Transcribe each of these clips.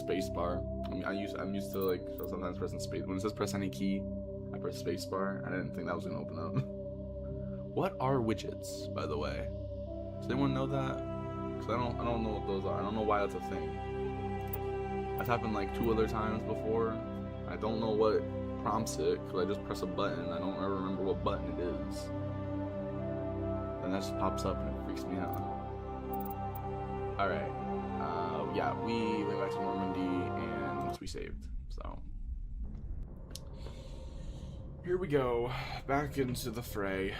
spacebar. I mean, I'm used to like sometimes pressing space. When it says press any key, I press spacebar. I didn't think that was gonna open up. What are widgets, by the way? Does anyone know that? Cause I don't know what those are. I don't know why that's a thing. That's happened like 2 other times before. I don't know what prompts it, because I just press a button. I don't ever remember what button it is. And that just pops up and it freaks me out. Alright. Yeah, we went back to Normandy and we saved. So here we go. Back into the fray.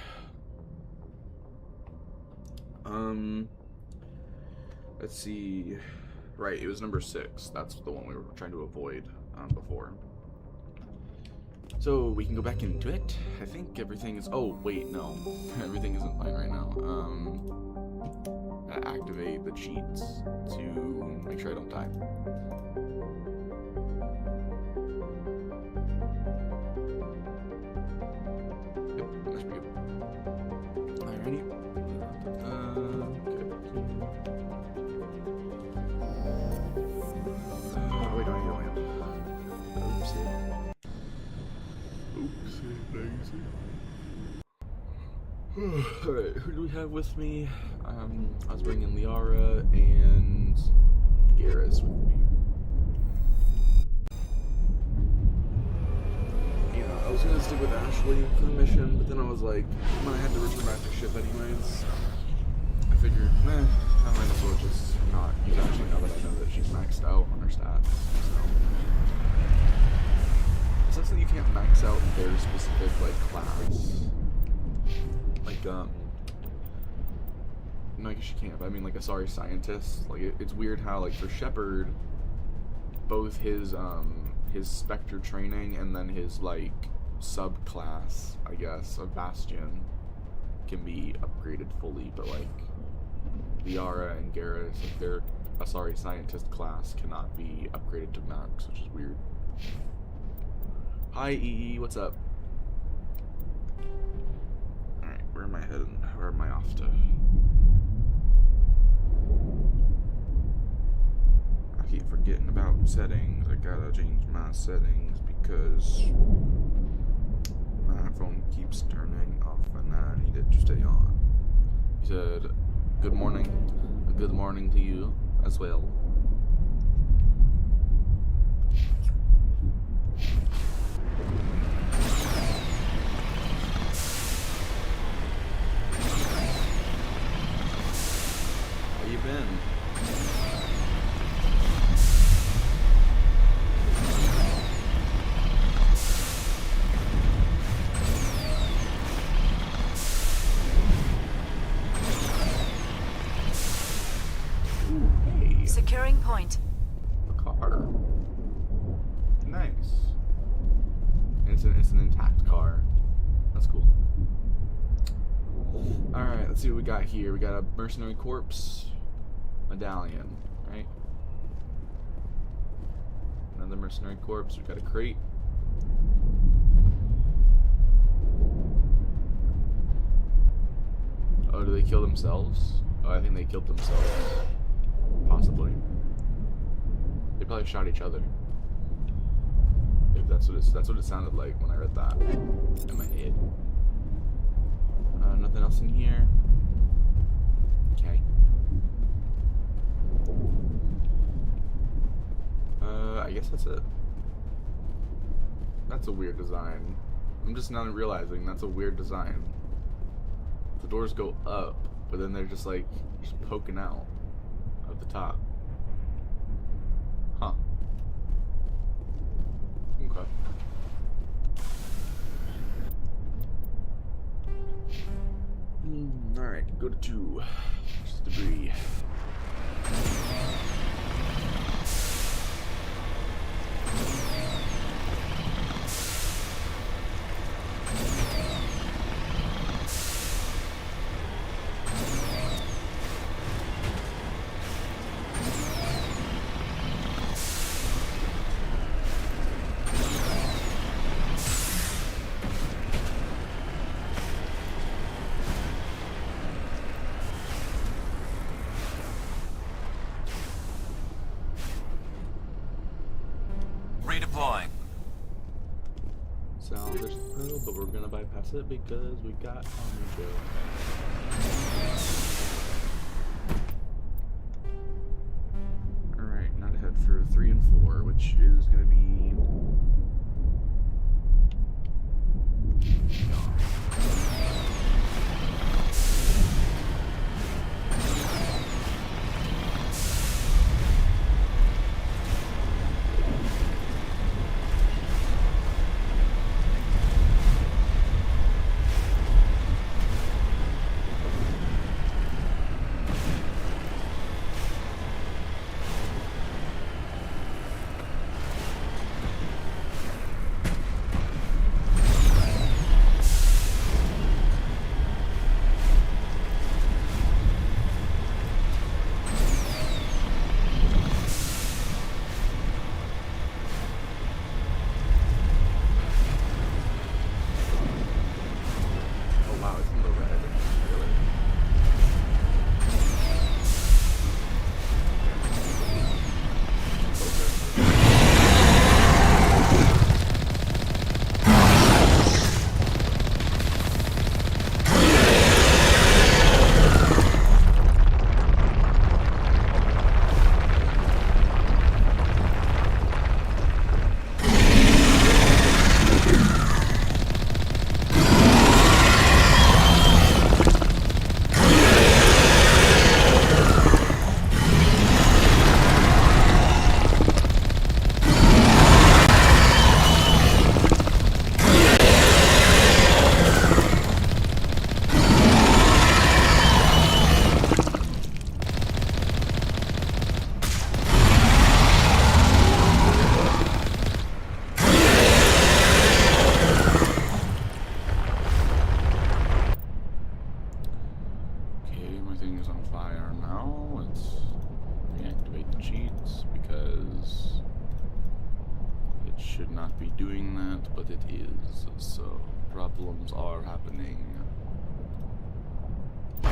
Let's see. Right, it was number 6. That's the one we were trying to avoid before. So we can go back into it. I think everything is. Oh wait, no, everything isn't fine right now. Gotta activate the cheats to make sure I don't die. Yep, that's pretty good. Alrighty. Wait, no, you don't have. Oopsie. Oopsie daisy. Alright, who do we have with me? I was bringing Liara and Garrus with me. You know, I was gonna stick with Ashley for the mission, but then I was like, I had to return back to ship anyways. I figured, I might as well just not use Ashley now that I know that she's maxed out on her stats. So it's that you can't max out their specific like class. Like no, I guess you can't, but I mean like Asari Scientist. Like it's weird how like for Shepard, both his Spectre training and then his like subclass, I guess, of Bastion can be upgraded fully, but like Liara and Garrus, like their Asari Scientist class cannot be upgraded to max, which is weird. Hi EE, what's up? Alright, where am I heading? Where am I off to? I keep forgetting about settings. I gotta change my settings because my phone keeps turning off and I need it to stay on. He said, good morning. Good morning to you as well. How you been? Hey. Securing point. A car. Nice. And it's an intact car. That's cool. Alright, let's see what we got here. We got a Mercenary Corpse medallion, right? Another Mercenary Corpse. We got a crate. Oh, do they kill themselves? Oh, I think they killed themselves. Possibly. They probably shot each other. If that's what it sounded like when I read that in my head. Nothing else in here. Okay. I guess that's it. That's a weird design. I'm just not realizing that's a weird design. The doors go up, but then they're just like poking out of the top. Huh. Okay. Alright, go to 2. Just debris. bypass it because we got Army Joe. Alright, now to head for 3 and 4, which is gonna be doing that, but it is, so problems are happening. Is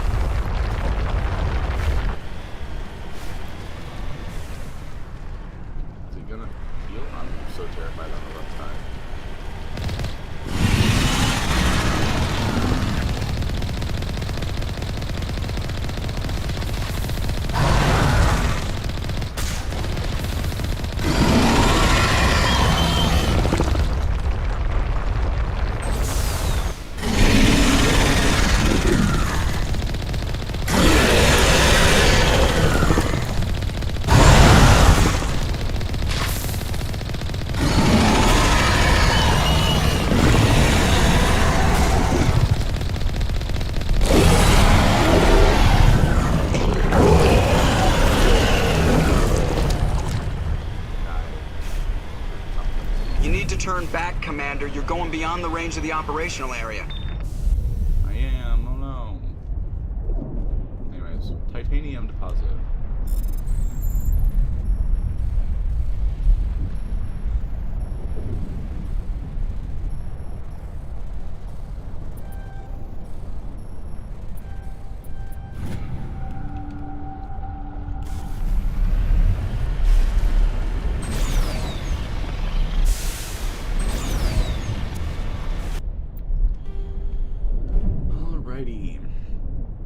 he gonna heal? I'm so terrified on the left side. Turn back, Commander. You're going beyond the range of the operational area. I am. Oh no. Anyways, titanium deposit.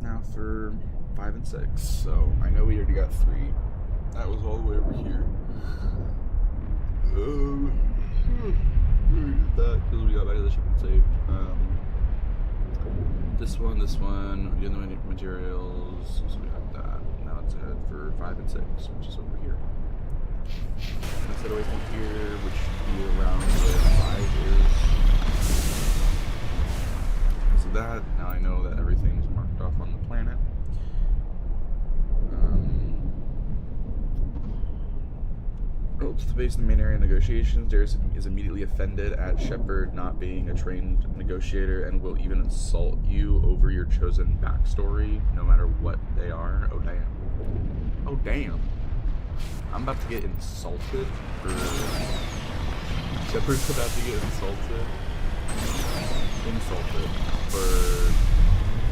Now for 5 and 6. So I know we already got 3. That was all the way over here. That because we got back to the ship and saved. This one, the other materials. So we got that. Now it's ahead for 5 and 6, which is over here. Let's head away from here, which should be around where 5 is. So that, now I know that everything's marked off on the planet. To the base of the main area negotiations, Darius is immediately offended at Shepard not being a trained negotiator and will even insult you over your chosen backstory, no matter what they are. Oh damn. Oh damn. I'm about to get insulted for... Shepard's about to get insulted for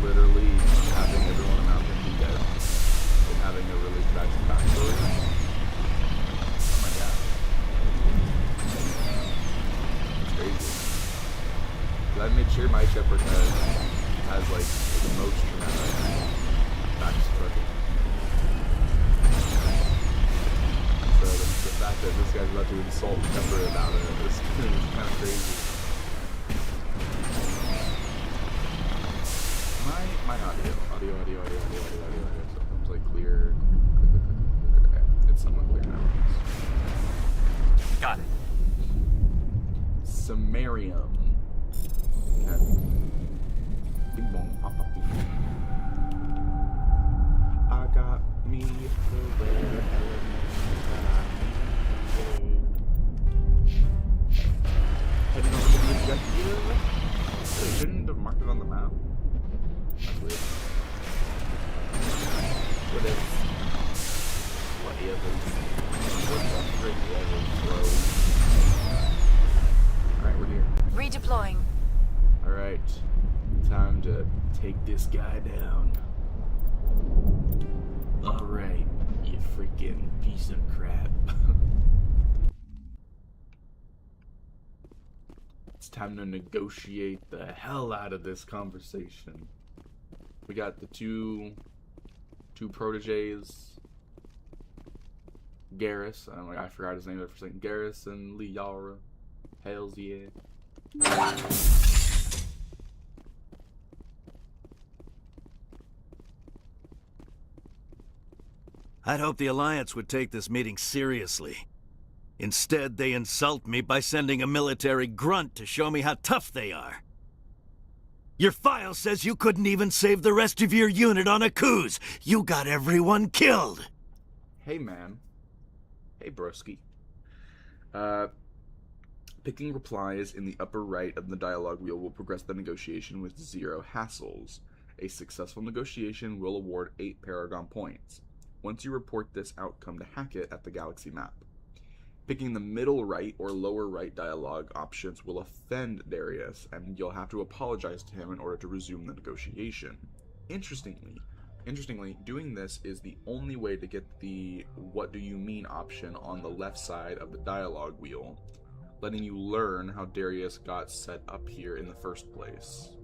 literally having everyone around him be dead and having a really tragic backstory. Oh my god. It's crazy. I made sure my why Shepard has like the most dramatic backstory. So the fact that this guy's about to insult Shepard about it is kind of crazy. My audio. Sometimes like clear. Okay, it's somewhat clear now. Got it. Samarium. Okay. Bing bong, pop, pop, boom. I got me the rare elements that I need. Heading on to the objective. They shouldn't have marked it on the map. That's weird. What if? Alright, we're here. Redeploying. Alright. Time to take this guy down. Alright, you freaking piece of crap. It's time to negotiate the hell out of this conversation. We got the two proteges. Garrus, I forgot his name there for a second. Garrus and Liara. Hells yeah. I'd hoped the Alliance would take this meeting seriously. Instead, they insult me by sending a military grunt to show me how tough they are. Your file says you couldn't even save the rest of your unit on Akuz. You got everyone killed. Hey, man. Hey, broski. Picking replies in the upper right of the dialogue wheel will progress the negotiation with 0 hassles. A successful negotiation will award 8 Paragon points. Once you report this outcome to Hackett at the galaxy map. Picking the middle right or lower right dialogue options will offend Darius, and you'll have to apologize to him in order to resume the negotiation. Interestingly, doing this is the only way to get the "what do you mean" option on the left side of the dialogue wheel, letting you learn how Darius got set up here in the first place.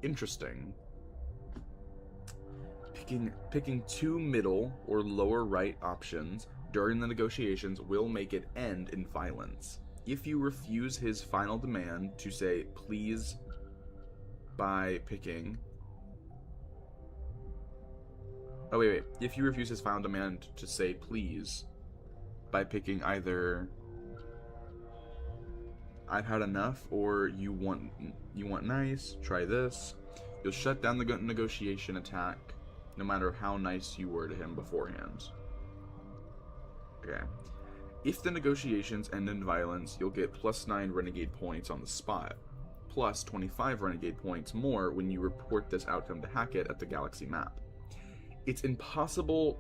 Interesting. Picking 2 middle or lower right options during the negotiations will make it end in violence. If you refuse his final demand to say please by picking... Oh, wait. If you refuse his final demand to say please by picking either I've had enough or you want nice, try this, you'll shut down the negotiation attack no matter how nice you were to him beforehand. Okay. If the negotiations end in violence, you'll get +9 renegade points on the spot, plus 25 renegade points more when you report this outcome to Hackett at the galaxy map. It's impossible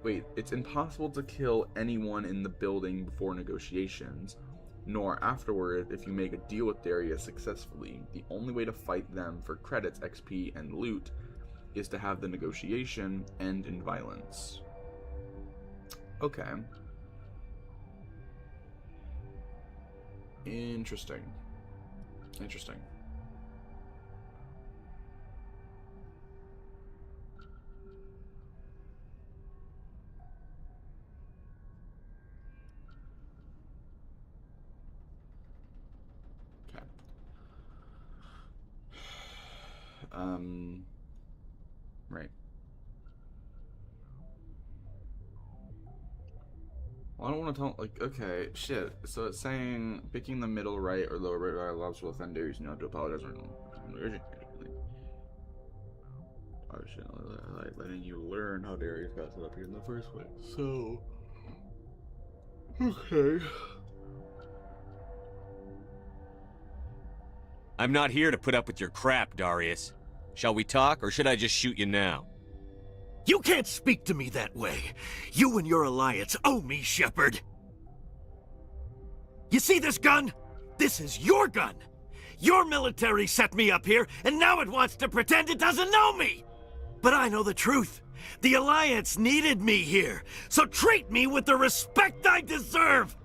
to kill anyone in the building before negotiations, nor afterward if you make a deal with Darius successfully. The only way to fight them for credits, XP, and loot is to have the negotiation end in violence. Okay. Interesting. Okay. Right. Well, I don't want to tell, okay, shit. So it's saying picking the middle right or lower right dialogues will offend Darius, and you have to apologize or no. Oh shit, like letting you learn how Darius got set up here in the first place. So, okay. I'm not here to put up with your crap, Darius. Shall we talk, or should I just shoot you now? You can't speak to me that way. You and your Alliance owe me, Shepard. You see this gun? This is your gun. Your military set me up here, and now it wants to pretend it doesn't know me. But I know the truth. The Alliance needed me here, so treat me with the respect I deserve.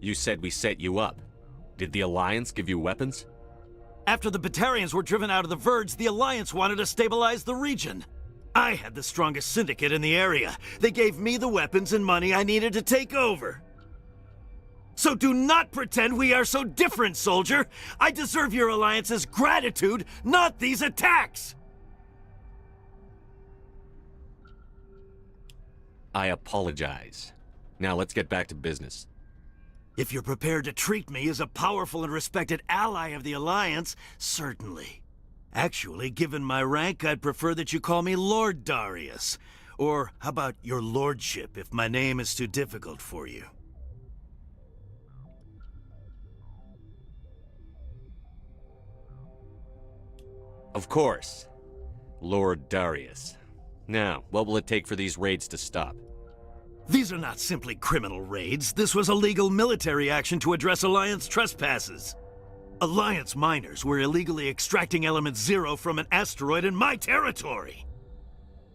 You said we set you up. Did the Alliance give you weapons? After the Batarians were driven out of the Verge, the Alliance wanted to stabilize the region. I had the strongest syndicate in the area. They gave me the weapons and money I needed to take over. So do not pretend we are so different, soldier! I deserve your Alliance's gratitude, not these attacks! I apologize. Now let's get back to business. If you're prepared to treat me as a powerful and respected ally of the Alliance, certainly. Actually, given my rank, I'd prefer that you call me Lord Darius. Or how about your lordship, if my name is too difficult for you? Of course. Lord Darius. Now, what will it take for these raids to stop? These are not simply criminal raids. This was a legal military action to address Alliance trespasses. Alliance miners were illegally extracting Element Zero from an asteroid in my territory.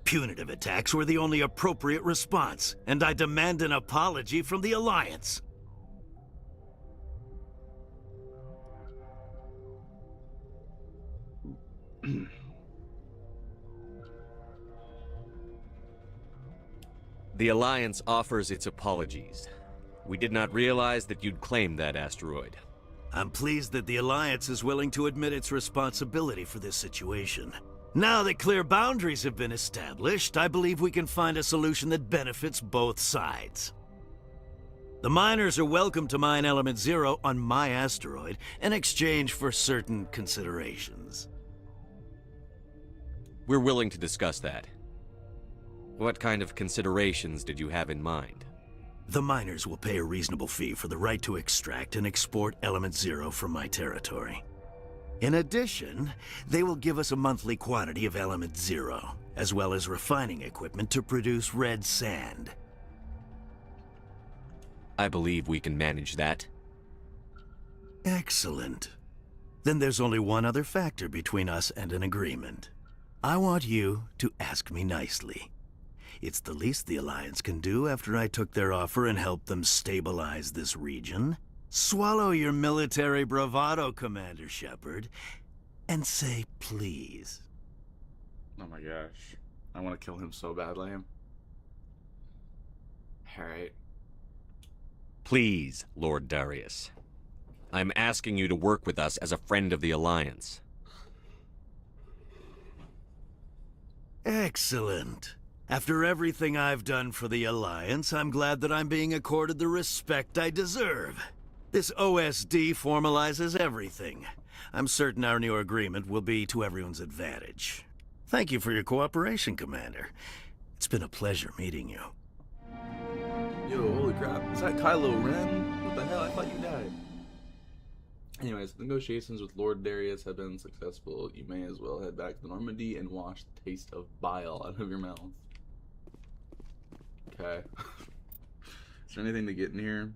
Punitive attacks were the only appropriate response, and I demand an apology from the Alliance. The Alliance offers its apologies. We did not realize that you'd claim that asteroid. I'm pleased that the Alliance is willing to admit its responsibility for this situation. Now that clear boundaries have been established, I believe we can find a solution that benefits both sides. The miners are welcome to mine Element Zero on my asteroid in exchange for certain considerations. We're willing to discuss that. What kind of considerations did you have in mind? The miners will pay a reasonable fee for the right to extract and export Element Zero from my territory. In addition, they will give us a monthly quantity of Element Zero, as well as refining equipment to produce red sand. I believe we can manage that. Excellent. Then there's only one other factor between us and an agreement. I want you to ask me nicely. It's the least the Alliance can do after I took their offer and helped them stabilize this region. Swallow your military bravado, Commander Shepard, and say please. Oh my gosh. I want to kill him so badly. Alright. Please, Lord Darius. I'm asking you to work with us as a friend of the Alliance. Excellent. After everything I've done for the Alliance, I'm glad that I'm being accorded the respect I deserve. This OSD formalizes everything. I'm certain our new agreement will be to everyone's advantage. Thank you for your cooperation, Commander. It's been a pleasure meeting you. Yo, holy crap. Is that Kylo Ren? What the hell? I thought you died. Anyways, negotiations with Lord Darius have been successful. You may as well head back to Normandy and wash the taste of bile out of your mouth. Okay. Is there anything to get in here?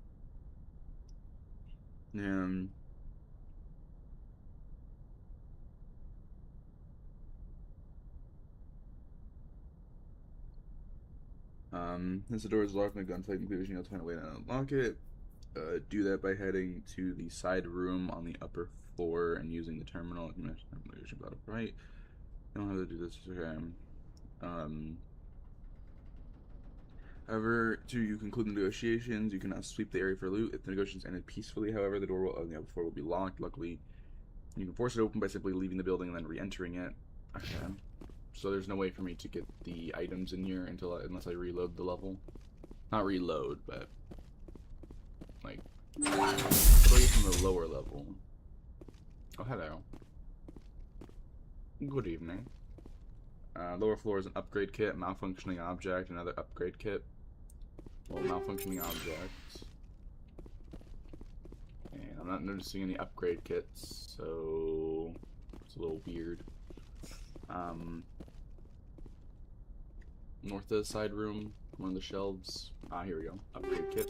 Since the door is locked and the gunfight conclusion, you'll have to find a way to unlock it. Do that by heading to the side room on the upper floor and using the terminal. You mentioned leadership about it, right? You don't have to do this. Okay. However, you conclude the negotiations, you cannot sweep the area for loot. If the negotiations ended peacefully, however, the door on the upper floor will be locked. Luckily, you can force it open by simply leaving the building and then re-entering it. Okay. So there's no way for me to get the items in here unless I reload the level. Not reload, but like play from the lower level. Oh, hello. Good evening. Lower floor is an upgrade kit, malfunctioning object, another upgrade kit. Well, malfunctioning objects. And I'm not noticing any upgrade kits, so it's a little weird. North of the side room, one of the shelves. Ah, here we go. Upgrade kit.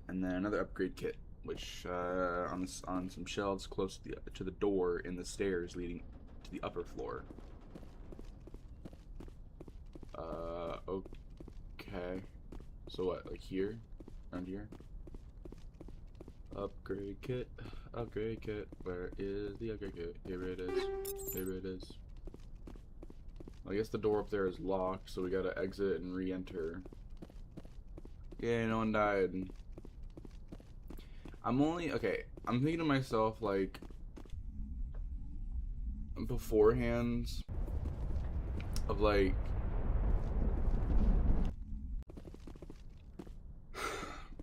And then another upgrade kit, which on some shelves close to the door in the stairs leading to the upper floor. Okay. So what, like here? Around here? Upgrade kit. Upgrade kit. Where is the upgrade kit? Here it is. Here it is. I guess the door up there is locked, so we gotta exit and re-enter. Yeah, no one died. I'm thinking to myself, like, beforehand, of like,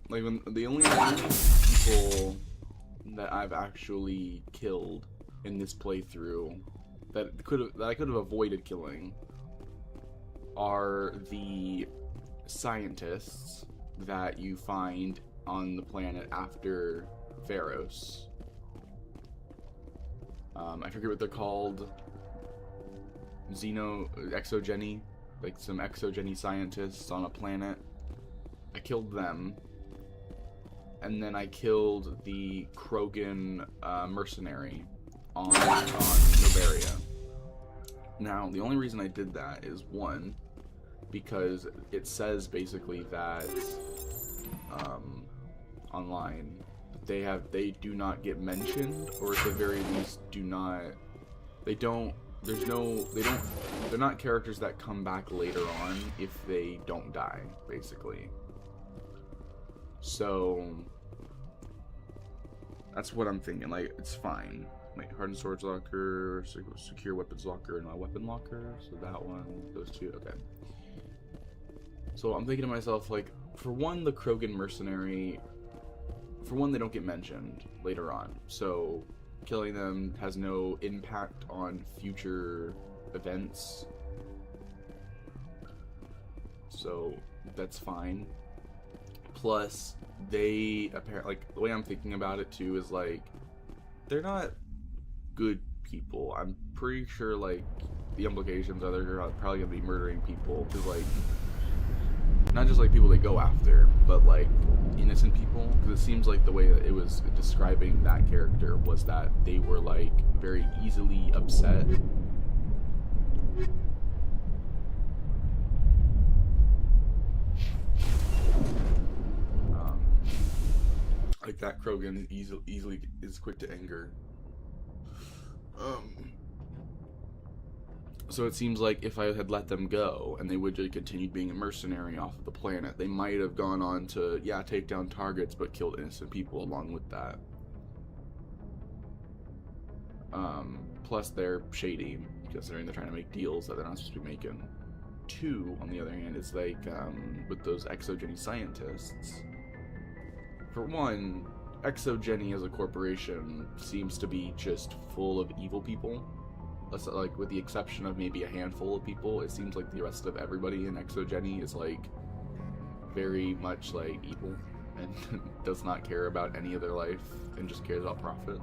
when the only people that I've actually killed in this playthrough that I could have avoided killing are the scientists that you find on the planet after Pharos. I forget what they're called. Exogeny, like some exogeny scientists on a planet. I killed them. And then I killed the Krogan mercenary on Noveria. Now, the only reason I did that is, one, because it says basically that online they do not get mentioned, or at the very least they're not characters that come back later on if they don't die, basically. So that's what I'm thinking. Like, it's fine. Like, hardened storage locker, secure weapons locker, and a weapon locker. So that one, those two, okay. So I'm thinking to myself, like, for one, the Krogan mercenary, for one, they don't get mentioned later on. So killing them has no impact on future events. So that's fine. Plus, they apparently, like, the way I'm thinking about it too is, like, they're not good people. I'm pretty sure, like, the implications are they're probably gonna be murdering people, because, like, not just like people they go after, but like innocent people. Because it seems like the way that it was describing that character was that they were like very easily upset. Like that Krogan easily is quick to anger. So it seems like if I had let them go and they would just continued being a mercenary off of the planet, they might have gone on to, yeah, take down targets, but killed innocent people along with that. Plus they're shady, considering they're trying to make deals that they're not supposed to be making. Two, on the other hand, is like, with those exogeny scientists. For one, Exogeny as a corporation seems to be just full of evil people. Like, with the exception of maybe a handful of people, it seems like the rest of everybody in Exogeny is like very much like evil and does not care about any of their life and just cares about profit.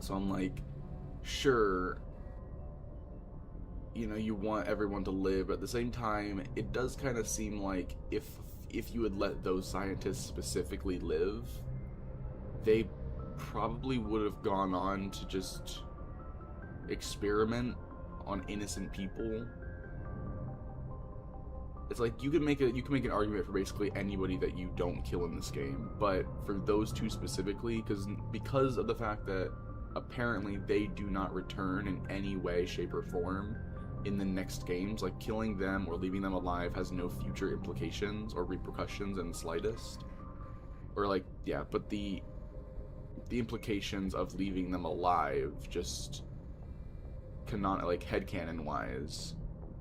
So I'm like, sure, you know, you want everyone to live, but at the same time, it does kind of seem like if you had let those scientists specifically live, they probably would have gone on to just experiment on innocent people. It's like you can make an argument for basically anybody that you don't kill in this game, but for those two specifically, because of the fact that apparently they do not return in any way, shape, or form in the next games, like killing them or leaving them alive has no future implications or repercussions in the slightest. Or like, yeah, but the implications of leaving them alive just cannot, like, headcanon wise,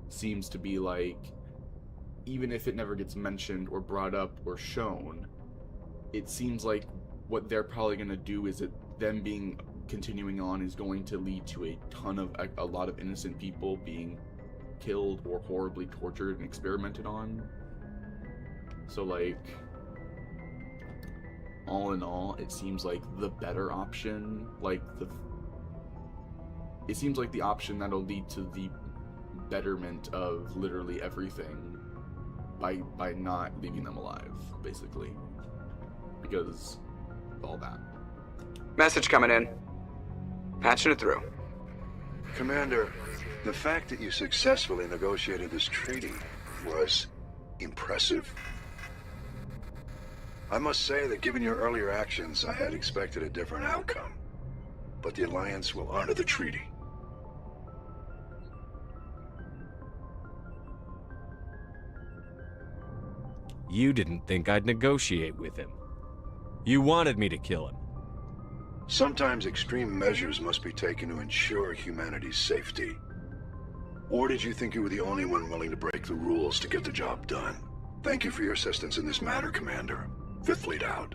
seems to be like, even if it never gets mentioned or brought up or shown, it seems like what they're probably going to do is them continuing on is going to lead to a lot of innocent people being killed or horribly tortured and experimented on. So, like, all in all, it seems like the better option, it seems like the option that'll lead to the betterment of literally everything by not leaving them alive, basically, because of all that. Message coming in. Patching it through. Commander, the fact that you successfully negotiated this treaty was impressive. I must say that given your earlier actions, I had expected a different outcome. But the Alliance will honor the treaty. You didn't think I'd negotiate with him. You wanted me to kill him. Sometimes extreme measures must be taken to ensure humanity's safety. Or did you think you were the only one willing to break the rules to get the job done? Thank you for your assistance in this matter, Commander. Fifth Fleet out.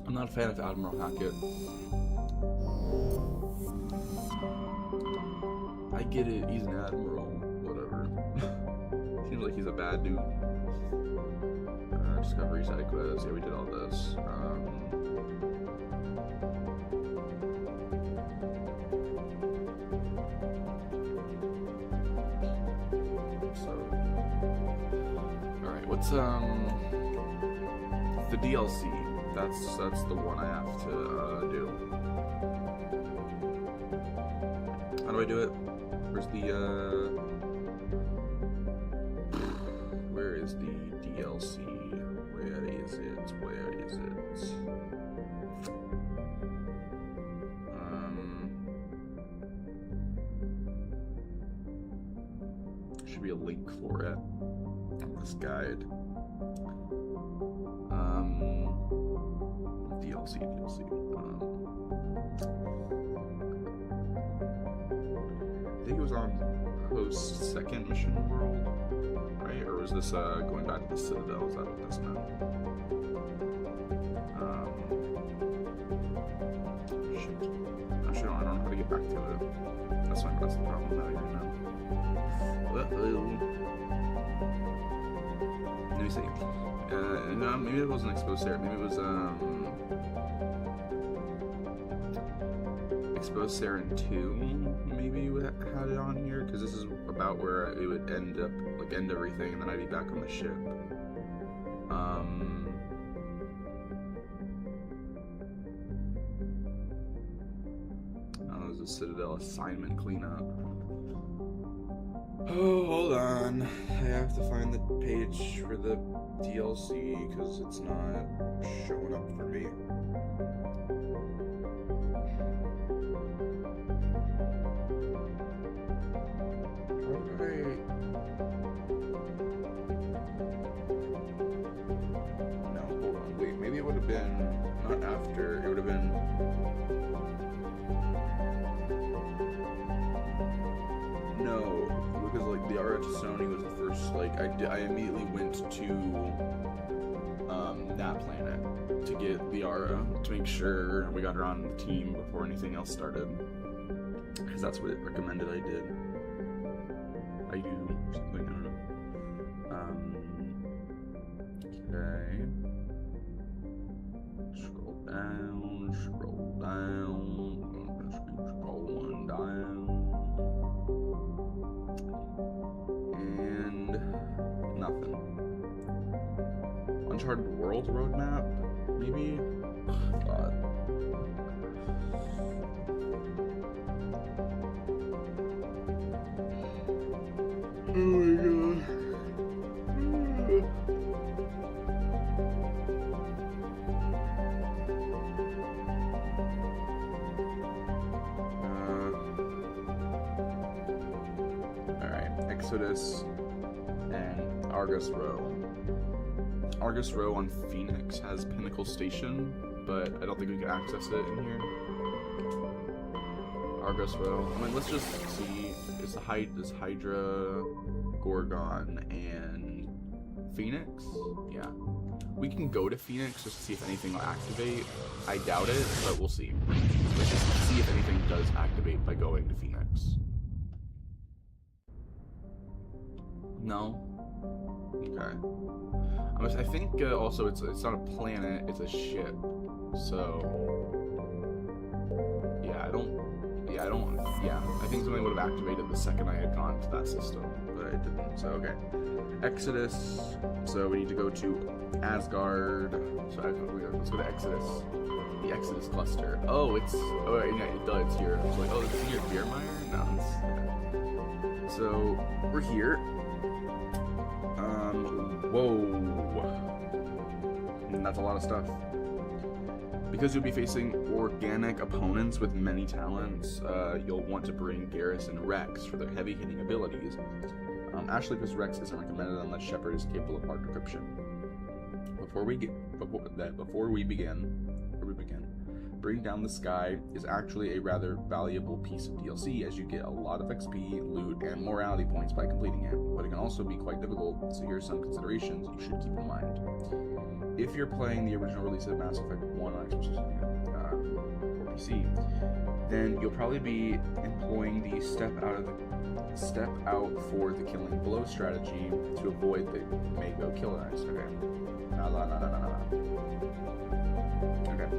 I'm not a fan of Admiral Hackett. I get it, he's an admiral, whatever. Seems like he's a bad dude. Discovery side quest, yeah, we did all this. What's the DLC? That's the one I have to do. How do I do it? Where's the where is the DLC? Where is it? Where is it? Should be a link for it. This guide. DLC. I think it was on post second mission world, right? Or was this going back to the Citadel? Is that what this meant? Shoot. Actually, I don't know how to get back to it. That's the problem that I right now. Let me see. No, maybe it wasn't Exposed Saren. Maybe it was Exposed Saren 2. Maybe you had it on here because this is about where it would end everything, and then I'd be back on the ship. Oh, there's a Citadel assignment cleanup. Oh, hold on. I have to find the page for the DLC because it's not showing up for me. No, hold on. Wait, maybe it would have been not after. It would have been. No. Because like the RH Sony was the first, like I immediately went to that planet to get Liara to make sure we got her on the team before anything else started, because that's what it recommended I did. I do something. Okay. Scroll down. Scrolling down. Nothing. Uncharted World roadmap, maybe? God. Oh my god. Alright, Exodus and Argus Row. Argus Row on Phoenix has Pinnacle Station, but I don't think we can access it in here. Argus Row. I mean, let's just see. It's this Hydra, Gorgon, and Phoenix. Yeah, we can go to Phoenix just to see if anything will activate. I doubt it, but we'll see. Let's just see if anything does activate by going to Phoenix. No. Okay. I think also it's not a planet, it's a ship. So I think something would have activated the second I had gone to that system, but it didn't. So okay. Exodus. So we need to go to Asgard. So let's go to Exodus. The Exodus cluster. Oh, it's it's here. I was like, oh, it's near Beermeyer? No, it's okay. So we're here. Whoa. and that's a lot of stuff. Because you'll be facing organic opponents with many talents, you'll want to bring Garrus and Rex for their heavy-hitting abilities. Actually, because Rex isn't recommended unless Shepard is capable of hard decryption. Before we begin, Bring Down the Sky is actually a rather valuable piece of DLC, as you get a lot of XP, loot, and morality points by completing it, but it can also be quite difficult, so here are some considerations you should keep in mind. If you're playing the original release of Mass Effect 1 on Xbox or PC, then you'll probably be employing the step out for the killing blow strategy to avoid the Mako kill dice. Okay. Okay.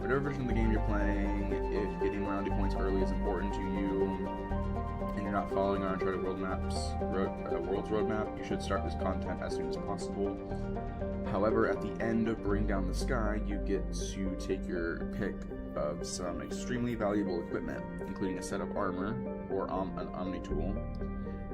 Whatever version of the game you're playing, if getting morality points early is important to you, and you're not following our Uncharted World's roadmap, you should start this content as soon as possible. However, at the end of Bring Down the Sky, you get to take your pick of some extremely valuable equipment, including a set of armor or an Omni tool.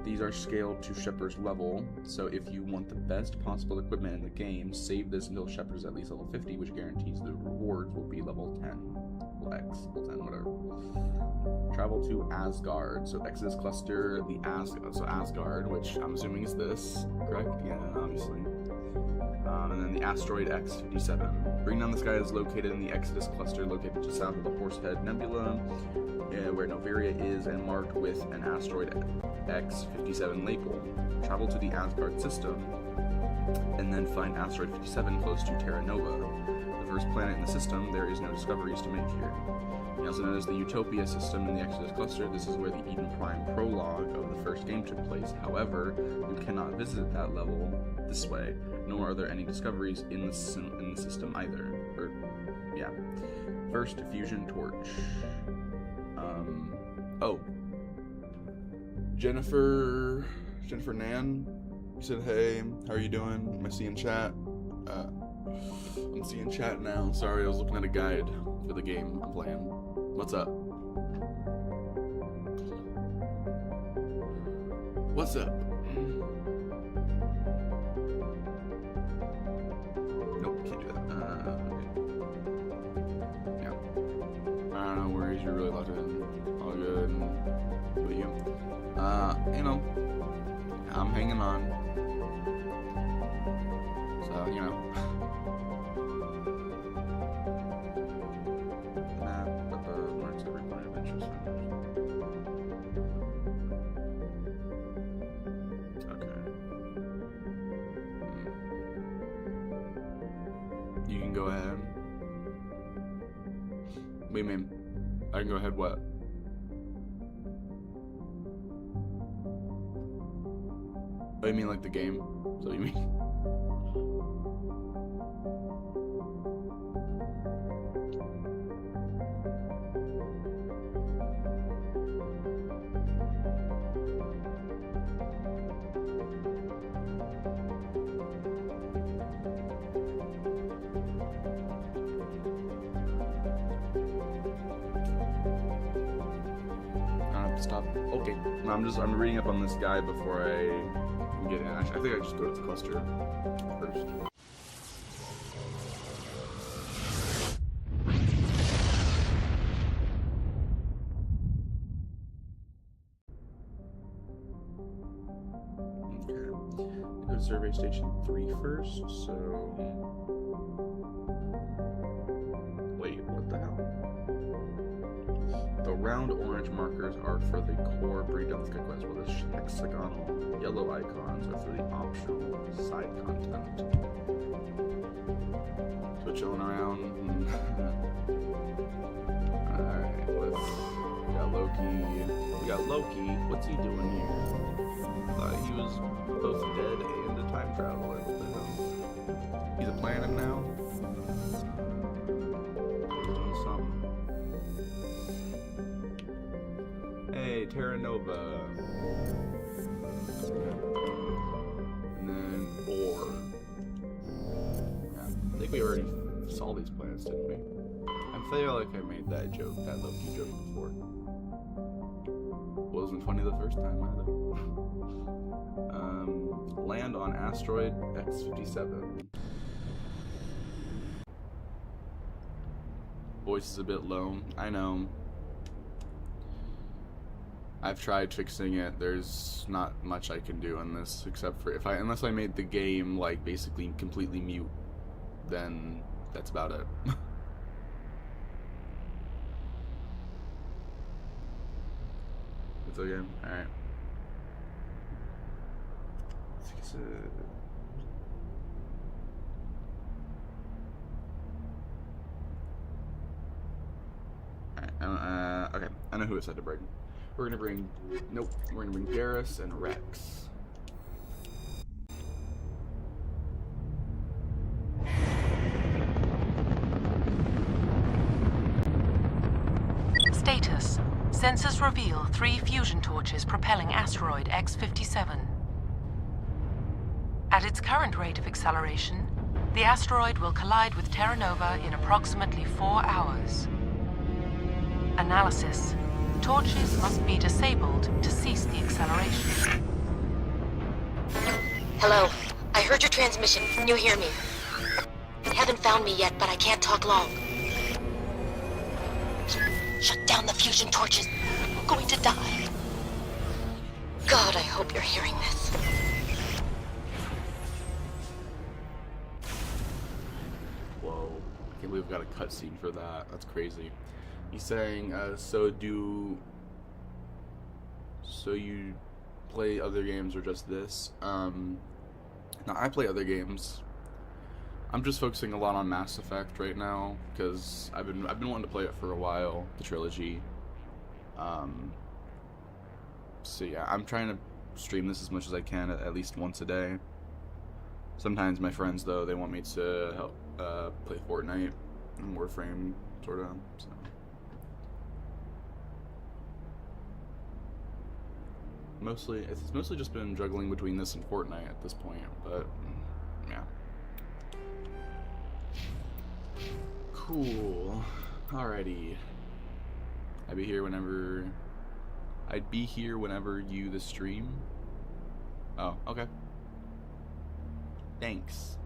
These are scaled to Shepard's level, so if you want the best possible equipment in the game, save this until Shepard is at least level 50, which guarantees the rewards will be level 10. Well, X, level 10, whatever. Travel to Asgard, so Exodus Cluster, Asgard, which I'm assuming is this, correct? Yeah, obviously. And then the asteroid X-57. Bring Down the Sky is located in the Exodus Cluster, located just south of the Horsehead Nebula, where Noveria is, and marked with an asteroid X-57 label. Travel to the Asgard system, and then find asteroid 57 close to Terra Nova. The first planet in the system, there is no discoveries to make here. Also known as the Utopia system in the Exodus Cluster, this is where the Eden Prime prologue of the first game took place. However, you cannot visit that level this way, nor are there any discoveries in the system either. First, Fusion Torch. Jennifer Nan said, "Hey, how are you doing? Am I seeing chat?" I'm seeing chat now. Sorry, I was looking at a guide for the game I'm playing. What's up? What's up? Nope, can't do that. Okay. Yeah. No worries, you're really locked in. All good. What are you? I'm hanging on. So, you can go ahead. What do you mean? I can go ahead what? Oh, you mean like the game? So you mean? Stop. Okay. No, I'm reading up on this guy before I get in. Actually, I think I just go to the cluster first. Okay. Go to Survey Station 3 first, so... Wait, what the hell? The round orange markers are for the core Bring Down the Sky quest, while the hexagonal yellow icons are for the optional side content. So chilling around. Alright, we got Loki. What's he doing here? I thought he was both dead and a time traveler. What the hell? He's a planet now? Doing something. Hey, Terra Nova. And then Ore. Yeah, I think we already saw these planets, didn't we? I feel like I made that joke, that Loki joke before. Wasn't funny the first time either. Land on asteroid X-57. Voice is a bit low. I know. I've tried fixing it. There's not much I can do on this except for unless I made the game like basically completely mute, then that's about it. It's okay. Alright. Alright, okay. I know who it said to bring. We're gonna bring... Nope. We're gonna bring Garrus and Rex. Status. Sensors reveal 3 fusion torches propelling asteroid X-57. At its current rate of acceleration, the asteroid will collide with Terra Nova in approximately 4 hours. Analysis. Torches must be disabled to cease the acceleration. Hello. I heard your transmission. Can you hear me? You haven't found me yet, but I can't talk long. Shut down the fusion torches. I'm going to die. God, I hope you're hearing this. Whoa. I can't believe we got a cutscene for that. That's crazy. He's saying, so you play other games or just this? Now, I play other games. I'm just focusing a lot on Mass Effect right now, because I've been wanting to play it for a while, the trilogy. So yeah, I'm trying to stream this as much as I can, at least once a day. Sometimes my friends, though, they want me to help play Fortnite and Warframe, sort of, so. It's mostly just been juggling between this and Fortnite at this point, but yeah. Cool. Alrighty. I'd be here whenever you the stream. Oh, okay. Thanks.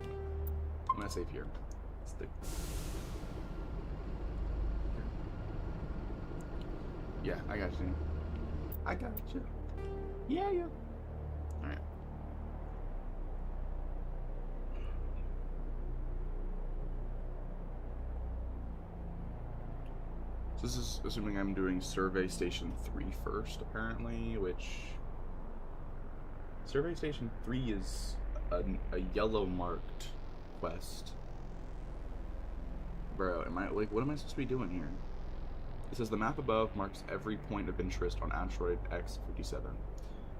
I'm gonna save here. Yeah, I got you. I got you. Yeah. Alright. So this is assuming I'm doing Survey Station 3 first, apparently, which... Survey Station 3 is a yellow marked quest. Bro, what am I supposed to be doing here? It says the map above marks every point of interest on asteroid X-57.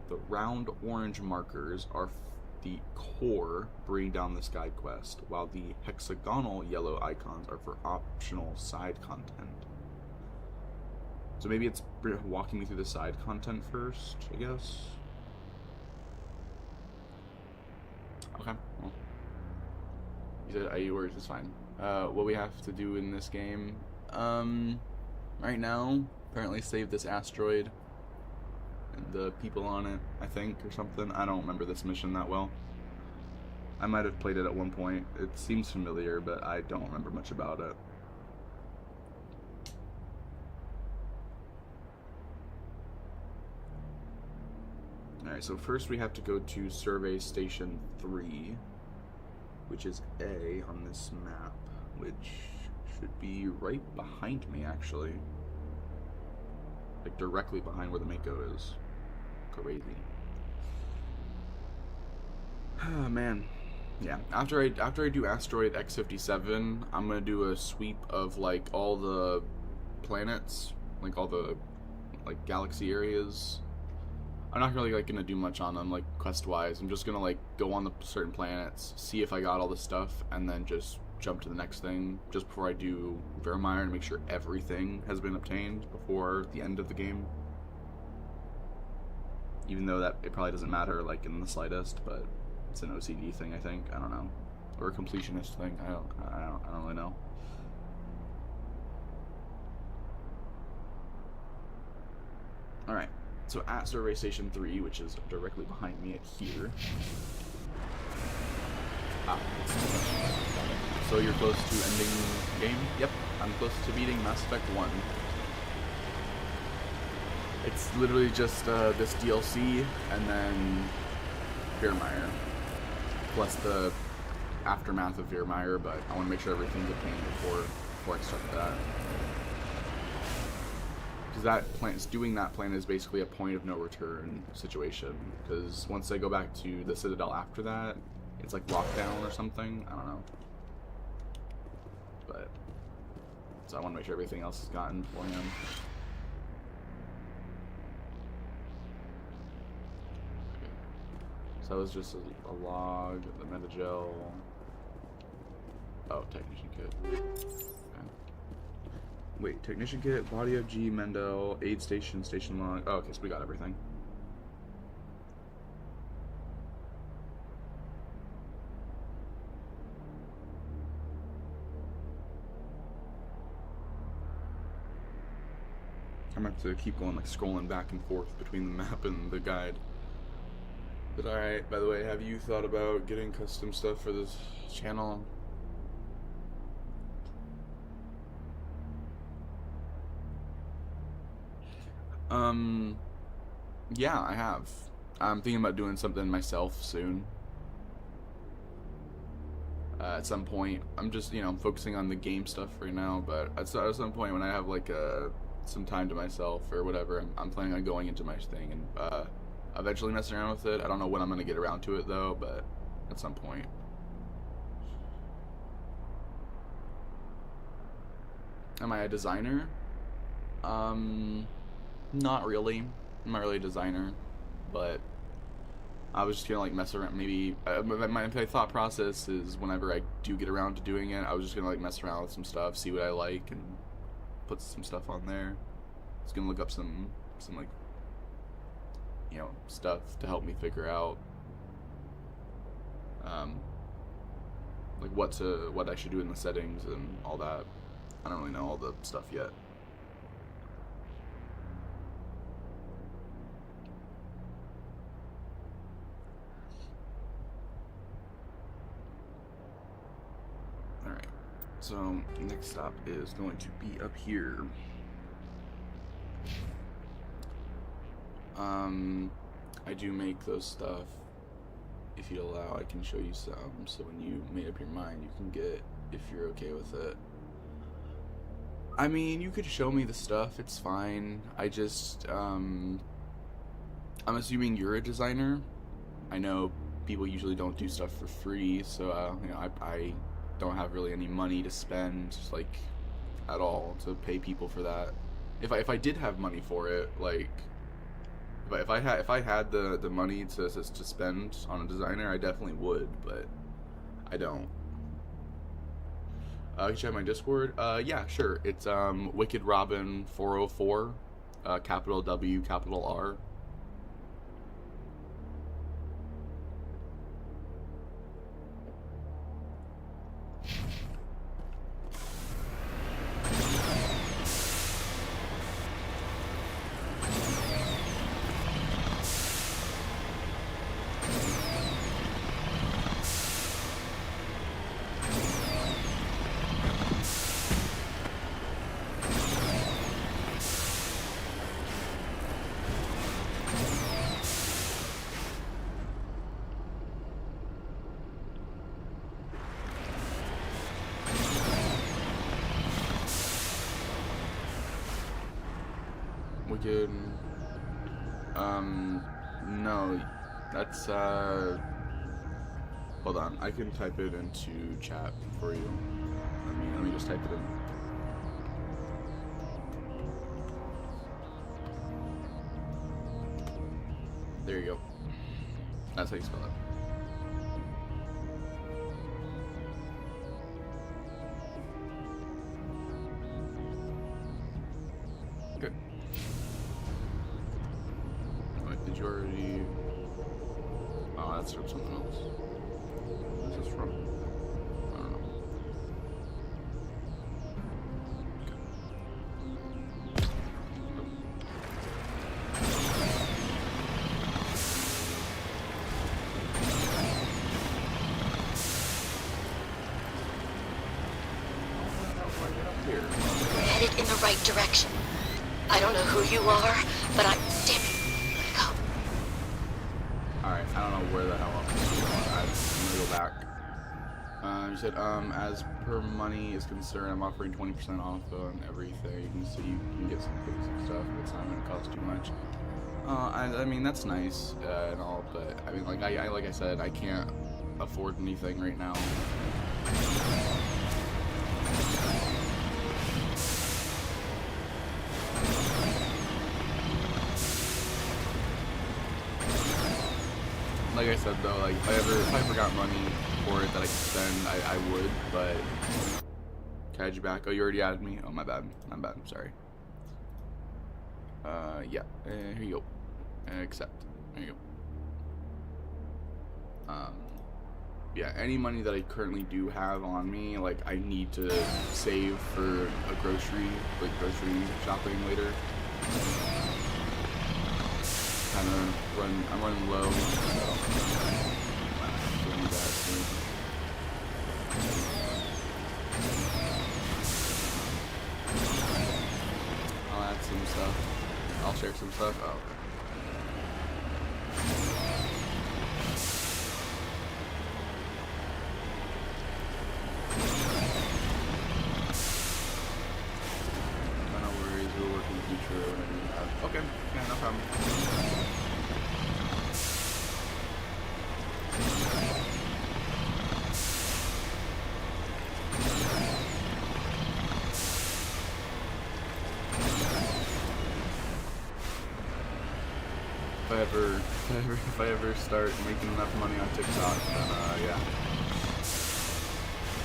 The round orange markers are the core Bring Down the Sky quest, while the hexagonal yellow icons are for optional side content. So maybe it's walking me through the side content first, I guess? Okay, well. You said IE words, it's fine. What we have to do in this game, right now, apparently save this asteroid and the people on it, I think, or something. I don't remember this mission that well. I might have played it at one point. It seems familiar, but I don't remember much about it. Alright, so first we have to go to Survey Station 3, which is A on this map, which should be right behind me, actually. Like, directly behind where the Mako is. Crazy. Oh, man. Yeah, after I do Asteroid X-57, I'm gonna do a sweep of, like, all the planets, like, all the, like, galaxy areas. I'm not really, like, gonna do much on them, like, quest-wise. I'm just gonna, like, go on the certain planets, see if I got all the stuff, and then just jump to the next thing, just before I do Virmire, to make sure everything has been obtained before the end of the game. Even though that it probably doesn't matter, like, in the slightest, but it's an OCD thing, I think. I don't know, or a completionist thing. I don't really know. All right. So at Survey Station 3, which is directly behind me at here. So you're close to ending the game? Yep, I'm close to beating Mass Effect 1. It's literally just this DLC and then Virmire. Plus the aftermath of Virmire, but I want to make sure everything's obtained before I start that. Because that plan, doing that plan is basically a point of no return situation. Because once I go back to the Citadel after that, it's like lockdown or something. I don't know. But so I want to make sure everything else is gotten for him. Okay. So that was just a log, the metagel. Oh, Technician Kit. Okay. Wait, Technician Kit, Body of G, Mendel, Aid Station, Station Log. Oh, okay, so we got everything. I'm gonna have to keep going, like, scrolling back and forth between the map and the guide. But alright, by the way, have you thought about getting custom stuff for this channel? Yeah, I have. I'm thinking about doing something myself soon. At some point. I'm just, you know, focusing on the game stuff right now, but at some point when I have, like, some time to myself or whatever, I'm planning on going into my thing and, eventually messing around with it. I don't know when I'm gonna get around to it, though, but at some point. Am I a designer? Not really. I'm not really a designer, but I was just gonna like mess around. Maybe my thought process is whenever I do get around to doing it, I was just gonna like mess around with some stuff, see what I like, and put some stuff on there. I was gonna look up some like, you know, stuff to help me figure out like what I should do in the settings and all that. I don't really know all the stuff yet. Alright, so next stop is going to be up here. I do make those stuff. If you allow, I can show you some, so when you made up your mind, you can get, if you're okay with it. I mean, you could show me the stuff, it's fine. I just, I'm assuming you're a designer. I know people usually don't do stuff for free, so, you know, I don't have really any money to spend, like, at all, to pay people for that. If I did have money for it, like, if I had the money to spend on a designer, I definitely would, but I don't. Can you check my Discord? Yeah, sure. It's Wicked Robin 404, capital W, capital R. Wicked, no, that's, hold on, I can type it into chat for you. Let me just type it in. There you go. That's how you spell it. Good. Wait, did you already... Oh, that's from something else. Where's this from? I don't know. here. We're headed in the right direction. I don't know who you are, but damn it. Go. Alright, I don't know where the hell I'm gonna go back. You said, as per money is concerned, I'm offering 20% off on everything, so you can get some basic stuff, but it's not gonna cost too much. I mean, that's nice, and all, but, I mean, like I said, I can't afford anything right now. Like I said though, like if I ever got money for it that I could spend, I would, but can I add you back? Oh, you already added me? Oh, my bad. I'm sorry. Yeah, here you go. Accept. There you go. Yeah, any money that I currently do have on me, like I need to save for a grocery shopping later. I'm running low, so I'll add some stuff. I'll share some stuff. Oh. No worries, we'll work in the future. Okay, yeah, no problem. If I ever start making enough money on TikTok, then yeah.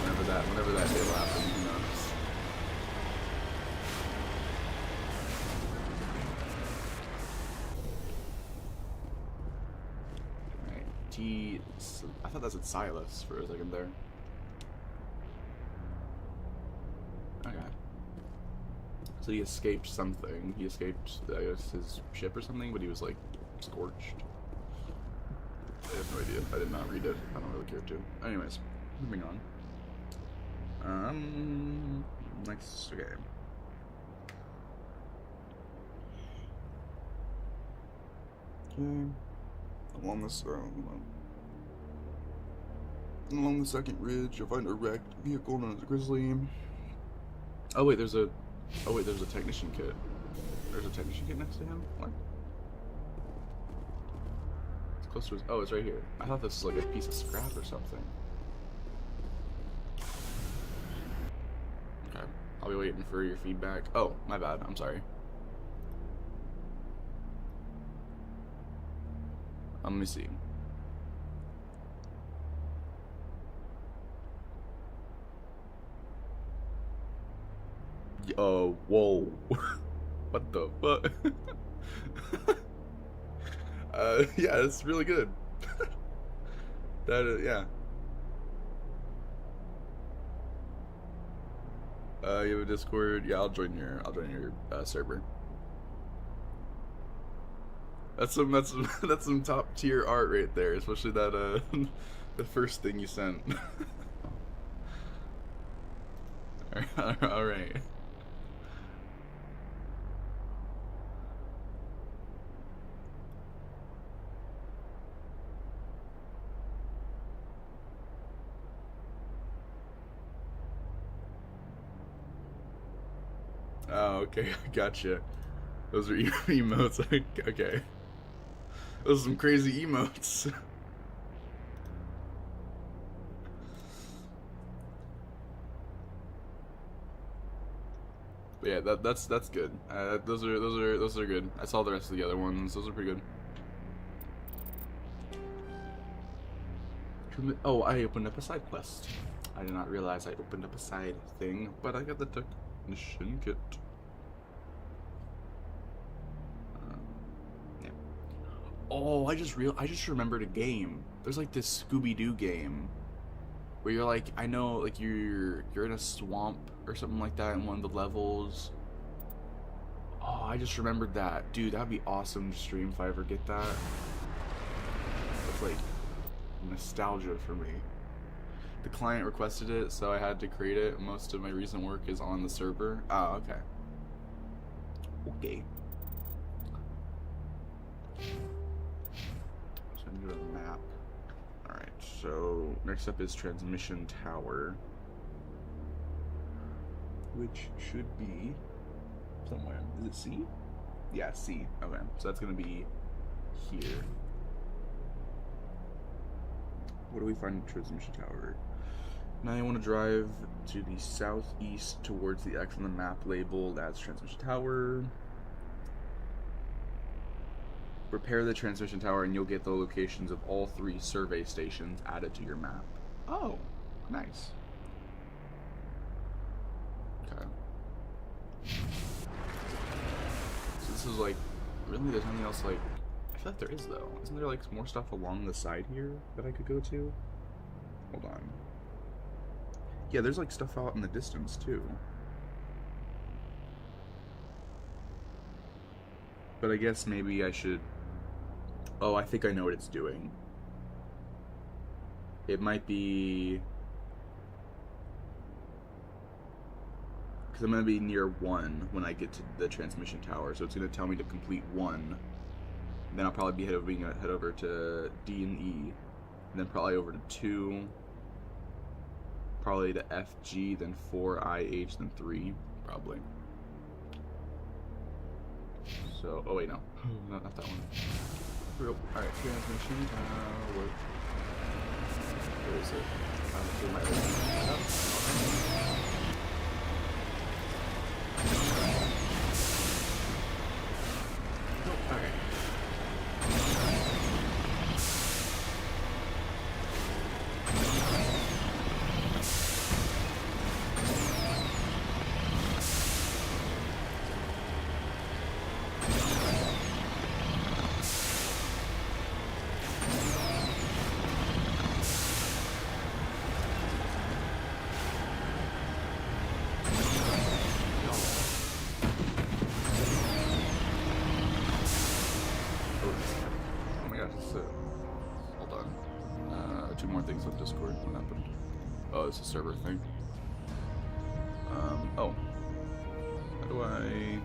Whenever that day will happen, who knows? Alright, I thought that said Silas for a second there. Okay. So he escaped something. He escaped, I guess, his ship or something, but he was like scorched. I have no idea. I did not read it. I don't really care to. Anyways, moving on. Next game. Okay. Along the second ridge, you'll find a wrecked vehicle known as a Grizzly. Oh wait, there's a technician kit. There's a technician kit next to him? What? It's close to his... Oh, it's right here. I thought this was like a piece of scrap or something. Okay. I'll be waiting for your feedback. Oh, my bad. I'm sorry. Let me see. Oh, whoa. What the fuck? Yeah, it's really good. That is, yeah. You have a Discord? Yeah, I'll join your server. That's some top tier art right there, especially that the first thing you sent. All right. Oh, okay, gotcha. Those are emotes. Okay. Those are some crazy emotes. But yeah, that's good. Those are good. I saw the rest of the other ones. Those are pretty good. Oh, I opened up a side quest. I did not realize I opened up a side thing, but I got the technician kit. Yeah. Oh, I just remembered a game. There's like this Scooby-Doo game where you're like, I know, like you're in a swamp or something like that in one of the levels. Oh, I just remembered that. Dude, that'd be awesome to stream if I ever get that. It's like nostalgia for me. The client requested it, so I had to create it. Most of my recent work is on the server. Oh, okay. Okay. So I'm gonna do a map. Alright, so next up is transmission tower. Which should be somewhere. Is it C? Yeah, C. Okay, so that's gonna be here. Where do we find the transmission tower? Now you want to drive to the southeast towards the X on the map labeled as transmission tower. Repair the transmission tower and you'll get the locations of all 3 survey stations added to your map. Oh, nice. Okay. So this is like, really there's nothing else like, I feel like there is though. Isn't there like more stuff along the side here that I could go to? Hold on. Yeah, there's like stuff out in the distance too. But I guess maybe I should... Oh, I think I know what it's doing. It might be... Because I'm going to be near 1 when I get to the transmission tower, so it's going to tell me to complete 1. Then I'll probably be head over to D and E, and then probably over to 2, probably to FG, then 4 IH, then 3, probably. So, oh wait, no, not that one. All right, transmission tower. Where is it? Through my all right. With Discord, what happened? Oh, it's a server thing. Oh. How do I...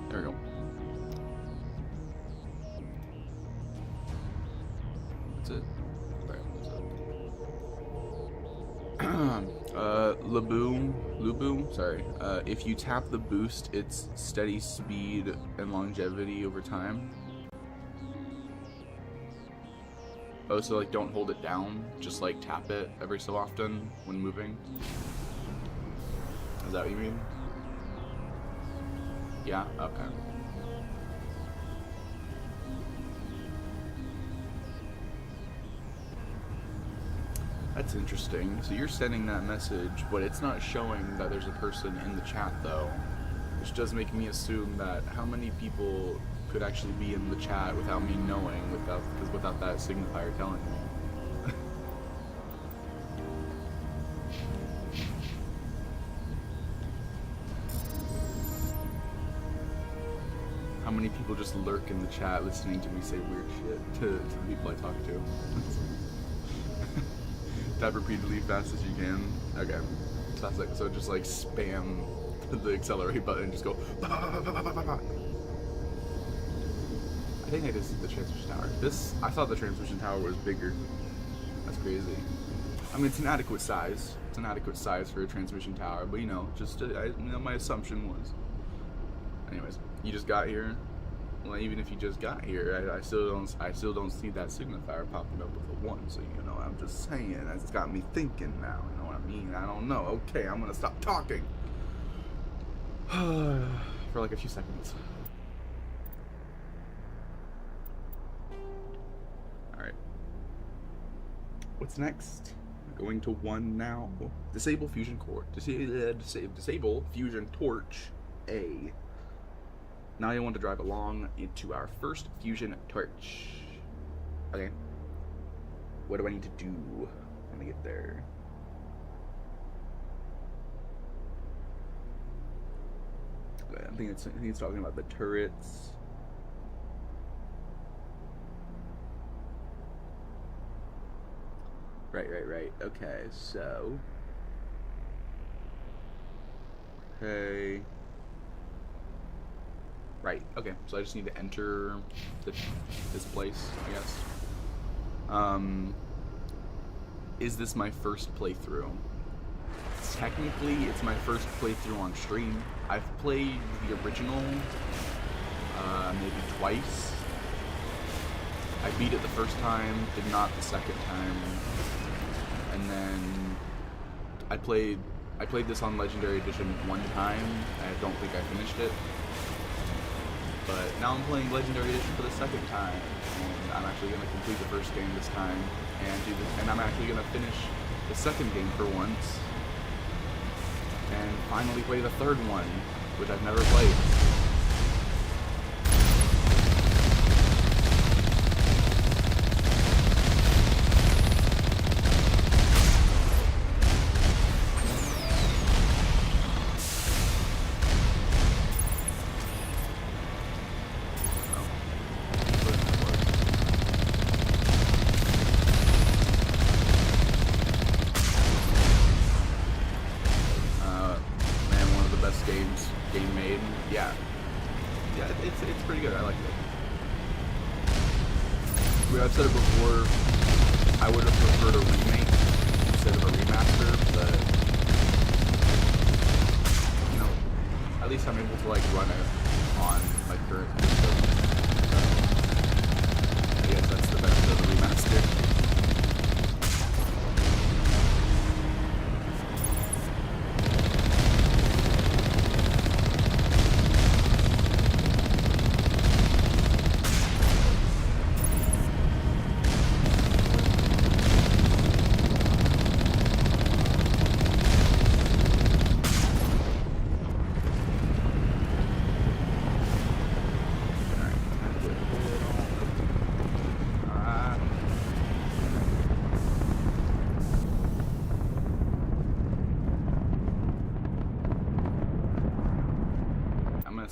There we go. That's it. Alright, Lubu, sorry. If you tap the boost, it's steady speed and longevity over time. Oh, so like don't hold it down, just like tap it every so often when moving. Is that what you mean? Yeah? Okay. That's interesting. So you're sending that message, but it's not showing that there's a person in the chat though. Which does make me assume that how many people could actually be in the chat without me knowing, without that signifier telling me. How many people just lurk in the chat listening to me say weird shit to the people I talk to? Type repeatedly fast as you can. Okay. So just like spam the accelerate button and just go I think I just did the transmission tower. I thought the transmission tower was bigger. That's crazy. I mean, it's an adequate size. It's an adequate size for a transmission tower, but you know, just my assumption was. Anyways, you just got here. Well, even if you just got here, I still don't see that signifier popping up with a 1. So you know, I'm just saying that's got me thinking now. You know what I mean? I don't know. Okay, I'm gonna stop talking for like a few seconds. What's next? Going to 1 now. Disable fusion core. Disable fusion torch A. Now you want to drive along into our first fusion torch. Okay. What do I need to do when I get there? I think it's talking about the turrets. Right. Okay, so... Okay... Right, okay, so I just need to enter this place, I guess. Is this my first playthrough? Technically, it's my first playthrough on stream. I've played the original, maybe twice. I beat it the first time, did not the second time. And then I played this on Legendary Edition one time. I don't think I finished it. But now I'm playing Legendary Edition for the second time, and I'm actually going to complete the first game this time, and I'm actually going to finish the second game for once, and finally play the third one, which I've never played. Game made. Yeah, it's pretty good. I like it. I've said it before. I would have preferred a remake instead of a remaster, but you know, at least I'm able to like run it on my current system. So I guess that's the benefit of the remaster.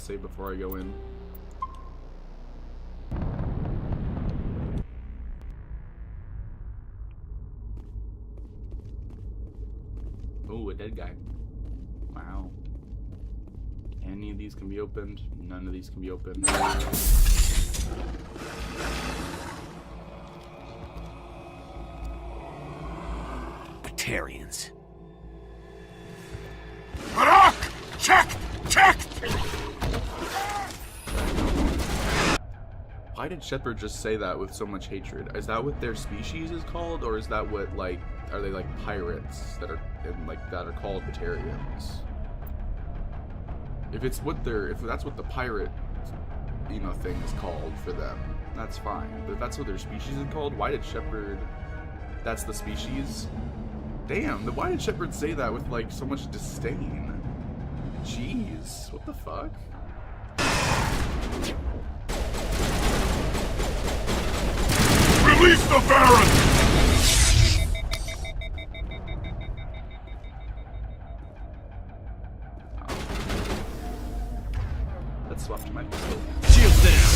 Save before I go in. Oh, a dead guy. Wow. Any of these can be opened. None of these can be opened. Batarians. Check! Why did Shepard just say that with so much hatred? Is that what their species is called, or is that what, like, are they like pirates that are called Batarians? If that's what the pirate, you know, thing is called for them, that's fine. But if that's what their species is called, why did Shepard? That's the species. Damn. Why did Shepard say that with like so much disdain? Jeez, what the fuck? Release the Baron! Let's swap to my pistol. Shields down!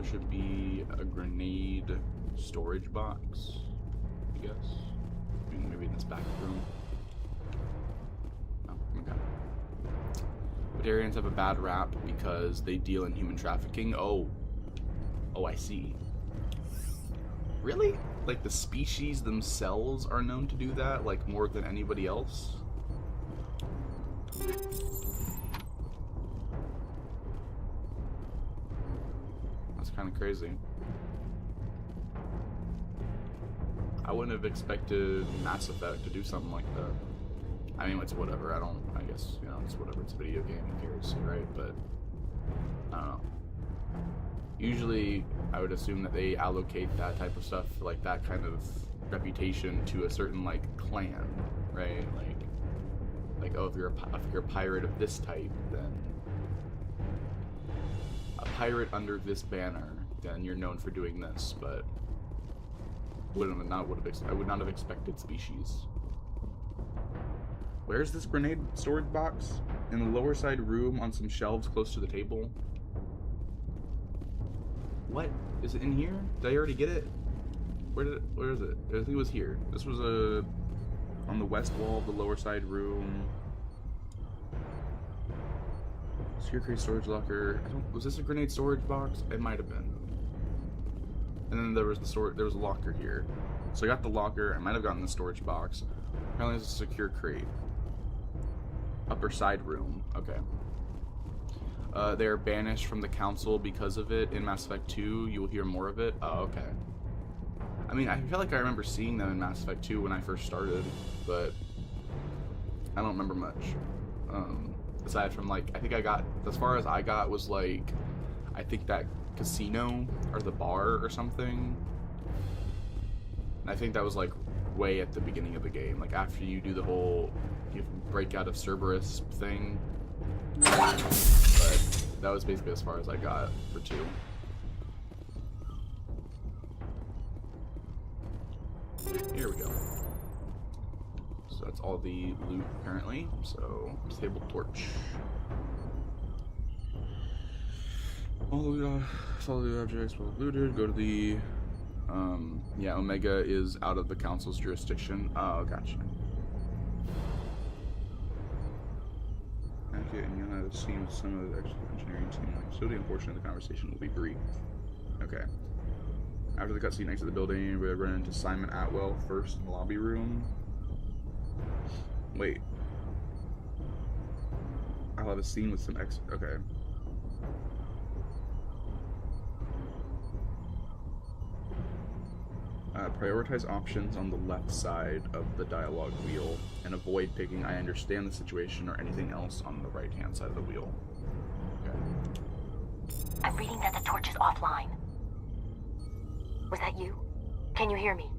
Should be a grenade storage box. I guess. I mean, maybe in this back room. Oh, okay. Batarians have a bad rap because they deal in human trafficking. Oh, I see. Really? Like the species themselves are known to do that, like more than anybody else? That's kind of crazy. I wouldn't have expected Mass Effect to do something like that. I mean, it's whatever. I guess, you know, it's whatever. It's a video game. Who cares, right? But, I don't know. Usually, I would assume that they allocate that type of stuff, like that kind of reputation, to a certain, like, clan, right? Like, oh, if you're a pirate of this type, then a pirate under this banner, then you're known for doing this. But I would not have expected species. Where's this grenade storage box? In the lower side room on some shelves close to the table. What? Is it in here? Did I already get it? Where is it? I think it was here. This was on the west wall of the lower side room. Secure crate storage locker. Was this a grenade storage box? It might have been. And then there was there was a locker here. So I got the locker. I might have gotten the storage box. Apparently it's a secure crate. Upper side room. Okay. They are banished from the council because of it. In Mass Effect 2, you will hear more of it. Oh, okay. I mean, I feel like I remember seeing them in Mass Effect 2 when I first started, but I don't remember much. Aside from, like, I think I got, as far as I got was, like, I think that casino or the bar or something. And I think that was, like, way at the beginning of the game. Like, after you do the whole, you break out of Cerberus thing. But that was basically as far as I got for 2. Here we go. So that's all the loot apparently. So disable torch. All the objects were looted. Go to the yeah, Omega is out of the council's jurisdiction. Oh, gotcha. Okay, and you'll have a scene with some of the engineering team. So the portion of the conversation will be brief. Okay. After the cutscene, exit the building. We run into Simon Atwell first in the lobby room. Wait. I'll have a scene with some okay. Prioritize options on the left side of the dialogue wheel and avoid picking I understand the situation or anything else on the right hand side of the wheel. Okay. I'm reading that the torch is offline. Was that you? Can you hear me?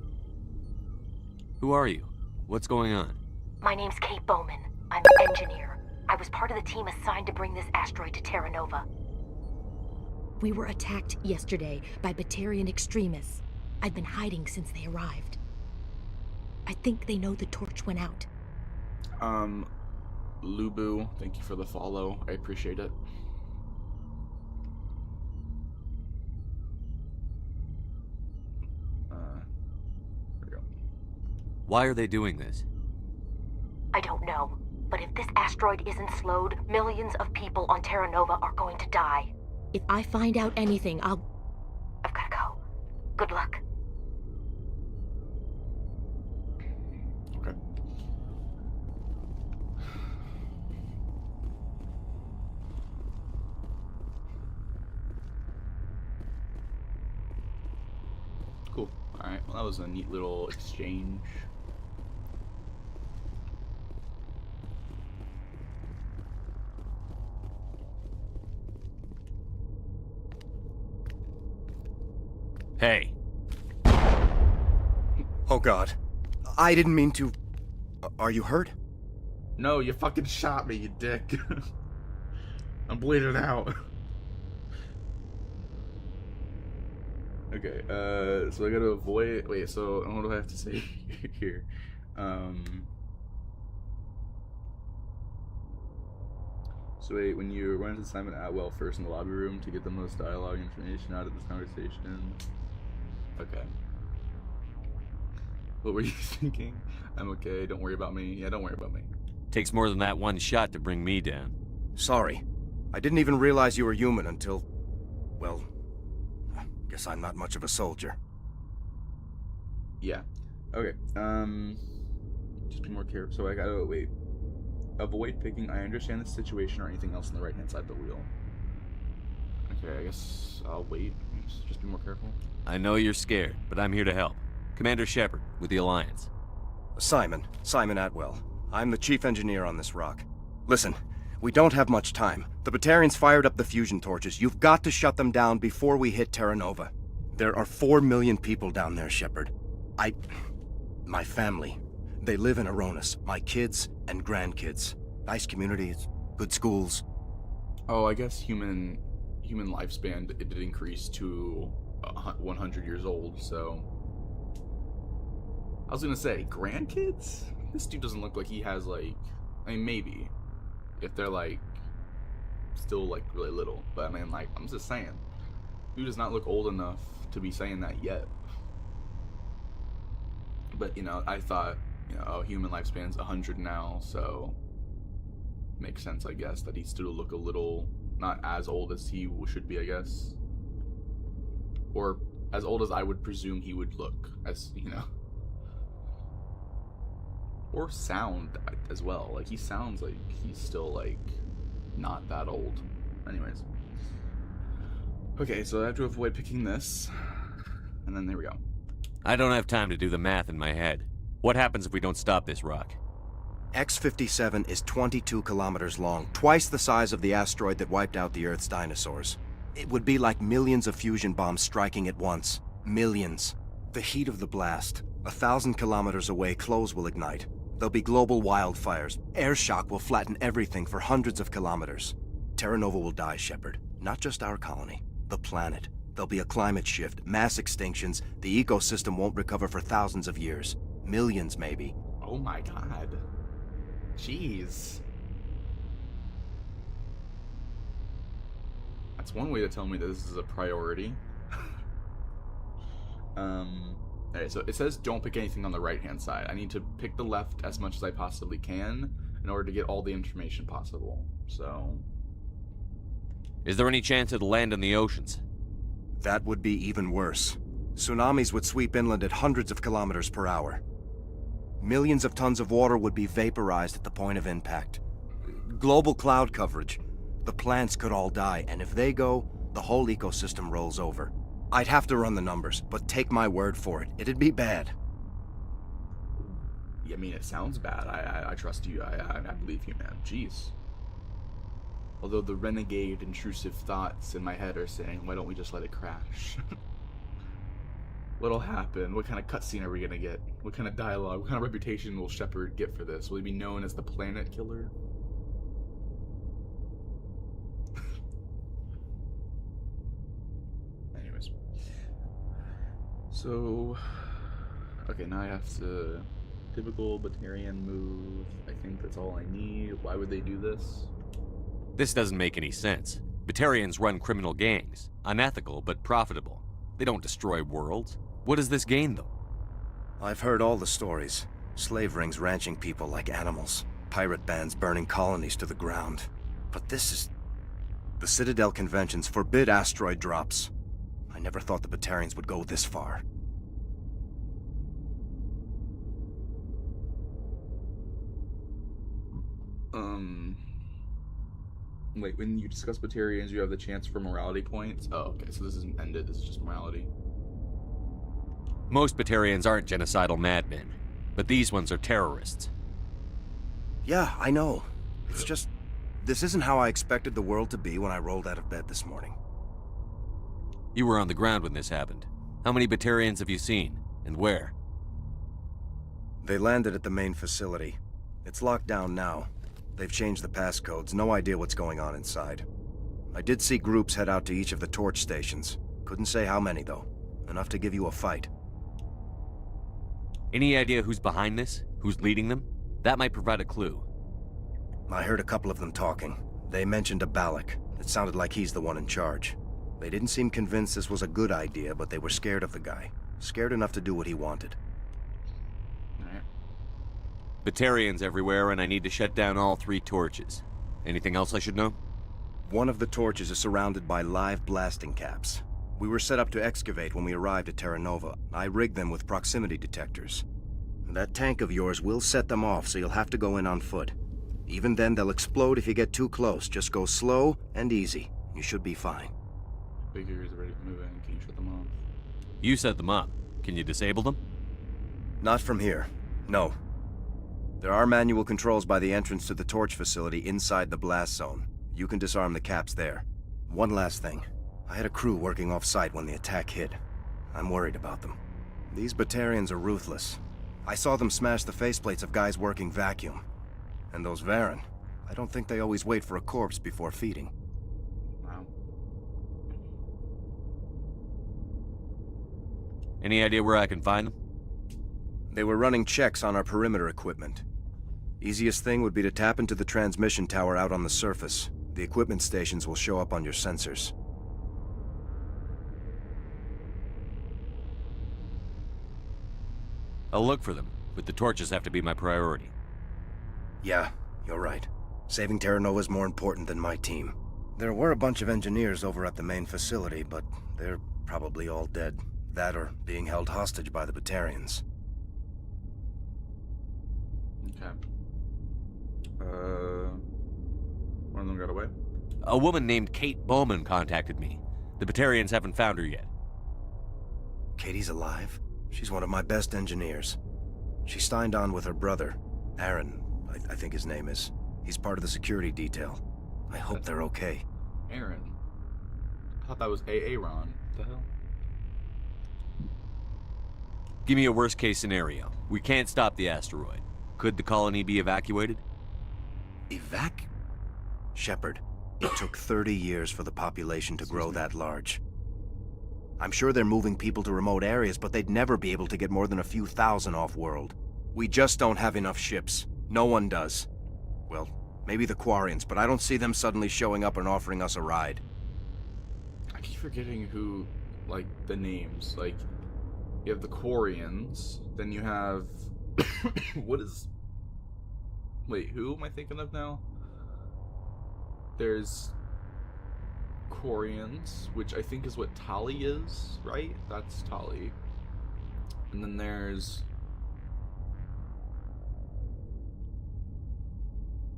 Who are you? What's going on? My name's Kate Bowman. I'm an engineer. I was part of the team assigned to bring this asteroid to Terra Nova. We were attacked yesterday by Batarian extremists. I've been hiding since they arrived. I think they know the torch went out. Lubu, thank you for the follow. I appreciate it. There we go. Why are they doing this? I don't know, but if this asteroid isn't slowed, millions of people on Terra Nova are going to die. If I find out anything, I've gotta go. Good luck. Okay. Cool. Alright, well that was a neat little exchange. Hey. Oh god. I didn't mean to... Are you hurt? No, you fucking shot me, you dick. I'm bleeding out. Okay, so I gotta avoid... Wait, so what do I have to say here? So wait, when you run into Simon Atwell first in the lobby room to get the most dialogue information out of this conversation. Okay. What were you thinking? I'm okay. Don't worry about me. Yeah, don't worry about me. Takes more than that one shot to bring me down. Sorry. I didn't even realize you were human until... well... guess I'm not much of a soldier. Yeah. Okay. Just be more careful. So I gotta wait. Avoid picking I understand the situation or anything else on the right-hand side of the wheel. Okay, I guess I'll wait. Just be more careful. I know you're scared, but I'm here to help. Commander Shepard, with the Alliance. Simon Atwell. I'm the chief engineer on this rock. Listen, we don't have much time. The Batarians fired up the fusion torches. You've got to shut them down before we hit Terra Nova. There are 4 million people down there, Shepard. My family. They live in Aronis. My kids and grandkids. Nice communities, good schools. Oh, I guess human lifespan, it did increase to 100 years old, so... I was gonna say, grandkids? This dude doesn't look like he has, like... I mean, maybe. If they're, like, still, like, really little. But, I mean, like, I'm just saying. Dude does not look old enough to be saying that yet. But, you know, I thought, you know, oh, human lifespan's 100 now, so... Makes sense, I guess, that he still look a little... not as old as he should be, I guess. Or as old as I would presume he would look, as, you know. Or sound as well. Like, he sounds like he's still, like, not that old. Anyways. Okay, so I have to avoid picking this. And then there we go. I don't have time to do the math in my head. What happens if we don't stop this rock? X-57 is 22 kilometers long, twice the size of the asteroid that wiped out the Earth's dinosaurs. It would be like millions of fusion bombs striking at once. Millions. The heat of the blast. 1,000 kilometers away, clothes will ignite. There'll be global wildfires. Air shock will flatten everything for hundreds of kilometers. Terra Nova will die, Shepard. Not just our colony. The planet. There'll be a climate shift, mass extinctions. The ecosystem won't recover for thousands of years. Millions, maybe. Oh my god. Jeez. That's one way to tell me that this is a priority. Alright, so it says don't pick anything on the right-hand side. I need to pick the left as much as I possibly can in order to get all the information possible. So... Is there any chance it'll land in the oceans? That would be even worse. Tsunamis would sweep inland at hundreds of kilometers per hour. Millions of tons of water would be vaporized at the point of impact. Global cloud coverage. The plants could all die, and if they go, the whole ecosystem rolls over. I'd have to run the numbers, but take my word for it. It'd be bad. I mean, it sounds bad. I trust you. I believe you, man. Jeez. Although the renegade, intrusive thoughts in my head are saying, why don't we just let it crash? What'll happen? What kind of cutscene are we gonna get? What kind of dialogue? What kind of reputation will Shepard get for this? Will he be known as the Planet Killer? Anyways. So... Okay, now I have to... Typical Batarian move. I think that's all I need. Why would they do this? This doesn't make any sense. Batarians run criminal gangs. Unethical, but profitable. They don't destroy worlds. What does this gain them? I've heard all the stories. Slave rings ranching people like animals. Pirate bands burning colonies to the ground. But this is... The Citadel conventions forbid asteroid drops. I never thought the Batarians would go this far. Wait, when you discuss Batarians, you have the chance for morality points? Oh, okay, so this isn't ended, this is just morality. Most Batarians aren't genocidal madmen, but these ones are terrorists. Yeah, I know. It's just... This isn't how I expected the world to be when I rolled out of bed this morning. You were on the ground when this happened. How many Batarians have you seen, and where? They landed at the main facility. It's locked down now. They've changed the passcodes, no idea what's going on inside. I did see groups head out to each of the torch stations. Couldn't say how many, though. Enough to give you a fight. Any idea who's behind this? Who's leading them? That might provide a clue. I heard a couple of them talking. They mentioned a Balak. It sounded like he's the one in charge. They didn't seem convinced this was a good idea, but they were scared of the guy. Scared enough to do what he wanted. Batarians everywhere, and I need to shut down all 3 torches. Anything else I should know? One of the torches is surrounded by live blasting caps. We were set up to excavate when we arrived at Terra Nova. I rigged them with proximity detectors. That tank of yours will set them off, so you'll have to go in on foot. Even then, they'll explode if you get too close. Just go slow and easy. You should be fine. Figure is ready to move in. Can you shut them off? You set them up. Can you disable them? Not from here. No. There are manual controls by the entrance to the torch facility inside the blast zone. You can disarm the caps there. One last thing. I had a crew working off-site when the attack hit. I'm worried about them. These Batarians are ruthless. I saw them smash the faceplates of guys working vacuum. And those Varren, I don't think they always wait for a corpse before feeding. Wow. Any idea where I can find them? They were running checks on our perimeter equipment. Easiest thing would be to tap into the transmission tower out on the surface. The equipment stations will show up on your sensors. I'll look for them, but the torches have to be my priority. Yeah, you're right. Saving Terra Nova is more important than my team. There were a bunch of engineers over at the main facility, but they're probably all dead. That or being held hostage by the Batarians. Okay. One of them got away? A woman named Kate Bowman contacted me. The Batarians haven't found her yet. Katie's alive? She's one of my best engineers. She signed on with her brother, Aaron, I think his name is. He's part of the security detail. I hope they're okay. Aaron? I thought that was Aaron. What the hell? Give me a worst-case scenario. We can't stop the asteroid. Could the colony be evacuated? Shepard, it took 30 years for the population to grow that large. I'm sure they're moving people to remote areas, but they'd never be able to get more than a few thousand off-world. We just don't have enough ships. No one does. Well, maybe the Quarians, but I don't see them suddenly showing up and offering us a ride. I keep forgetting who, like, the names. Like, you have the Quarians, then you have... Wait, who am I thinking of now? There's Quarians, which I think is what Tali is, right? That's Tali. And then there's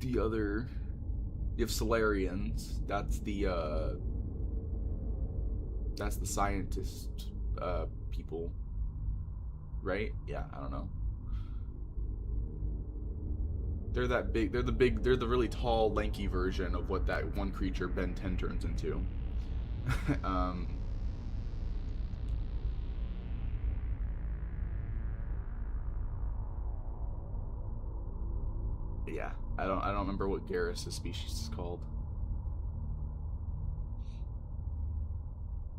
the other... You have Solarians. That's the scientist people. Right? Yeah, I don't know. They're that big. They're the really tall, lanky version of what that one creature Ben 10 turns into. Yeah, I don't remember what Garrus' species is called.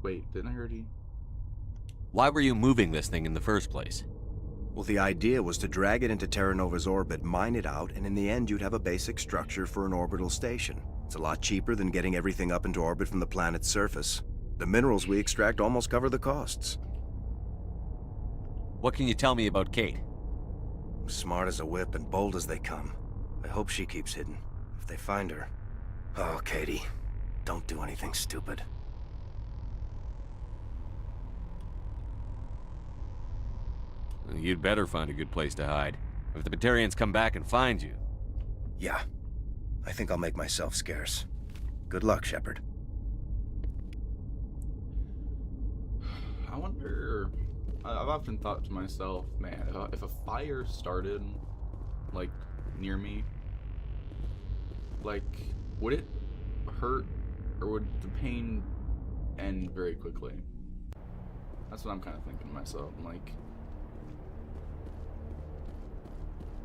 Wait, didn't I already? Why were you moving this thing in the first place? Well, the idea was to drag it into Terra Nova's orbit, mine it out, and in the end you'd have a basic structure for an orbital station. It's a lot cheaper than getting everything up into orbit from the planet's surface. The minerals we extract almost cover the costs. What can you tell me about Kate? Smart as a whip and bold as they come. I hope she keeps hidden. If they find her... Oh, Katie, don't do anything stupid. You'd better find a good place to hide. If the Batarians come back and find you... Yeah. I think I'll make myself scarce. Good luck, Shepard. I wonder... I've often thought to myself, man, if a fire started, like, near me, like, would it hurt, or would the pain end very quickly? That's what I'm kind of thinking to myself. I'm like...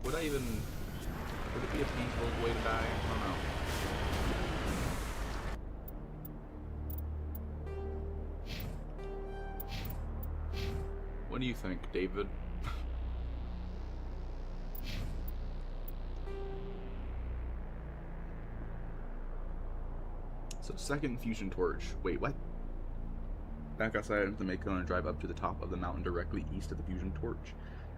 would it be a painful way to die? I don't know. What do you think, David? So, second fusion torch. Wait, what? Back outside into the Mako and drive up to the top of the mountain directly east of the fusion torch.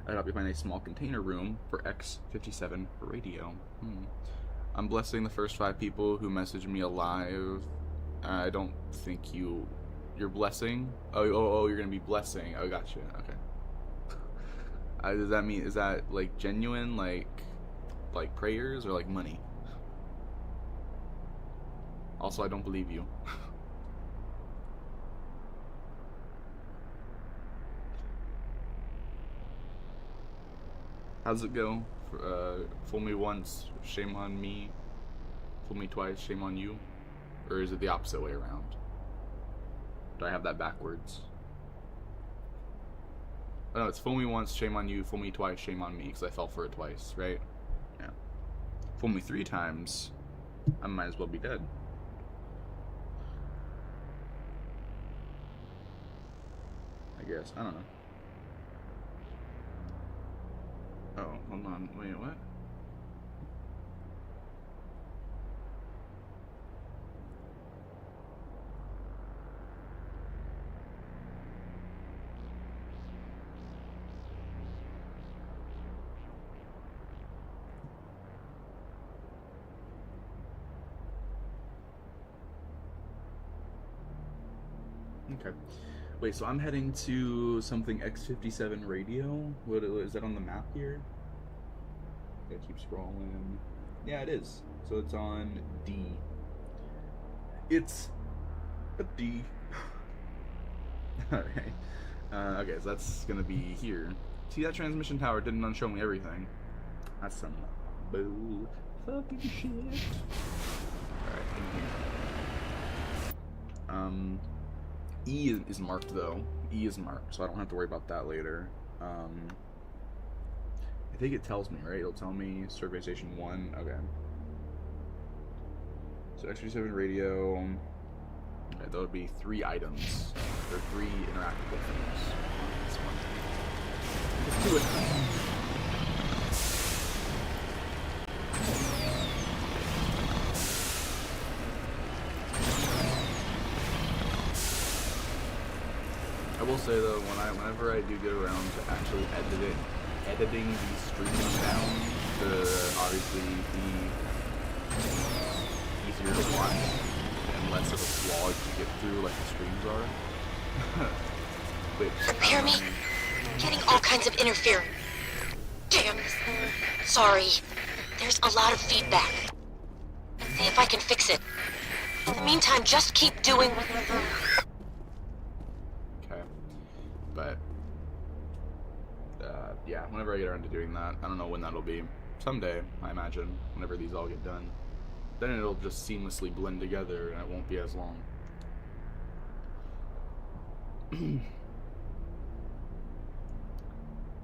I'd help you find a small container room for X-57 radio. I'm blessing the first 5 people who messaged me alive. I don't think you're blessing. Oh, you're gonna be blessing. Oh, gotcha. Okay. Does that mean, is that like genuine, like prayers, or like money? Also, I don't believe you. How's it go? Fool me once, shame on me. Fool me twice, shame on you. Or is it the opposite way around? Do I have that backwards? Oh no, it's fool me once, shame on you. Fool me twice, shame on me, because I fell for it twice, right? Yeah. Fool me 3 times, I might as well be dead. I guess. I don't know. Oh, hold on. Wait, what? Okay. Wait, so I'm heading to something X-57 radio? What is that on the map here? Gotta keep scrolling. Yeah, it is. So it's on D. It's a D. Alright. Okay, so that's gonna be here. See, that transmission tower didn't show me everything. That's some bull fucking shit. Alright, in here. E is marked though. E is marked, so I don't have to worry about that later. I think it tells me, right? It'll tell me Survey Station 1. Okay. So X-57 radio. Okay, that would be 3 items. Or 3 interactable things. This one. Let's do it. I will say though, whenever I do get around to actually editing these streams down to obviously be easier to watch and less of a slog to get through like the streams are. Which, Hear me? Getting all kinds of interference. Damn. Sorry. There's a lot of feedback. See if I can fix it. In the meantime, just keep doing what you're doing. Okay. But yeah, whenever I get around to doing that, I don't know when that'll be. Someday, I imagine, whenever these all get done. Then it'll just seamlessly blend together and it won't be as long.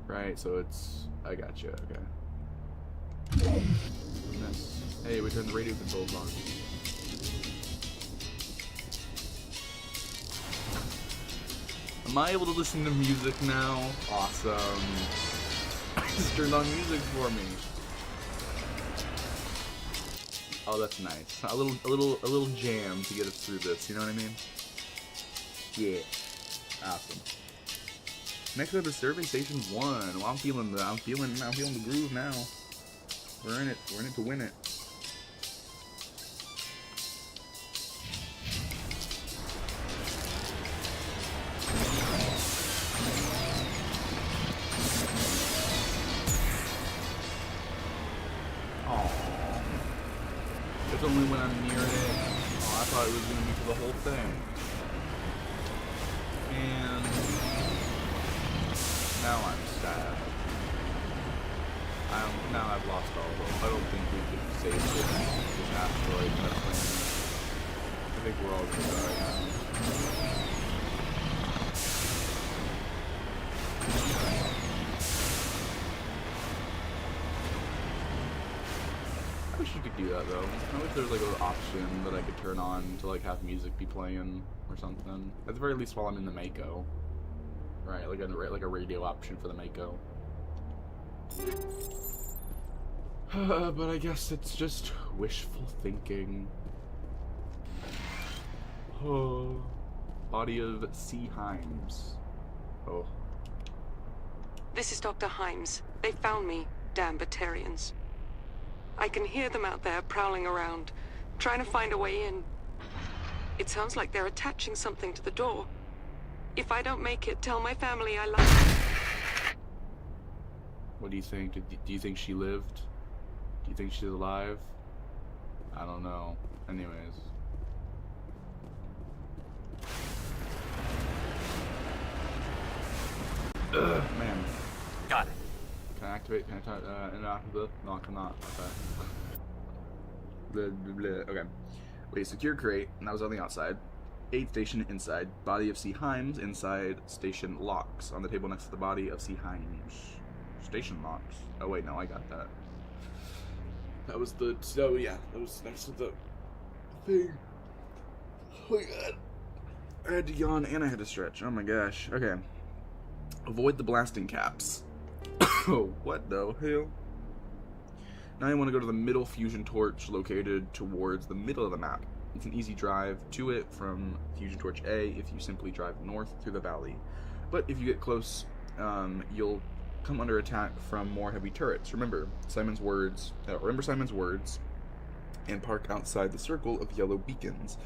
Right, so it's... I gotcha, okay. Hey, we turned the radio controls on. Am I able to listen to music now? Awesome. Just turned on music for me. Oh, that's nice. A little jam to get us through this. You know what I mean? Yeah. Awesome. Next up is Survey Station 1. Well, I'm feeling the groove now. We're in it. We're in it to win it. Only when I'm near it. Oh, I thought it was going to be for the whole thing. And now I'm sad. Now I've lost all hope. I don't think we could save this asteroid in that planet. I think we're all going to die now. I wish you could do that though. I wish there was like an option that I could turn on to like have music be playing or something. At the very least while I'm in the Mako. Right, like a radio option for the Mako. But I guess it's just wishful thinking. Oh, body of C. Himes. Oh. This is Dr. Himes. They found me, damn Batarians. I can hear them out there prowling around, trying to find a way in. It sounds like they're attaching something to the door. If I don't make it, tell my family I love. What do you think? Do you think she lived? Do you think she's alive? I don't know. Anyways. Ugh, man. Got it. Can I activate? Can I talk? No, I cannot. Okay. Blah, blah, blah. Okay. Wait, secure crate. And that was on the outside. Aid station inside. Body of C. Himes inside. Station locks. On the table next to the body of C. Himes. Station locks. Oh wait, no, I got that. That was the. Oh yeah, that was next to the thing. Oh my god. I had to yawn and I had to stretch. Oh my gosh. Okay. Avoid the blasting caps. Oh, what the hell? Now you want to go to the middle fusion torch located towards the middle of the map. It's an easy drive to it from Fusion Torch A if you simply drive north through the valley. But if you get close, you'll come under attack from more heavy turrets. Remember Simon's words, and park outside the circle of yellow beacons,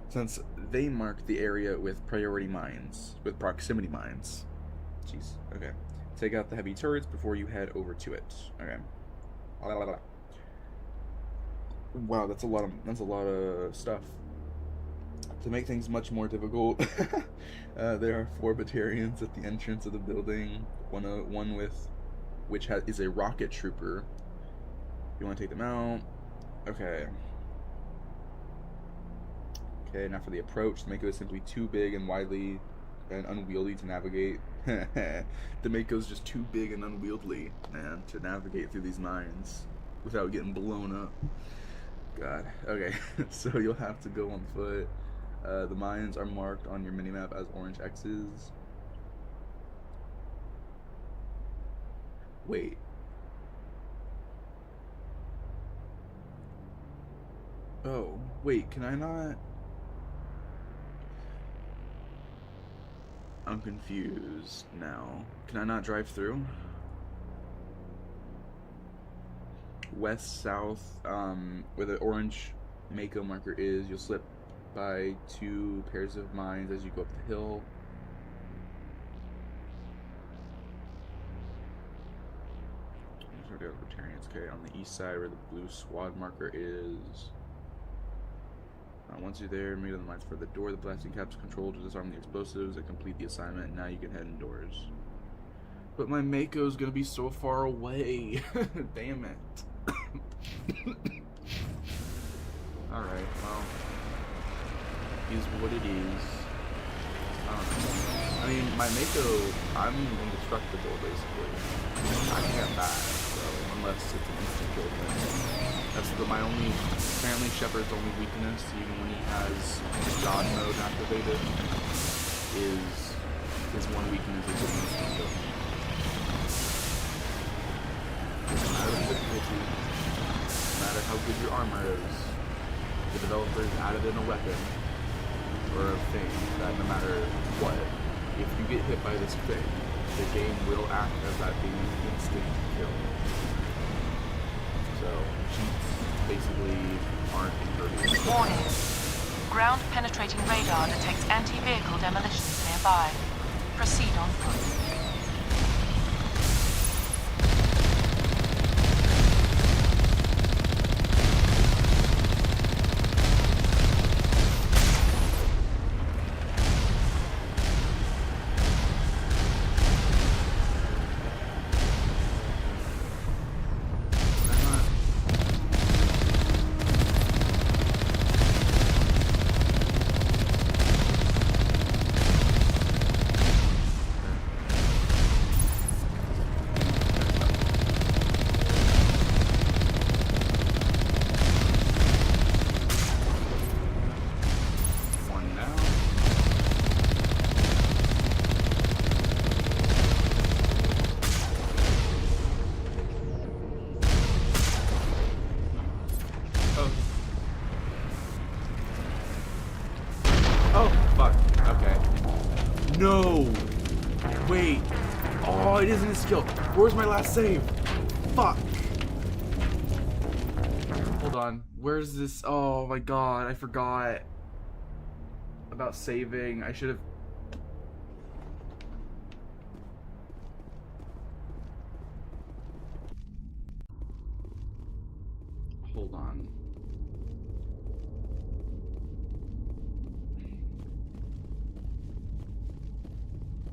since they mark the area with priority mines, with proximity mines. Jeez. Okay. Take out the heavy turrets before you head over to it. Okay. Wow, that's a lot of stuff. To make things much more difficult, there are 4 Batarians at the entrance of the building. One with which is a rocket trooper. You want to take them out? Okay. Okay, now for the approach. The Mako is simply too big and widely and unwieldy to navigate. The Mako's just too big and unwieldy, man, to navigate through these mines without getting blown up. God. Okay, so you'll have to go on foot. The mines are marked on your minimap as orange X's. Wait. Oh, wait, can I not? I'm confused now. Can I not drive through? West, south, where the orange Mako marker is, you'll slip by 2 pairs of mines as you go up the hill. Okay, on the east side where the blue squad marker is. Once you're there, meet on the mines for the door. The blasting caps control to disarm the explosives and complete the assignment. Now you can head indoors. But my Mako's gonna be so far away. Damn it. Alright, well. Is what it is. I mean, my Mako, I'm indestructible, basically. I can't die, so, unless it's an instant kill thing. That's my only, apparently Shepard's only weakness, even when he has God mode activated, is his one weakness is an instant kill. Doesn't matter the difficulty, no matter how good your armor is, the developers added in a weapon, or a thing, that no matter what, if you get hit by this thing, the game will act as that being an instant kill. So, cheats basically aren't impervious. Warning. Ground penetrating radar detects anti-vehicle demolitions nearby. Proceed on foot. this kill? Where's my last save? Fuck. Hold on. Where's this? Oh my god, I forgot about saving. I should have. Hold on.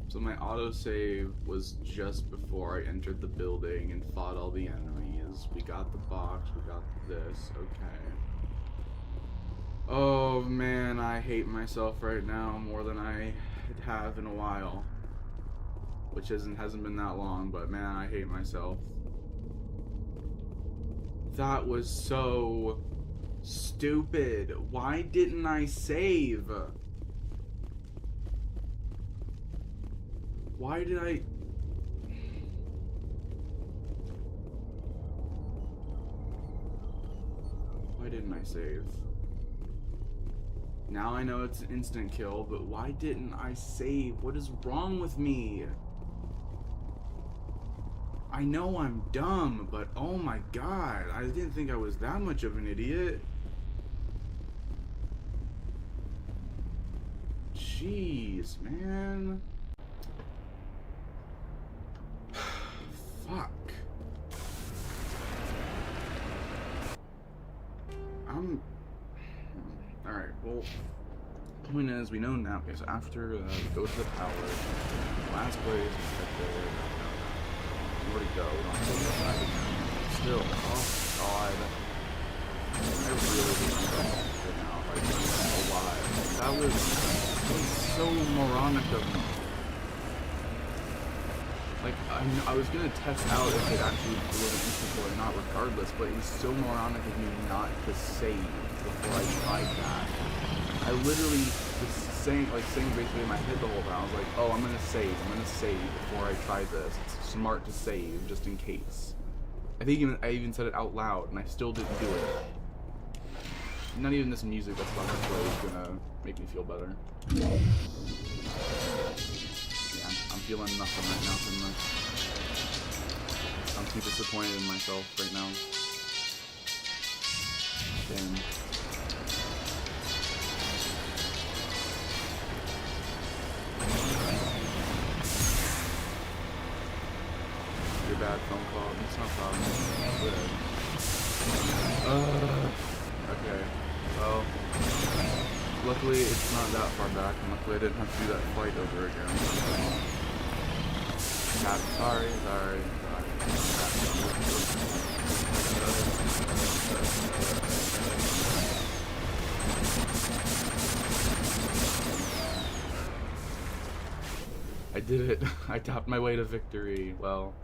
So my autosave was just before I entered the building and fought all the enemies. We got the box, we got this, okay. Oh man, I hate myself right now more than I have in a while. Which hasn't been that long, but man, I hate myself. That was so stupid. Why didn't I save? Why did I... Why didn't I save? Now I know it's an instant kill, but why didn't I save? What is wrong with me? I know I'm dumb, but oh my god, I didn't think I was that much of an idiot. Jeez, man. Fuck. Alright, well, point is, we know now. Okay, so after go to the tower, last place, right there. Where'd he go? We don't have to go back again. Still, oh god. I really didn't know right now. Like, alive. That was so moronic of me. Like, I was gonna test out if it actually was an instant kill or not, regardless, but it was so moronic of me not to save before I tried that. I literally was saying basically in my head the whole time. I was like, oh, I'm gonna save before I try this. It's smart to save just in case. I think I even said it out loud, and I still didn't do it. Not even this music that's on this way is gonna make me feel better. I'm feeling nothing right now from this. I'm too disappointed in myself right now. Damn. Your bad phone call. It's no problem. Okay. Well, luckily it's not that far back, and luckily I didn't have to do that fight over again. Sorry. I did it. I tapped my way to victory. Well,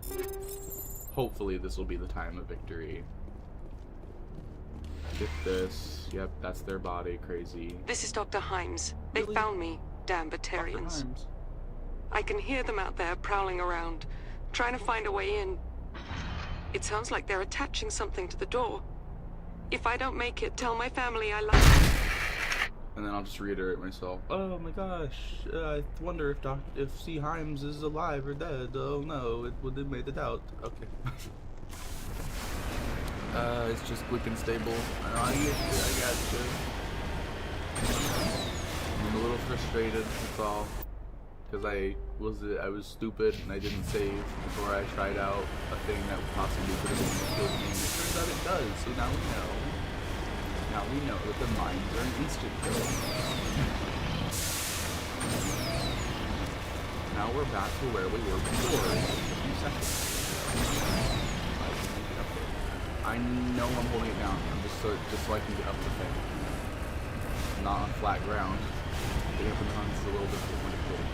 hopefully this will be the time of victory. Get this. Yep, that's their body. Crazy. This is Dr. Himes. They found me, damn Batarians. I can hear them out there prowling around, trying to find a way in. It sounds like they're attaching something to the door. If I don't make it, tell my family I love them. And then I'll just reiterate myself. Oh my gosh, I wonder if C. Himes is alive or dead. Oh no, it would have made it out. Okay. It's just quick and stable. I get you. I'm a little frustrated, that's all. Because I was stupid and I didn't save before I tried out a thing that possibly could have killed me. And it turns out it does, so now we know. Now we know that the mines are an instant kill. Now we're back to where we were before in a few seconds. I know I'm holding it down. I'm just so I can get up the thing. Not on flat ground. Getting up in the hunt is a little bit more difficult.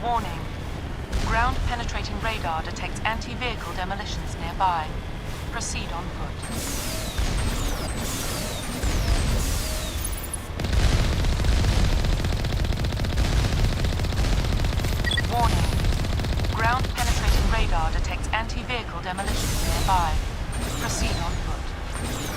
Warning. Ground-penetrating radar detects anti-vehicle demolitions nearby. Proceed on foot. Warning. Ground-penetrating radar detects anti-vehicle demolitions nearby. Proceed on foot.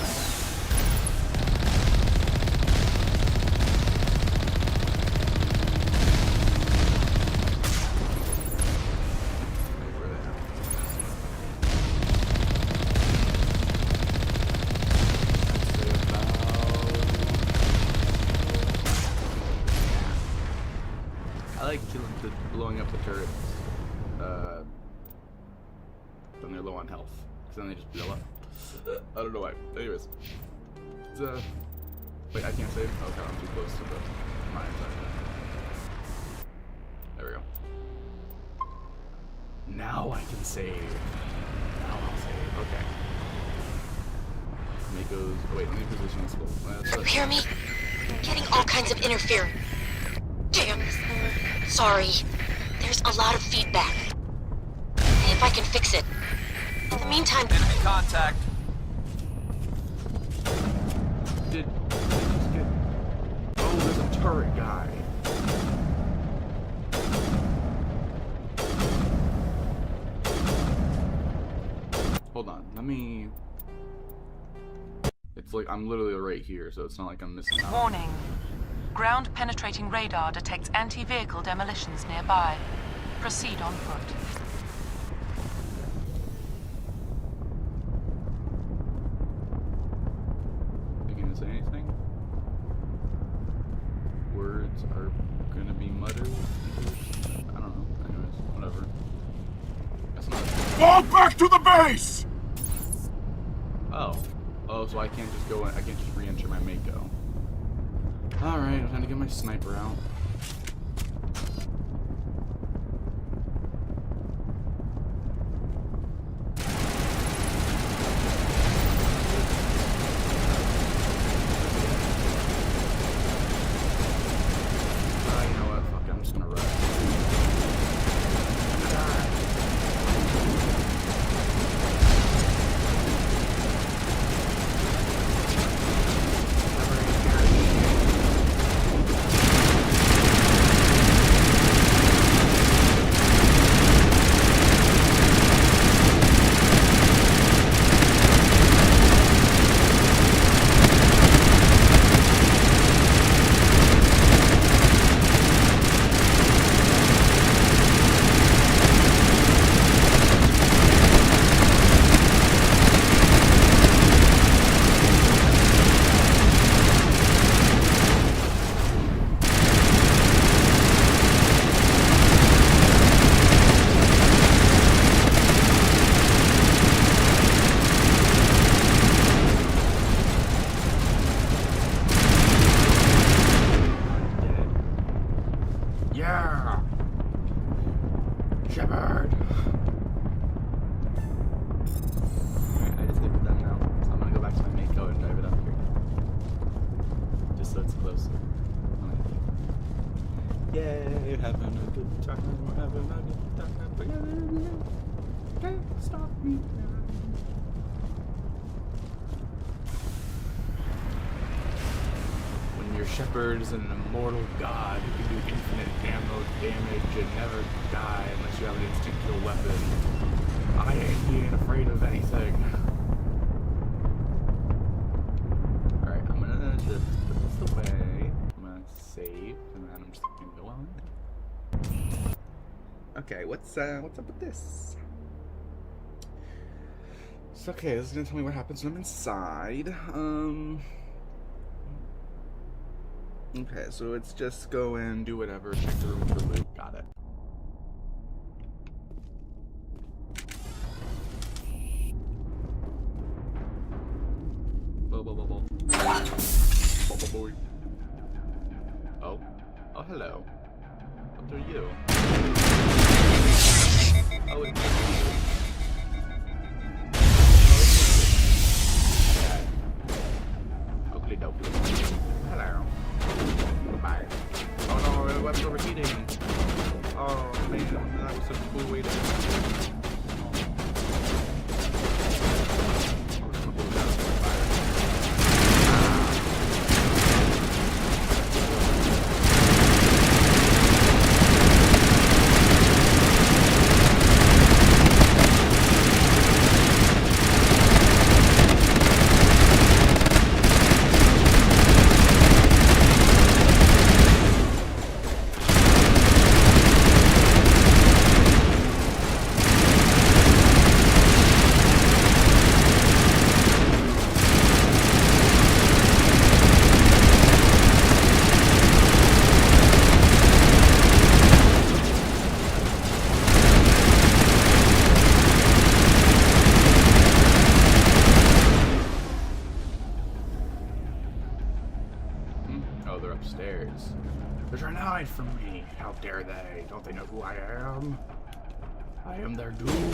blowing up the turrets, then they're low on health. Because then they just blow up. I don't know why. Anyways. It's, wait, I can't save? Okay, I'm too close to the mine. There we go. Now I can save. Now I'll save. Okay. Mako's. Oh, wait, let me position this goal. You hear me? I'm getting all kinds of interference. Damn this. Sorry. There's a lot of feedback. See if I can fix it. In the meantime... Enemy contact. Did just get... Oh, there's a turret guy. Hold on, let me... It's like I'm literally right here, so it's not like I'm missing out. Warning. Ground-penetrating radar detects anti-vehicle demolitions nearby. Proceed on foot. You gonna say anything? Words are gonna be muttered. I don't know. Anyways, whatever. That's not. Fall back to the base! Oh. Oh, so I can't just go in, I can't just re-enter my Mako. Alright, time to get my sniper out. You know what? Fuck it, I'm just gonna run. Yeah! Shepard! Alright, I just hit them now. So I'm gonna go back to my Mako and drive it up here. Just so it's closer. Yay, having a good time, we're having a good time. Can't stop me now. Your Shepard is an immortal god who can do infinite damage and never die unless you have an instinctual weapon. I ain't afraid of anything. Alright, I'm gonna just put this away. I'm gonna save, and then I'm just gonna go on. Okay, what's up with this? So, okay, this is gonna tell me what happens when I'm inside. Okay, so it's just go and do whatever, check the room for loot. Got it. Oh. Oh, hello. What are you? Oh, it's Oakley dokley. Hello. Goodbye. Oh no, the weapon's overheating. Oh man, that was such a cool way to... they're upstairs. They're trying to hide from me. How dare they? Don't they know who I am? I am their doom.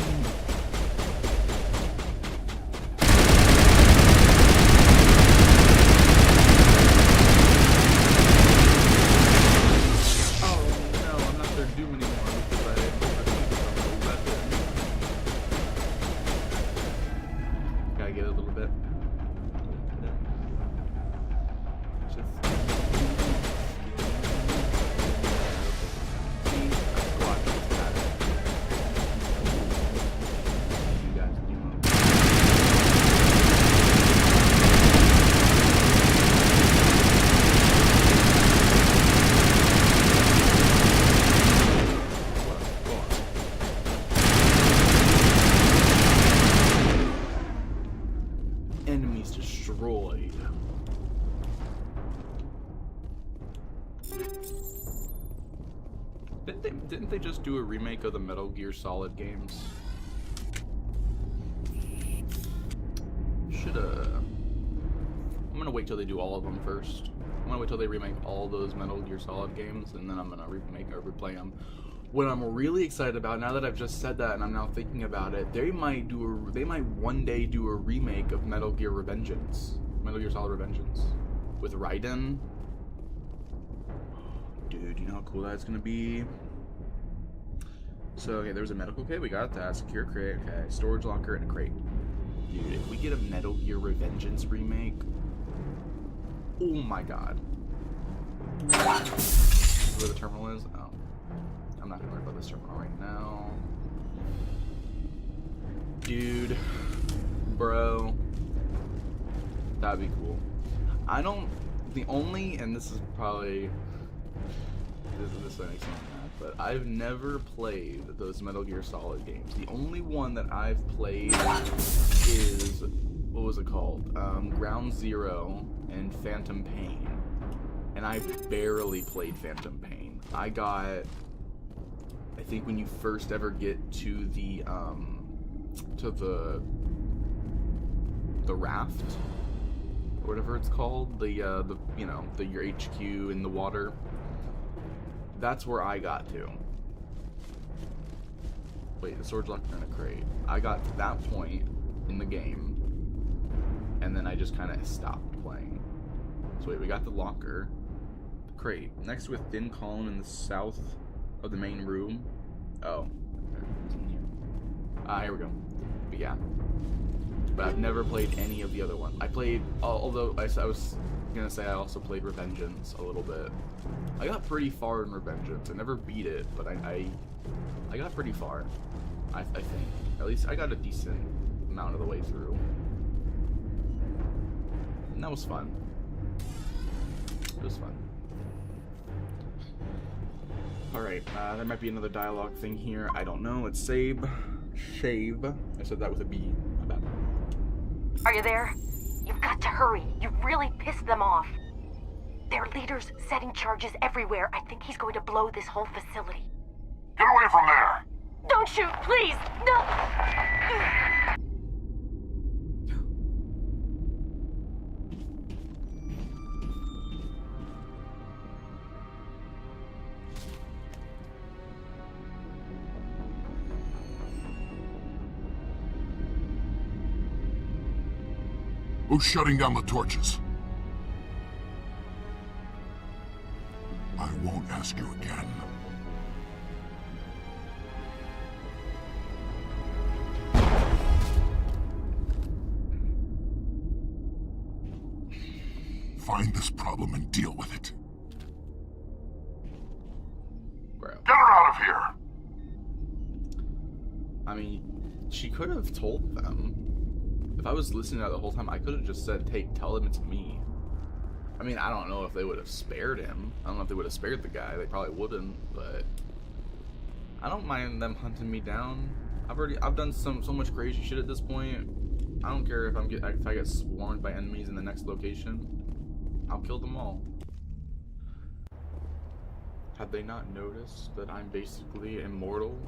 Enemies destroyed. Didn't they just do a remake of the Metal Gear Solid games? I'm gonna wait till they do all of them first. I'm gonna wait till they remake all those Metal Gear Solid games, and then I'm gonna replay them. What I'm really excited about, now that I've just said that and I'm now thinking about it, they might one day do a remake of Metal Gear Revengeance. Metal Gear Solid Revengeance. With Raiden. Dude, you know how cool that's gonna be? So, okay, there's a medical kit, we got that. Secure crate, okay. Storage locker and a crate. Dude, if we get a Metal Gear Revengeance remake, oh my god. Where the terminal is? Oh. I'm not gonna worry about this terminal right now. Dude. Bro. That'd be cool. And this is probably, this makes me mad, but I've never played those Metal Gear Solid games. The only one that I've played is, what was it called? Ground Zero and Phantom Pain. And I barely played Phantom Pain. I think when you first ever get to the raft, or whatever it's called, your HQ in the water, that's where I got to. Wait, the storage locker in a crate. I got to that point in the game, and then I just kind of stopped playing. So wait, we got the locker, the crate. Next to a thin column in the south of the main room. Oh. Here we go. But yeah. But I've never played any of the other ones. I played, although I was gonna say I also played Revengeance a little bit. I got pretty far in Revengeance. I never beat it, but I got pretty far. I think. At least I got a decent amount of the way through. And that was fun. It was fun. Alright, there might be another dialogue thing here. I don't know. It's Shave. I said that with a B. My bad. Are you there? You've got to hurry. You really pissed them off. Their leader's setting charges everywhere. I think he's going to blow this whole facility. Get away from there! Don't shoot, please! No! Who's shutting down the torches? I won't ask you again. Find this problem and deal with it. Bro. Get her out of here! I mean, she could have told them. If I was listening to that the whole time, I could have just said, tell him it's me. I mean, I don't know if they would have spared him. I don't know if they would have spared the guy. They probably wouldn't, but I don't mind them hunting me down. I've done so much crazy shit at this point. I don't care if I get swarmed by enemies in the next location. I'll kill them all. Have they not noticed that I'm basically immortal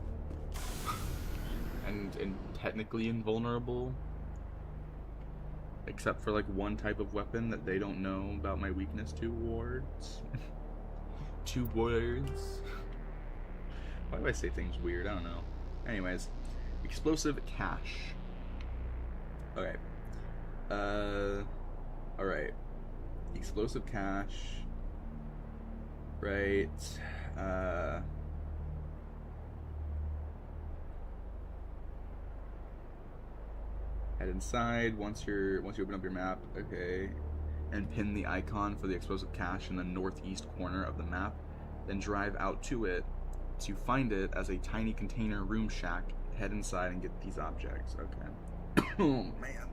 and technically invulnerable? Except for like one type of weapon that they don't know about my weakness towards. Two words. Why do I say things weird? I don't know. Anyways, explosive cache. Okay. Alright. Explosive cache. Right. Head inside once you open up your map, okay, and pin the icon for the explosive cache in the northeast corner of the map. Then drive out to it to find it as a tiny container room shack. Head inside and get these objects. Okay. Oh man.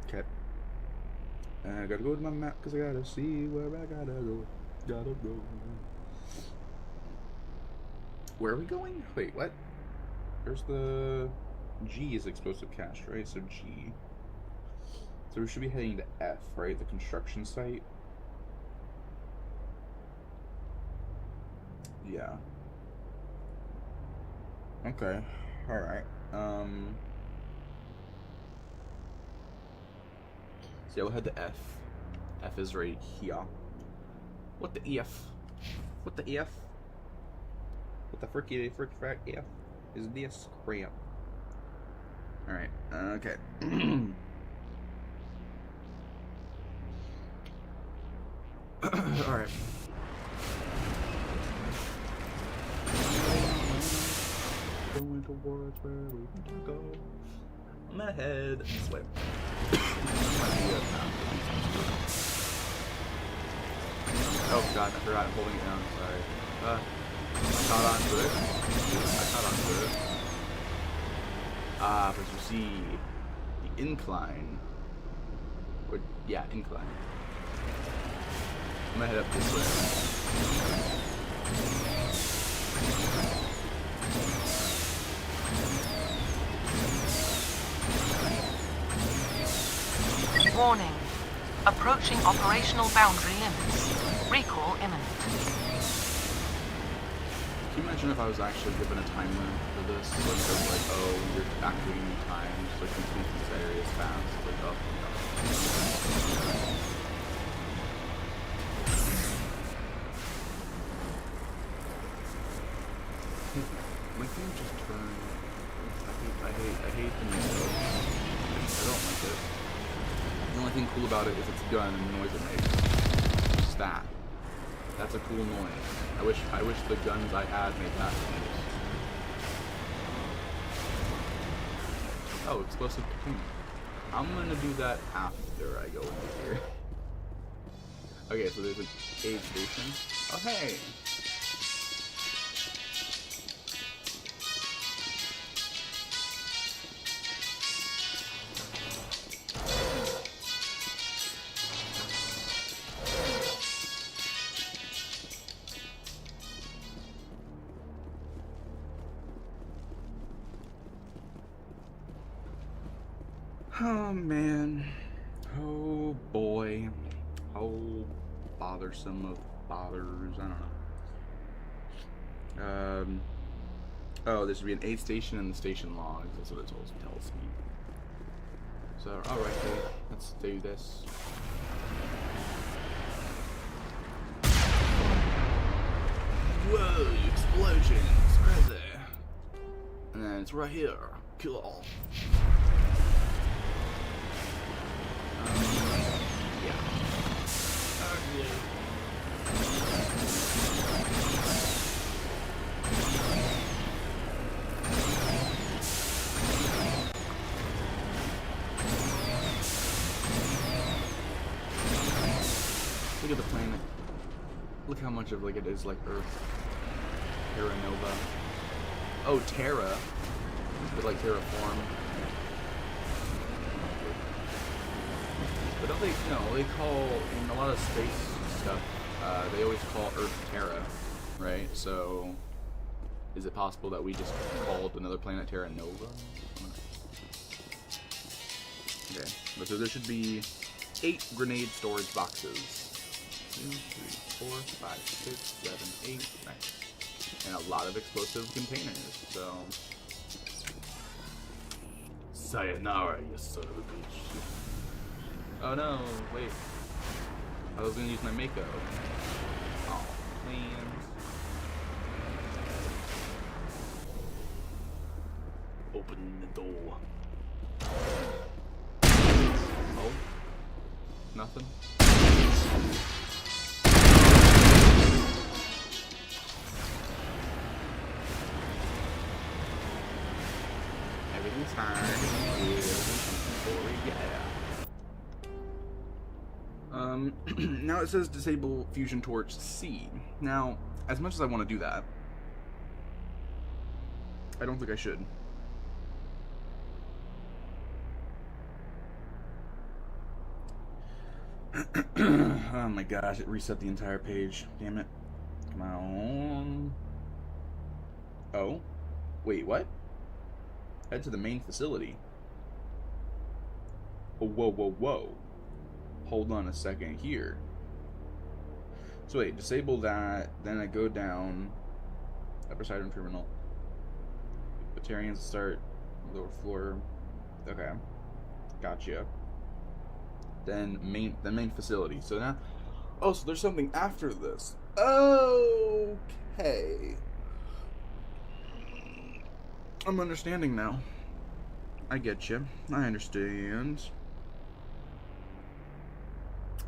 Okay. I gotta go to my map because I gotta see where I gotta go. Gotta go. Where are we going? Wait, what? There's the G is explosive cache, right? So G. So we should be heading to F, right? The construction site. Yeah. Okay. Alright. So yeah, we'll head to F. F is right here. What the F? What the F? What the fricky frick frack F is this crap? Alright, okay. Alright. Going towards where we want to go. I'm gonna head this way. Oh god, I forgot I'm holding it down, sorry. I caught onto it. Ah, but you see the incline. Or, yeah, incline. I'm gonna head up this way. Warning. Approaching operational boundary limits. Recall imminent. Can you imagine if I was actually given a time limit for this? Like, it was like, oh, you're activating new times, like complete these areas fast. Like, oh, no. My thing just turned. I hate the music. I don't like it. The only thing cool about it is its gun and the noise it makes. Just that. That's a cool noise. I wish the guns I had made that noise. Oh, explosive container. I'm gonna do that after I go into here. Okay, so there's an aid station. Oh hey! Oh man, oh boy, oh bothersome of bothers, I don't know. Oh, there should be an aid station in the station logs, that's what it tells me. So, alright, let's do this. Whoa, explosions, crazy. And then it's right here, cool. Yeah. Look at the planet. Look how much of like it is like Earth. Terra Nova. Oh, Terra. But like terraform. But don't they, they call, in a lot of space stuff, they always call Earth Terra, right? So, is it possible that we just called another planet Terra Nova? Okay, but so there should be 8 grenade storage boxes. 2, 3, 4, 5, 6, 7, 8, nice. and a lot of explosive containers, so... Sayonara, you son of a bitch. Oh no, wait. I was gonna use my Mako. Oh, man. Open the door. Oh. Nothing. Everything's fine. Yeah. Now it says disable Fusion Torch C. Now, as much as I want to do that, I don't think I should. Oh my gosh, it reset the entire page. Damn it. Come on. Oh? Wait, what? Head to the main facility. Oh, whoa, whoa, whoa. Hold on a second here. So wait, disable that, then I go down. Upper side of terminal. Batarians start lower floor. Okay. Gotcha. Then main facility. So now, oh, so there's something after this. Okay. I'm understanding now. I get you. I understand.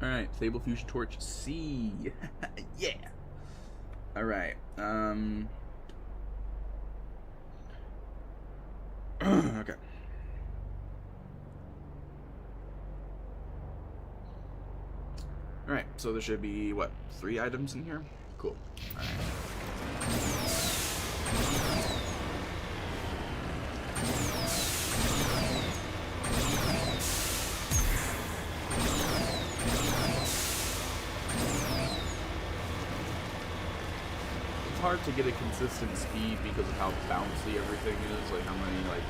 Alright, disable Fusion Torch C. Yeah. Alright. Okay. Alright, so there should be, what, 3 items in here? Cool. Alright. It's hard to get a consistent speed because of how bouncy everything is, like how many, like,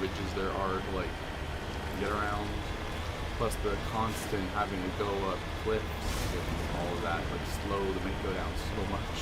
ridges there are to, like, get around. Plus the constant having to go up cliffs and all of that, like, slow to make it go down so much.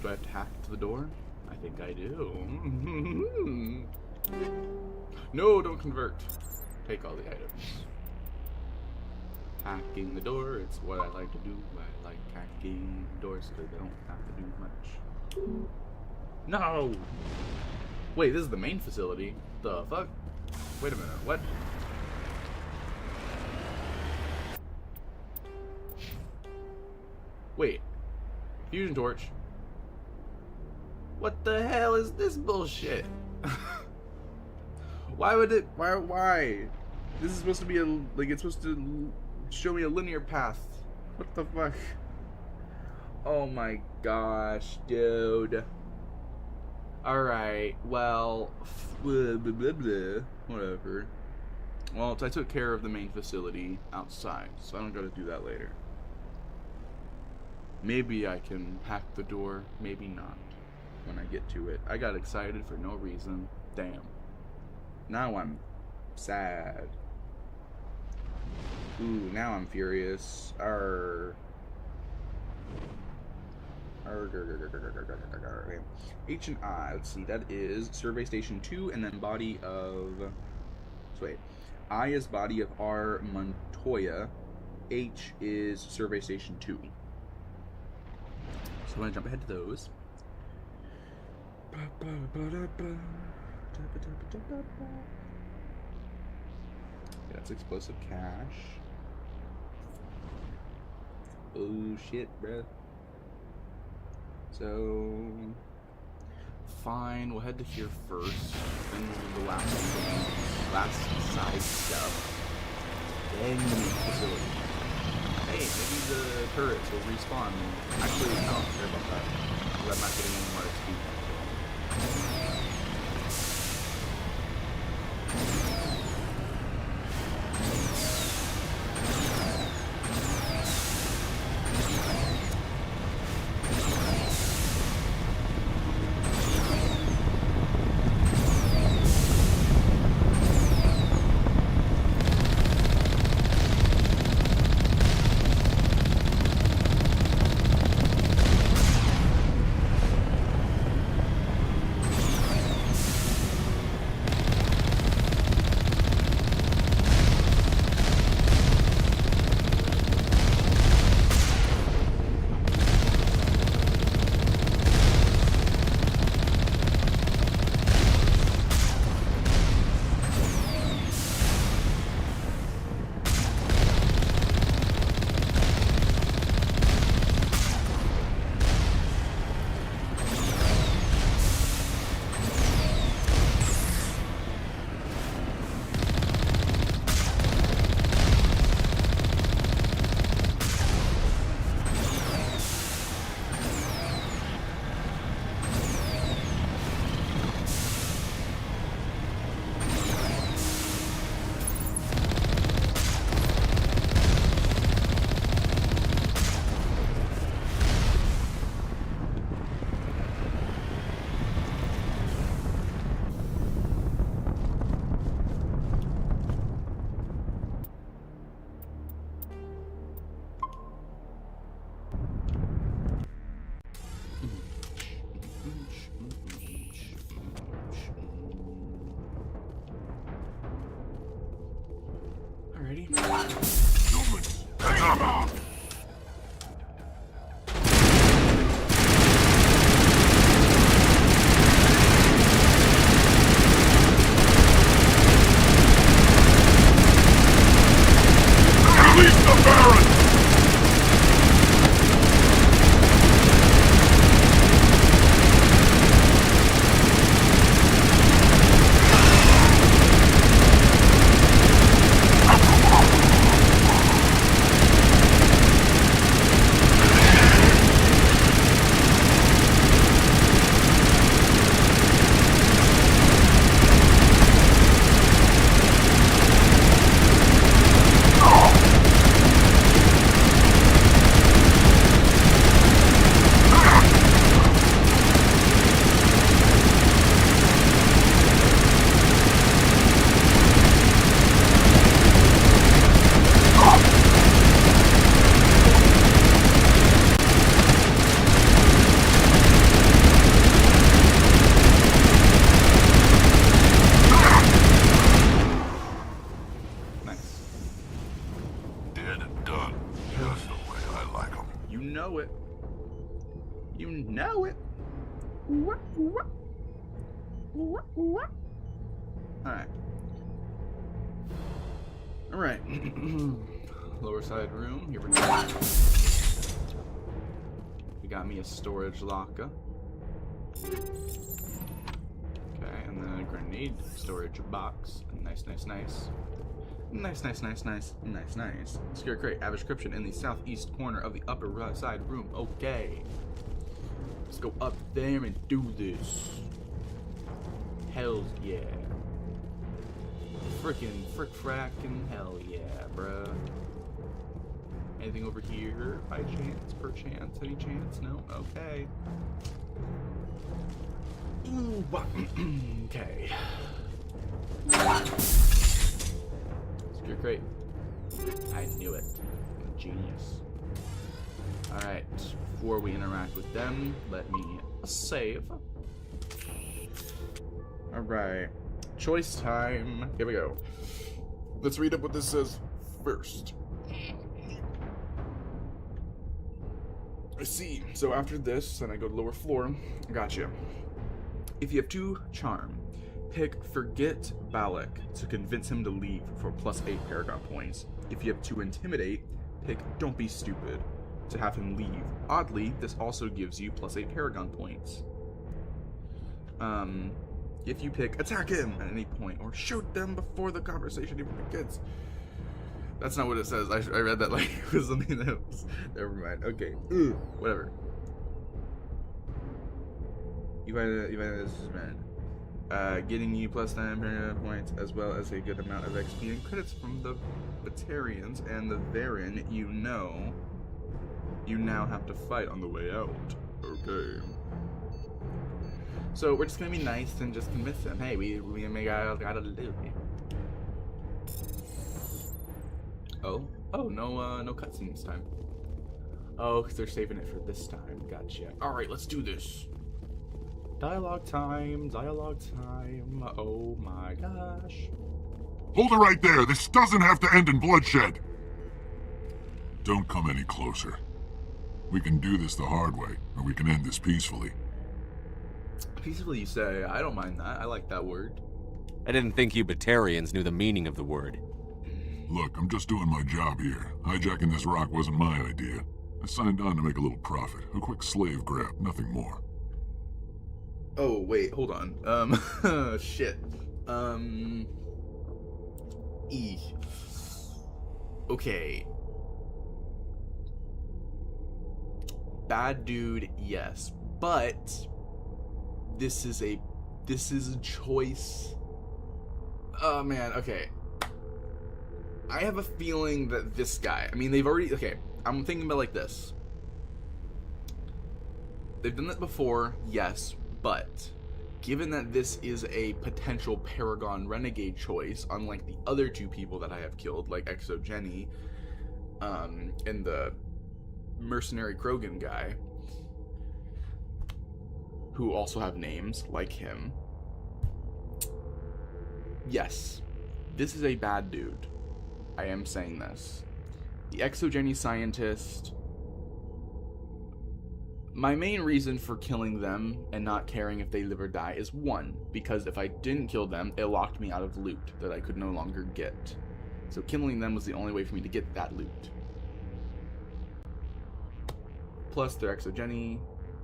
Do I have to hack to the door? I think I do. No, don't convert. Take all the items. Hacking the door, it's what I like to do. I like hacking doors because I don't have to do much. No! Wait, this is the main facility. The fuck? Wait a minute, what? Wait. Fusion Torch. What the hell is this bullshit? Why would it? Why? This is supposed to be like, it's supposed to show me a linear path. What the fuck? Oh my gosh, dude. Alright, well, blah, blah, blah, blah. Whatever. Well, I took care of the main facility outside, so I don't gotta do that later. Maybe I can hack the door, maybe not. When I get to it. I got excited for no reason. Damn. Now I'm sad. Ooh, now I'm furious. H and I. Let's see. That is Survey Station 2, and then body of. So wait. I is body of R. Montoya. H is Survey Station 2. So I'm gonna jump ahead to those. That's explosive cache. Oh shit, bruh. So fine, we'll head to here first. Then we'll do the last side stuff. Then facility. Hey, maybe the turrets will respawn. Actually, I don't care about that. I'm not getting any more XP. Alrighty. Humans, hang on! Release the Baron! Alright. Lower side room. Here we go. We got me a storage locker. Okay, and then a grenade storage box. Nice, nice, nice. Nice, nice, nice, nice, nice, nice. Secure crate. Have inscription in the southeast corner of the upper right side room. Okay. Let's go up there and do this. Hells yeah. Frackin' hell yeah, bruh. Anything over here by chance, perchance, any chance? No? Okay. Ooh, okay. Secure crate. I knew it. I'm a genius. Alright, before we interact with them, let me save. Alright, choice time. Here we go. Let's read up what this says first. I see. So after this, then I go to lower floor. Gotcha. If you have 2 charm, pick Forget Balak to convince him to leave for +8 Paragon points. If you have 2 Intimidate, pick Don't Be Stupid to have him leave. Oddly, this also gives you +8 Paragon points. If you pick Attack him at any point or shoot them before the conversation even begins. That's not what it says. I read that like it was something that was. Never mind. Okay. Whatever. You find this is man. Getting you +9 Paragon points as well as a good amount of XP and credits from the Batarians and the Varen you know. You now have to fight on the way out. Okay. So we're just gonna be nice and just convince them, hey, we gotta live. Oh, no cutscene this time. Oh, because they're saving it for this time. Gotcha. All right, let's do this. Dialogue time. Oh my gosh. Hold it right there. This doesn't have to end in bloodshed. Don't come any closer. We can do this the hard way, or we can end this peacefully. Peacefully, you say? I don't mind that. I like that word. I didn't think you Batarians knew the meaning of the word. Look, I'm just doing my job here. Hijacking this rock wasn't my idea. I signed on to make a little profit. A quick slave grab, nothing more. Oh, wait, hold on. Shit. Okay. Bad dude, yes. But this is a choice. Oh man, okay. I have a feeling that this guy, I mean, they've already, okay, I'm thinking about like this. They've done that before, yes, but given that this is a potential Paragon Renegade choice, unlike the other 2 people that I have killed, like Exogeny, and the mercenary Krogan guy, who also have names like him. Yes, this is a bad dude. I am saying this. The Exogeny scientist. My main reason for killing them and not caring if they live or die is 1, because if I didn't kill them, it locked me out of loot that I could no longer get. So killing them was the only way for me to get that loot. Plus, they're Exogeny.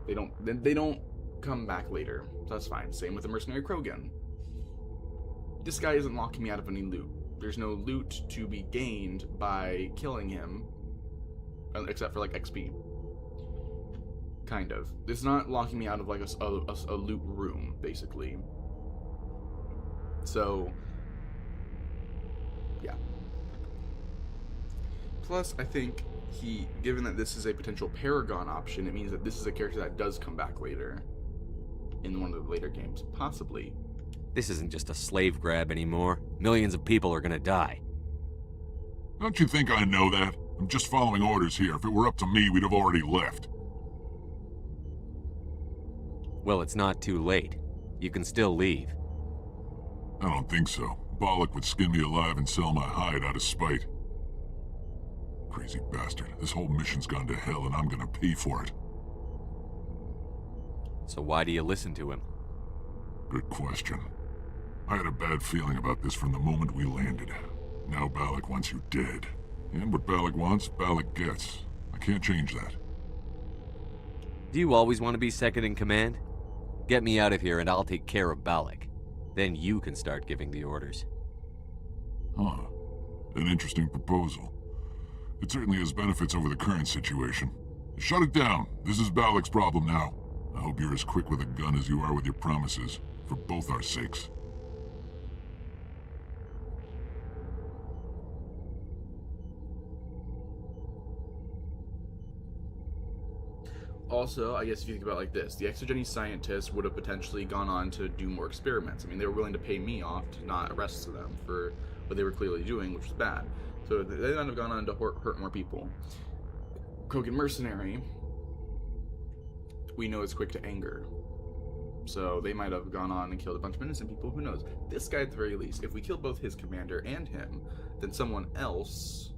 They don't come back later. So that's fine. Same with the mercenary Krogan. This guy isn't locking me out of any loot. There's no loot to be gained by killing him, except for like XP. Kind of. It's not locking me out of like a loot room, basically. So, yeah. Plus, I think given that this is a potential Paragon option, it means that this is a character that does come back later in one of the later games, possibly. This isn't just a slave grab anymore. Millions of people are gonna die. Don't you think I know that? I'm just following orders here. If it were up to me, we'd have already left. Well, it's not too late. You can still leave. I don't think so. Balak would skin me alive and sell my hide out of spite. Crazy bastard. This whole mission's gone to hell and I'm gonna pay for it. So why do you listen to him? Good question. I had a bad feeling about this from the moment we landed. Now Balak wants you dead. And what Balak wants, Balak gets. I can't change that. Do you always want to be second in command? Get me out of here and I'll take care of Balak. Then you can start giving the orders. Huh. An interesting proposal. It certainly has benefits over the current situation. Shut it down. This is Balak's problem now. I hope you're as quick with a gun as you are with your promises, for both our sakes. Also, I guess if you think about it like this, the Exogeny scientists would have potentially gone on to do more experiments. I mean, they were willing to pay me off to not arrest them for what they were clearly doing, which was bad. So they might have gone on to hurt more people. Krogan Mercenary, we know is quick to anger. So they might have gone on and killed a bunch of innocent people, who knows. This guy at the very least, if we kill both his commander and him, then someone else...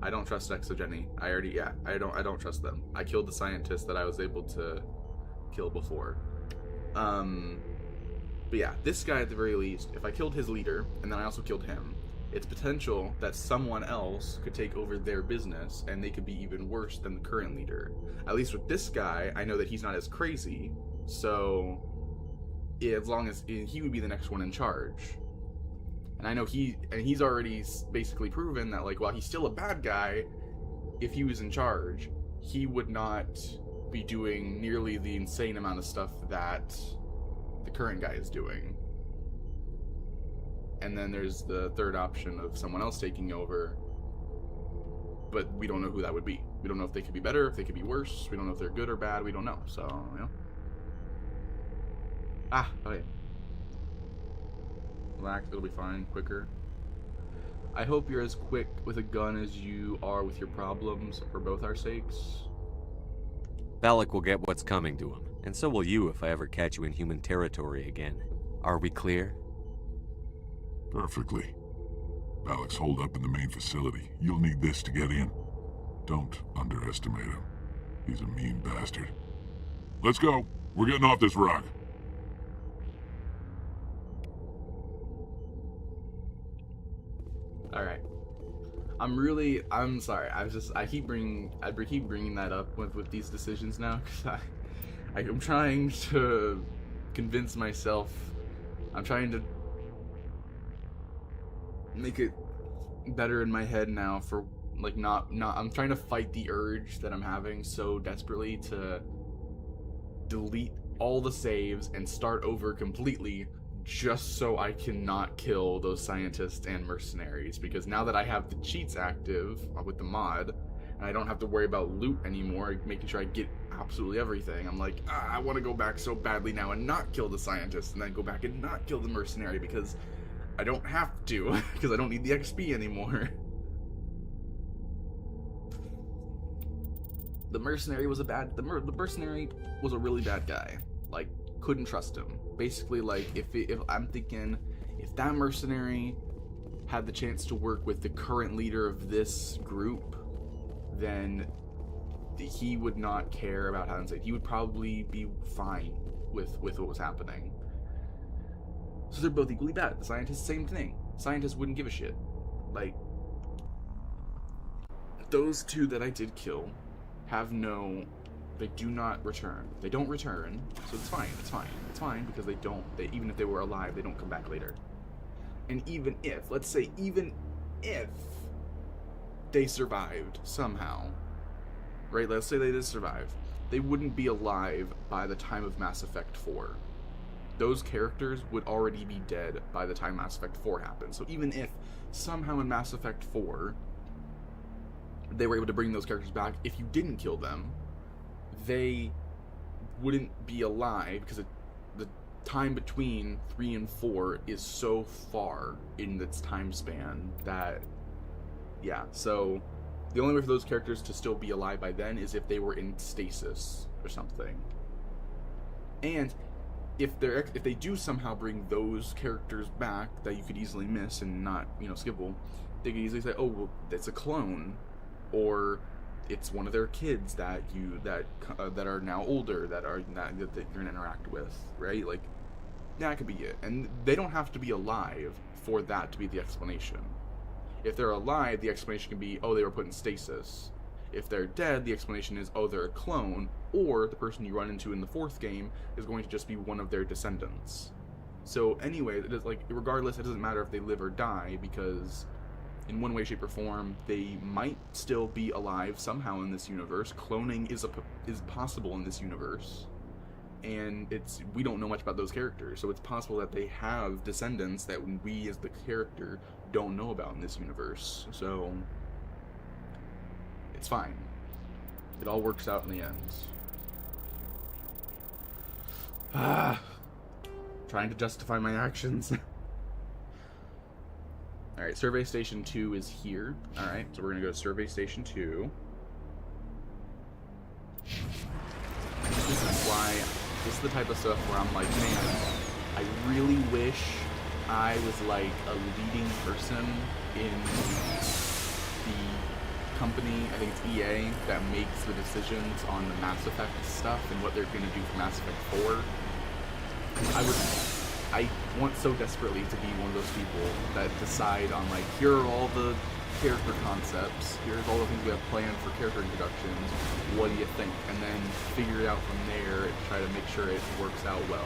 I don't trust Exogeny. I don't trust them. I killed the scientist that I was able to kill before. But yeah, this guy at the very least, if I killed his leader, and then I also killed him, it's potential that someone else could take over their business, and they could be even worse than the current leader. At least with this guy, I know that he's not as crazy, so as long as he would be the next one in charge. And I know he's already basically proven that, like, while he's still a bad guy, if he was in charge, he would not be doing nearly the insane amount of stuff that the current guy is doing. And then there's the third option of someone else taking over, but we don't know who that would be. We don't know if they could be better, if they could be worse. We don't know if they're good or bad. We don't know. So, you know. Okay. Relax, it'll be fine. Quicker. I hope you're as quick with a gun as you are with your problems, for both our sakes. Valak will get what's coming to him, and so will you if I ever catch you in human territory again. Are we clear? Perfectly. Valak's holed up in the main facility. You'll need this to get in. Don't underestimate him. He's a mean bastard. Let's go. We're getting off this rock. Alright. I'm sorry. I keep bringing that up with these decisions now, because I'm trying to convince myself. I'm trying to make it better in my head now for, like, I'm trying to fight the urge that I'm having so desperately to delete all the saves and start over completely, just so I cannot kill those scientists and mercenaries, because now that I have the cheats active with the mod, and I don't have to worry about loot anymore, making sure I get absolutely everything, I'm like, I want to go back so badly now and not kill the scientists, and then go back and not kill the mercenary, because I don't have to, because I don't need the XP anymore. The mercenary was the mercenary was a really bad guy. Like, couldn't trust him. Basically, like, if I'm thinking, if that mercenary had the chance to work with the current leader of this group, then he would not care about hindsight. He would probably be fine with what was happening. So they're both equally bad. The scientists, same thing. Scientists wouldn't give a shit. Like, those two that I did kill they do not return. They don't return, so it's fine, it's fine, because even if they were alive, they don't come back later. And even if, let's say, even if they survived somehow, right, let's say they did survive, they wouldn't be alive by the time of Mass Effect 4. Those characters would already be dead by the time Mass Effect 4 happened. So even if somehow in Mass Effect 4 they were able to bring those characters back, if you didn't kill them, they wouldn't be alive, because the time between 3 and 4 is so far in its time span that, yeah, so the only way for those characters to still be alive by then is if they were in stasis or something. And if they do somehow bring those characters back that you could easily miss and not, skippable, they could easily say, oh, well, it's a clone, or it's one of their kids that are now older that you're gonna interact with, right? Like, that could be it. And they don't have to be alive for that to be the explanation. If they're alive, the explanation can be, oh, they were put in stasis. If they're dead, the explanation is, oh, they're a clone, or the person you run into in the 4th game is going to just be one of their descendants. So anyway, it is, like, regardless, it doesn't matter if they live or die, because in one way, shape, or form, they might still be alive somehow in this universe. Cloning is possible in this universe, and we don't know much about those characters, so it's possible that they have descendants that we as the character don't know about in this universe. So it's fine. It all works out in the end. Trying to justify my actions. Alright. Alright, Survey Station 2 is here. Alright, so we're gonna go to Survey Station 2. This is the type of stuff where I'm like, man, I really wish I was like a leading person in the company, I think it's EA, that makes the decisions on the Mass Effect stuff and what they're going to do for Mass Effect 4. I want so desperately to be one of those people that decide on like, here are all the character concepts, here's all the things we have planned for character introductions, what do you think? And then figure it out from there and try to make sure it works out well.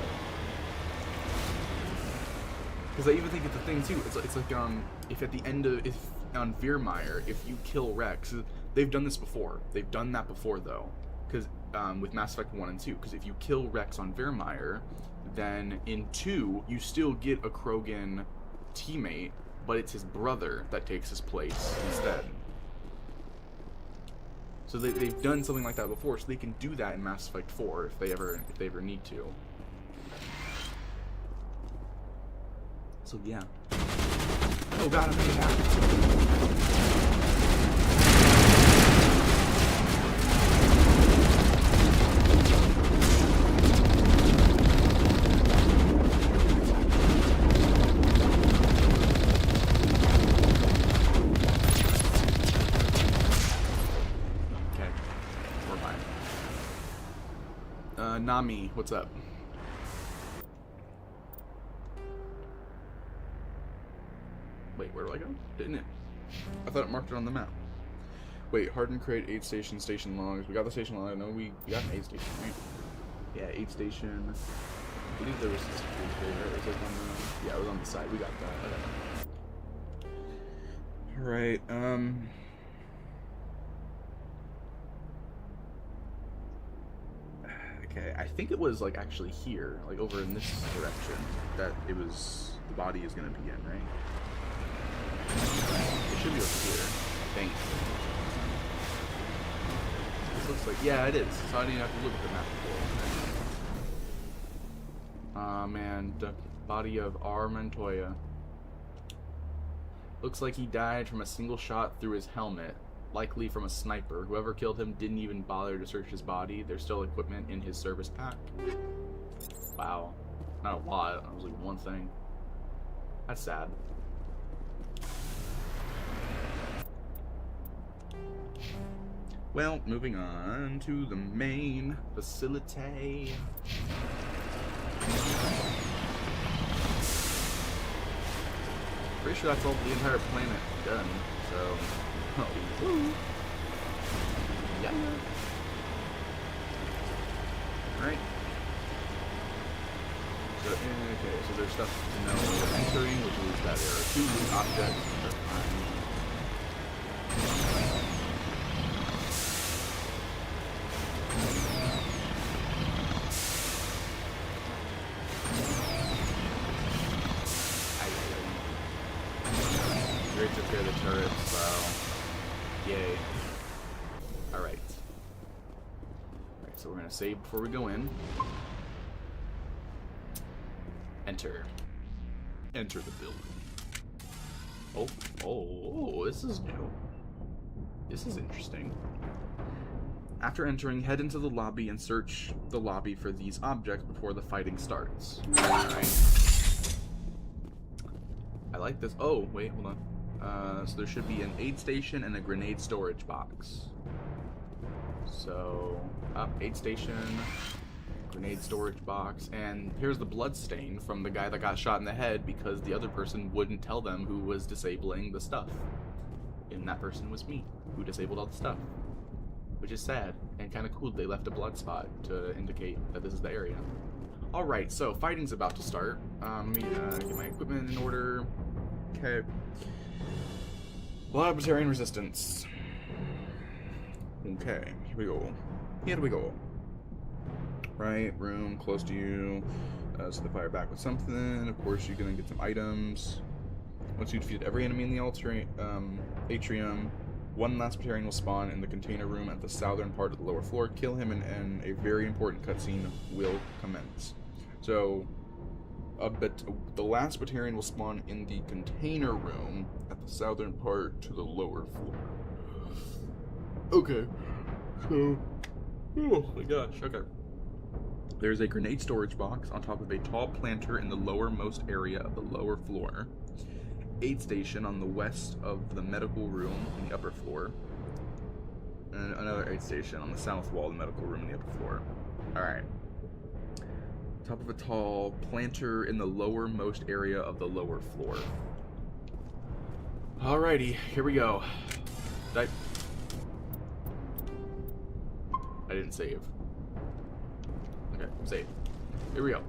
Because I even think it's a thing too, it's like if at the end of, if on Virmire, if you kill Rex, they've done this before, they've done that before though, because with Mass Effect 1 and 2, because if you kill Rex on Virmire, then in 2, you still get a Krogan teammate, but it's his brother that takes his place instead. So they've done something like that before, so they can do that in Mass Effect 4 if they ever need to. So yeah. Oh god, I'm gonna hack. Nami, what's up? Wait, where do I go? Didn't it? I thought it marked it on the map. Wait, Harden create 8 station logs. We got the station log. I know we got an 8 station, right? Yeah, 8 station. I believe there was this right? It was like on the, yeah, it was on the side. We got that. Okay. Alright, okay, I think it was like actually here, like over in this direction, that it was, the body is gonna be in, right? It should be over here, I think. This looks like, yeah, it is. So I didn't have to look at the map before. Man, the body of R. Montoya. Looks like he died from a single shot through his helmet. Likely from a sniper. Whoever killed him didn't even bother to search his body. There's still equipment in his service pack. Wow. Not a lot. That was like one thing. That's sad. Well, moving on to the main facility. Pretty sure that's all the entire planet done, so... Oh, woo. Yeah. Right. So, okay, so there's stuff to know we're entering, which is that there are 2 loot objects that are fine. Great to clear the turrets, so... Yay. Alright. Alright, so we're gonna save before we go in. Enter. Enter the building. Oh, this is new. This is interesting. After entering, head into the lobby and search the lobby for these objects before the fighting starts. Alright. I like this. Oh, wait, hold on. So there should be an aid station and a grenade storage box. So, aid station, grenade storage box, and here's the blood stain from the guy that got shot in the head because the other person wouldn't tell them who was disabling the stuff. And that person was me, who disabled all the stuff. Which is sad, and kind of cool they left a blood spot to indicate that this is the area. Alright, so fighting's about to start. Let me get my equipment in order. Okay. A lot of Batarian resistance. Okay, here we go. Here we go. Right, room close to you. So they fire back with something. Of course, you're gonna get some items. Once you've defeated every enemy in the atrium, one last Batarian will spawn in the container room at the southern part of the lower floor. Kill him and a very important cutscene will commence. So, the last Batarian will spawn in the container room at the southern part to the lower floor. Okay. So, oh my gosh, okay. There's a grenade storage box on top of a tall planter in the lowermost area of the lower floor. Aid station on the west of the medical room in the upper floor. And another aid station on the south wall of the medical room in the upper floor. Alright. Top of a tall planter in the lowermost area of the lower floor. Alrighty, here we go. I didn't save. Okay, save. Here we go.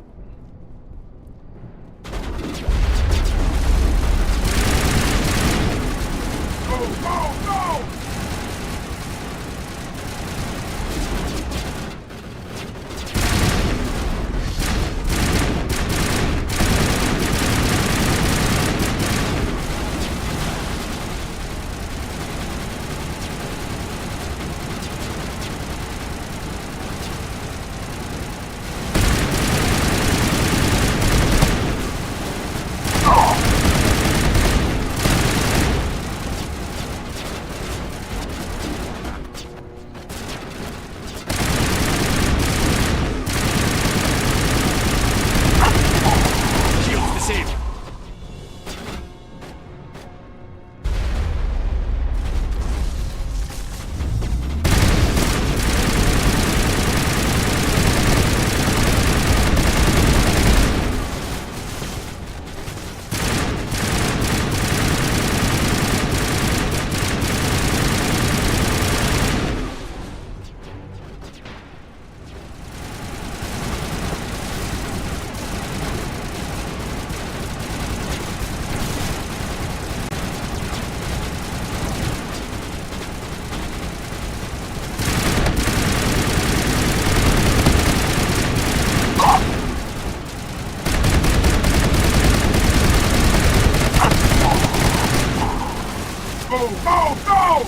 Go!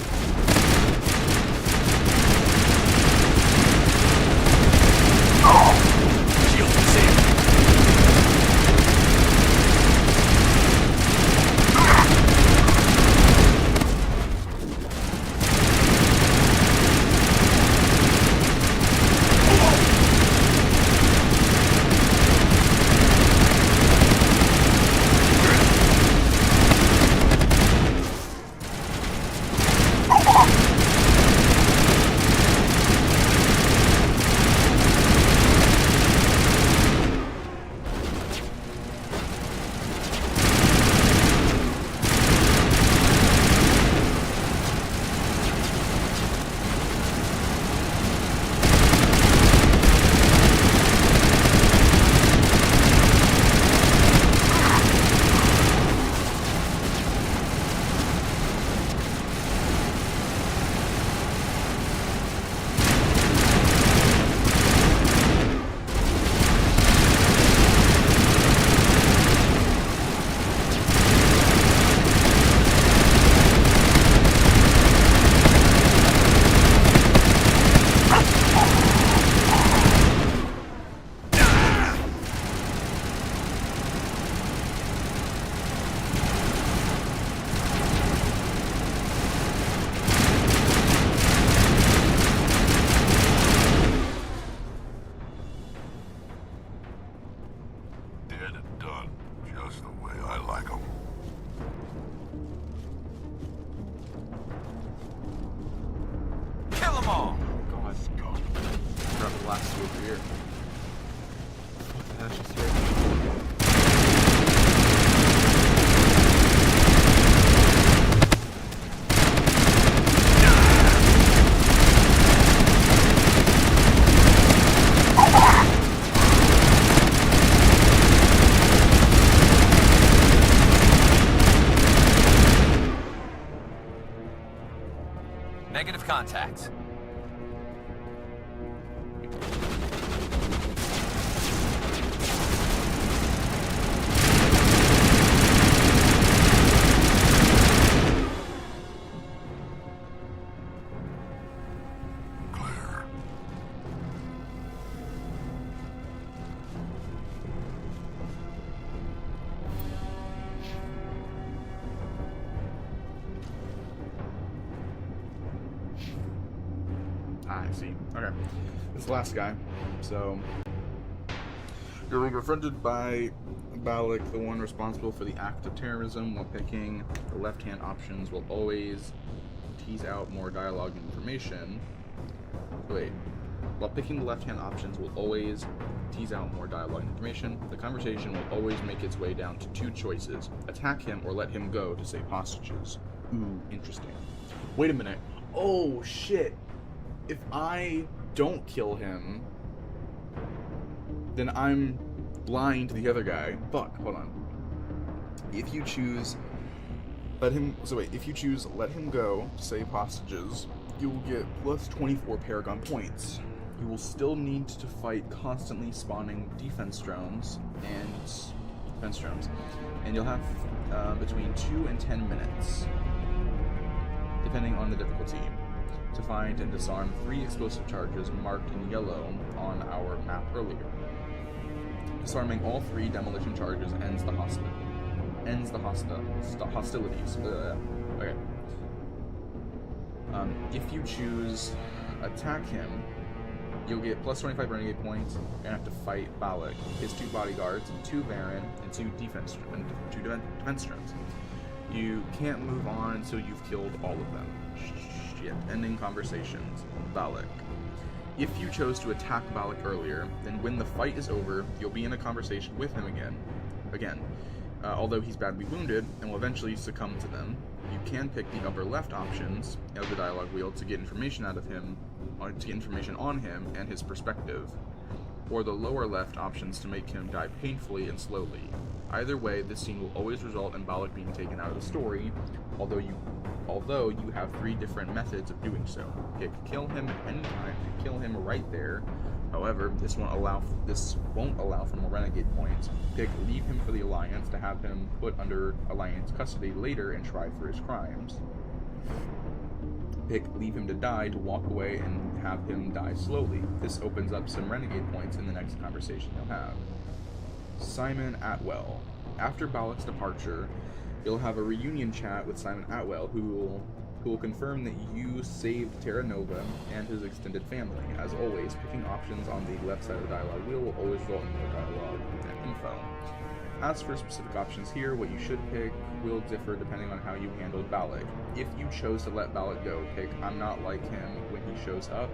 Negative contact. Okay, this last guy. So you're being confronted by Balak, the one responsible for the act of terrorism. While picking the left-hand options will always tease out more dialogue and information. While picking the left-hand options will always tease out more dialogue and information, the conversation will always make its way down to two choices: attack him or let him go to save hostages. Ooh, interesting. Wait a minute. Oh, shit. If I don't kill him, then I'm blind to the other guy. Fuck, hold on. If you choose if you choose let him go to save hostages, you will get plus 24 Paragon points. You will still need to fight constantly spawning defense drones, and you'll have between 2 and 10 minutes, depending on the difficulty, to find and disarm 3 explosive charges marked in yellow on our map earlier. Disarming all 3 demolition charges ends the hostilities. Okay. If you choose attack him, you'll get plus 25 renegade points and have to fight Balak, his 2 bodyguards, and 2 Varen, and 2 defense drones. You can't move on until you've killed all of them. Shit. Ending conversations. Balak. If you chose to attack Balak earlier, then when the fight is over, you'll be in a conversation with him again. Although he's badly wounded and will eventually succumb to them, you can pick the upper left options of the dialogue wheel to get information out of him, to get information on him and his perspective, or the lower left options to make him die painfully and slowly. Either way, this scene will always result in Balak being taken out of the story, although you have 3 different methods of doing so. Pick kill him at any time and kill him right there. However, this won't allow for more renegade points. Pick leave him for the Alliance to have him put under Alliance custody later and try for his crimes. Pick leave him to die to walk away and have him die slowly. This opens up some renegade points in the next conversation you'll have. Simon Atwell. After Balak's departure, you'll have a reunion chat with Simon Atwell, who will confirm that you saved Terra Nova and his extended family. As always, picking options on the left side of the dialogue wheel will always result in more dialogue and info. As for specific options here, what you should pick will differ depending on how you handled Balak. If you chose to let Balak go, pick I'm not like him when it shows up,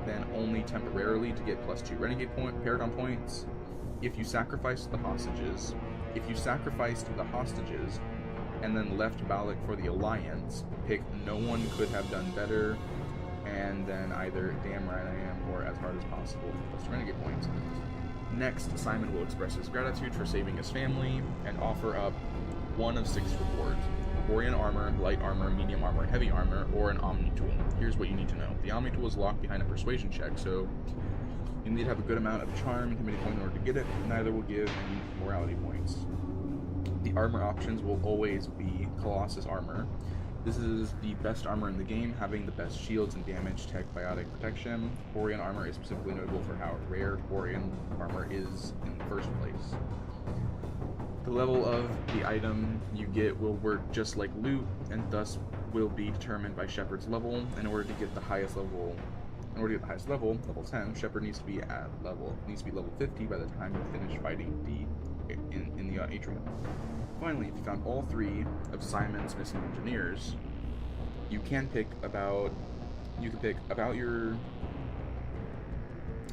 then only temporarily to get plus 2 renegade Paragon points. If you sacrificed the hostages, and then left Balak for the Alliance, pick no one could have done better, and then either damn right I am or as hard as possible for plus renegade points. Next, Simon will express his gratitude for saving his family and offer up one of 6 rewards: Borean armor, light armor, medium armor, heavy armor, or an Omni tool. Here's what you need to know. The Omni tool is locked behind a persuasion check, so you need to have a good amount of charm and intimidate point in order to get it. Neither will give any morality points. The armor options will always be Colossus armor. This is the best armor in the game, having the best shields and damage, tech, biotic protection. Borean armor is specifically notable for how rare Borean armor is in the first place. The level of the item you get will work just like loot, and thus will be determined by Shepard's level. In order to get the highest level, level 10, Shepard needs to be level 50 by the time you finish fighting in the Atrium. Finally, if you found all 3 of Simon's missing engineers, you can pick about your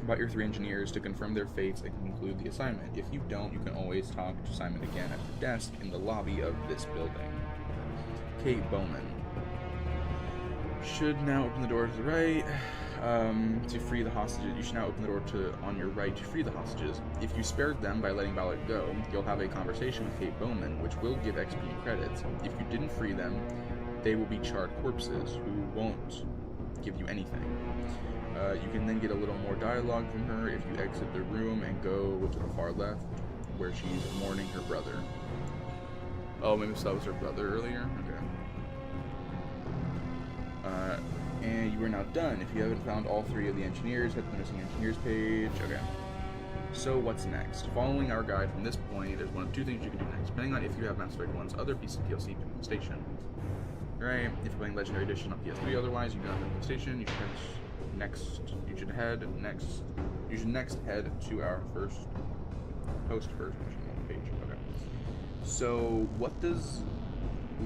3 engineers to confirm their fates and conclude the assignment. If you don't, you can always talk to Simon again at the desk in the lobby of this building. Kate Bowman should now open the door to the right to free the hostages. You should now open the door on your right to free the hostages. If you spared them by letting Balak go, you'll have a conversation with Kate Bowman, which will give XP and credits. If you didn't free them, they will be charred corpses who won't give you anything. You can then get a little more dialogue from her if you exit the room and go to the far left, where she's mourning her brother. Oh, maybe that was her brother earlier? Okay. And you are now done. If you haven't found all 3 of the engineers, head to the missing engineers page. Okay. So what's next? Following our guide from this point, there's one of 2 things you can do next, depending on if you have Mass Effect 1's other piece of DLC to the station. Right? If you're playing Legendary Edition on PS3, otherwise you do not have the station. You should next head to our first mission page. Okay. So what does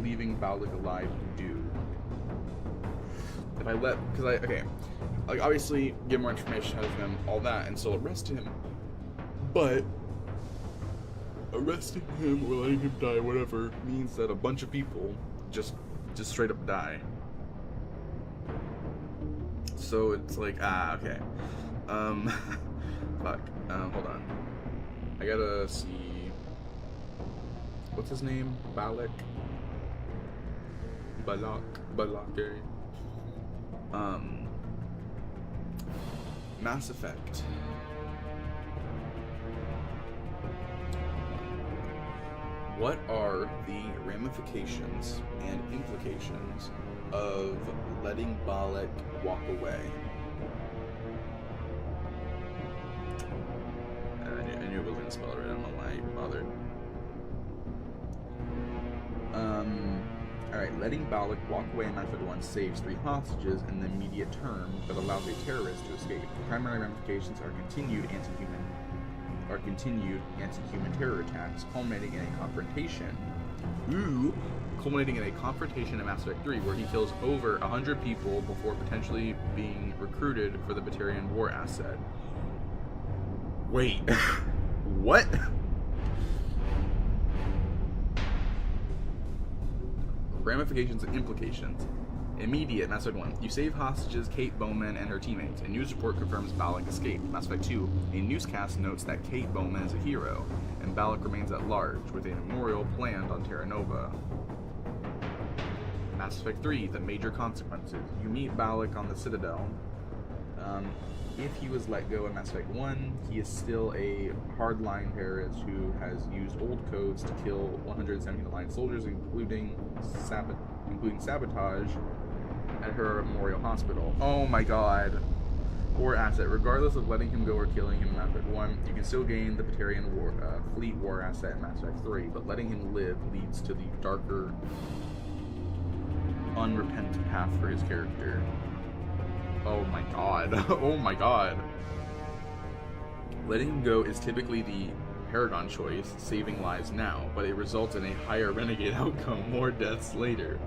leaving Balak alive do? If I let, like obviously get more information out of him, all that, and still arrest him, but arresting him or letting him die, whatever, means that a bunch of people just straight up die. So it's like, okay. Fuck. Hold on. I gotta see. What's his name? Balak, Mass Effect. What are the ramifications and implications of letting Balak walk away? I knew it wasn't gonna spell it right. I don't know why I even bothered. Alright, letting Balak walk away in Mass Effect 1 saves 3 hostages in the immediate term, but allows a terrorist to escape. The primary ramifications are continued anti-human terror attacks, culminating in a confrontation. Culminating in a confrontation in Mass Effect 3, where he kills over 100 people before potentially being recruited for the Batarian war asset. Wait, what? Ramifications and implications. Immediate. Mass Effect 1. You save hostages Kate Bowman and her teammates. A news report confirms Balak escaped. Mass Effect 2. A newscast notes that Kate Bowman is a hero, and Balak remains at large, with a memorial planned on Terra Nova. Mass Effect 3. The major consequences. You meet Balak on the Citadel. If he was let go in Mass Effect 1, he is still a hardline terrorist who has used old codes to kill 170 Alliance soldiers, including sabotage at her memorial hospital. Oh my god. War asset. Regardless of letting him go or killing him in Mass Effect 1, you can still gain the Batarian fleet war asset in Mass Effect 3, but letting him live leads to the darker, unrepentant path for his character. Oh my god. Oh my god. Letting him go is typically the Paragon choice, saving lives now, but it results in a higher Renegade outcome, more deaths later.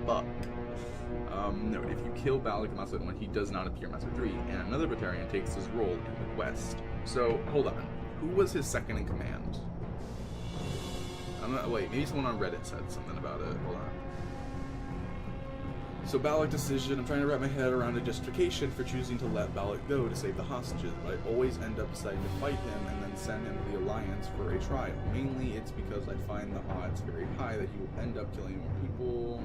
Fuck. Note, if you kill Balak in Mass Effect 1, he does not appear in Mass Effect 3, and another Batarian takes his role in the West. So, hold on. Who was his second in command? Wait, maybe someone on Reddit said something about it. Hold on. So Balak decision, I'm trying to wrap my head around a justification for choosing to let Balak go to save the hostages, but I always end up deciding to fight him and then send him to the Alliance for a trial. Mainly it's because I find the odds very high that he will end up killing more people.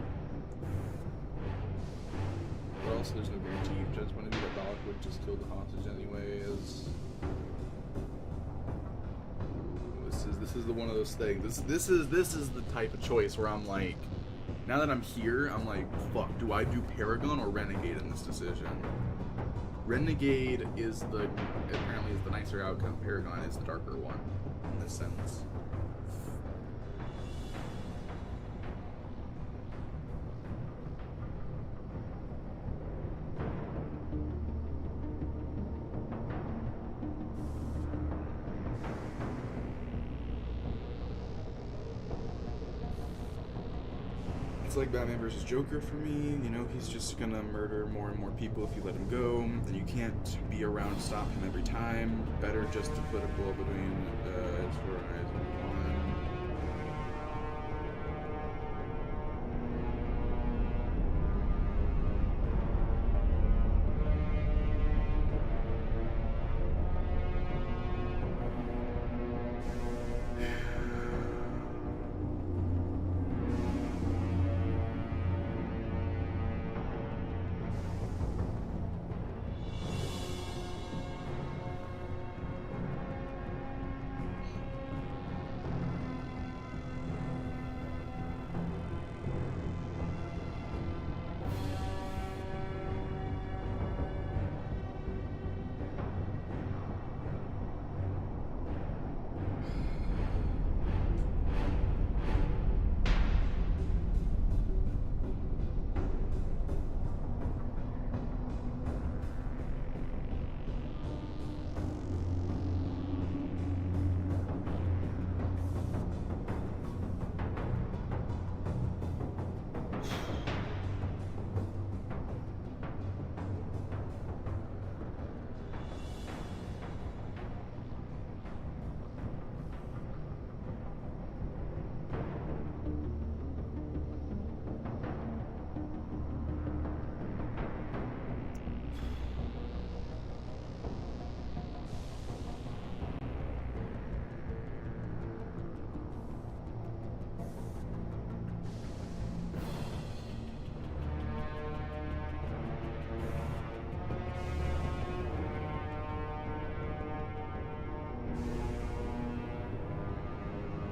But also there's no guarantee. Judge wanted to that Balak would just kill the hostage anyways. This is the one of those things. This is the type of choice where I'm like, now that I'm here, I'm like, fuck, do I do Paragon or Renegade in this decision? Renegade is apparently is the nicer outcome. Paragon is the darker one, in this sense. It's like Batman vs. Joker for me, you know, he's just gonna murder more and more people if you let him go, and you can't be around to stop him every time. Better just to put a bullet between his four eyes and move on.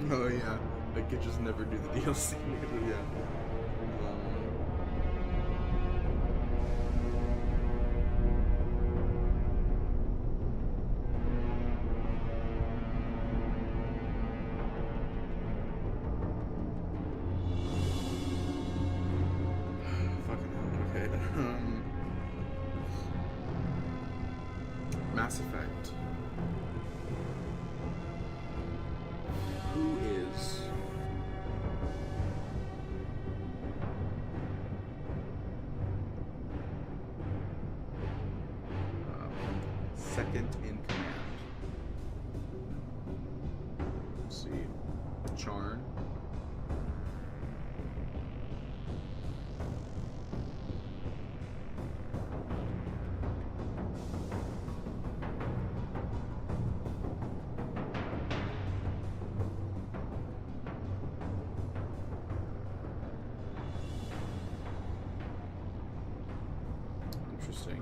Oh yeah, they could just never do the DLC. Yeah. Fucking hell. Okay. Mass Effect. Who is second in command? Let's see. Charn.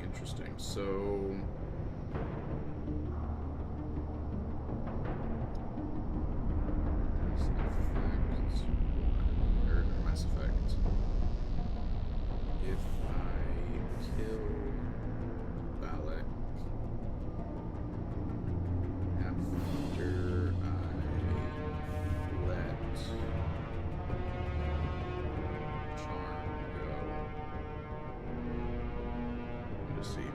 Interesting. So Mass Effect. If I kill Balak after I let Charm go. Let's see.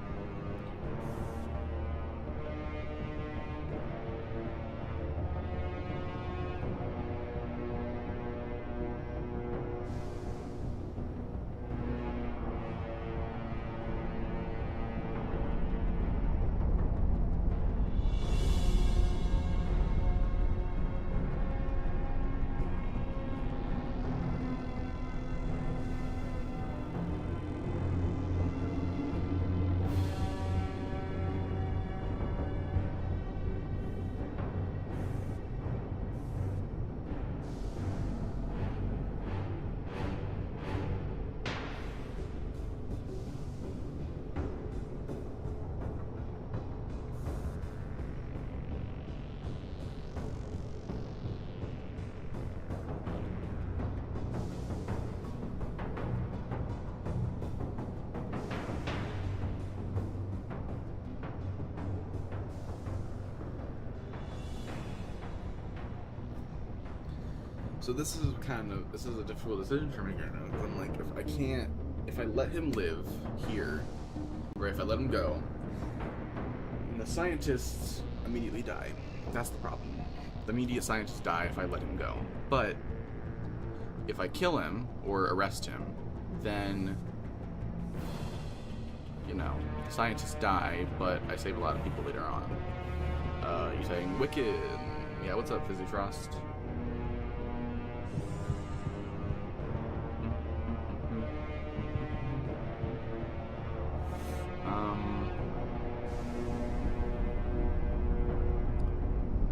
So this is a difficult decision for me right now, because I'm like, if I let him live here, or if I let him go, the scientists immediately die. That's the problem. The immediate scientists die if I let him go. But if I kill him or arrest him, then, you know, the scientists die, but I save a lot of people later on. You're saying Wicked. Yeah, what's up, Fizzy Frost?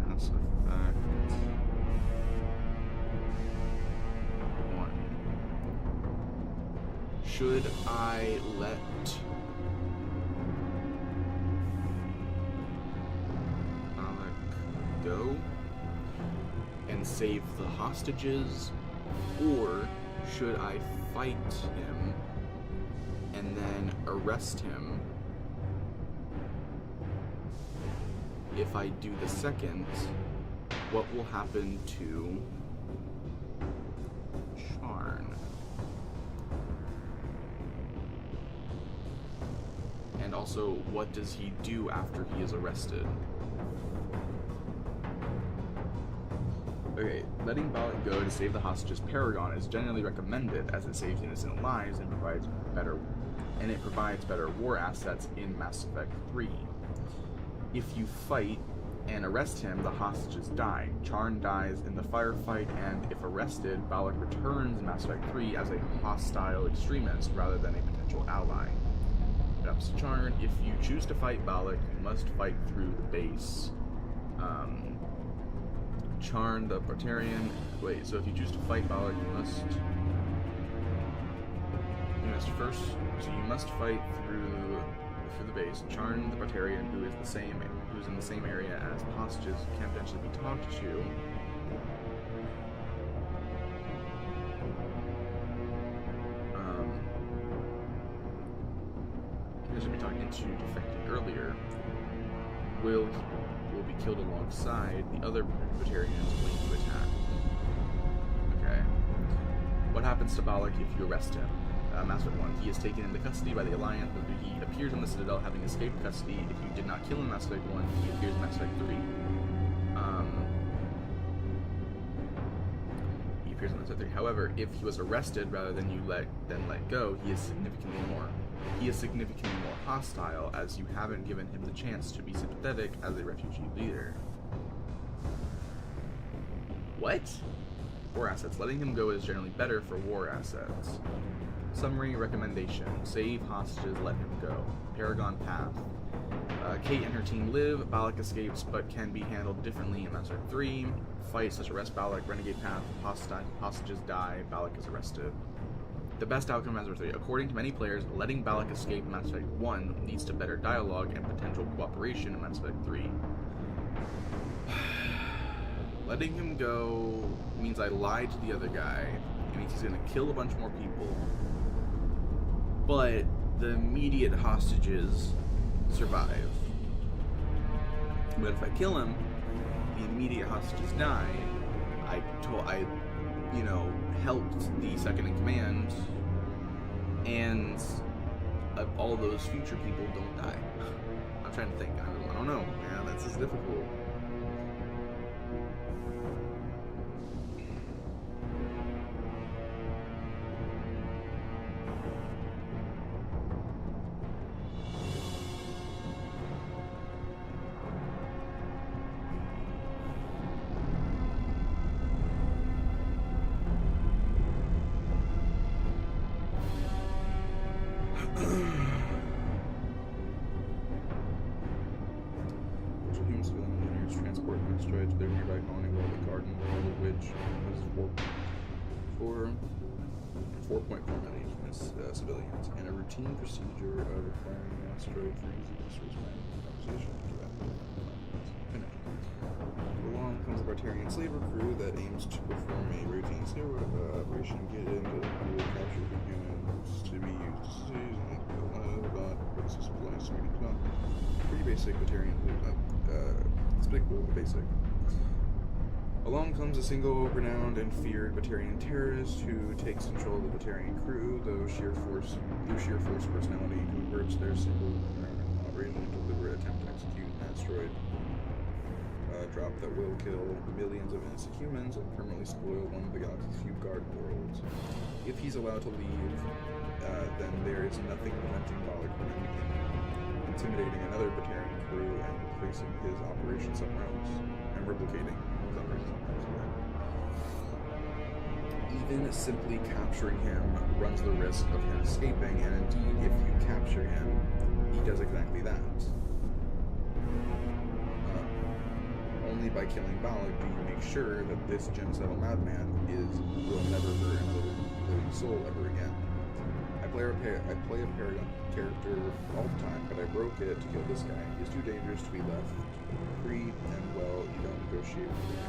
Mass Effect 1. Should I let Alec go and save the hostages, or should I fight him and then arrest him? If I do the second, what will happen to Charn? And also, what does he do after he is arrested? Okay, letting Balak go to save the hostages Paragon is generally recommended, as it saves innocent lives and provides better war assets in Mass Effect 3. If you fight and arrest him, the hostages die. Charn dies in the firefight, and if arrested, Balak returns in Mass Effect 3 as a hostile extremist rather than a potential ally. Ups to Charn. If you choose to fight Balak, you must fight through the base. Charn the Praetorian. Wait, so if you choose to fight Balak, you must first. So you must fight through the base. Charn the Praetorian, who's in the same area as hostages, can potentially be talked to. As we talking to defecting earlier, will be killed alongside the other Batarians when you attack. Okay. What happens to Balak if you arrest him? Mass Effect 1. He is taken into custody by the Alliance, but he appears in the Citadel having escaped custody. If you did not kill him in Mass Effect 1, he appears in Mass Effect 3. He appears in Mass Effect 3. However, if he was arrested rather than you let go, he is significantly more hostile, as you haven't given him the chance to be sympathetic as a refugee leader. What? War assets. Letting him go is generally better for war assets. Summary recommendation. Save hostages, let him go. Paragon Path. Kate and her team live. Balak escapes, but can be handled differently in Mass Effect 3. Fight such arrest Balak. Renegade Path. Hostages die. Balak is arrested. The best outcome in Mass Effect 3. According to many players, letting Balak escape in Mass Effect 1 leads to better dialogue and potential cooperation in Mass Effect 3. Letting him go means I lied to the other guy. It means he's gonna kill a bunch more people. But the immediate hostages survive. But if I kill him, the immediate hostages die. I helped the second in command, and all those future people don't die. I'm trying to think. I don't know. Man, that's just difficult. Transport to their nearby colony while the garden world of which was 4.4 million civilians, and a routine procedure of acquiring an asteroid for easy resource management along comes a Batarian slaver crew that aims to perform a routine slaver operation, get into the crew, capture the humans to be used to seize and pretty basic Batarian despicable but basic. Along comes a single renowned and feared Batarian terrorist who takes control of the Batarian crew, through sheer force personality, who averts their single operation and deliberate attempt to execute an asteroid drop that will kill millions of innocent humans and permanently spoil one of the galaxy's few garden worlds. If he's allowed to leave, then there is nothing preventing Balak from intimidating another Batarian crew and placing his operation somewhere else, and replicating his operation somewhere else. Even simply capturing him runs the risk of him escaping, and indeed, if you capture him, he does exactly that. Only by killing Balak do you make sure that this genocidal madman will never hurt another living soul ever again. I play a Paragon character all the time, but I broke it to kill this guy. He's too dangerous to be left free, and well, you don't negotiate with him.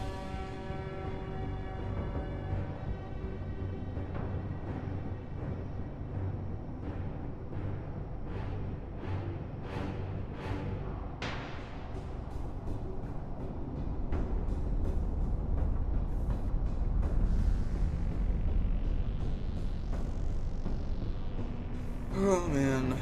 Oh man.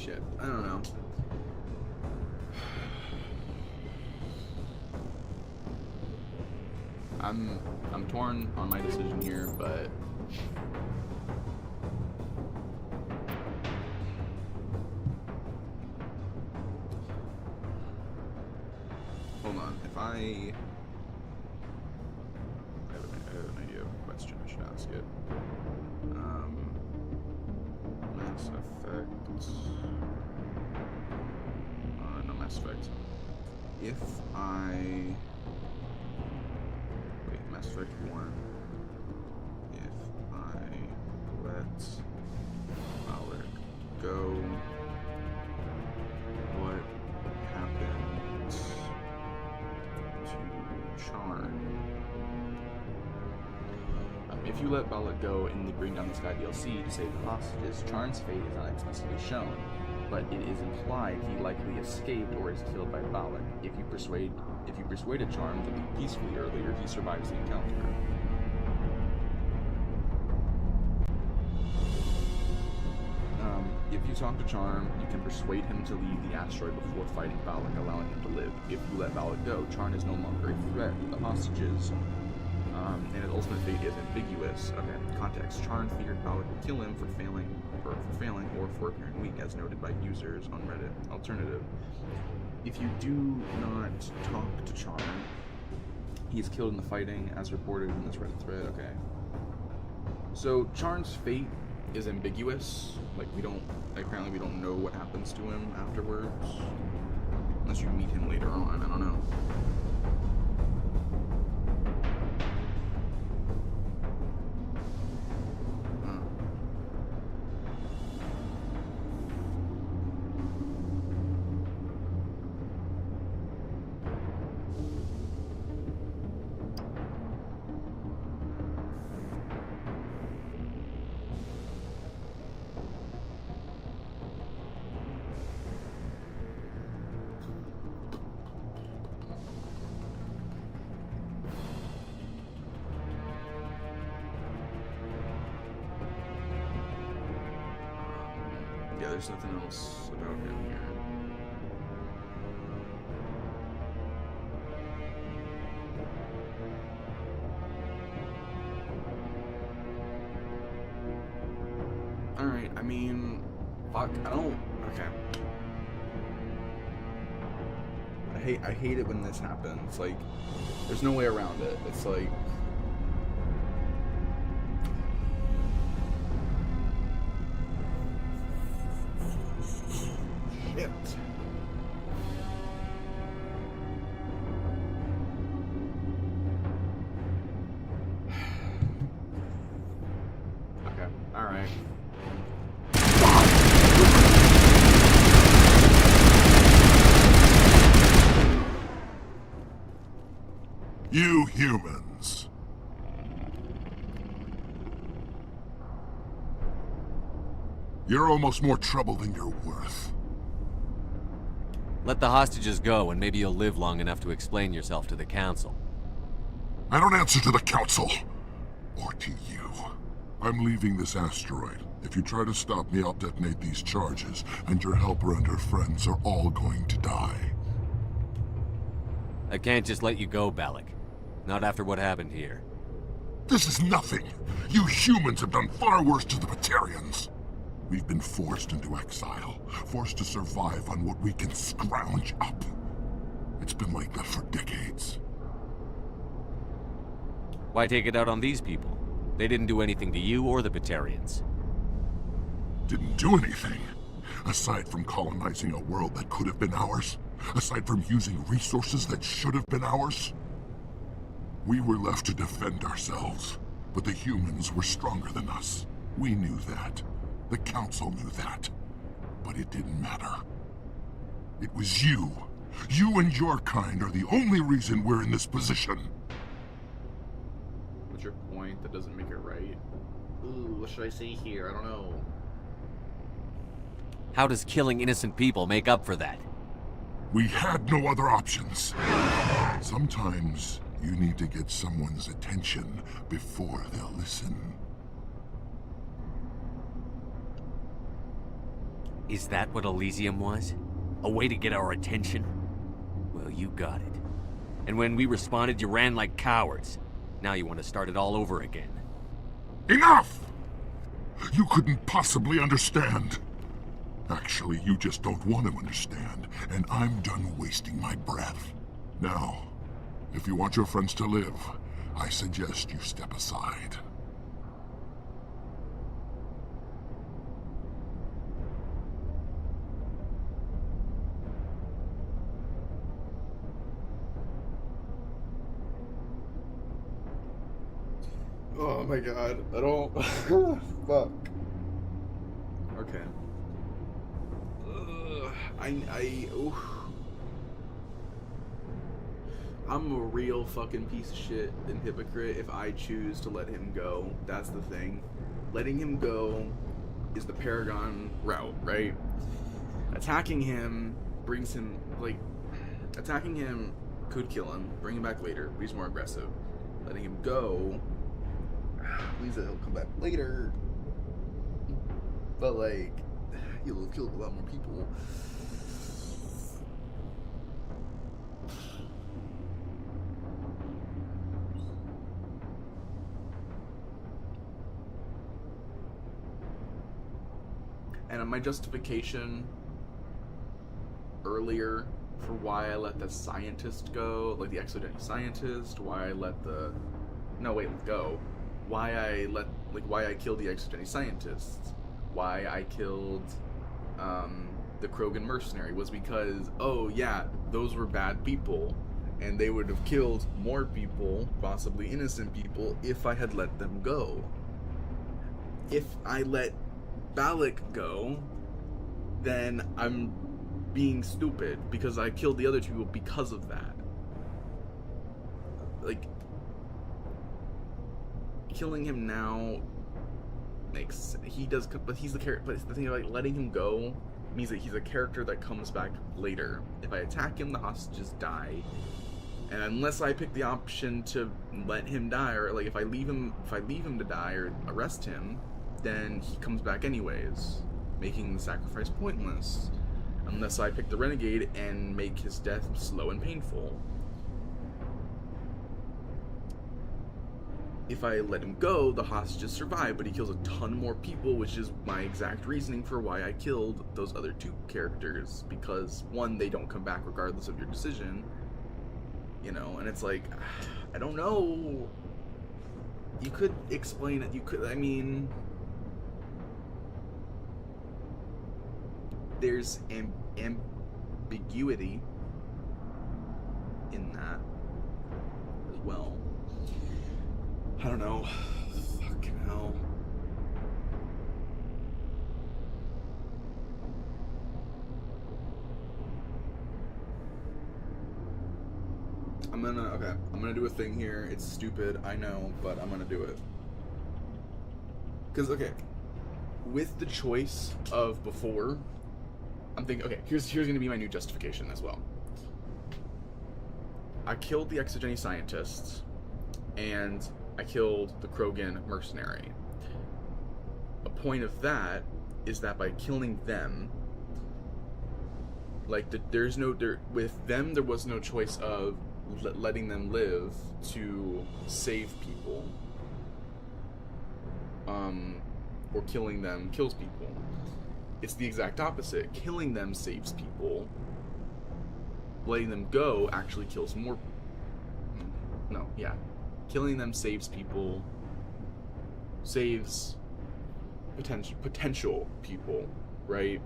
Shit, I don't know. I'm torn on my decision here, but hold on. If I have an idea of a question I should ask it. Mass Effect. No, Mass Effect. If I Mass Effect 1. If I let Balak go, what happens to Charn? If you let Balak go in the Bring Down the Sky DLC to save the hostages, Charn's fate is not explicitly shown, but it is implied he likely escaped or is killed by Balak. If you persuaded Charn to leave peacefully earlier, he survives the encounter. If you talk to Charn, you can persuade him to leave the asteroid before fighting Balak, allowing him to live. If you let Balak go, Charn is no longer a threat to the hostages, and his ultimate fate is ambiguous. Okay, context. Charn feared Balak would kill him for failing or for appearing weak, as noted by users on Reddit. Alternative. If you do not talk to Charn, he is killed in the fighting, as reported in this Reddit thread. Okay. So Charn's fate is ambiguous. Like, apparently we don't know what happens to him afterwards. Unless you meet him later on, I don't know. Yeah, there's nothing else about him here. Alright, I mean, fuck, I don't, okay. I hate it when this happens. Like, there's no way around it. It's like, shit. Okay, alright. You humans. You're almost more trouble than you're worth. Let the hostages go, and maybe you'll live long enough to explain yourself to the Council. I don't answer to the Council. Or to you. I'm leaving this asteroid. If you try to stop me, I'll detonate these charges, and your helper and her friends are all going to die. I can't just let you go, Balak. Not after what happened here. This is nothing. You humans have done far worse to the Batarians. We've been forced into exile, forced to survive on what we can scrounge up. It's been like that for decades. Why take it out on these people? They didn't do anything to you or the Batarians. Didn't do anything. Aside from colonizing a world that could have been ours. Aside from using resources that should have been ours. We were left to defend ourselves. But the humans were stronger than us. We knew that. The Council knew that. But it didn't matter. It was you. You and your kind are the only reason we're in this position. What's your point? That doesn't make it right. Ooh, what should I say here? I don't know. How does killing innocent people make up for that? We had no other options. Sometimes you need to get someone's attention before they'll listen. Is that what Elysium was? A way to get our attention? Well, you got it. And when we responded, you ran like cowards. Now you want to start it all over again. Enough! You couldn't possibly understand. Actually, you just don't want to understand, and I'm done wasting my breath. Now, if you want your friends to live, I suggest you step aside. Oh my god, I don't... Fuck. Okay. I'm a real fucking piece of shit and hypocrite if I choose to let him go. That's the thing. Letting him go is the Paragon route, right? Attacking him brings him, like... Attacking him could kill him, bring him back later, but he's more aggressive. Letting him go... means that he'll come back later. But, like... He'll have killed a lot more people. And my justification earlier for why I let the scientist go, like the exogenous scientist, why I let the... No, wait, go. Why I killed the exogenous scientists, why I killed the Krogan mercenary was because, oh yeah, those were bad people, and they would have killed more people, possibly innocent people, if I had let them go. If I let Balak go, then I'm being stupid because I killed the other two people because of that. Like, killing him now makes he does, but he's the character. But the thing about, like, letting him go means that he's a character that comes back later. If I attack him, the hostages die, and unless I pick the option to let him die, or like if I leave him to die or arrest him, then he comes back anyways, making the sacrifice pointless. Unless I pick the renegade and make his death slow and painful. If I let him go, the hostages survive, but he kills a ton more people, which is my exact reasoning for why I killed those other two characters. Because, one, they don't come back regardless of your decision. You know, and it's like, I don't know. You could explain it, I mean... There's ambiguity in that as well. I don't know. Fucking hell. I'm gonna do a thing here. It's stupid, I know, but I'm gonna do it. Because, okay, with the choice of before, I'm thinking, okay, here's gonna be my new justification as well. I killed the exogenous scientists, and I killed the Krogan mercenary. A point of that is that by killing them, like, with them there was no choice of letting them live to save people, or killing them kills people. It's the exact opposite. Killing them saves people. Letting them go actually kills more. No, yeah. Killing them saves people. Saves potential people, right?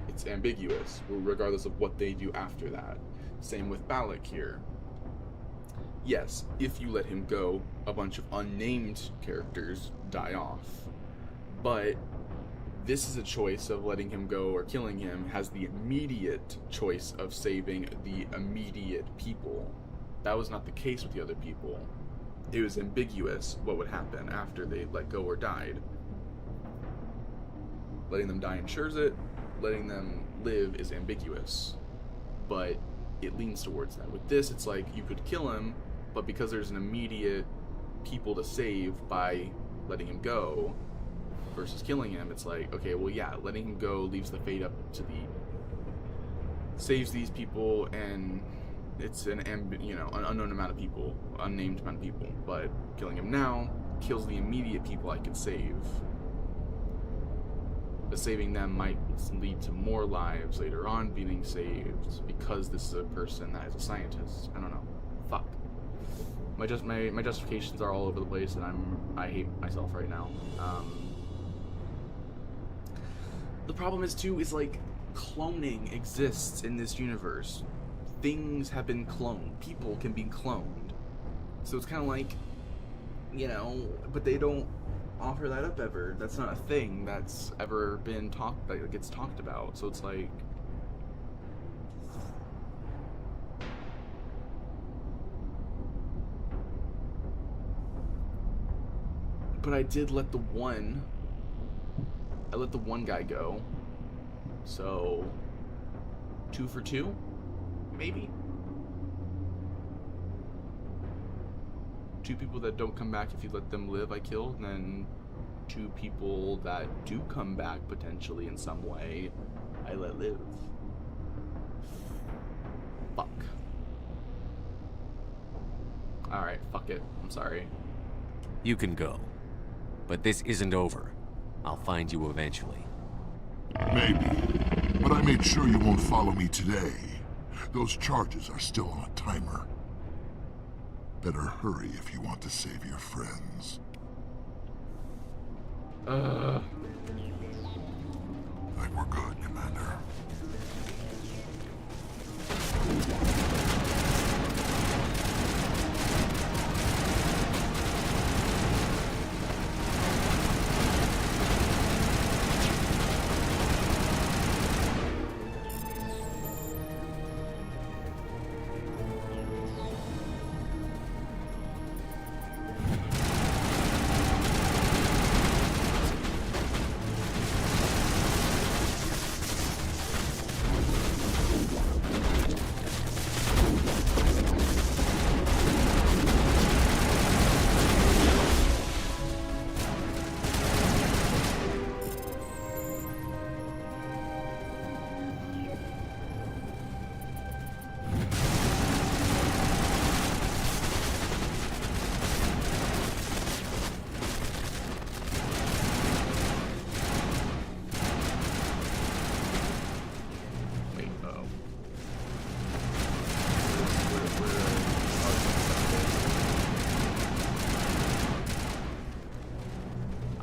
It's ambiguous, regardless of what they do after that. Same with Balak here. Yes, if you let him go, a bunch of unnamed characters die off. But this is a choice of letting him go or killing him has the immediate choice of saving the immediate people. That was not the case with the other people. It was ambiguous what would happen after they let go or died. Letting them die ensures it. Letting them live is ambiguous. But it leans towards that. With this, it's like you could kill him, but because there's an immediate people to save by letting him go, versus killing him, it's like, okay, well, yeah, letting him go leaves the fate up to saves these people, and it's an unknown amount of people, unnamed amount of people. But killing him now kills the immediate people I could save. But saving them might lead to more lives later on being saved because this is a person that is a scientist. I don't know. Fuck. My justifications are all over the place, and I hate myself right now. The problem is too, is like cloning exists in this universe. Things have been cloned. People can be cloned. So it's kind of like, you know, but they don't offer that up ever. That's not a thing that's ever been that gets talked about. So it's like, but I did let the one guy go. So 2 for 2, maybe. 2 people that don't come back if you let them live I killed, and then 2 people that do come back potentially in some way I let live. Fuck. Alright, fuck it. I'm sorry. You can go. But this isn't over. I'll find you eventually. Maybe. But I made sure you won't follow me today. Those charges are still on a timer. Better hurry if you want to save your friends. Uh. I think we're good, Commander.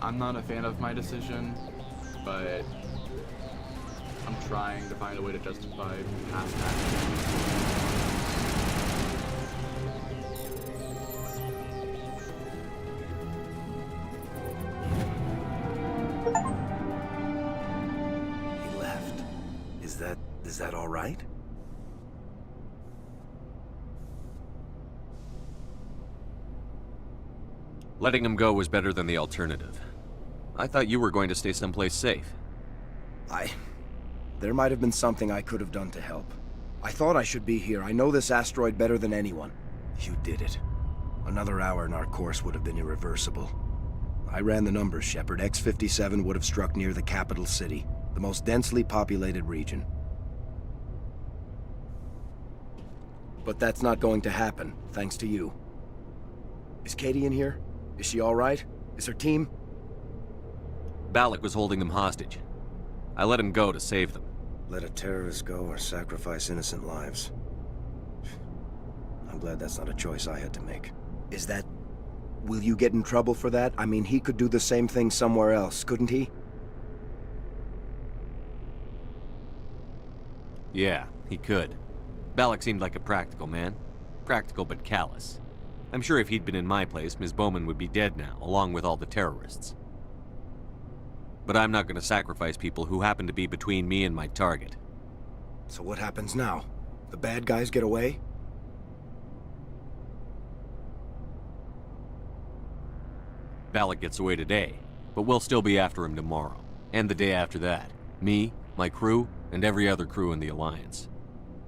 I'm not a fan of my decision, but I'm trying to find a way to justify past actions. He left. Is that all right? Letting him go was better than the alternative. I thought you were going to stay someplace safe. There might have been something I could have done to help. I thought I should be here. I know this asteroid better than anyone. You did it. Another hour and our course would have been irreversible. I ran the numbers, Shepard. X-57 would have struck near the capital city, the most densely populated region. But that's not going to happen, thanks to you. Is Katie in here? Is she all right? Is her team? Balak was holding them hostage. I let him go to save them. Let a terrorist go or sacrifice innocent lives. I'm glad that's not a choice I had to make. Is that... Will you get in trouble for that? I mean, he could do the same thing somewhere else, couldn't he? Yeah, he could. Balak seemed like a practical man. Practical but callous. I'm sure if he'd been in my place, Ms. Bowman would be dead now, along with all the terrorists. But I'm not going to sacrifice people who happen to be between me and my target. So what happens now? The bad guys get away? Balak gets away today, but we'll still be after him tomorrow, and the day after that. Me, my crew, and every other crew in the Alliance.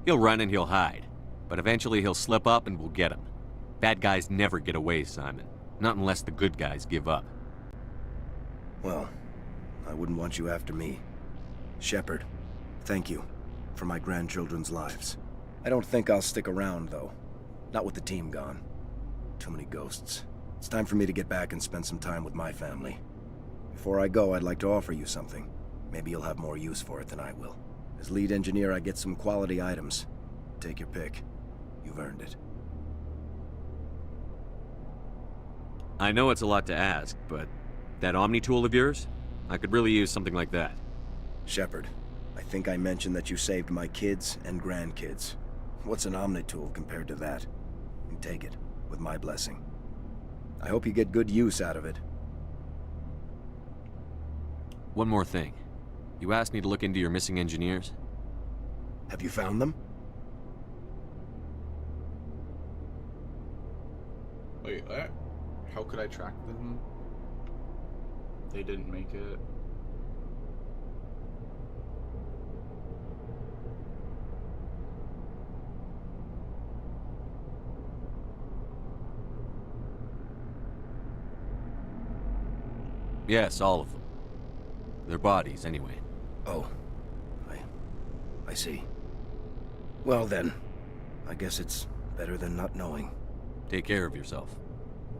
He'll run and he'll hide, but eventually he'll slip up and we'll get him. Bad guys never get away, Simon. Not unless the good guys give up. Well, I wouldn't want you after me. Shepard, thank you for my grandchildren's lives. I don't think I'll stick around, though. Not with the team gone. Too many ghosts. It's time for me to get back and spend some time with my family. Before I go, I'd like to offer you something. Maybe you'll have more use for it than I will. As lead engineer, I get some quality items. Take your pick. You've earned it. I know it's a lot to ask, but that Omni tool of yours? I could really use something like that. Shepard, I think I mentioned that you saved my kids and grandkids. What's an Omni tool compared to that? You take it, with my blessing. I hope you get good use out of it. One more thing. You asked me to look into your missing engineers? Have you found them? Wait, what? How could I track them? They didn't make it. Yes, all of them. Their bodies, anyway. Oh. I see. Well then, I guess it's better than not knowing. Take care of yourself.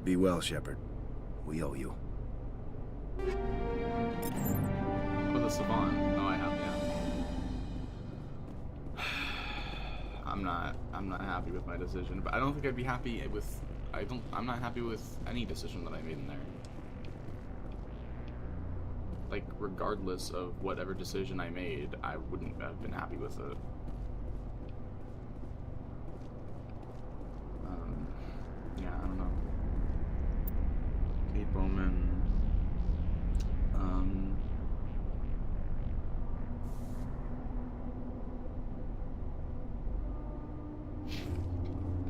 Be well, Shepard. We owe you. Oh, the Savant. Oh, I have, yeah. I'm not happy with my decision, but I don't think I'd be happy with, I'm not happy with any decision that I made in there. Like, regardless of whatever decision I made, I wouldn't have been happy with it. Yeah, I don't know. Kate Bowman.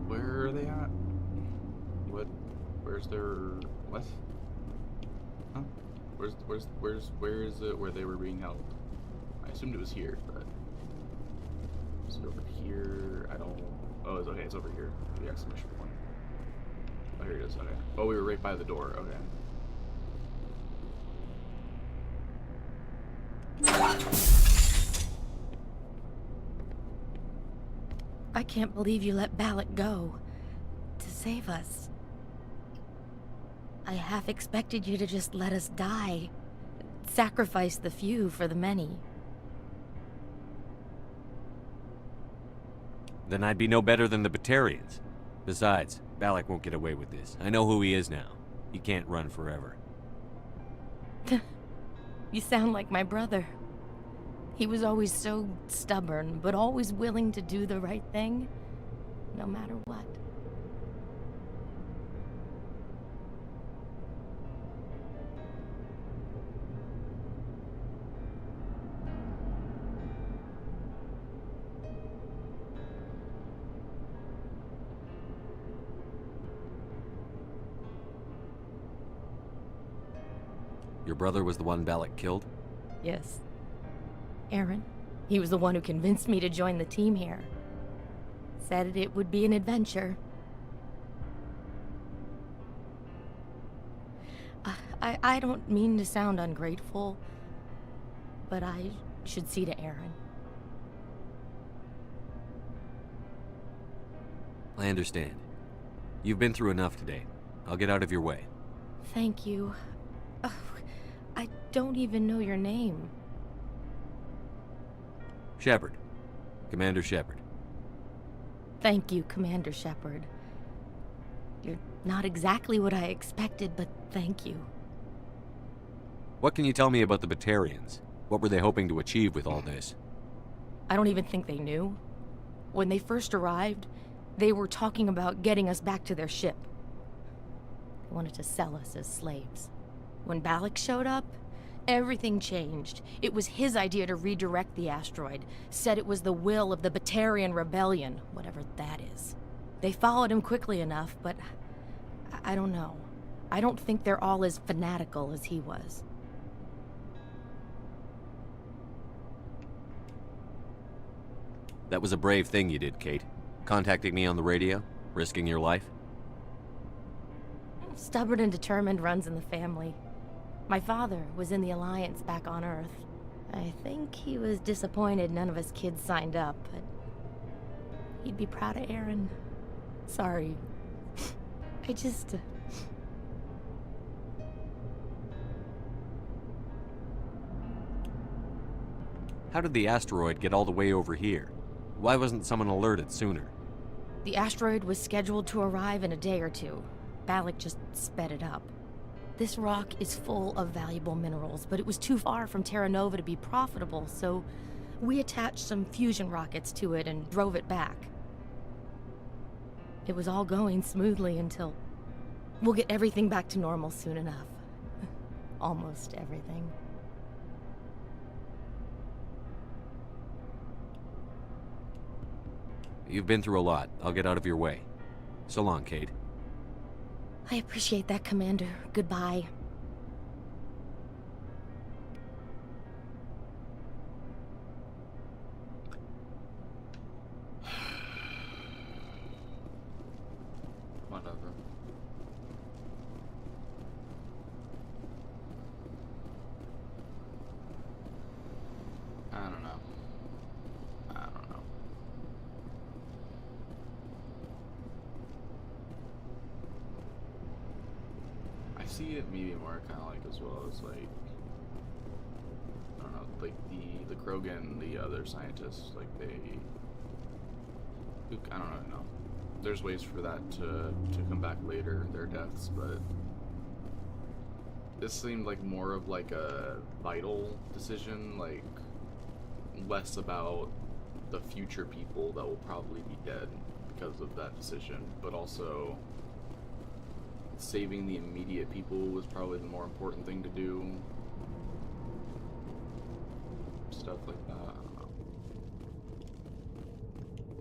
Where are they at? Where's their, what? Huh? Where is it where they were being held? I assumed it was here, but is it over here? I don't. Oh, it's okay. It's over here. The exclamation point. Oh, here it is. Okay. Oh, we were right by the door. Okay. I can't believe you let Balak go to save us. I half expected you to just let us die. Sacrifice the few for the many. Then I'd be no better than the Batarians. Besides, Balak won't get away with this. I know who he is now. He can't run forever. You sound like my brother. He was always so stubborn, but always willing to do the right thing, no matter what. Your brother was the one Balak killed? Yes. Aaron. He was the one who convinced me to join the team here. Said it would be an adventure. I don't mean to sound ungrateful, but I should see to Aaron. I understand. You've been through enough today. I'll get out of your way. Thank you. Oh, I don't even know your name. Shepard. Commander Shepard. Thank you, Commander Shepard. You're not exactly what I expected, but thank you. What can you tell me about the Batarians? What were they hoping to achieve with all this? I don't even think they knew. When they first arrived, they were talking about getting us back to their ship. They wanted to sell us as slaves. When Balak showed up, everything changed. It was his idea to redirect the asteroid. Said it was the will of the Batarian Rebellion, whatever that is. They followed him quickly enough, but I don't know. I don't think they're all as fanatical as he was. That was a brave thing you did, Kate. Contacting me on the radio, risking your life. Stubborn and determined runs in the family. My father was in the Alliance back on Earth. I think he was disappointed none of us kids signed up, but he'd be proud of Aaron. Sorry. I just... How did the asteroid get all the way over here? Why wasn't someone alerted sooner? The asteroid was scheduled to arrive in a day or two. Balak just sped it up. This rock is full of valuable minerals, but it was too far from Terra Nova to be profitable, so we attached some fusion rockets to it and drove it back. It was all going smoothly until... We'll get everything back to normal soon enough. Almost everything. You've been through a lot. I'll get out of your way. So long, Cade. I appreciate that, Commander. Goodbye. Whatever. I don't know. I see it maybe more kind of like as well as like, I don't know, like the Krogan, the other scientists, like they, I don't really know. There's ways for that to come back later, their deaths, but this seemed like more of like a vital decision, like less about the future people that will probably be dead because of that decision, but also saving the immediate people was probably the more important thing to do. Stuff like that, I don't know.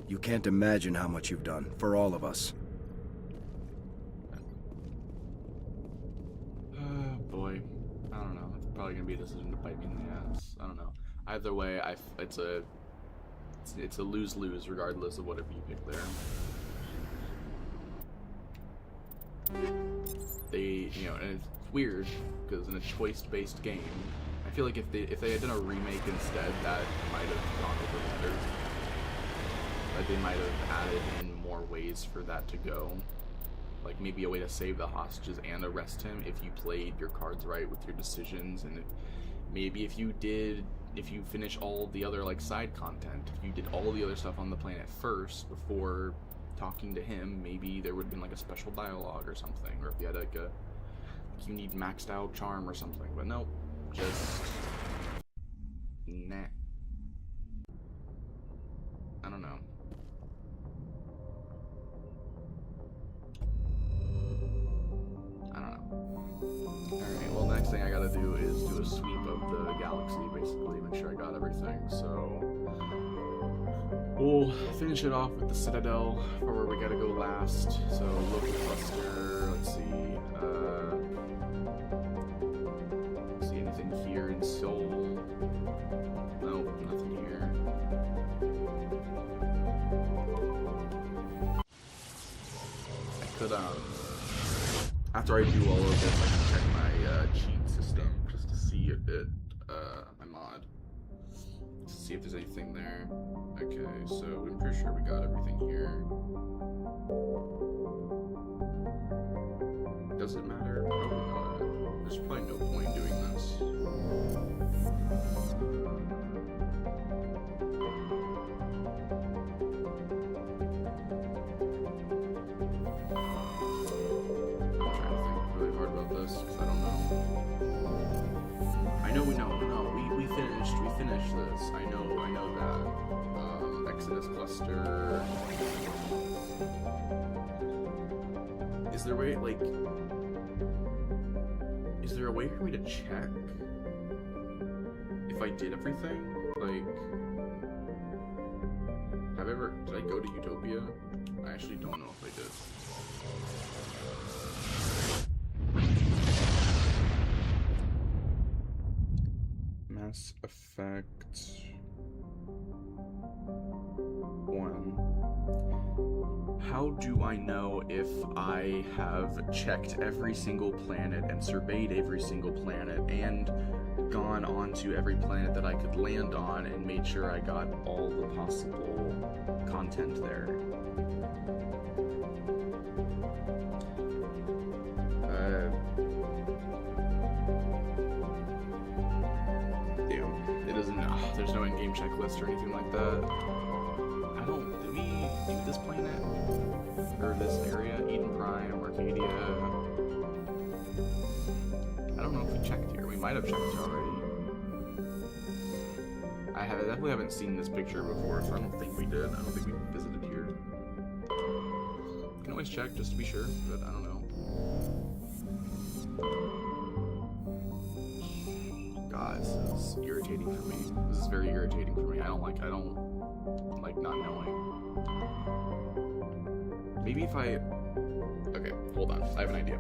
You can't imagine how much you've done, for all of us. Boy, I don't know. It's probably gonna be a decision to bite me in the ass. I don't know. Either way, it's a lose-lose regardless of whatever you pick there. They, you know, and it's weird because in a choice-based game, I feel like if they had done a remake instead, that might have gone over better. Like they might have added in more ways for that to go. Like maybe a way to save the hostages and arrest him if you played your cards right with your decisions, and maybe if you finish all the other like side content, if you did all the other stuff on the planet first before talking to him, maybe there would have been like a special dialogue or something, or if you had like you need maxed out charm or something, but nope, just nah. I don't know. Alright, well next thing I gotta do is do a sweep of the galaxy, basically, make sure I got everything, so we'll finish it off with the Citadel, for where we gotta go last. So local cluster, let's see, see anything here in Seoul? Nope, nothing here. I could, after I do all of this, I can check my cheat system just to see if it, my mod, to see if there's anything there. Okay, so I'm pretty sure we got everything here. Does it matter? Probably not. There's probably no point in doing this. Because I don't know. I know we finished this. I know that. Exodus cluster. Is there a way, like, is there a way for me to check if I did everything? Like, did I go to Utopia? I actually don't know if I did. Mass Effect. 1. How do I know if I have checked every single planet and surveyed every single planet and gone onto every planet that I could land on and made sure I got all the possible content there? It doesn't. There's no in-game checklist or anything like that. I don't. Did we do this planet or this area? Eden Prime, Arcadia. I don't know if we checked here. We might have checked here already. I definitely haven't seen this picture before, so I don't think we did. I don't think we visited here. Can always check just to be sure, but I don't know. God, this is irritating for me. This is very irritating for me. I don't like not knowing. Maybe if I... Okay, hold on. I have an idea.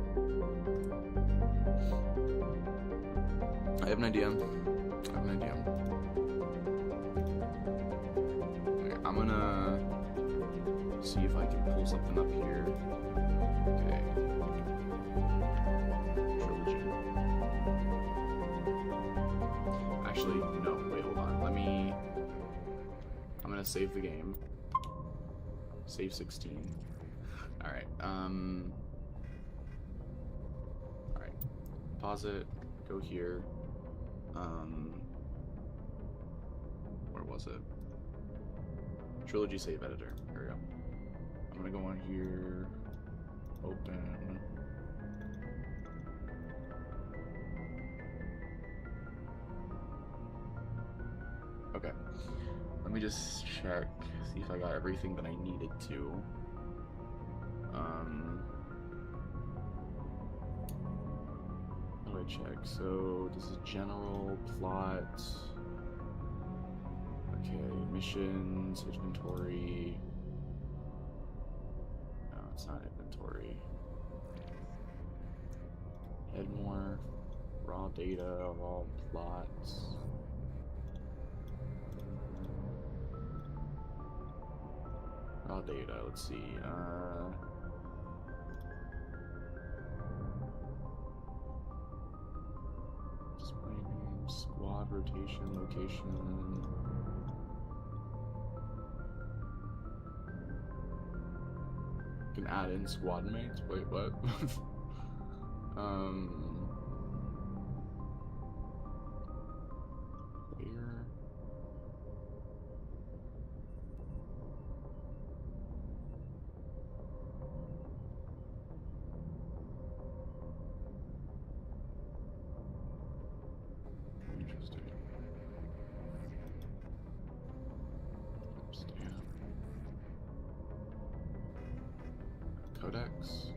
Okay, I'm gonna see if I can pull something up here. Okay. Trilogy. Actually, no, wait, hold on. I'm gonna save the game. Save 16. Alright, alright. Pause it, go here. Where was it? Trilogy save editor. Here we go. I'm gonna go on here. Open. Okay. Let me just check, see if I got everything that I needed to. How do I check? So this is general plot. Okay, missions, inventory. No, it's not inventory. Head more. Raw data, raw plots. Raw data, let's see. Display name, squad rotation, location. Can add in squad mates? Wait, what? Where? Interesting.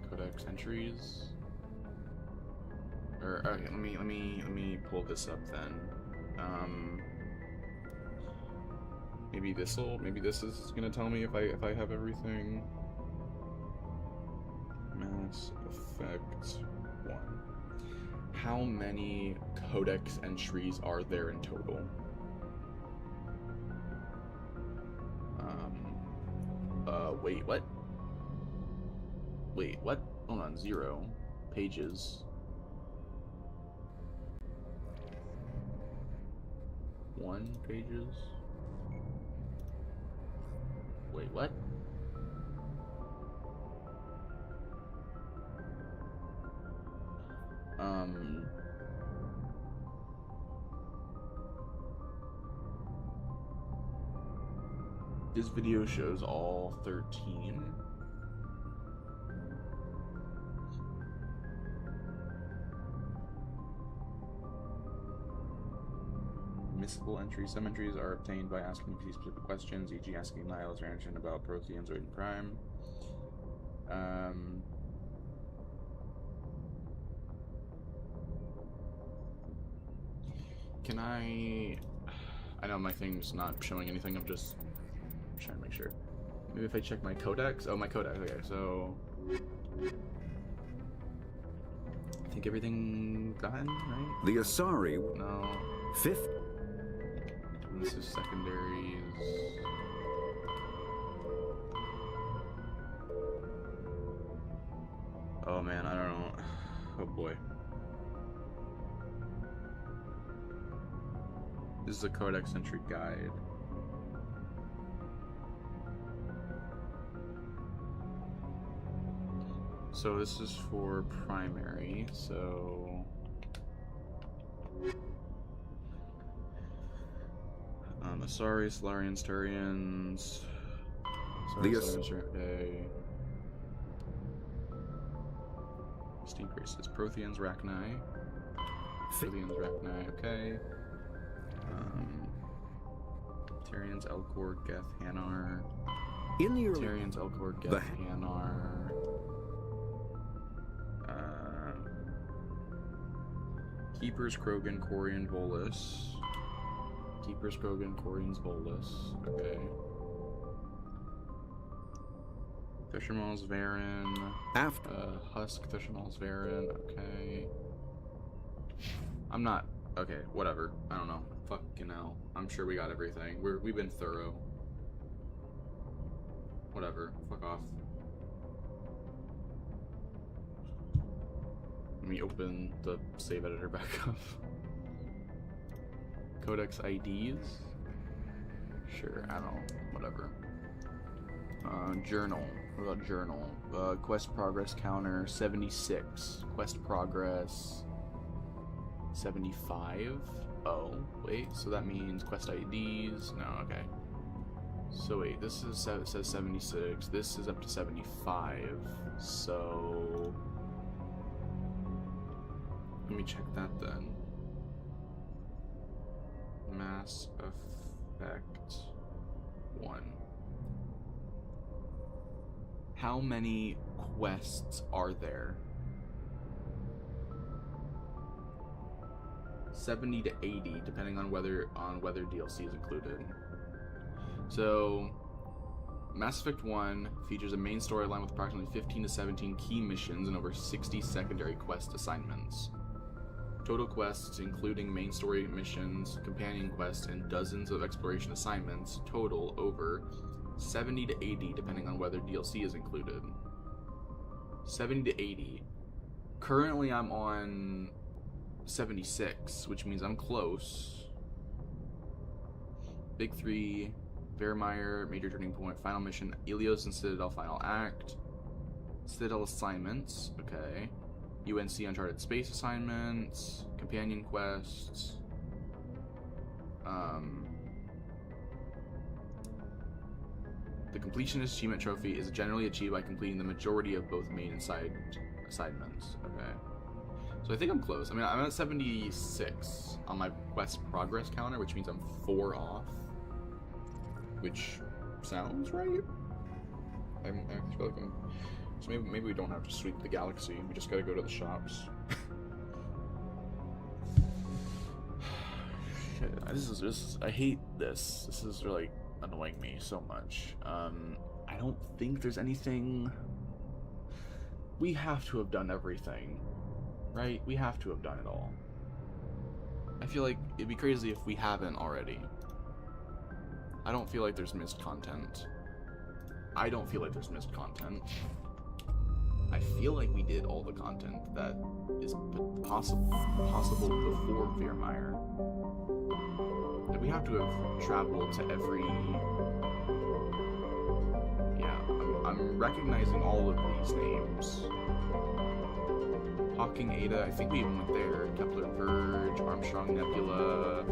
Codex entries. Or okay, let me pull this up then. Maybe this is gonna tell me if I have everything. Mass Effect 1. How many codex entries are there in total? Wait, what? Wait, what? Hold on, 0 pages. 1 pages. Wait, what? This video shows all 13. Missable entries. Some entries are obtained by asking these specific questions, e.g. asking Niles or Anderson about Protheans or Eden Prime. Can I know my thing's not showing anything, I'm just trying to make sure. Maybe if I check my codex? Oh, my codex, okay, so... I think everything done, right? The Asari... No. Fifth... This is secondaries. Oh man, I don't know. Oh boy. This is a Codex entry guide. So this is for primary, so Asari, Solarians, Turians, Distinct races. Protheans, Rachni. Protheans, Rachni, okay. Turians, Elcor, Geth, Hanar. In the early Turians, Elcor, Geth, Hanar. Keepers, Krogan, Corian, Volus. Keepers, Krogan, Corians, Volus. Okay. Fishermals, Varen. Husk, Fishermals, Varen. Okay. I'm not. Okay, whatever. I don't know. Fucking hell. I'm sure we got everything. We've been thorough. Whatever. Fuck off. Let me open the save editor back up. Codex IDs? Sure, I don't know. Whatever. Journal. What about journal? Quest progress counter 76. Quest progress 75. Oh, wait. So that means quest IDs. No, okay. So wait, this is it says 76. This is up to 75. So let me check that then. Mass Effect 1. How many quests are there? 70 to 80, depending on whether DLC is included. So, Mass Effect 1 features a main storyline with approximately 15 to 17 key missions and over 60 secondary quest assignments. Total quests, including main story missions, companion quests, and dozens of exploration assignments, total over 70 to 80, depending on whether DLC is included. 70 to 80. Currently, I'm on 76, which means I'm close. Big 3, Vermeer, Major Turning Point, Final Mission, Ilios and Citadel Final Act, Citadel Assignments, okay. UNC Uncharted Space Assignments, Companion Quests, the Completionist Achievement Trophy is generally achieved by completing the majority of both main and side assignments, okay. So I think I'm close. I mean, I'm at 76 on my quest progress counter, which means I'm 4 off. Which sounds right. I feel like so maybe we don't have to sweep the galaxy. We just gotta go to the shops. Shit, this is. I hate this. This is really annoying me so much. I don't think there's anything. We have to have done everything, right? We have to have done it all. I feel like it'd be crazy if we haven't already. I don't feel like there's missed content. I don't feel like there's missed content. I feel like we did all the content that is possible before Vermeer. Like we have to have traveled to every... Yeah, I'm recognizing all of these names. Hawking Ada, I think we even went there. Kepler Verge, Armstrong Nebula.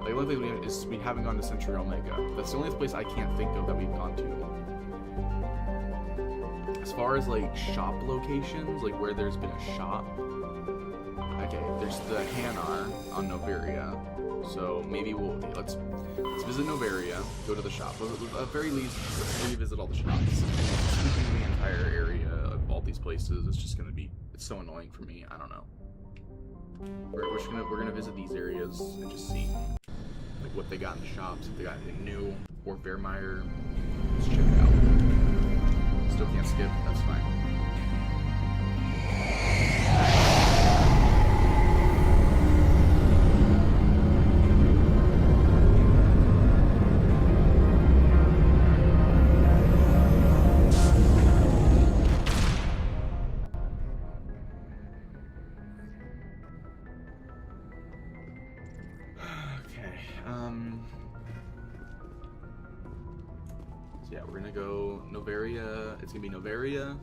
Like, luckily we haven't gone to Century Omega. That's the only place I can't think of that we've gone to. As far as like shop locations, like where there's been a shop. Okay, there's the Hanar on Noveria. So maybe let's visit Noveria, go to the shop. At the very least, let's revisit all the shops. Sweeping the entire area of all these places is just gonna be, it's so annoying for me. I don't know. We're gonna visit these areas and just see like what they got in the shops, if they got anything new, or Vermeer. Let's check it out. Still can't skip, that's fine. So yeah, we're gonna go Novaria. It's gonna be Novaria,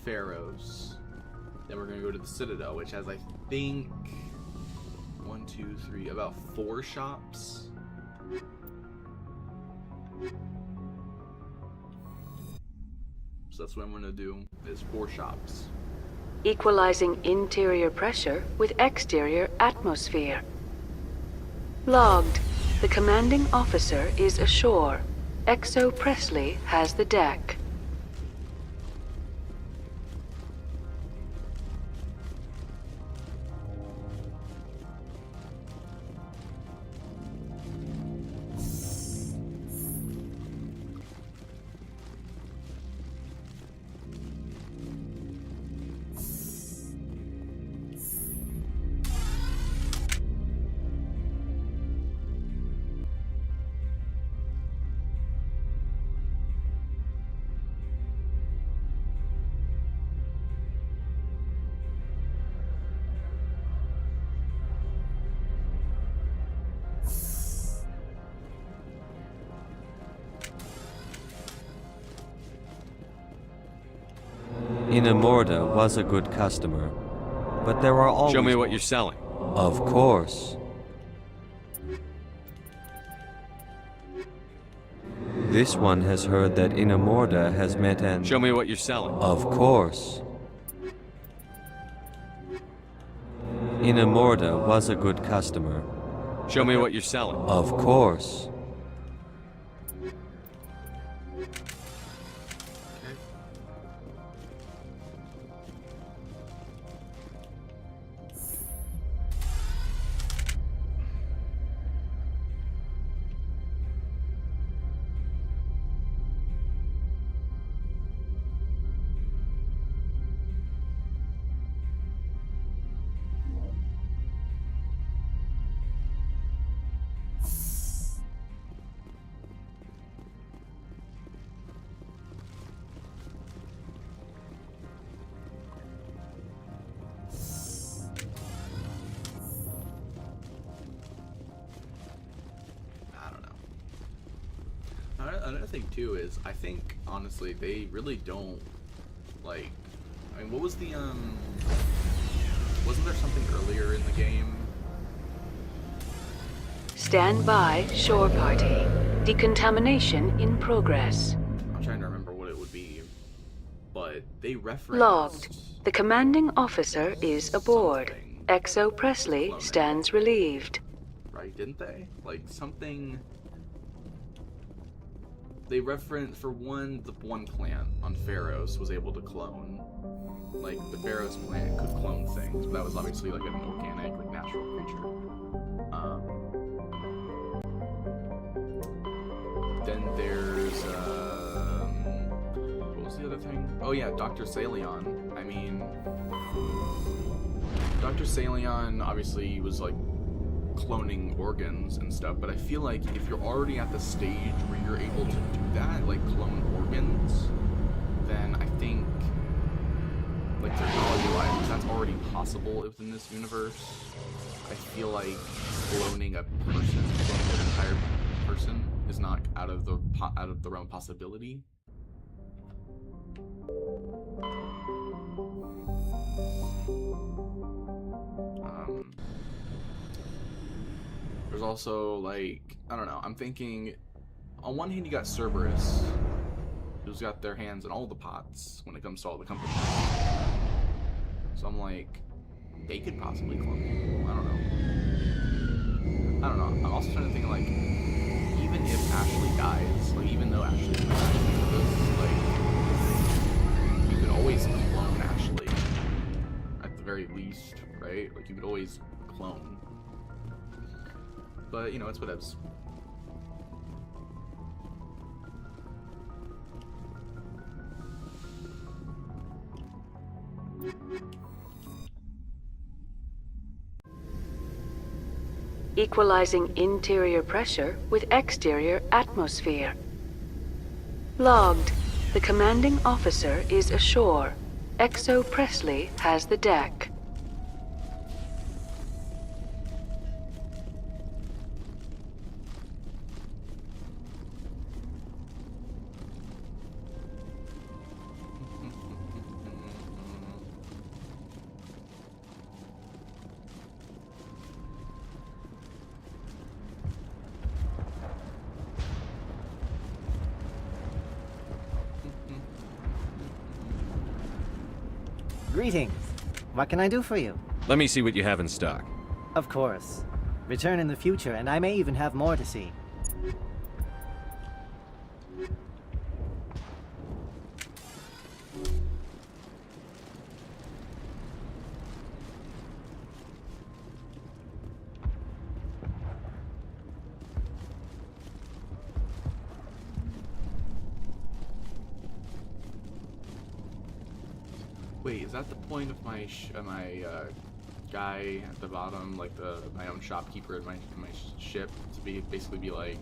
Pharos. Then we're gonna go to the Citadel, which has, I think, 1, 2, 3, about 4 shops. So that's what I'm gonna do, is 4 shops. Equalizing interior pressure with exterior atmosphere. Logged. The commanding officer is ashore. Exo Presley has the deck. Inamorda was a good customer, but there are always... Show me what you're selling. Of course. This one has heard that Inamorda has met an... Show me what you're selling. Of course. Inamorda was a good customer. Show me what you're selling. Of course. Another thing too is, I think honestly they really don't like. I mean, what was the wasn't there something earlier in the game? Stand by, shore party. Decontamination in progress. I'm trying to remember what it would be, but they referenced. Logged. The commanding officer is aboard. Exo Presley stands relieved. Right? Didn't they? Like something. They referenced, for one, the one plant on Pharos was able to clone. Like, the Pharos plant could clone things, but that was obviously like an organic, like natural creature. Then there's, what was the other thing? Oh yeah, Dr. Salion. I mean, Dr. Salion obviously was like cloning organs and stuff, but I feel like if you're already at the stage where you're able to do that, like clone organs, then I think, like technology-wise, that's already possible within this universe. I feel like cloning a person, cloning an entire person, is not out of the realm of possibility. There's also, like, I don't know, I'm thinking, on one hand you got Cerberus, who's got their hands in all the pots when it comes to all the companies. So I'm like, they could possibly clone people, I don't know. I'm also trying to think, like, even if Ashley dies, like, even though Ashley's not like, you could always clone Ashley, at the very least, right? Like, you could always clone. But, you know, it's whatevs. Equalizing interior pressure with exterior atmosphere. Logged. The commanding officer is ashore. Exo Presley has the deck. Greetings. What can I do for you? Let me see what you have in stock. Of course. Return in the future, and I may even have more to see. Wait, is that the point of my guy at the bottom, like my own shopkeeper in my ship, to basically be like,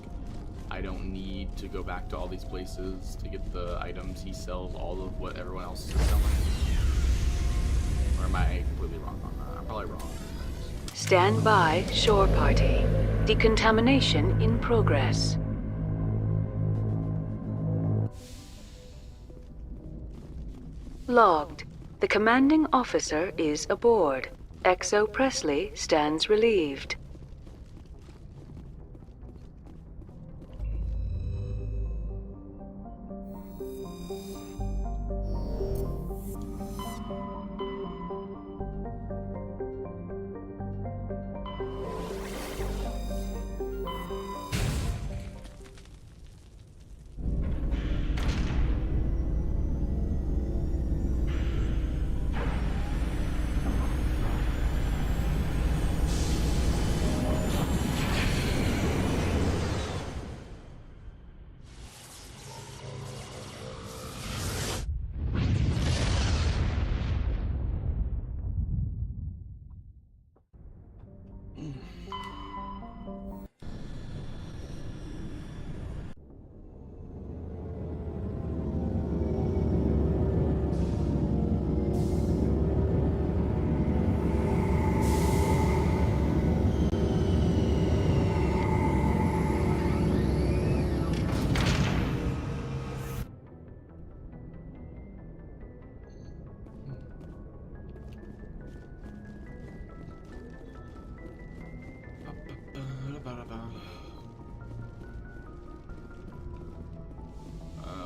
I don't need to go back to all these places to get the items. He sells all of what everyone else is selling. Or am I completely wrong on that? I'm probably wrong. Stand by, shore party. Decontamination in progress. Logged. The commanding officer is aboard. XO Presley stands relieved.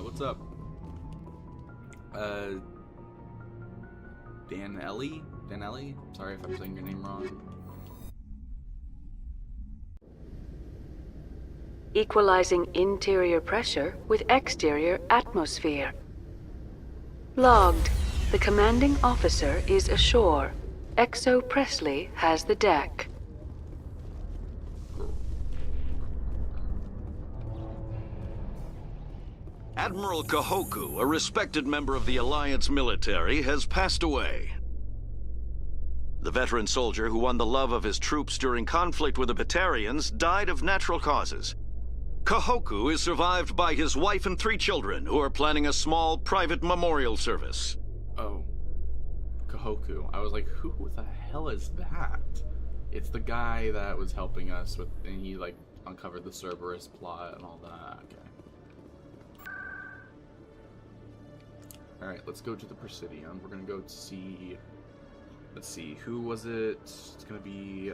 What's up? Danelli? Sorry if I'm saying your name wrong. Equalizing interior pressure with exterior atmosphere. Logged. The commanding officer is ashore. XO Presley has the deck. Admiral Kahoku, a respected member of the Alliance military, has passed away. The veteran soldier who won the love of his troops during conflict with the Batarians died of natural causes. Kahoku is survived by his wife and 3 children, who are planning a small private memorial service. Oh. Kahoku. I was like, who the hell is that? It's the guy that was helping us with, and he like uncovered the Cerberus plot and all that. Okay. Alright, let's go to the Presidium. We're gonna go to see... Let's see, who was it? It's gonna be,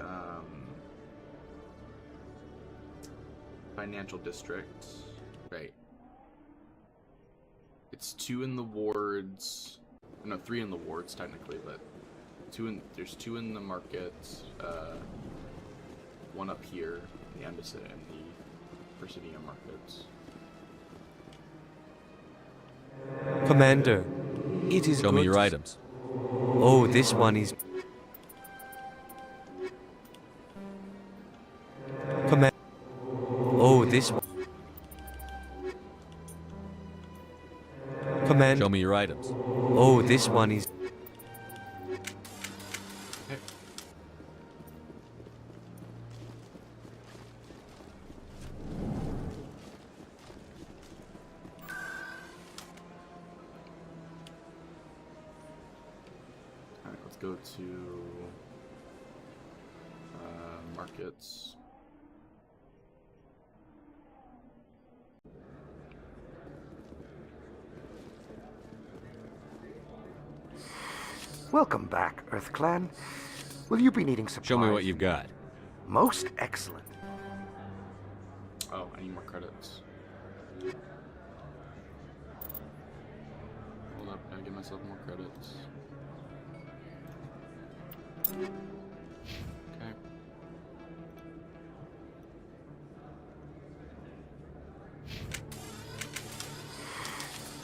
Financial District. Right. It's 2 in the wards... No, 3 in the wards, technically, but... There's 2 in the market, 1 up here, the Embassy, and the Presidium markets. Commander, it is Show me your items. Oh, this one is... Commander... Oh, this one... Commander... Show me your items. Oh, this one is... Go to markets. Welcome back, EarthClan. Will you be needing supplies? Show me what you've got. Most excellent. Oh, I need more credits. Hold up, gotta give myself more credits. Okay.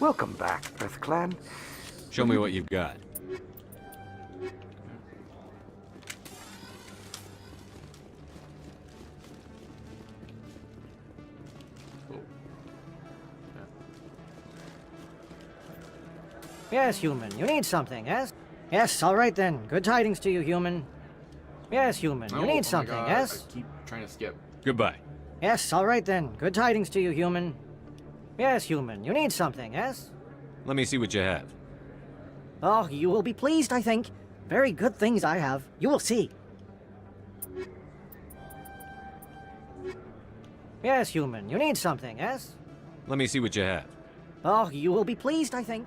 Welcome back, EarthClan. Show me what you've got. Yes, human. You need something, yes? Yes, all right then. Good tidings to you, human. Yes, human. You Oh, need my something, God, yes? I keep trying to skip. Goodbye. Yes, all right then. Good tidings to you, human. Yes, human. You need something, yes? Let me see what you have. Oh, you will be pleased, I think. Very good things I have. You will see. Yes, human. You need something, yes? Let me see what you have. Oh, you will be pleased, I think.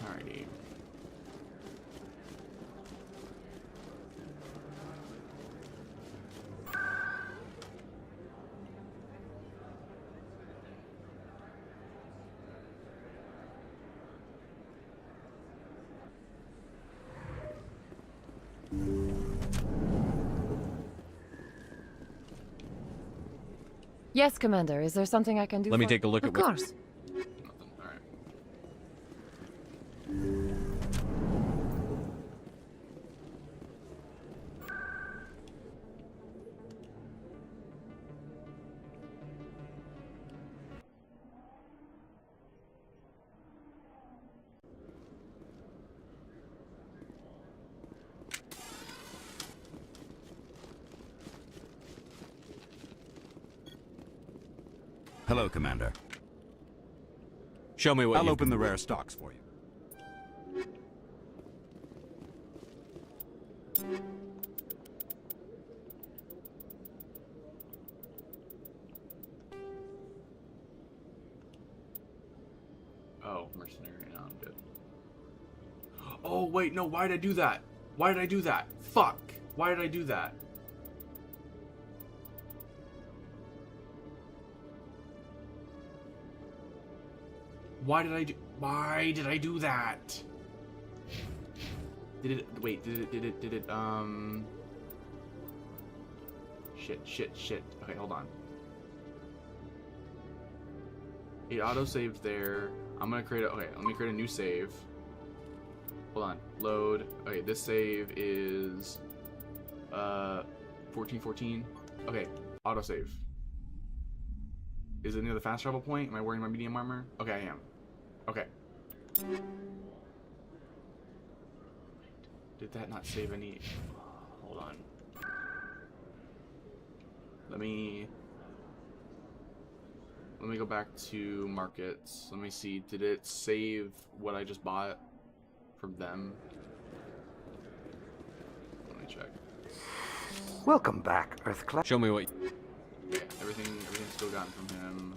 Alrighty. Yes, Commander. Is there something I can do? Let me for- take a look Of at what- course. Nothing. Alright. Hello, Commander. Show me what I'll you... open the rare stocks for you. Oh, mercenary. No, I'm good. Oh, wait, no, why did I do that? Why did I do that? Fuck! Why did I do that? Why did I do that? Did it, shit. Okay, hold on. It auto-saved there. I'm gonna create okay, let me create a new save. Hold on, load. Okay, this save is 1414. Okay, autosave. Is it near the fast travel point? Am I wearing my medium armor? Okay, I am. Okay. Did that not save any? Hold on. Let me go back to markets. Let me see. Did it save what I just bought from them? Let me check. Welcome back, EarthClan. Show me what... Yeah, everything's still gotten from him.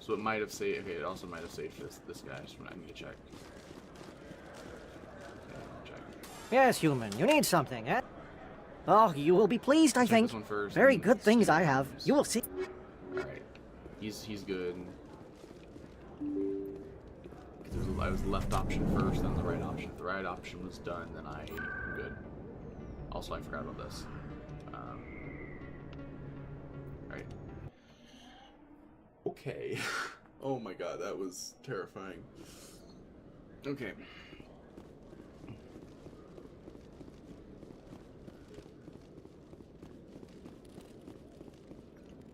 So it might have saved. Okay, it also might have saved this guy. So I need to check. Okay, check. Yes, human. You need something, eh? Oh, you will be pleased, I Check think. this one first, Very and good things I see. have. You will see. All right, he's good. I was left option first, then the right option. If the right option was done, then I'm good. Also, I forgot about this. Right. Okay. Oh my god, that was terrifying. Okay.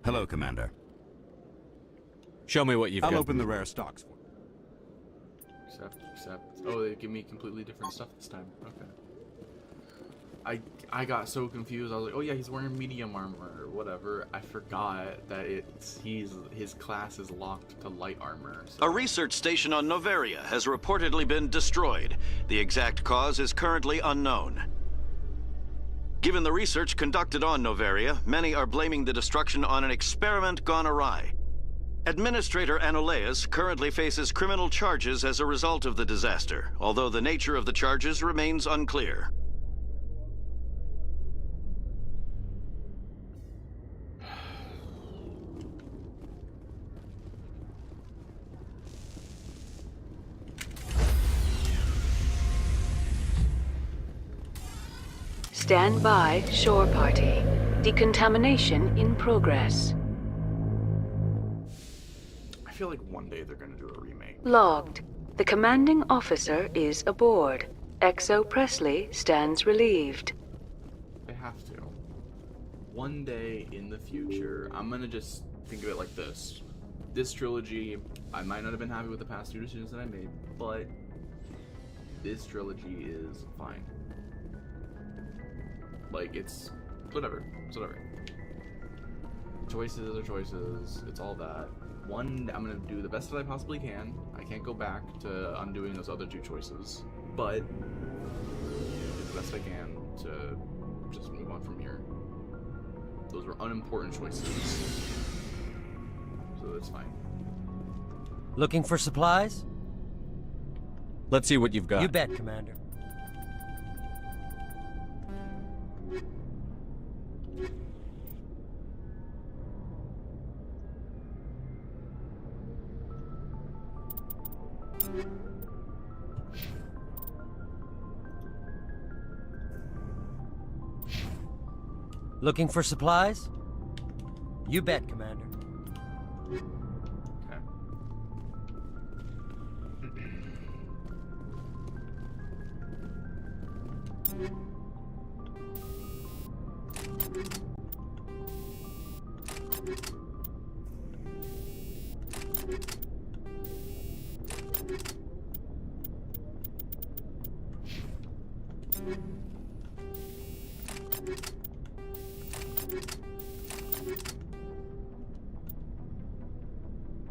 Hello, Commander. Show me what you've I'll got. open the rare stocks for you. Accept. Oh, they give me completely different stuff this time. Okay. I got so confused. I was like, oh yeah, he's wearing medium armor or whatever. I forgot that his class is locked to light armor. So. A research station on Noveria has reportedly been destroyed. The exact cause is currently unknown. Given the research conducted on Noveria, many are blaming the destruction on an experiment gone awry. Administrator Anoleus currently faces criminal charges as a result of the disaster, although the nature of the charges remains unclear. Stand by, shore party. Decontamination in progress. I feel like one day they're gonna do a remake. Logged. The commanding officer is aboard. XO Presley stands relieved. They have to. One day in the future, I'm gonna just think of it like this. This trilogy, I might not have been happy with the past 2 decisions that I made, but this trilogy is fine. Like, it's whatever. It's whatever. Choices are choices. It's all that. One, I'm gonna do the best that I possibly can. I can't go back to undoing those other 2 choices, but do the best I can to just move on from here. Those were unimportant choices, so that's fine. Looking for supplies? Let's see what you've got. You bet, Commander. Looking for supplies? You bet, Commander. Okay.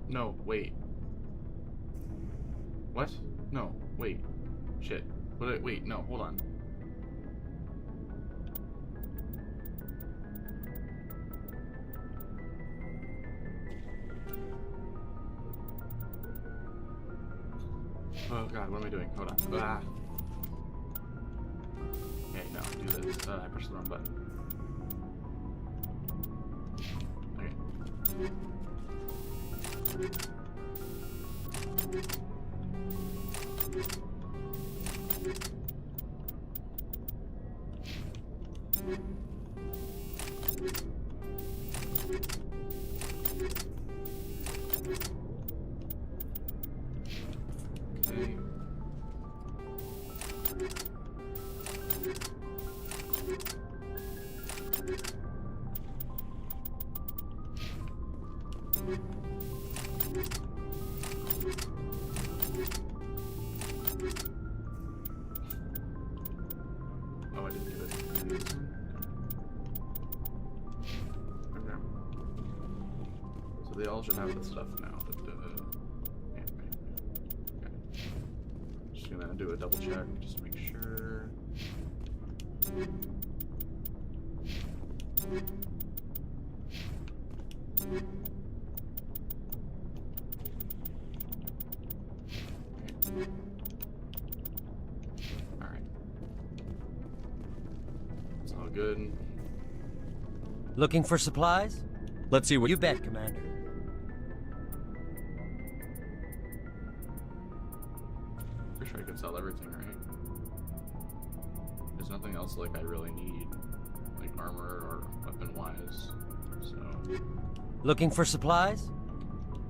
No, wait. What? No, wait. Shit. Wait, no, hold on. Oh god, what am I doing? Hold on. Ah. Okay, no, do this. I pushed the wrong button. Okay. Okay. Oh, I didn't do it. Did I do this one? Okay. So they all should have this stuff now. Yeah, okay. Just gonna do a double check just to make sure. Alright. It's all good. Looking for supplies? Let's see what you bet, Commander. Pretty sure I could sell everything, right? There's nothing else like I really need, like armor or weapon-wise. So. Looking for supplies?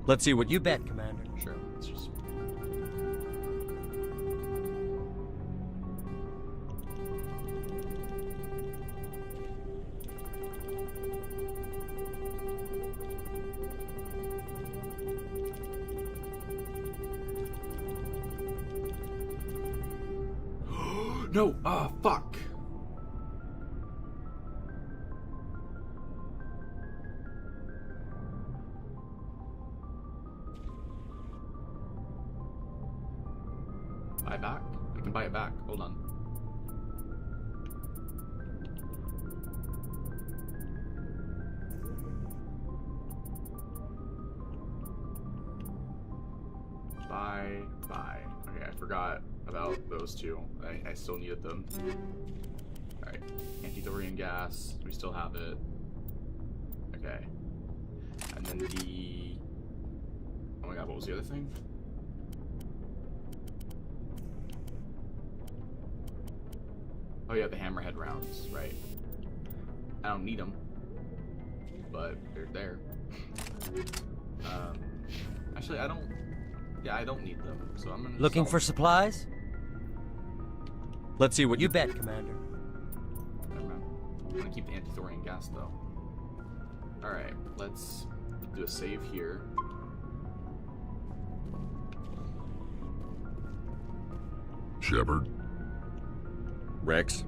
Let's see what you bet, Commander. Sure. Let's just. No! Ah, fuck! Buy back? I can buy it back. Hold on. Buy. Okay, I forgot about those 2. I still needed them. Alright. Anti-thorium gas. We still have it. Okay. And then the... Oh my god, what was the other thing? Oh Oh yeah, the hammerhead rounds, right. I don't need them, but they're there. Actually, I don't need them, so I'm gonna Looking for supplies? Let's see what you bet, Commander. I'm gonna keep the anti-thorium gas though. Alright, let's do a save here. Shepard. Rex.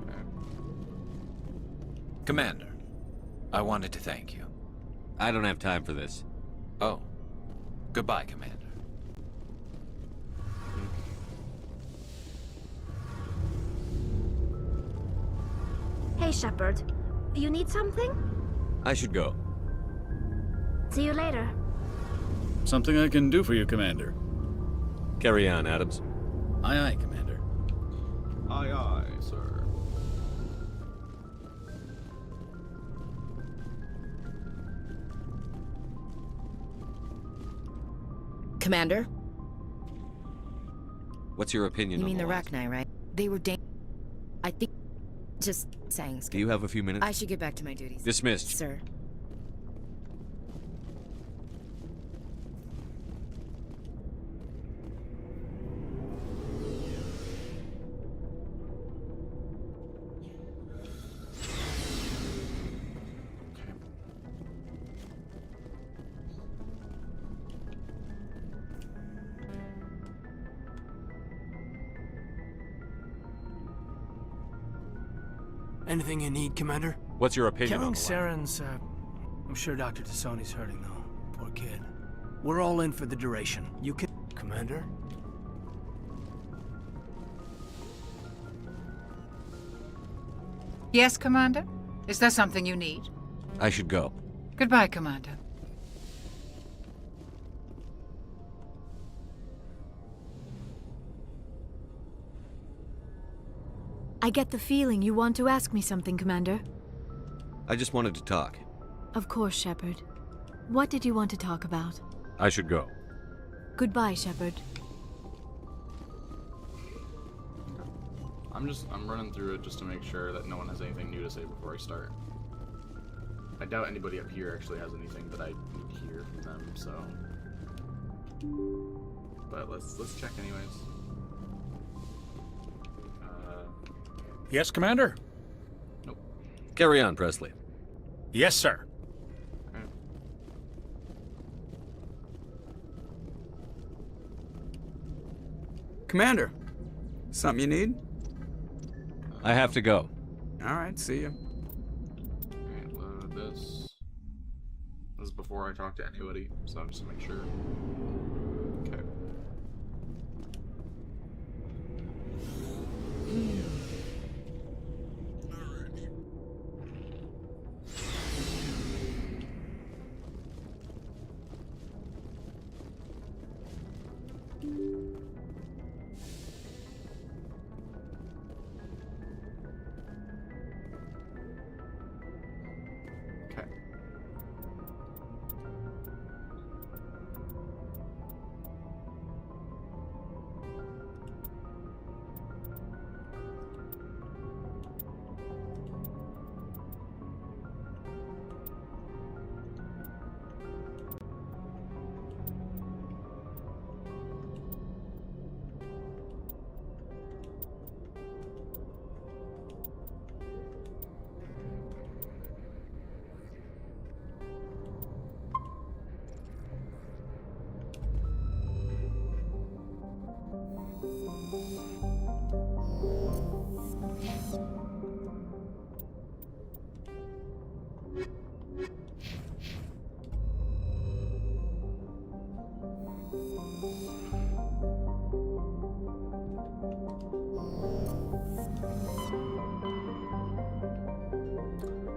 Okay. Commander, I wanted to thank you. I don't have time for this. Oh. Goodbye, Commander. Hey, Shepard. You need something? I should go. See you later. Something I can do for you, Commander. Carry on, Adams. Aye, aye, Commander. Aye, aye, sir. Commander? What's your opinion You on mean the last? Rachni, right? They were I think... Just saying, Skip. Do you have a few minutes? I should get back to my duties. Dismissed. Sir. Anything you need, Commander? What's your opinion Killing on the Saren's, I'm sure Dr. Tassoni's hurting, though. Poor kid. We're all in for the duration. You can... Commander? Yes, Commander? Is there something you need? I should go. Goodbye, Commander. I get the feeling you want to ask me something, Commander. I just wanted to talk. Of course, Shepard. What did you want to talk about? I should go. Goodbye, Shepard. I'm running through it just to make sure that no one has anything new to say before I start. I doubt anybody up here actually has anything that I need to hear from them, so. But let's check anyways. Yes, Commander? Nope. Carry on, Presley. Yes, sir. Okay. Commander, something you need? I have to go. Alright, see you. Alright, load this. This is before I talk to anybody, so just to make sure. Okay.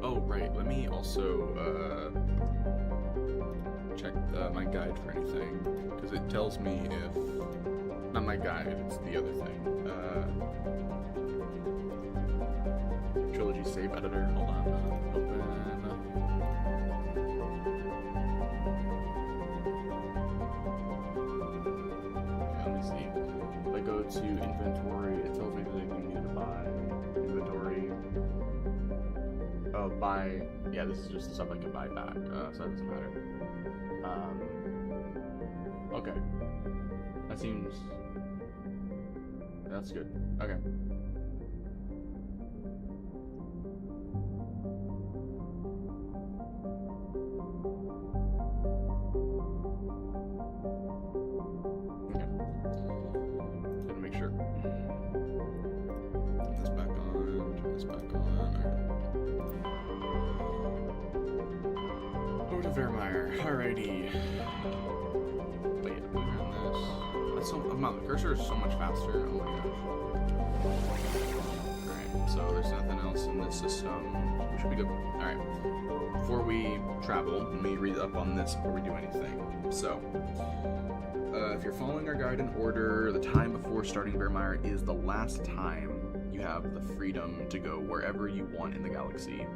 Oh, right. Let me also check my guide for anything, because it tells me if... Not my guide, it's the other thing. Trilogy save editor. Hold on. Open. Let me see. Like, go to inventory, it tells me that you need to buy inventory. Oh, buy. Yeah, this is just the stuff I can buy back, so that doesn't matter. Okay. That seems. That's good. Okay. Alrighty. But yeah, we ran this. That's so. Oh, the cursor is so much faster. Oh my gosh. Alright, so there's nothing else in this system. We should be good. Alright. Before we travel, let me read up on this before we do anything. So, if you're following our guide in order, the time before starting Bearmire is the last time you have the freedom to go wherever you want in the galaxy.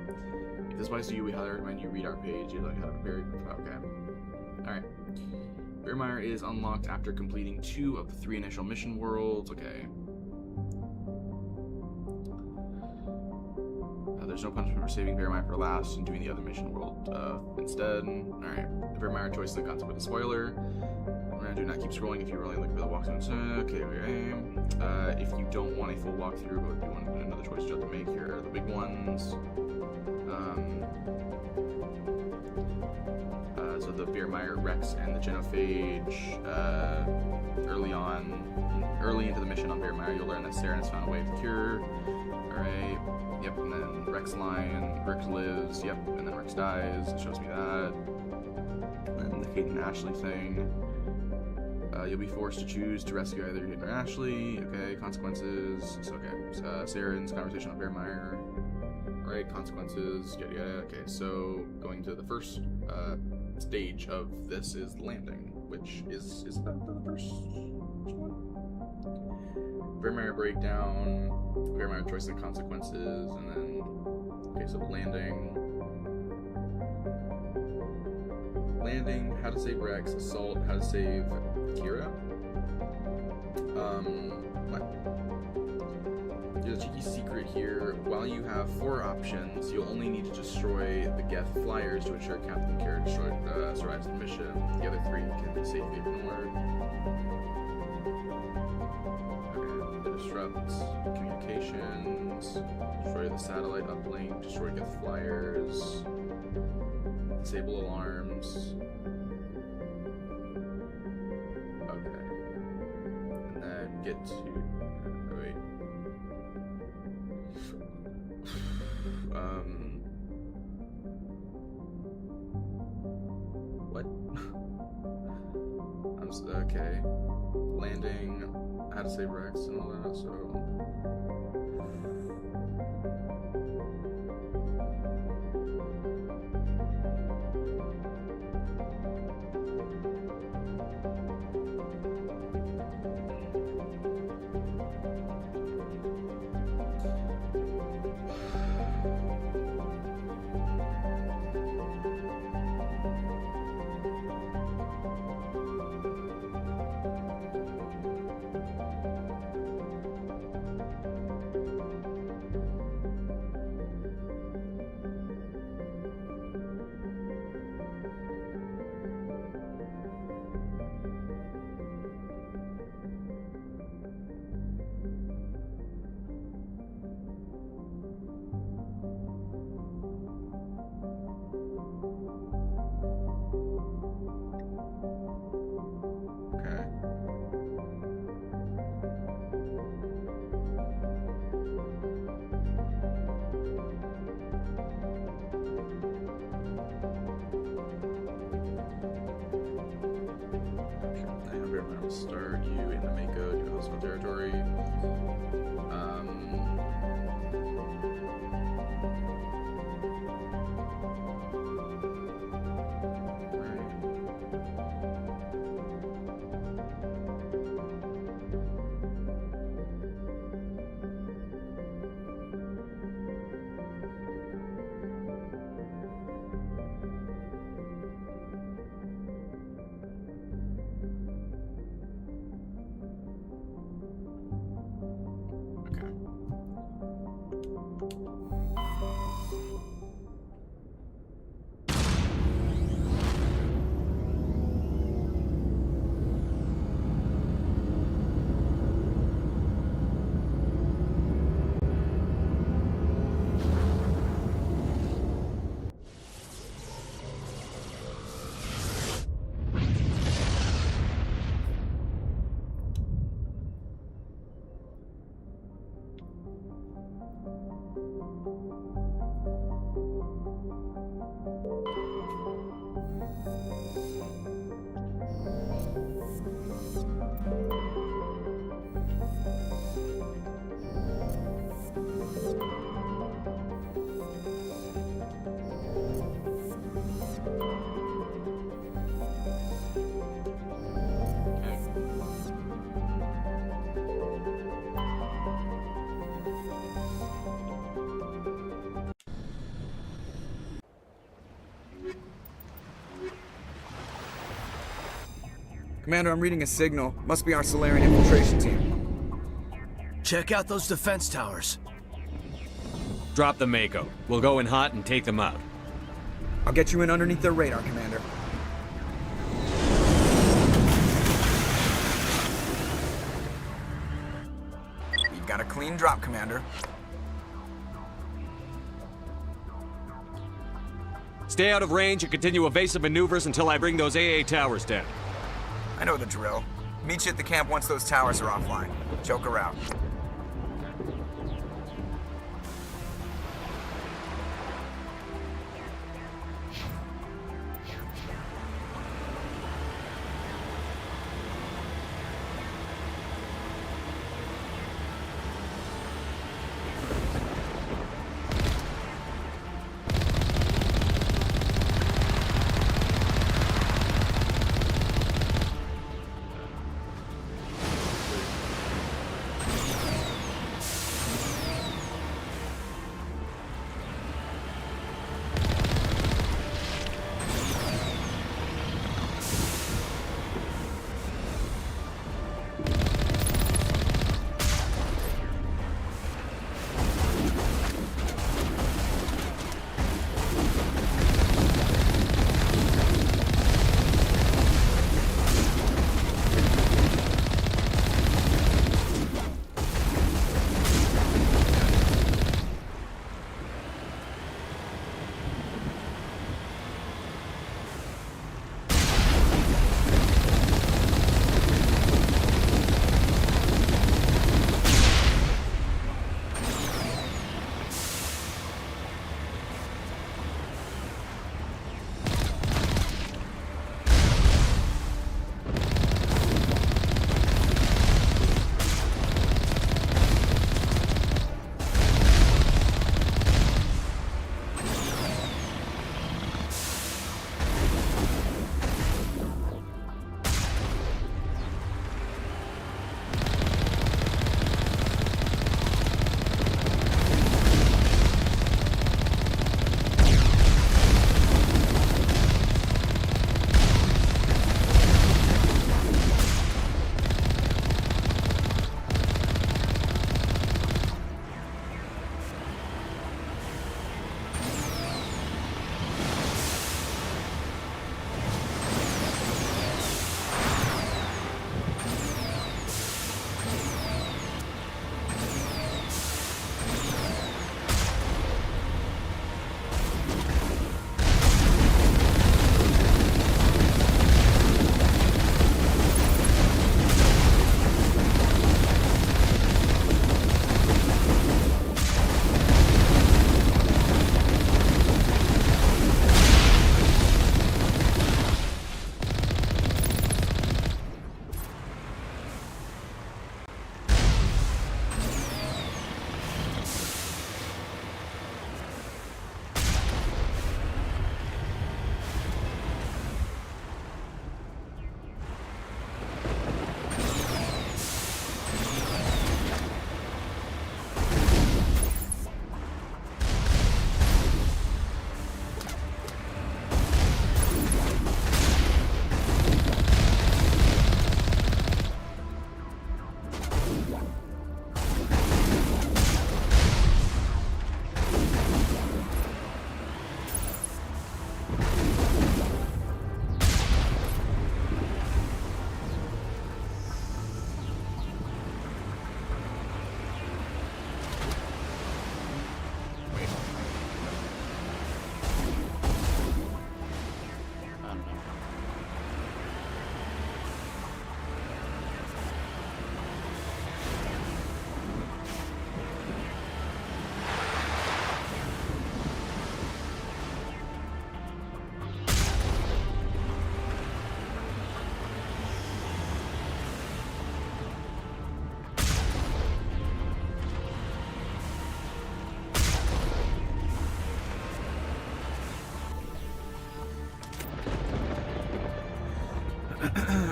If this applies to you, we highly recommend you read our page. You like how to prepare. Okay. Alright. Bearmire is unlocked after completing 2 of the 3 initial mission worlds. Okay. There's no punishment for saving Bearmire for last and doing the other mission world instead. Alright. The Bearmire choice is the concept with a spoiler. Do not keep scrolling if you're only looking for the walkthrough. Okay. If you don't want a full walkthrough, but you want another choice you have to make, here are the big ones. So the Bearmire, Rex, and the Genophage. Early into the mission on Bearmire, you'll learn that Saren has found a way to cure. Alright. Yep, and then Rex lives. Yep, and then Rex dies. It shows me that. And then the Kate and Ashley thing. You'll be forced to choose to rescue either Kate or Ashley. Okay, consequences. So, okay. Saren's conversation on Bearmire. Right, consequences. Yeah. Okay, so going to the first stage of this is landing, which is that the first one? Bearmire breakdown, Bearmire choice and consequences, and then okay, so landing, how to save Rex, assault, how to save Kira. What? There's a cheeky secret here. While you have 4 options, you'll only need to destroy the Geth flyers to ensure Captain Kira survives the mission. The other 3 can be safely ignored. Okay, disrupt communications, destroy the satellite uplink, destroy Geth flyers, disable alarms. Okay. And then get to... wait. What? Okay. Landing, how to save Rex and all that, so... Start you in the Mako, you hostile territory. Commander, I'm reading a signal. Must be our Solarian infiltration team. Check out those defense towers. Drop the Mako. We'll go in hot and take them out. I'll get you in underneath their radar, Commander. You've got a clean drop, Commander. Stay out of range and continue evasive maneuvers until I bring those AA towers down. I know the drill. Meet you at the camp once those towers are offline. Joker out.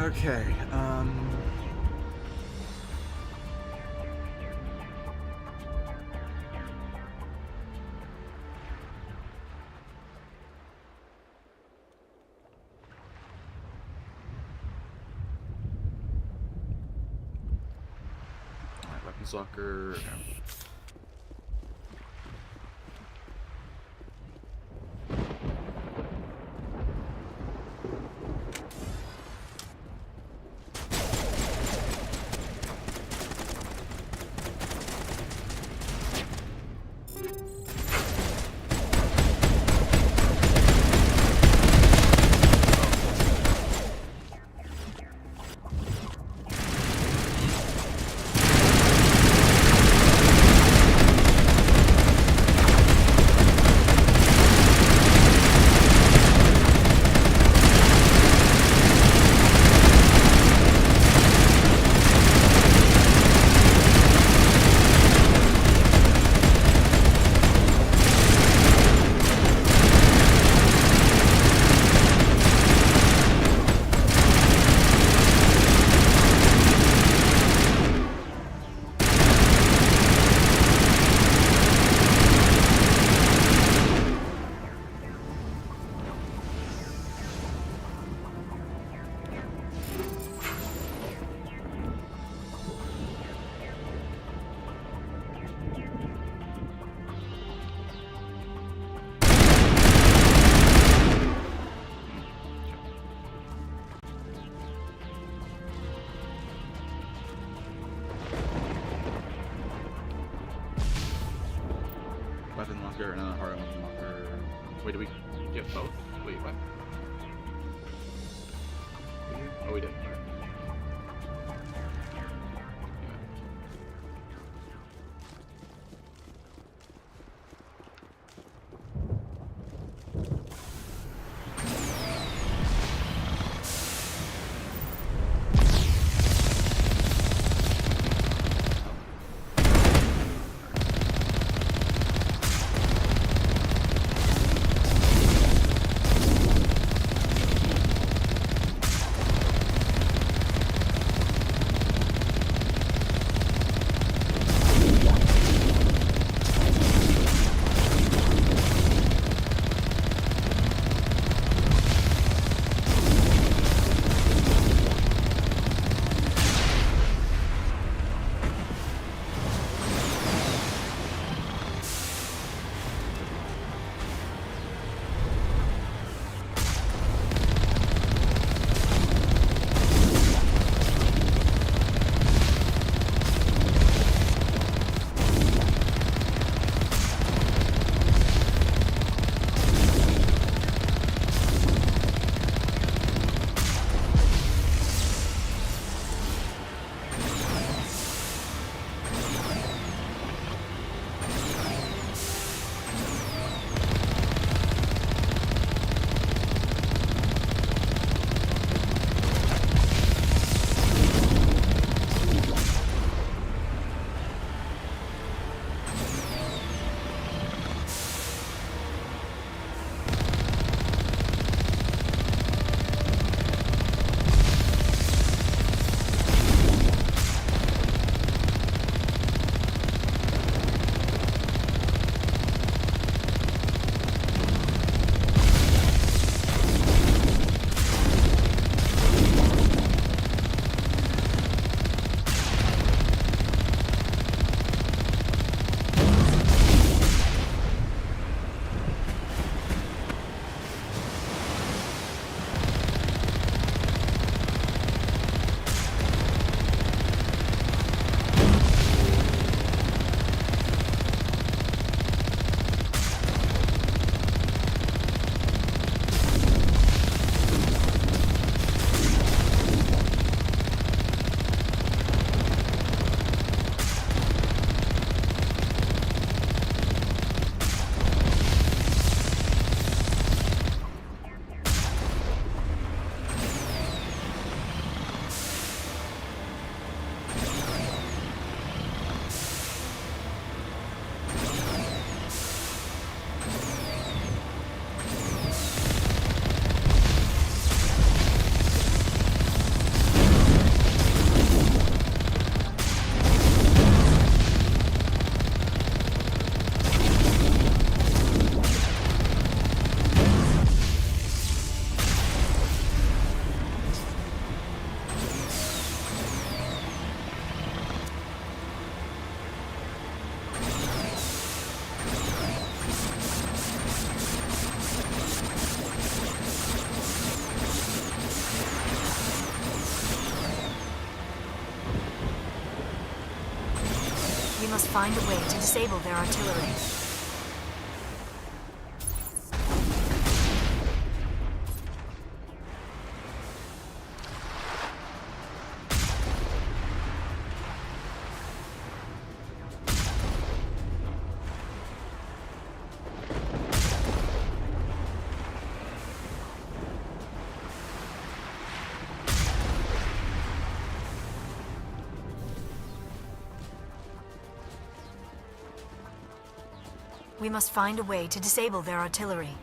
Okay, Planeswalker. Okay. Weapon locker and another hard weapon locker. Wait, did we get both? Wait, what? Oh, we did. Okay. We must find a way to disable their artillery. We must find a way to disable their artillery.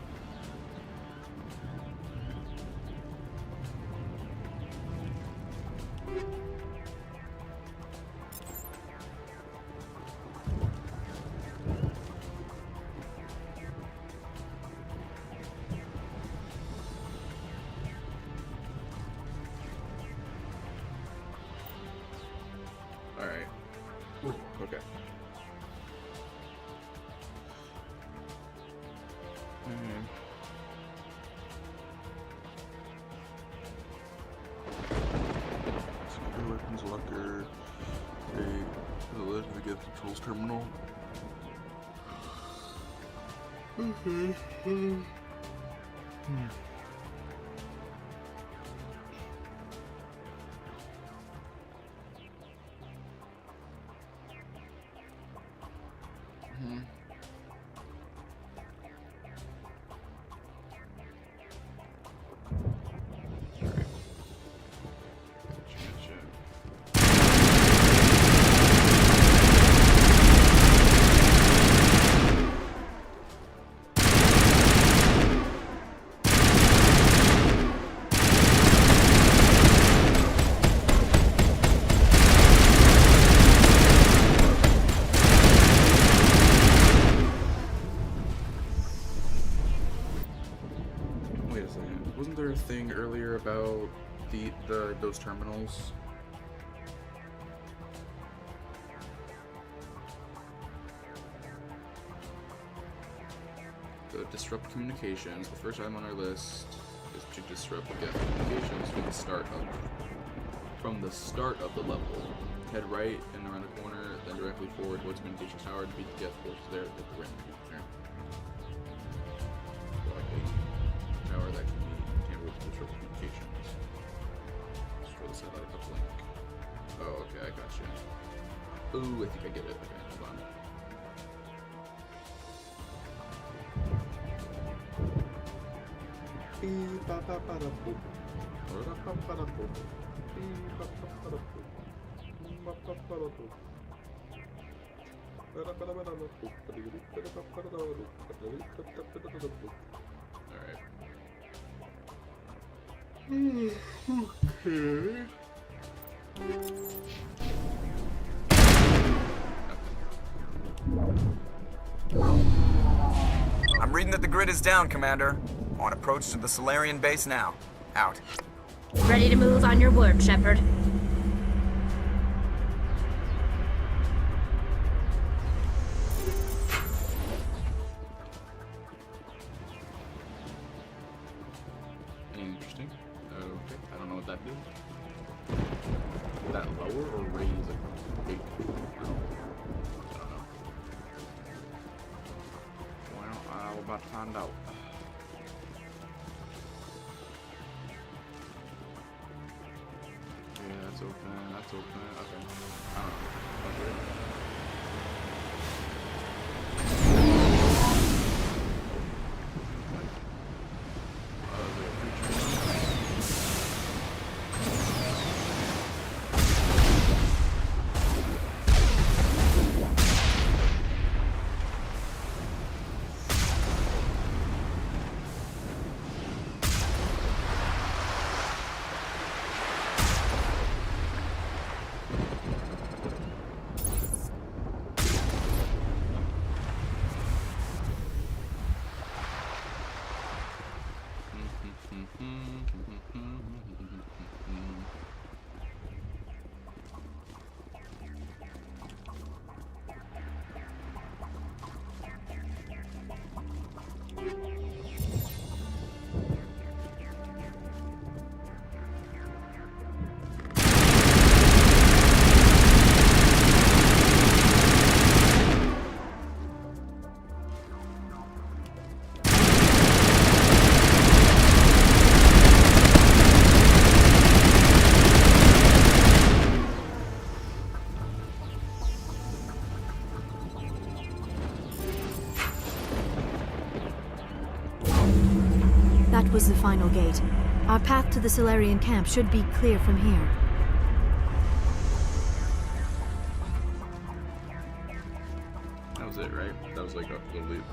Alright. Okay. Secure weapons locker. A list to get controls terminal. Wait a second. Wasn't there a thing earlier about those terminals? The disrupt communications. The first item on our list is to disrupt communications from the start of the level. Head right and around the corner, then directly forward towards communications tower to beat the Geth force there at the rim. Tower that can be tampered with to disrupt communications. Destroy the satellite uplink. Oh, okay, I got you. Ooh, I think I get it. Okay, hold on. Okay. I'm reading that the grid is down, Commander. On approach to the Solarian base now. Out. Ready to move on your word, Shepard. Interesting. Okay, I don't know what that did. Did that lower or raise a big? I don't know. Well, I'm about to find out. Yeah, that's open. That's open. Okay. I don't know. Okay. was the final gate. Our path to the Solarian camp should be clear from here. That was it, right? That was like the loop.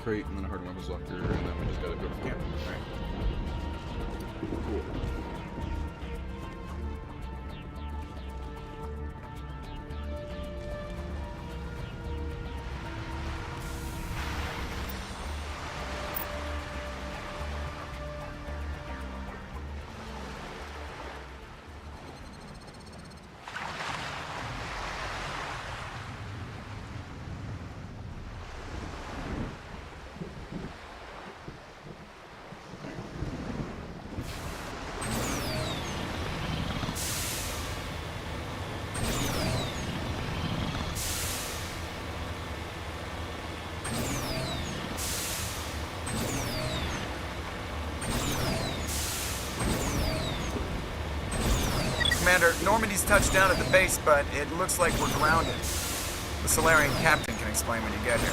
Crate, and then a hard weapons locker, and then we just gotta go to camp. Alright. Cool. Commander, Normandy's touched down at the base, but it looks like we're grounded. The Solarian captain can explain when you get here.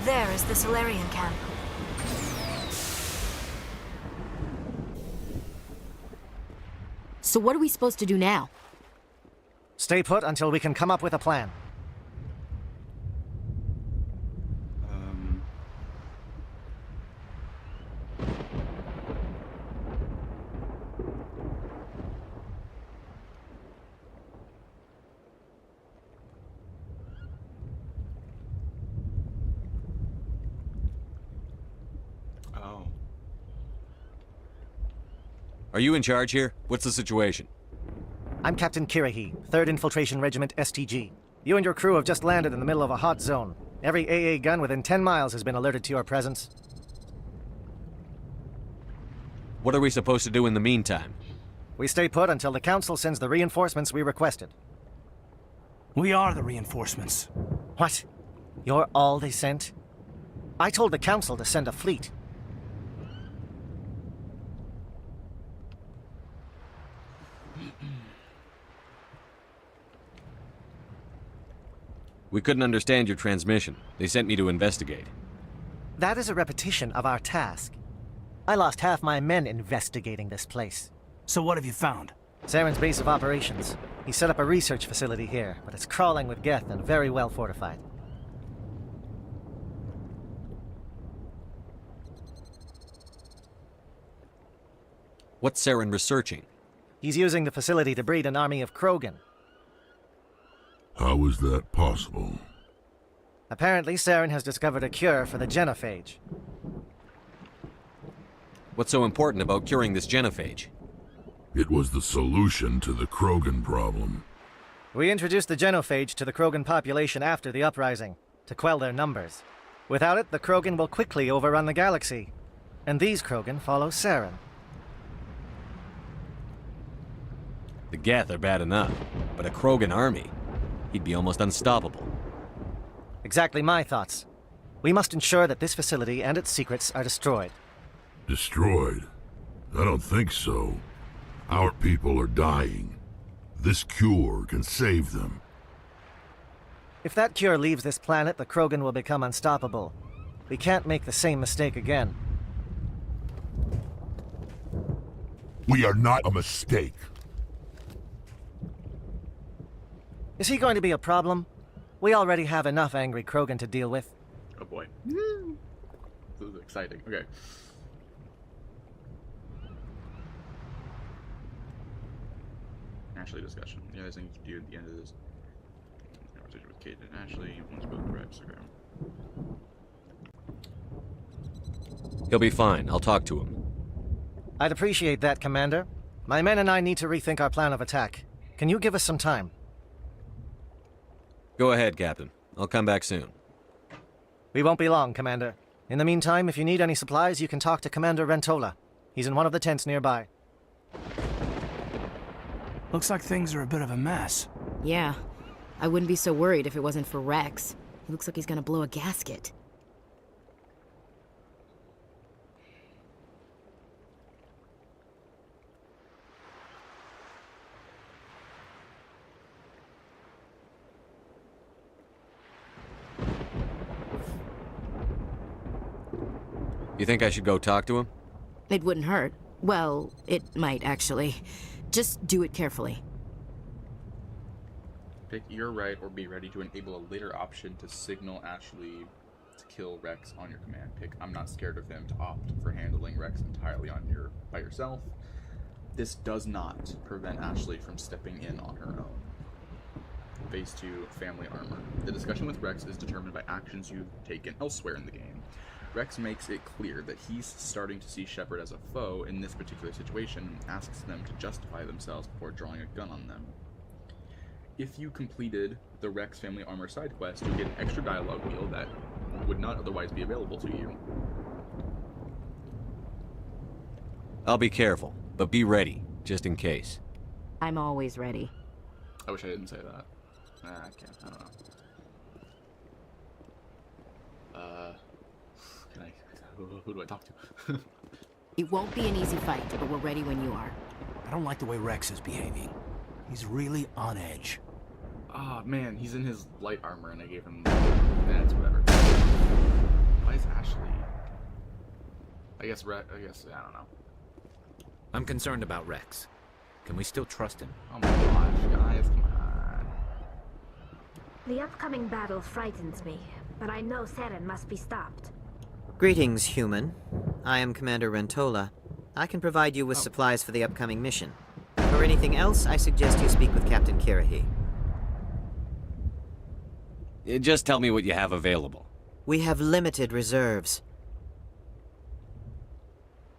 There is the Solarian camp. So what are we supposed to do now? Stay put until we can come up with a plan. Oh. Are you in charge here? What's the situation? I'm Captain Kirahi, 3rd Infiltration Regiment STG. You and your crew have just landed in the middle of a hot zone. Every AA gun within 10 miles has been alerted to your presence. What are we supposed to do in the meantime? We stay put until the Council sends the reinforcements we requested. We are the reinforcements. What? You're all they sent? I told the Council to send a fleet. We couldn't understand your transmission. They sent me to investigate. That is a repetition of our task. I lost half my men investigating this place. So what have you found? Saren's base of operations. He set up a research facility here, but it's crawling with Geth and very well fortified. What's Saren researching? He's using the facility to breed an army of Krogan. How is that possible? Apparently, Saren has discovered a cure for the genophage. What's so important about curing this genophage? It was the solution to the Krogan problem. We introduced the genophage to the Krogan population after the uprising, to quell their numbers. Without it, the Krogan will quickly overrun the galaxy. And these Krogan follow Saren. The Geth are bad enough, but a Krogan army? He'd be almost unstoppable. Exactly my thoughts. We must ensure that this facility and its secrets are destroyed. Destroyed? I don't think so. Our people are dying. This cure can save them. If that cure leaves this planet, the Krogan will become unstoppable. We can't make the same mistake again. We are not a mistake. Is he going to be a problem? We already have enough angry Krogan to deal with. Oh boy. This is exciting. Okay. Ashley discussion. Yeah, there's things you can do at the end of this conversation with Kate and Ashley. Once both reps. Okay. He'll be fine. I'll talk to him. I'd appreciate that, Commander. My men and I need to rethink our plan of attack. Can you give us some time? Go ahead, Captain. I'll come back soon. We won't be long, Commander. In the meantime, if you need any supplies, you can talk to Commander Rentola. He's in one of the tents nearby. Looks like things are a bit of a mess. Yeah. I wouldn't be so worried if it wasn't for Rex. He looks like he's gonna blow a gasket. You think I should go talk to him? It wouldn't hurt. Well, it might, actually. Just do it carefully. Pick your right or be ready to enable a later option to signal Ashley to kill Rex on your command. Pick I'm not scared of him to opt for handling Rex entirely by yourself. This does not prevent Ashley from stepping in on her own. Phase 2, Family Armor. The discussion with Rex is determined by actions you've taken elsewhere in the game. Rex makes it clear that he's starting to see Shepard as a foe in this particular situation and asks them to justify themselves before drawing a gun on them. If you completed the Rex Family Armor side quest, you get an extra dialogue wheel that would not otherwise be available to you. I'll be careful, but be ready, just in case. I'm always ready. I wish I didn't say that. I can't. I don't know. Who do I talk to? It won't be an easy fight, but we're ready when you are. I don't like the way Rex is behaving. He's really on edge. Ah, man, he's in his light armor and I gave him... That's whatever. Why is Ashley... I guess, I don't know. I'm concerned about Rex. Can we still trust him? Oh my gosh, guys, come on. The upcoming battle frightens me, but I know Saren must be stopped. Greetings, human. I am Commander Rentola. I can provide you with supplies for the upcoming mission. For anything else, I suggest you speak with Captain Kirrahe. Just tell me what you have available. We have limited reserves.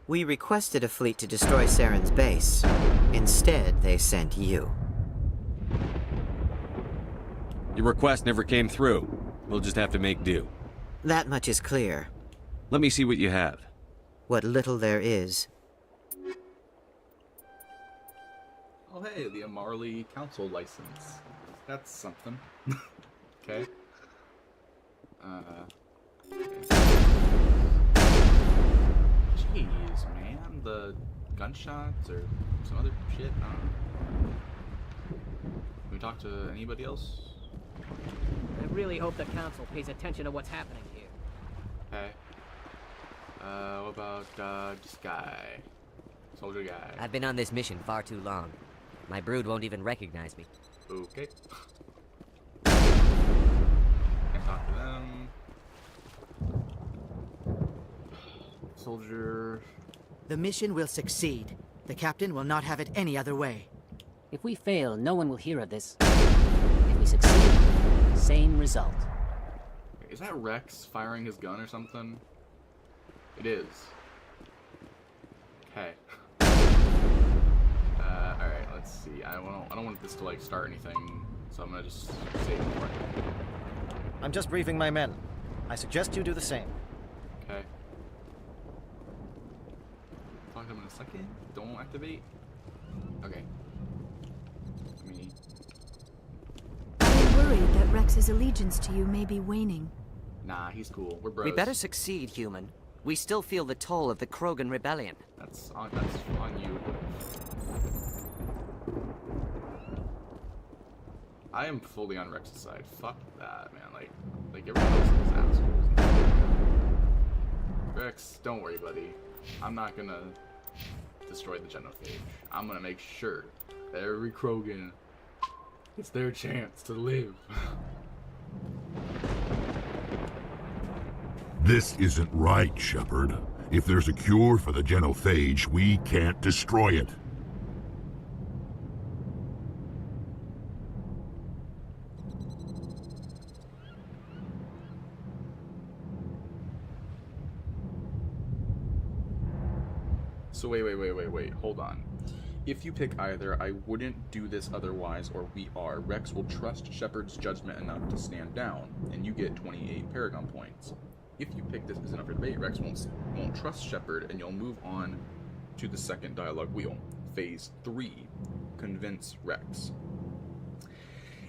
We requested a fleet to destroy Saren's base. Instead, they sent you. Your request never came through. We'll just have to make do. That much is clear. Let me see what you have. What little there is. Oh hey, the Amarley Council license. That's something. Okay. Jeez, man. The gunshots or some other shit? I don't know. Can we talk to anybody else? I really hope the Council pays attention to what's happening here. Okay. What about, this guy? Soldier guy. I've been on this mission far too long. My brood won't even recognize me. Okay. Can't talk to them. Soldier. The mission will succeed. The captain will not have it any other way. If we fail, no one will hear of this. If we succeed, same result. Is that Rex firing his gun or something? It is. Okay. Alright, let's see. I don't want this to like start anything, so I'm gonna just save it for it. I'm just briefing my men. I suggest you do the same. Okay. Talk to them in a second. Don't activate. Okay. Me. I'm worried that Rex's allegiance to you may be waning. Nah, he's cool. We're bros. We better succeed, human. We still feel the toll of the Krogan rebellion. That's on you. I am fully on Rex's side. Fuck that, man. Like everyone else is assholes. Rex, don't worry, buddy. I'm not gonna destroy the genophage. I'm gonna make sure that every Krogan gets their chance to live. This isn't right, Shepard. If there's a cure for the genophage, we can't destroy it. So wait, hold on. If you pick either, I wouldn't do this otherwise, or we are. Rex will trust Shepard's judgment enough to stand down, and you get 28 Paragon points. If you pick this isn't up for debate, Rex won't trust Shepard, and you'll move on to the second dialogue wheel. Phase 3, Convince Rex.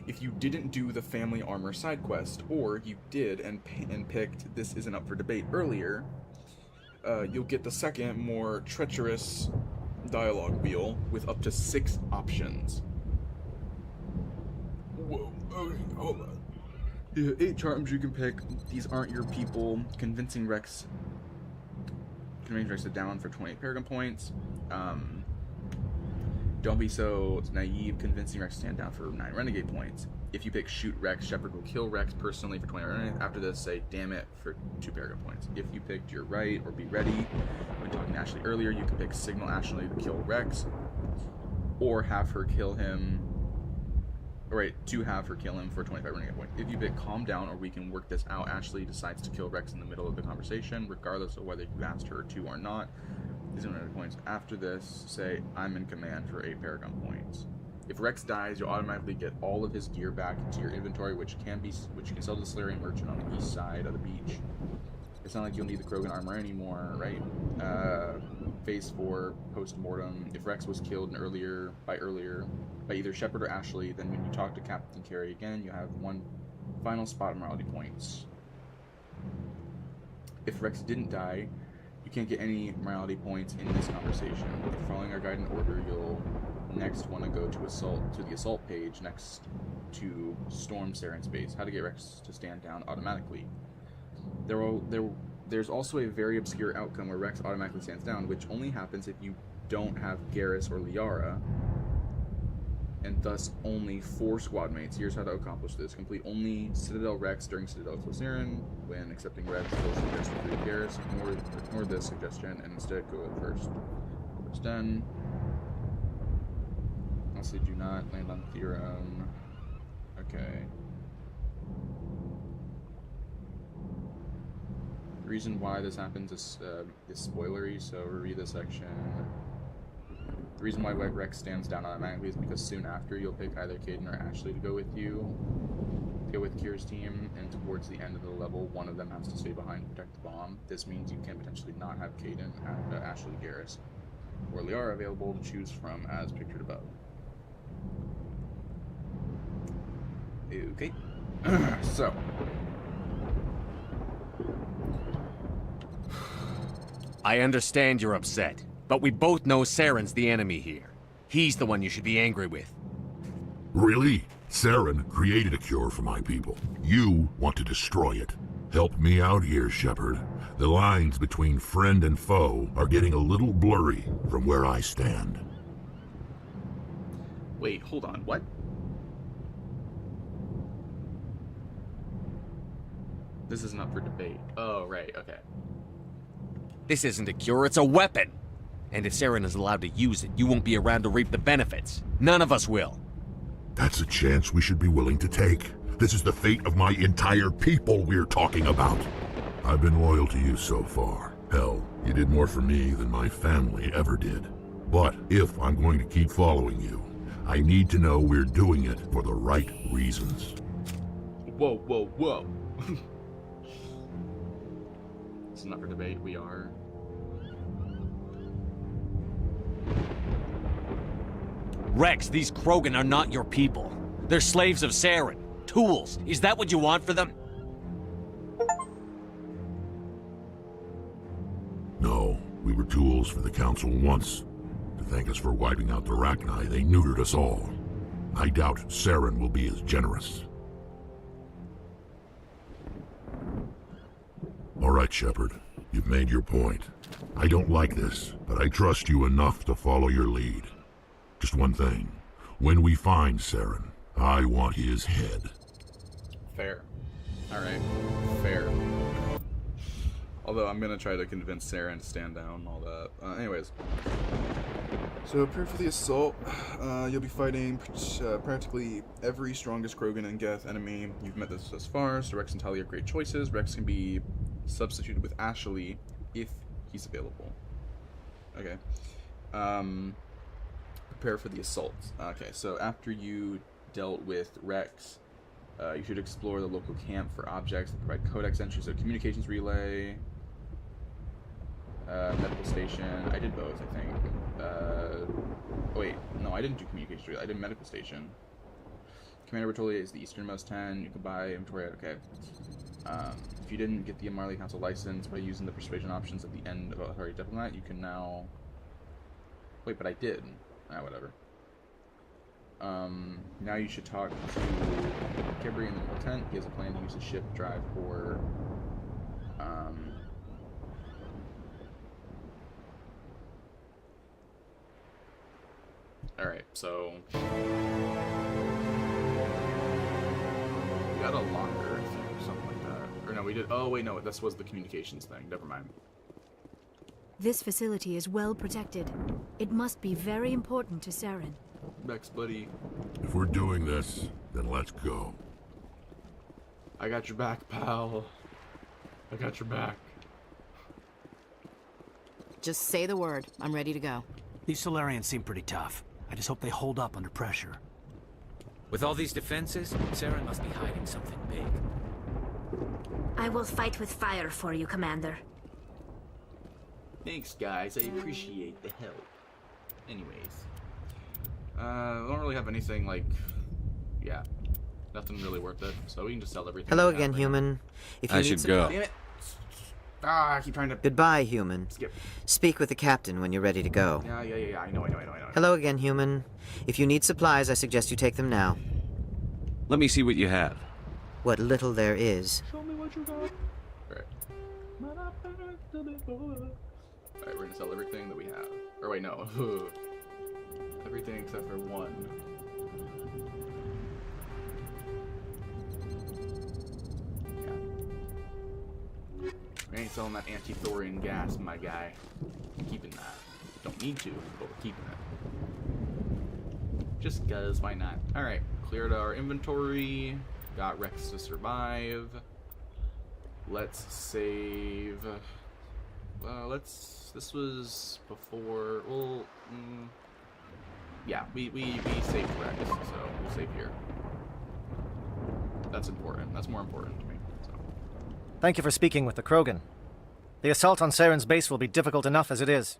If you didn't do the family armor side quest, or you did and picked this isn't up for debate earlier, you'll get the second, more treacherous dialogue wheel with up to 6 options. Whoa, okay, hold on. 8 charms you can pick. These aren't your people. Convincing Rex. Convincing Rex down for 28 Paragon points. Don't be so naive. Convincing Rex to stand down for 9 Renegade points. If you pick Shoot Rex, Shepard will kill Rex personally for 20 Renegade. After this, say Damn It for 2 Paragon points. If you picked You're Right or Be Ready, when talking to Ashley earlier, you can pick Signal Ashley to kill Rex, or have her kill him. To have her kill him for 25 Renegade points. If you pick Calm Down or We Can Work This Out, Ashley decides to kill Rex in the middle of the conversation, regardless of whether you asked her to or not. These are Renegade points. After this, say I'm in command for 8 Paragon points. If Rex dies, you'll automatically get all of his gear back into your inventory, which you can sell to the Solarian merchant on the east side of the beach. It's not like you'll need the Krogan armor anymore, right? Phase 4, post-mortem. If Rex was killed by either Shepard or Ashley, then when you talk to Captain Carey again, you have 1 final spot of morality points. If Rex didn't die, you can't get any morality points in this conversation. If following our guide and order, you'll next want to go to the assault page next to Storm Saren's base. How to get Rex to stand down automatically. There's also a very obscure outcome where Rex automatically stands down, which only happens if you don't have Garrus or Liara, and thus only 4 squad mates. Here's how to accomplish this. Complete only Citadel Rex during Citadel Saren. When accepting Rex, those suggest to include Garrus. Ignore this suggestion and instead go at first. It's done. Honestly, do not land on Theron. Okay. The reason why this happens is spoilery, so read this section. The reason why Rex stands down automatically is because soon after you'll pick either Caden or Ashley to go with you. Go with Kira's team, and towards the end of the level, one of them has to stay behind and protect the bomb. This means you can potentially not have Caden, Ashley, Garrus, or Liara available to choose from as pictured above. Okay. So. I understand you're upset, but we both know Saren's the enemy here. He's the one you should be angry with. Really? Saren created a cure for my people. You want to destroy it. Help me out here, Shepard. The lines between friend and foe are getting a little blurry from where I stand. Wait, hold on, what? This isn't up for debate. Oh, right, okay. This isn't a cure, it's a weapon! And if Saren is allowed to use it, you won't be around to reap the benefits. None of us will. That's a chance we should be willing to take. This is the fate of my entire people we're talking about. I've been loyal to you so far. Hell, you did more for me than my family ever did. But if I'm going to keep following you, I need to know we're doing it for the right reasons. Whoa, whoa, whoa. It's not for debate, we are. Rex, these Krogan are not your people. They're slaves of Saren. Tools. Is that what you want for them? No, we were tools for the Council once. To thank us for wiping out the Rachni, they neutered us all. I doubt Saren will be as generous. All right, Shepard. You've made your point. I don't like this, but I trust you enough to follow your lead. Just one thing. When we find Saren, I want his head. Fair. Alright. Fair. Although I'm gonna try to convince Saren to stand down and all that. Anyways. So prepare for the assault. You'll be fighting practically every strongest Krogan and Geth enemy you've met thus far, so Rex and Talia have great choices. Rex can be substituted with Ashley if he's available. Okay. Prepare for the assault. Okay, so after you dealt with Rex, you should explore the local camp for objects that provide codex entries. So communications relay, medical station. I did both, I think. Wait, no, I didn't do communications relay. I did medical station. Commander Bertolli is the easternmost 10. You can buy inventory. Okay. If you didn't get the Marley Council license by using the persuasion options at the end of Authority Diplomat, you can now... Wait, but I did. Ah, whatever. Now you should talk to Kibri in the middle tent. He has a plan to use his ship drive for... Alright, so... We got a longer thing or something like that. Or no, we did... Oh, wait, no, this was the communications thing. Never mind. This facility is well protected. It must be very important to Saren. Bex, buddy. If we're doing this, then let's go. I got your back, pal. I got your back. Just say the word. I'm ready to go. These Solarians seem pretty tough. I just hope they hold up under pressure. With all these defenses, Saren must be hiding something big. I will fight with fire for you, Commander. Thanks, guys. I appreciate the help. Anyways. I don't really have anything, like... Yeah. Nothing really worth it, so we can just sell everything. Hello again, human. If you I need should some... go. Damn it! Ah, I keep trying to... Goodbye, human. Skip. Speak with the captain when you're ready to go. Yeah, I know. Hello again, human. If you need supplies, I suggest you take them now. Let me see what you have. What little there is. Show me what you got. Alright, we're gonna sell everything that we have. Or wait, no. Everything except for one. Yeah. We ain't selling that anti-thorium gas, my guy. We're keeping that. Don't need to, but we're keeping it. Just cause, why not? Alright, cleared our inventory. Got Rex to survive. Let's save. This was before. Well, yeah, we saved Rex, so we'll save here. That's important. That's more important to me. So. Thank you for speaking with the Krogan. The assault on Saren's base will be difficult enough as it is.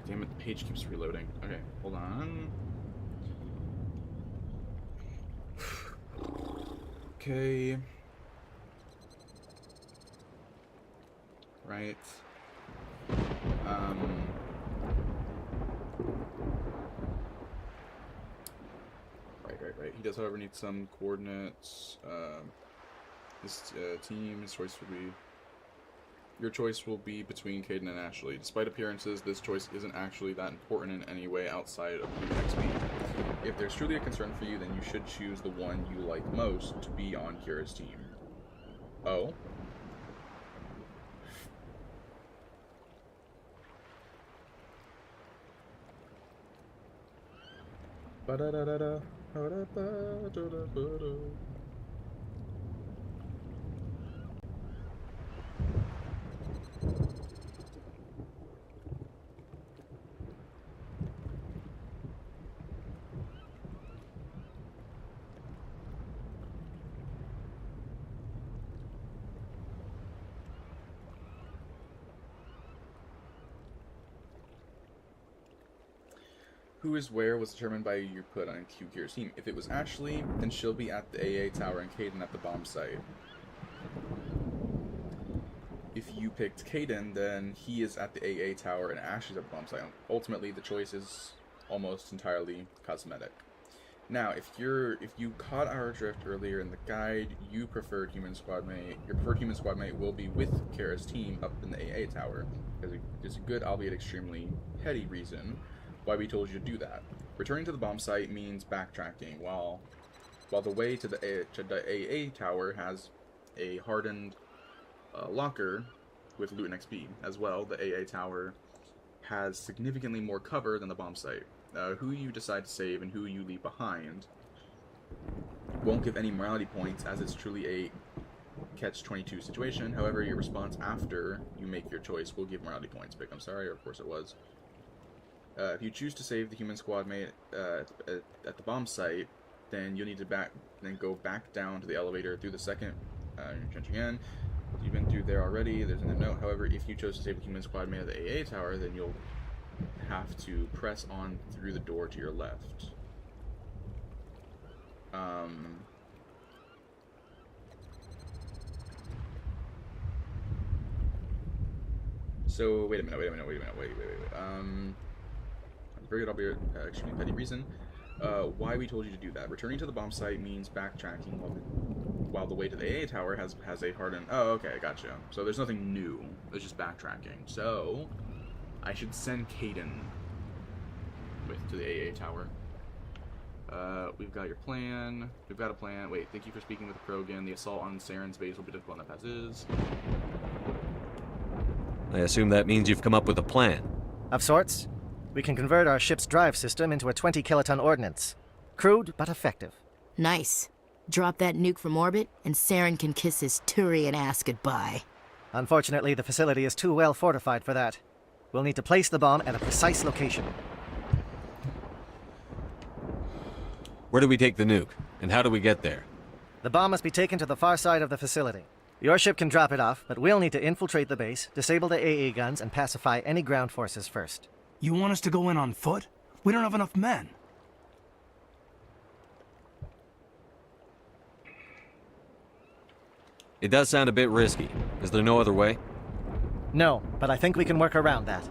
Damn it, the page keeps reloading. Okay, hold on. Okay. Right. Right. He does, however, need some coordinates. His team, his choice will be... Your choice will be between Kaidan and Ashley. Despite appearances, this choice isn't actually that important in any way outside of Blue XP. If there's truly a concern for you, then you should choose the one you like most to be on Kira's team. Oh? Ba-da-da-da-da. Ba-da-ba-da-da-ba-da. Who is where was determined by your put on Q Kira's team. If it was Ashley, then she'll be at the AA tower and Kaidan at the bomb site. If you picked Kaidan, then he is at the AA tower and Ashley's at the bomb site. Ultimately, the choice is almost entirely cosmetic. Now, if you caught our drift earlier in the guide, your preferred human squad mate will be with Kira's team up in the AA tower. There's a good, albeit extremely petty reason why we told you to do that. Returning to the bomb site means backtracking, while the way to the AA tower has a hardened locker with loot and XP. As well, the AA tower has significantly more cover than the bomb site. Who you decide to save and who you leave behind won't give any morality points, as it's truly a catch-22 situation. However, your response after you make your choice will give morality points. Big, I'm sorry, or of course it was. If you choose to save the human squad mate at the bomb site, then you'll need to go back down to the elevator through the second trench again. You've been through there already. There's another note. However, if you chose to save the human squad mate at the AA tower, then you'll have to press on through the door to your left. So wait a minute. Very good, albeit extremely petty reason. Why we told you to do that. Returning to the bomb site means backtracking while the way to the AA tower has a hardened... Oh, okay, gotcha. So there's nothing new. It's just backtracking. So I should send Caden to the AA tower. We've got your plan. We've got a plan. Wait, thank you for speaking with Krogan. The assault on Saren's base will be difficult enough as is. I assume that means you've come up with a plan. Of sorts. We can convert our ship's drive system into a 20-kiloton ordnance. Crude, but effective. Nice. Drop that nuke from orbit, and Saren can kiss his Turian ass goodbye. Unfortunately, the facility is too well fortified for that. We'll need to place the bomb at a precise location. Where do we take the nuke? And how do we get there? The bomb must be taken to the far side of the facility. Your ship can drop it off, but we'll need to infiltrate the base, disable the AA guns, and pacify any ground forces first. You want us to go in on foot? We don't have enough men. It does sound a bit risky. Is there no other way? No, but I think we can work around that.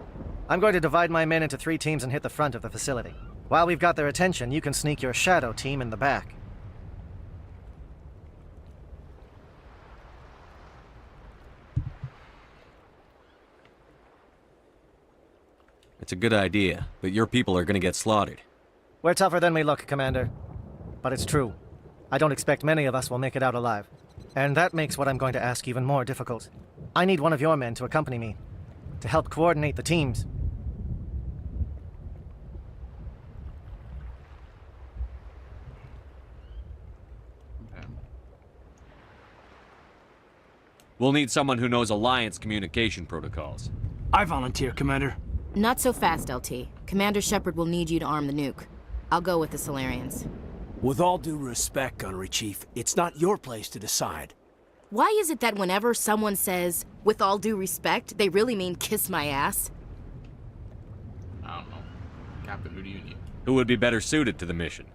I'm going to divide my men into 3 teams and hit the front of the facility. While we've got their attention, you can sneak your shadow team in the back. It's a good idea, but your people are going to get slaughtered. We're tougher than we look, Commander. But it's true. I don't expect many of us will make it out alive. And that makes what I'm going to ask even more difficult. I need one of your men to accompany me, to help coordinate the teams. We'll need someone who knows Alliance communication protocols. I volunteer, Commander. Not so fast, LT. Commander Shepard will need you to arm the nuke. I'll go with the Solarians. With all due respect, Gunnery Chief, it's not your place to decide. Why is it that whenever someone says, with all due respect, they really mean kiss my ass? I don't know. Captain, who do you need? Who would be better suited to the mission?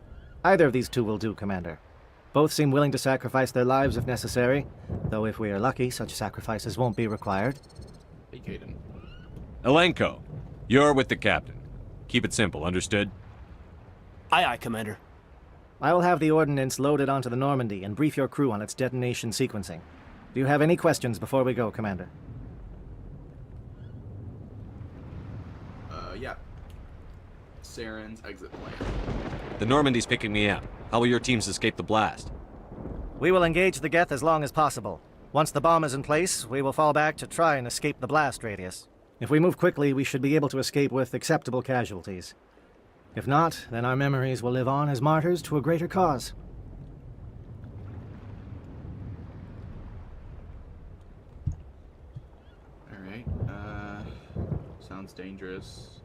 Either of these two will do, Commander. Both seem willing to sacrifice their lives if necessary, though if we are lucky, such sacrifices won't be required. Hey, Caden. Elenko, you're with the captain. Keep it simple, understood? Aye, aye, Commander. I will have the ordnance loaded onto the Normandy and brief your crew on its detonation sequencing. Do you have any questions before we go, Commander? Yeah. Saren's exit plan. The Normandy's picking me up. How will your teams escape the blast? We will engage the Geth as long as possible. Once the bomb is in place, we will fall back to try and escape the blast radius. If we move quickly, we should be able to escape with acceptable casualties. If not, then our memories will live on as martyrs to a greater cause. Alright, sounds dangerous.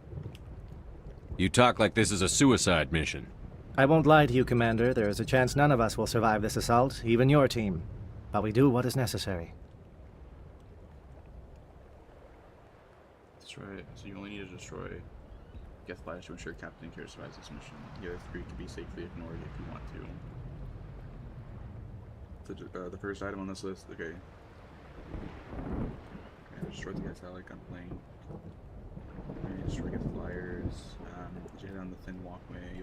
You talk like this is a suicide mission. I won't lie to you, Commander. There is a chance none of us will survive this assault, even your team. But we do what is necessary. That's right. So you only need to destroy Geth Flash to ensure Captain Kira survives this mission. The other 3 can be safely ignored if you want to. The first item on this list, okay. Destroy the Geth satellite gunplane. Destroy Geth flyers. As you head down the thin walkway,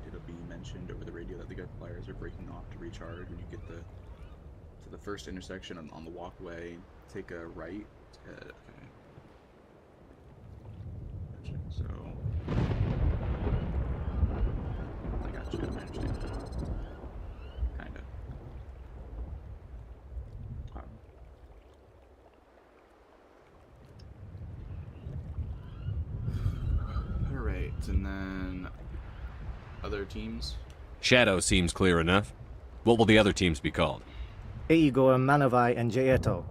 it'll be mentioned over the radio that the Geth flyers are breaking off to recharge. When you get to the first intersection on the walkway, take a right. Okay. So, I got you. I understand. Kinda. Alright, and then other teams? Shadow seems clear enough. What will the other teams be called? Aegor, Manavai, and Jaeto.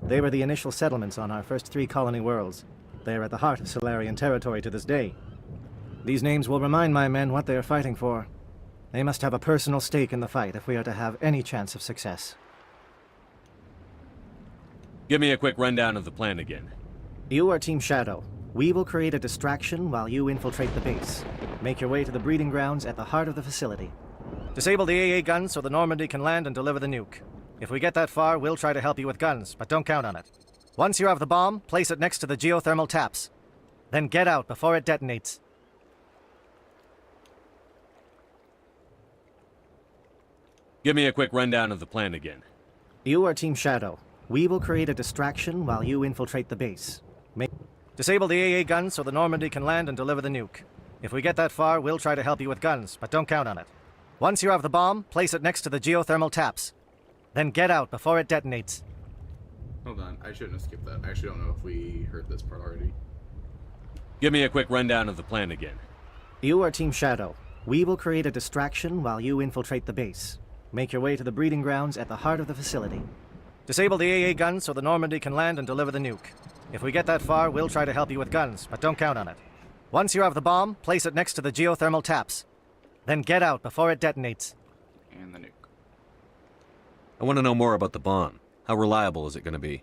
They were the initial settlements on our first 3 colony worlds. They are at the heart of Solarian territory to this day. These names will remind my men what they are fighting for. They must have a personal stake in the fight if we are to have any chance of success. Give me a quick rundown of the plan again. You are Team Shadow. We will create a distraction while you infiltrate the base. Make your way to the breeding grounds at the heart of the facility. Disable the AA guns so the Normandy can land and deliver the nuke. If we get that far, we'll try to help you with guns, but don't count on it. Once you have the bomb, place it next to the geothermal taps. Then get out before it detonates. Give me a quick rundown of the plan again. You are Team Shadow. We will create a distraction while you infiltrate the base. Disable the AA guns so the Normandy can land and deliver the nuke. If we get that far, we'll try to help you with guns, but don't count on it. Once you have the bomb, place it next to the geothermal taps. Then get out before it detonates. Hold on, I shouldn't have skipped that. I actually don't know if we heard this part already. Give me a quick rundown of the plan again. You are Team Shadow. We will create a distraction while you infiltrate the base. Make your way to the breeding grounds at the heart of the facility. Disable the AA guns so the Normandy can land and deliver the nuke. If we get that far, we'll try to help you with guns, but don't count on it. Once you have the bomb, place it next to the geothermal taps. Then get out before it detonates. And the nuke. I want to know more about the bomb. How reliable is it going to be?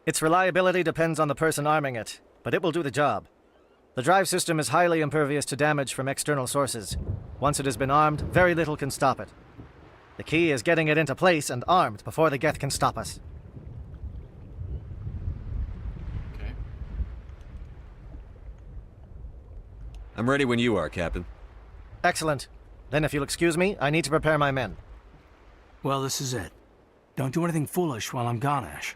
Its reliability depends on the person arming it, but it will do the job. The drive system is highly impervious to damage from external sources. Once it has been armed, very little can stop it. The key is getting it into place and armed before the Geth can stop us. Okay. I'm ready when you are, Captain. Excellent. Then if you'll excuse me, I need to prepare my men. Well, this is it. Don't do anything foolish while I'm gone, Ash.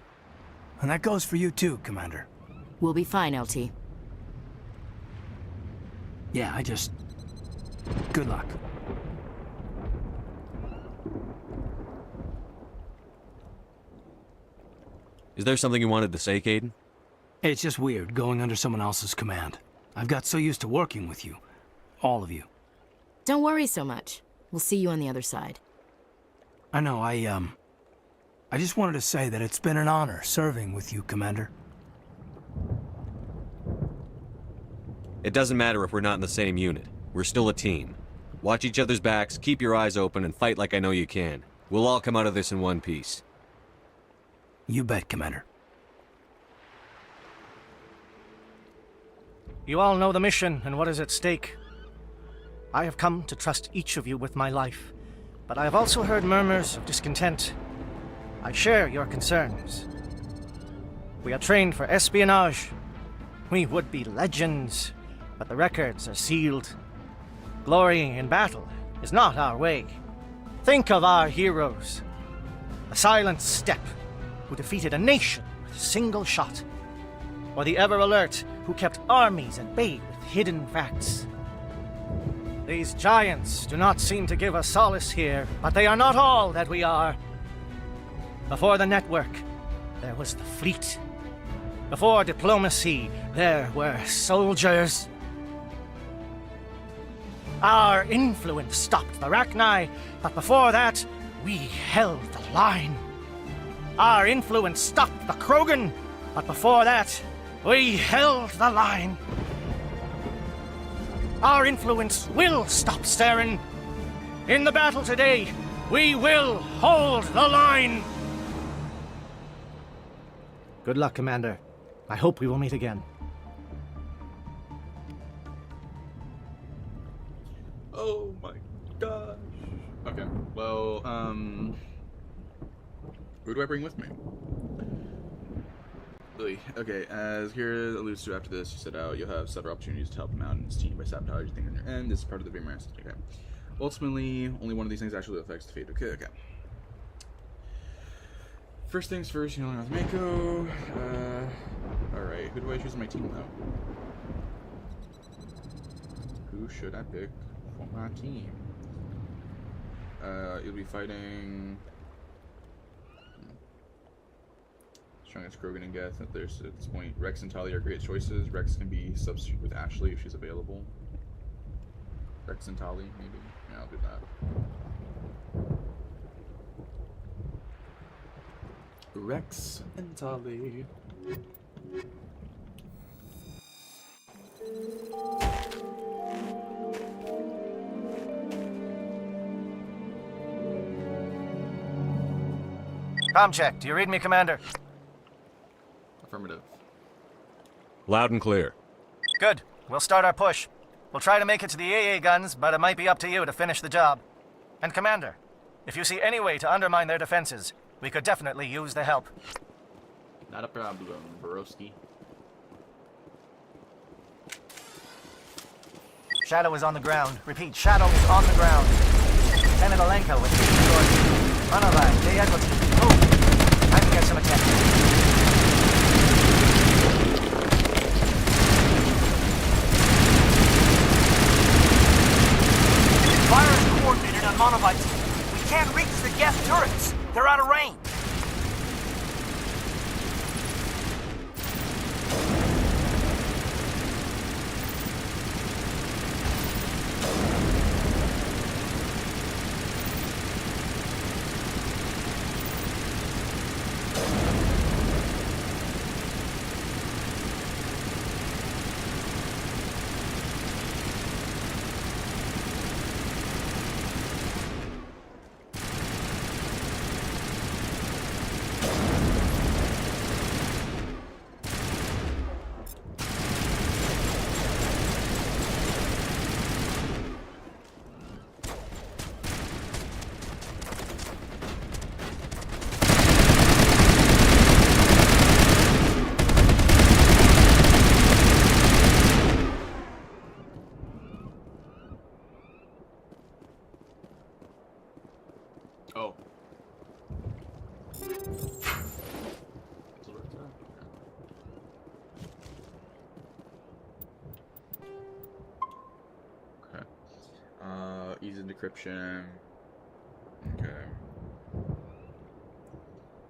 And that goes for you too, Commander. We'll be fine, LT. Yeah, good luck. Is there something you wanted to say, Kaidan? It's just weird going under someone else's command. I've got so used to working with you. All of you. Don't worry so much. We'll see you on the other side. I know, I just wanted to say that it's been an honor serving with you, Commander. It doesn't matter if we're not in the same unit. We're still a team. Watch each other's backs, keep your eyes open, and fight like I know you can. We'll all come out of this in one piece. You bet, Commander. You all know the mission and what is at stake. I have come to trust each of you with my life, but I have also heard murmurs of discontent. I share your concerns. We are trained for espionage. We would be legends, but the records are sealed. Glorying in battle is not our way. Think of our heroes. The Silent Steppe, who defeated a nation with a single shot. Or the Ever Alert, who kept armies at bay with hidden facts. These giants do not seem to give us solace here, but they are not all that we are. Before the network, there was the fleet. Before diplomacy, there were soldiers. Our influence stopped the Rachni, but before that, we held the line. Our influence stopped the Krogan, but before that, we held the line. Our influence will stop Saren. In the battle today, we will hold the line. Good luck, Commander. I hope we will meet again. Oh my gosh. Okay, well, who do I bring with me? Lily. Okay, as Kira alludes to, after this, you set out, you'll have several opportunities to help him out and his team by sabotaging things on your end. This is part of the Vimer. Okay. Ultimately, only one of these things actually affects the fate. Okay. First things first, you know, with Mako. Alright, who do I choose on my team though? Who should I pick for my team? You'll be fighting strongest Krogan and Geth. At this point, Rex and Tali are great choices. Rex can be substituted with Ashley if she's available. Rex and Tali, maybe. Yeah, I'll do that. Rex and Tali. Comm check. Do you read me, Commander? Affirmative. Loud and clear. Good. We'll start our push. We'll try to make it to the AA guns, but it might be up to you to finish the job. And Commander, if you see any way to undermine their defenses, we could definitely use the help. Not a problem, broski. Shadow is on the ground. Repeat, Shadow is on the ground. Lieutenant Alenko with the Manovai, J. Edwards. Move! Time to get some attention. Fire is coordinated on Monovites. We can't reach the gas turrets. They're out of range. Oh. Okay. Easy decryption. Okay.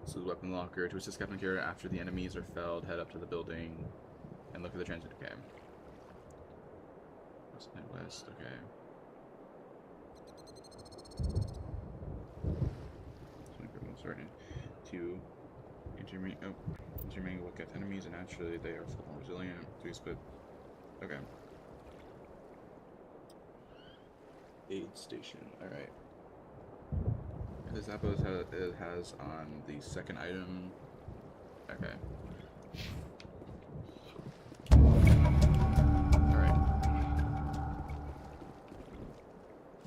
This is weapon locker. To assist Captain Kira after the enemies are felled, head up to the building and look at the transit. Okay. West. Okay. Starting to intermingle with Geth enemies, and naturally they are more resilient. To split. Okay. Aid station. All right. This episode it has on the second item. Okay. All right.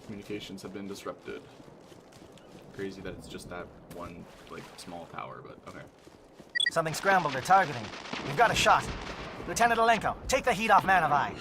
Communications have been disrupted. Crazy that it's just that one, like, small tower, but okay. Something scrambled they're targeting. We've got a shot. Lieutenant Alenko, take the heat off Manovai.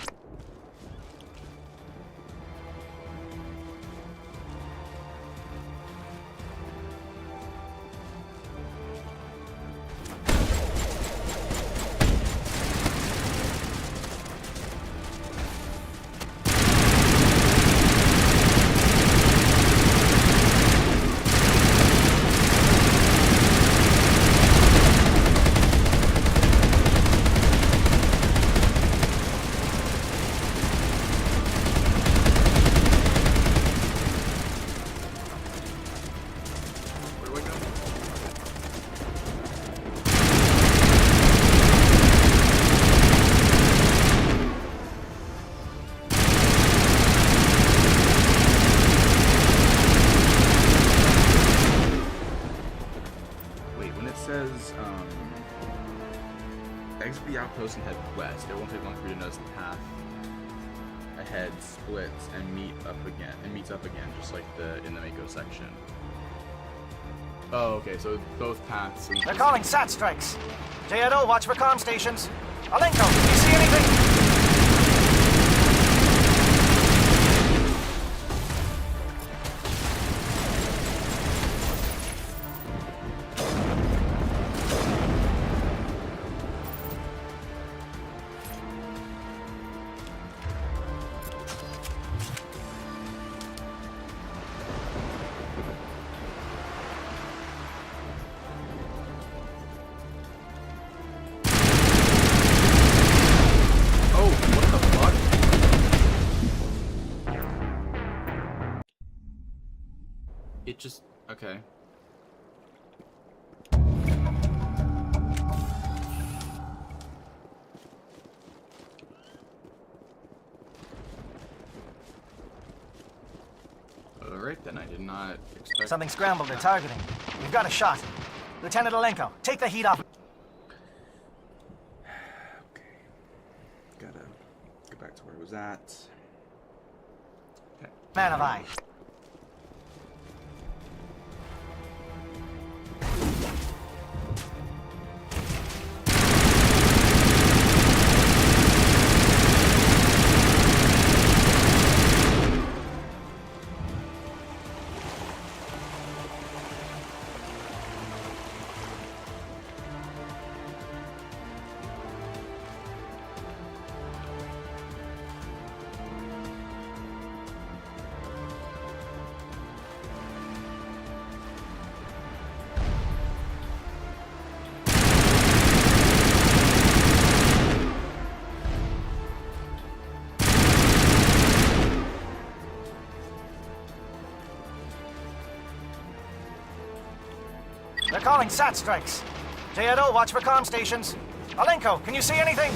Exit the outpost and head west. It won't take long for you to notice the path ahead splits and meets up again, just like in the Mako section. Oh, okay, so both paths. They're calling SAT strikes. J-Edo, watch for comm stations. Alenko, do you see anything? It just... okay. Alright then, I did not expect... Something scrambled they're targeting. We've got a shot. Lieutenant Alenko, take the heat off. Okay. Gotta go back to where I was at. Okay. Manovai. calling SAT strikes. J-Edo, watch for comm stations. Alenko, can you see anything?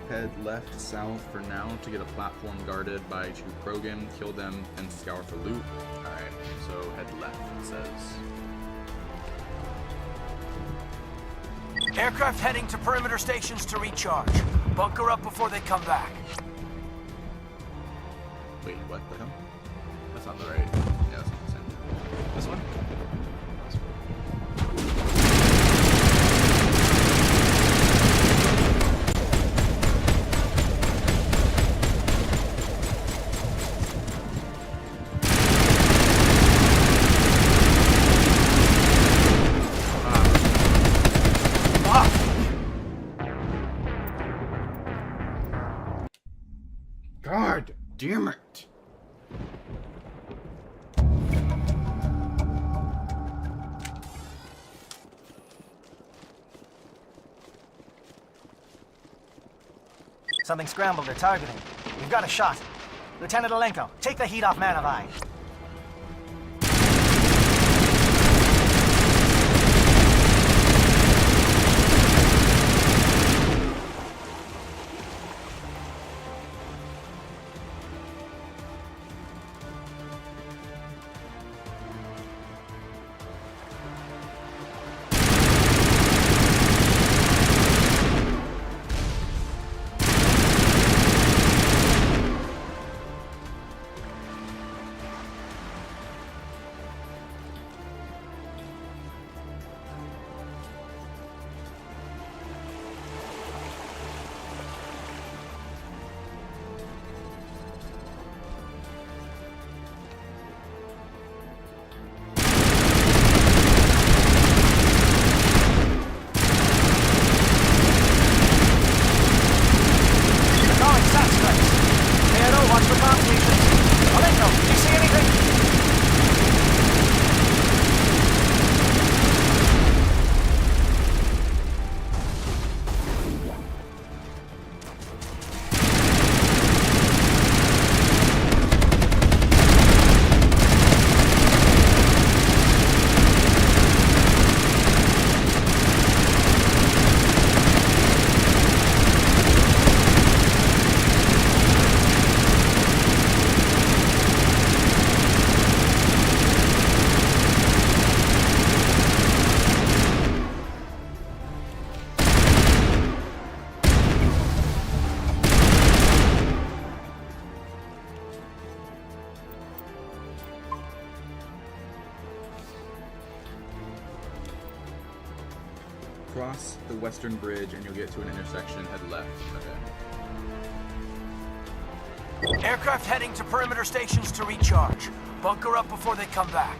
Head left south for now to get a platform guarded by 2 Krogan, kill them, and scour for loot. Alright, so head left, it says. Aircraft heading to perimeter stations to recharge. Bunker up before they come back. Wait, what the hell? That's not the right. Yeah, that's not the same. This one? God damn it! Something scrambled or targeting. We've got a shot. Lieutenant Alenko, take the heat off Manavai. cross the western bridge and you'll get to an intersection. Head left. Okay. Aircraft heading to perimeter stations to recharge. Bunker up before they come back.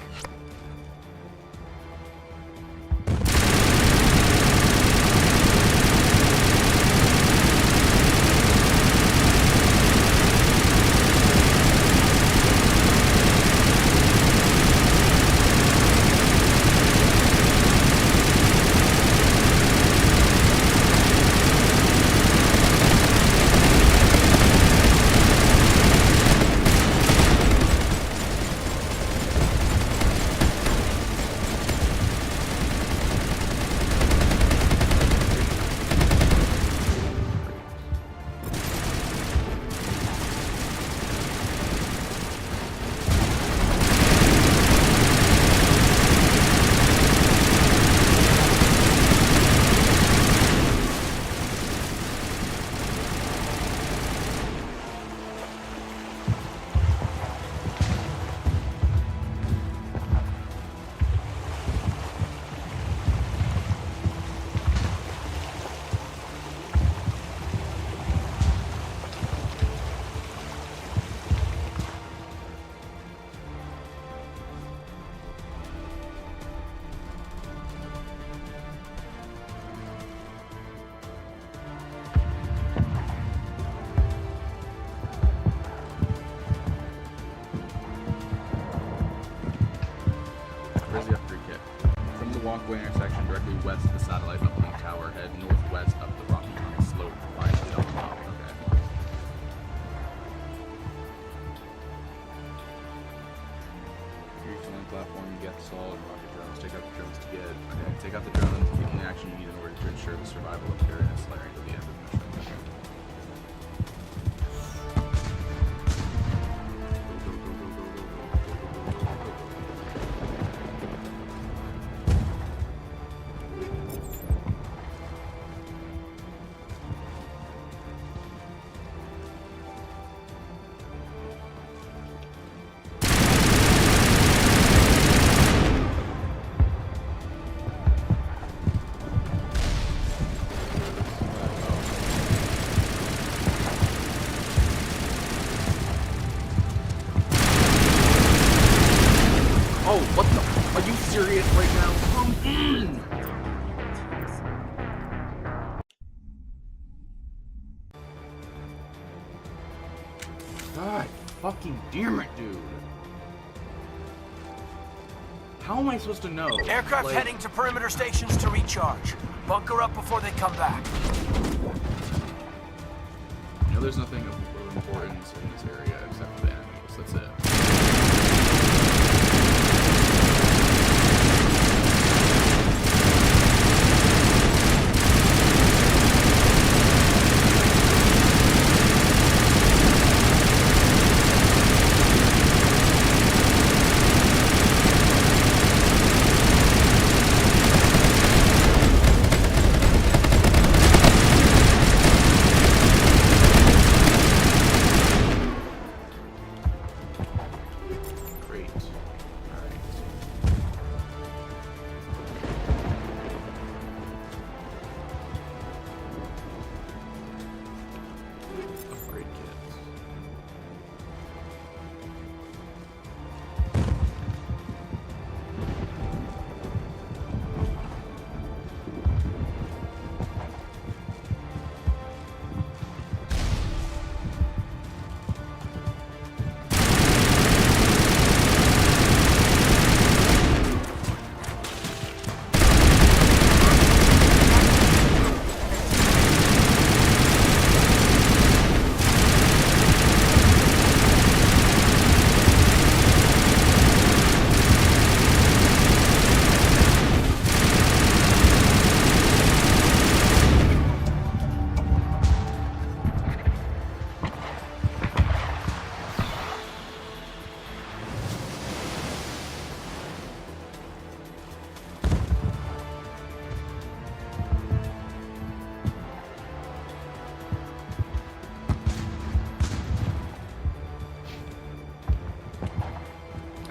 Walkway intersection directly west of the satellite uplink tower. Head northwest up the Rocky Mountain slope. Finally on top. Okay. Reach the land platform. Get solid rocket drones. Take out the drones to get. Okay. Take out the drones. The only action you need in order to ensure the survival of Kira and Solarian to the end of the mission. Okay. Oh, what the? Are you serious right now? Come in! God fucking damn it, dude. How am I supposed to know? Aircraft heading to perimeter stations to recharge. Bunker up before they come back. You know, there's nothing of importance in this area except for the enemies. That's it.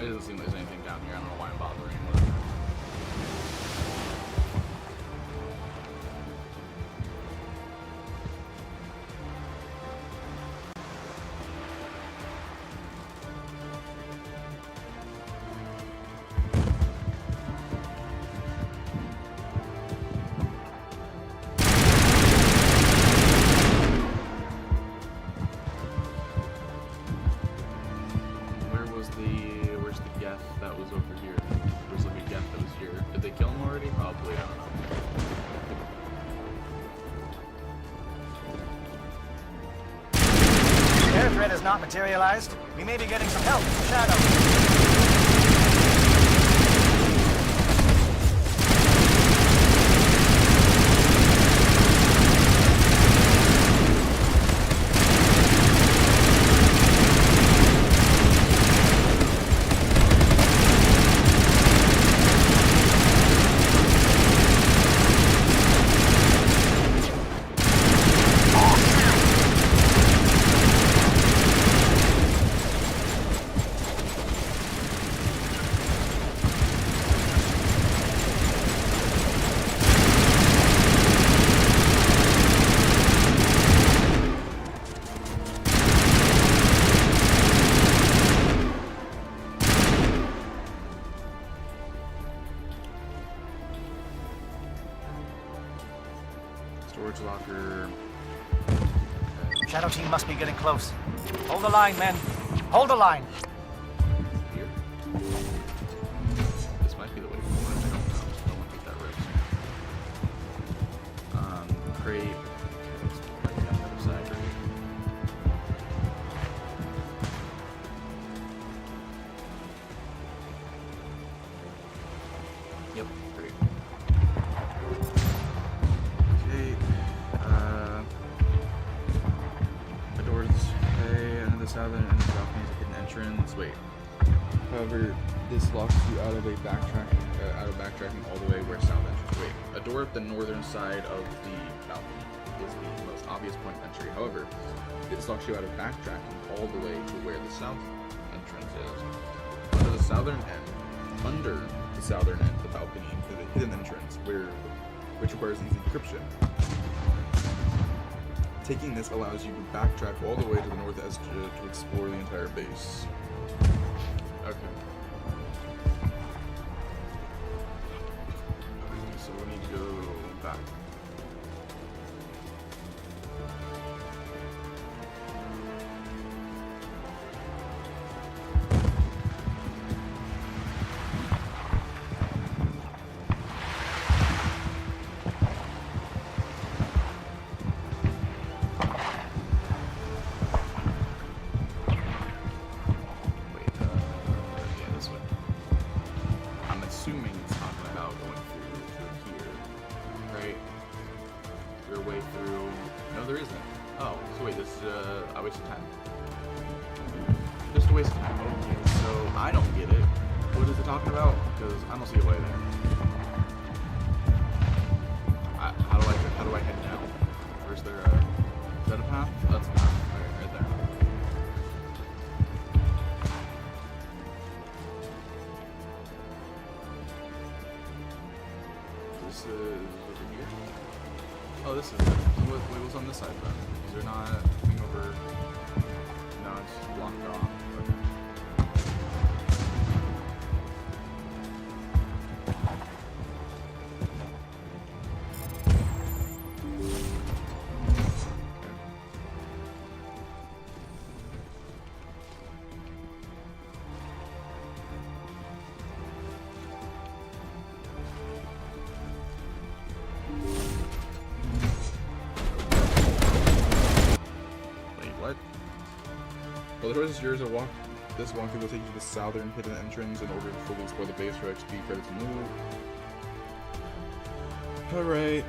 It doesn't seem like there's anything down here. I don't know why I'm bothering. air threat has not materialized. We may be getting some help from Shadow. Storage locker. Shadow team must be getting close. Hold the line, men. Hold the line. Here. This might be the way forward. I don't know. I don't want to take that risk. Crate. Right on the other side, right? Yep, great. Okay, the doors, okay, and the southern and the balcony is a hidden entrance. Wait. However, this locks you out of backtracking all the way where south entrance. Wait, a door at the northern side of the balcony is the most obvious point of entry. However, this locks you out of backtracking all the way to where the south entrance is. Under the southern end of the balcony is a hidden entrance which requires easy decryption. Taking this allows you to backtrack all the way to the north edge to explore the entire base. Okay. So we need to go back. Oh, this is it. Wait, what's on this side then? Is there not a thing over? No, it's blocked off. Okay. Well, the choice is yours. This walkthrough will take you to the southern hidden entrance in order to fully explore the base for XP credits and loot. Alright,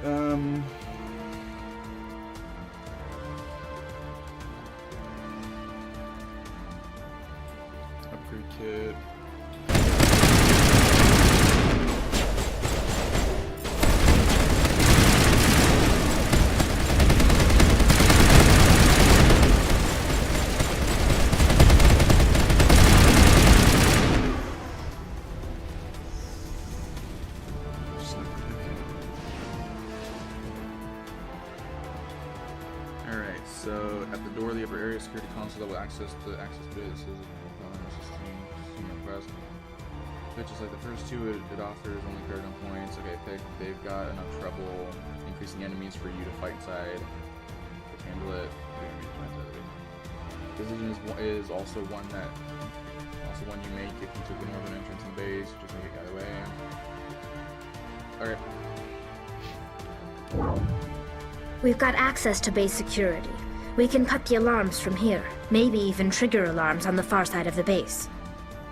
upgrade kit. So at the door of the upper area security console that will access the access bit says just like the first two, it offers only cardinal points. Okay, they've got enough trouble increasing enemies for you to fight inside. Handle it. Decision is also one you make if you took the northern entrance in the base. Just make it get away. Okay. We've got access to base security. We can cut the alarms from here, maybe even trigger alarms on the far side of the base.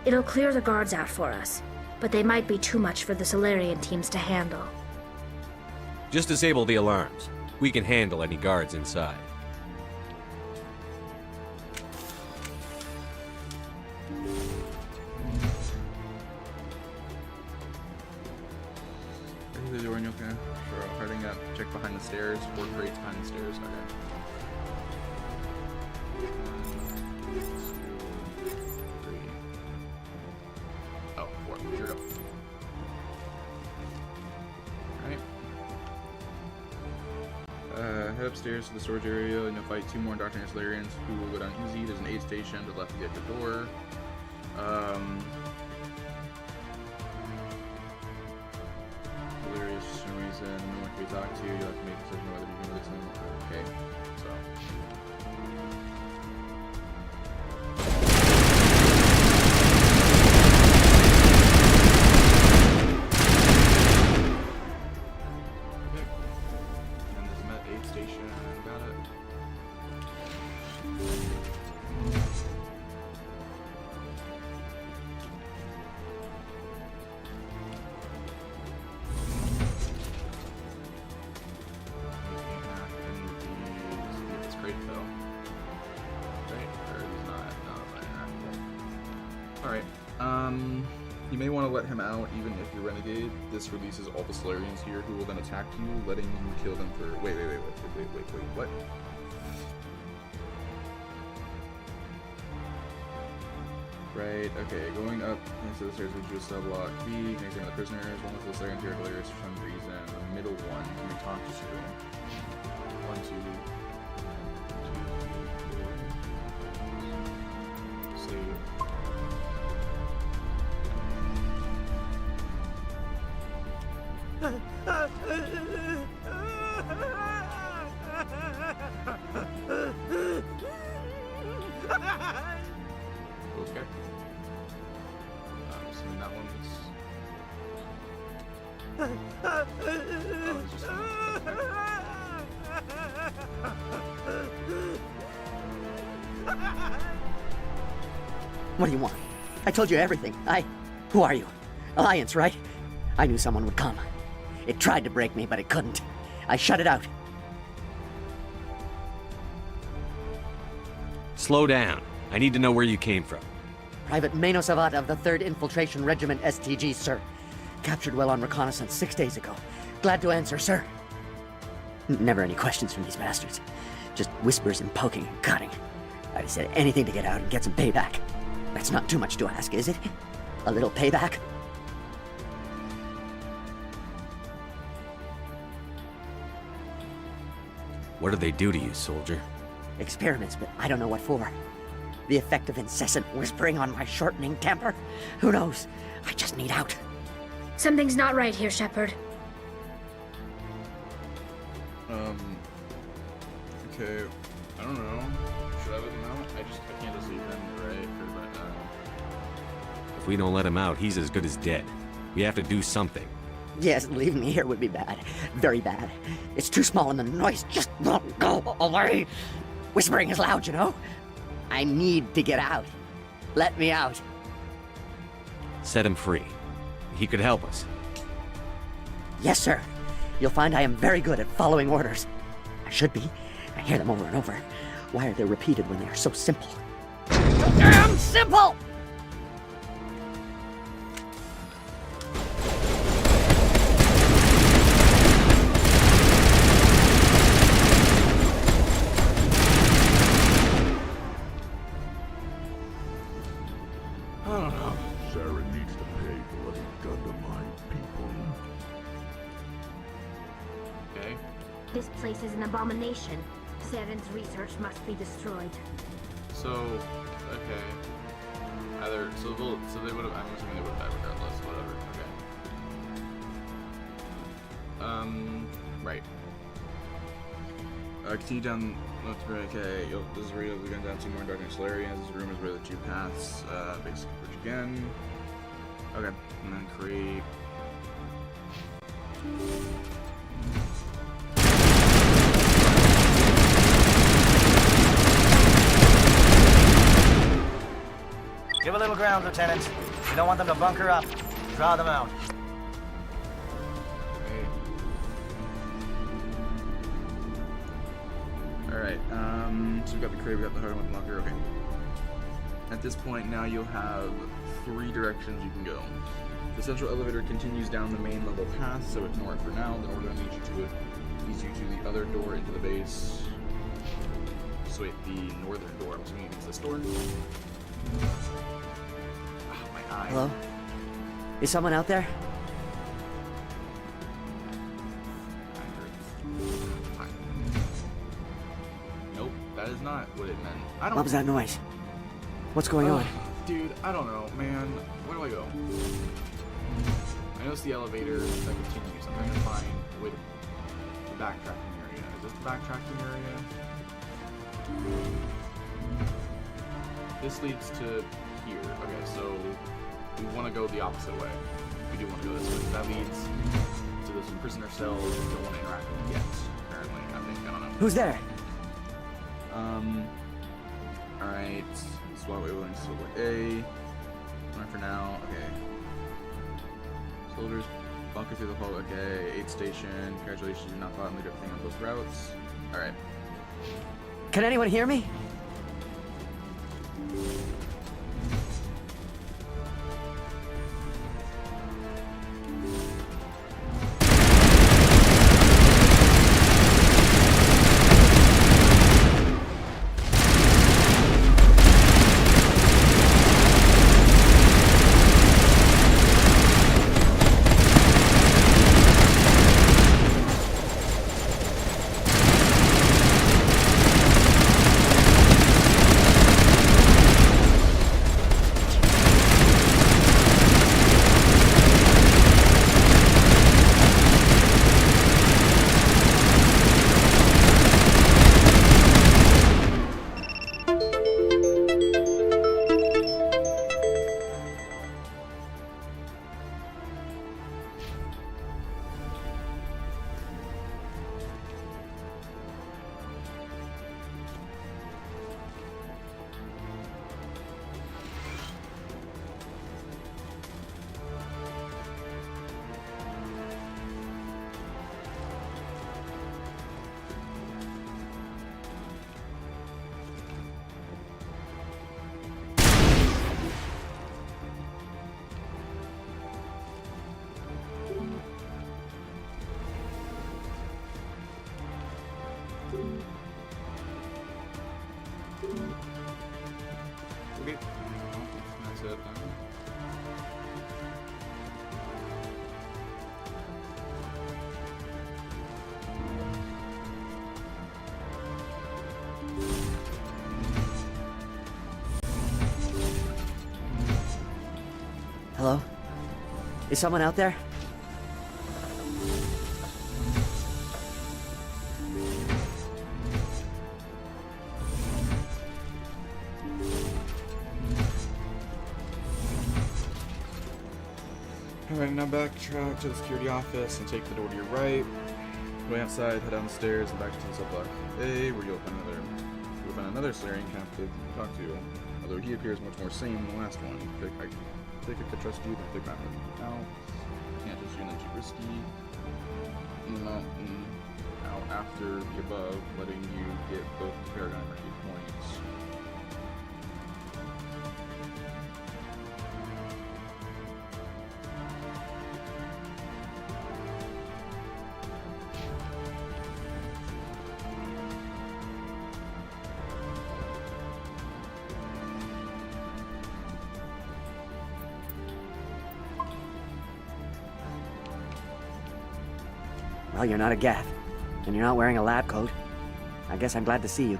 It'll clear the guards out for us, but they might be too much for the Solarian teams to handle. Just disable the alarms. We can handle any guards inside. Are you doing okay? Sure, harding up. Check behind the stairs. 4 crates behind the stairs. Okay. 1, 2, 3. Oh, 4. Here we go. Alright. Head upstairs to the storage area and you'll fight 2 more Indoctrinated Solarians who will go down easy. There's an aid station to the left of the exit door. Delirious for some reason. No one can be talked to. You'll have to make a decision whether you can listen. Okay, so. You may want to let him out even if you're renegade. This releases all the Solarians here who will then attack you, letting you kill them for... Wait, what? Right, okay, going up into the stairs with you a cell block B, connecting the prisoners, one of the Solarians here delirious for some reason. The middle one can be talked to. 1, 2, 3, 4. Save. Okay. I'm assuming that one is... Oh, it's just... What do you want? I told you everything. Who are you? Alliance, right? I knew someone would come. It tried to break me, but it couldn't. I shut it out. Slow down. I need to know where you came from. Private Mano Savat of the 3rd Infiltration Regiment STG, sir. Captured well on reconnaissance 6 days ago. Glad to answer, sir. Never any questions from these bastards. Just whispers and poking and cutting. I'd have said anything to get out and get some payback. That's not too much to ask, is it? A little payback? What did they do to you, soldier? Experiments, but I don't know what for. The effect of incessant whispering on my shortening temper? Who knows? I just need out. Something's not right here, Shepard. Okay. I don't know. Should I let him out? I can't just leave him, right? If we don't let him out, he's as good as dead. We have to do something. Yes, leaving me here would be bad. Very bad. It's too small and the noise just won't go away. Whispering is loud, you know? I need to get out. Let me out. Set him free. He could help us. Yes, sir. You'll find I am very good at following orders. I should be. I hear them over and over. Why are they repeated when they are so simple? So damn simple! Sarah needs to pay for what he's done to my people. Okay. This place is an abomination. Saren's research must be destroyed. So, okay. So they would have, I'm assuming they would have died regardless, whatever, okay. Right. Continue down left to right, okay. This is where you'll be going down 2 more Darkness Solarians. This room is where the 2 paths, basically bridge again. Okay, and then create... Give a little ground, Lieutenant. You don't want them to bunker up. Draw them out. Alright, so we got the crate, we got the hardwood bunker, okay. At this point now you'll have 3 directions you can go. The central elevator continues down the main level path, so ignore it for now. The order leads you to the other door into the base. So wait, the northern door. I'm assuming it means this door. Oh, my eye. Hello? Is someone out there? Nope, that is not what it meant. I don't. What was that noise? What's going on? Dude, I don't know, man. Where do I go? I know it's the elevator that continues. I'm trying to find with the backtracking area. Is this the backtracking area? This leads to here. Okay, so we want to go the opposite way. We do want to go this way. That leads to those prisoner cells we don't want to interact with yet, apparently. I think. I don't know. Who's there? Alright. That's why we're going to Silver A. Right for now. Okay. Soldiers bunker through the hall. Okay. 8th station. Congratulations, you're not following the good thing on both routes. Alright. Can anyone hear me? Okay. That's it. Hello? Is someone out there? Alright, now backtrack to the security office and take the door to your right. Go outside, head down the stairs, and back to the sub-block A, where you'll find another Salarian captive to talk to. Although he appears much more sane than the last one. I think I could trust you, but I think not really now. Can't just you're too risky. Not out after the above, letting you get both the paradigm ready points. Well, you're not a Gath, and you're not wearing a lab coat. I guess I'm glad to see you.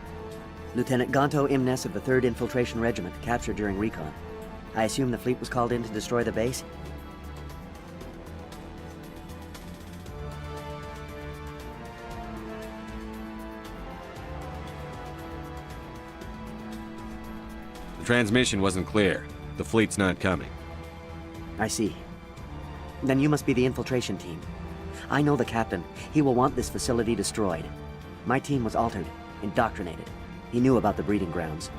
Lieutenant Gonto Imnes of the 3rd Infiltration Regiment, captured during recon. I assume the fleet was called in to destroy the base? The transmission wasn't clear. The fleet's not coming. I see. Then you must be the infiltration team. I know the captain. He will want this facility destroyed. My team was altered, indoctrinated. He knew about the breeding grounds.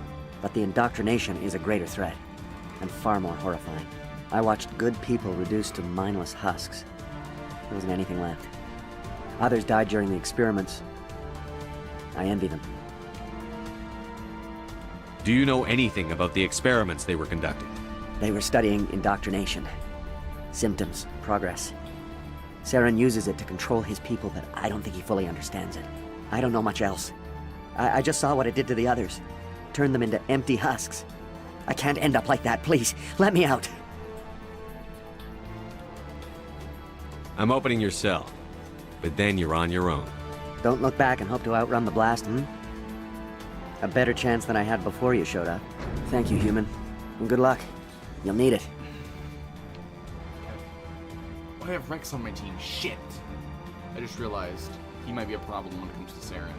But the indoctrination is a greater threat. and far more horrifying. I watched good people reduced to mindless husks. There wasn't anything left. Others died during the experiments. I envy them. Do you know anything about the experiments they were conducting? They were studying indoctrination. Symptoms, progress. Saren uses it to control his people, but I don't think he fully understands it. I don't know much else. I just saw what it did to the others. Turned them into empty husks. I can't end up like that, please. Let me out. I'm opening your cell, but then you're on your own. Don't look back and hope to outrun the blast, A better chance than I had before you showed up. Thank you, human. And good luck. You'll need it. I have Rex on my team. Shit. I just realized he might be a problem when it comes to Saren.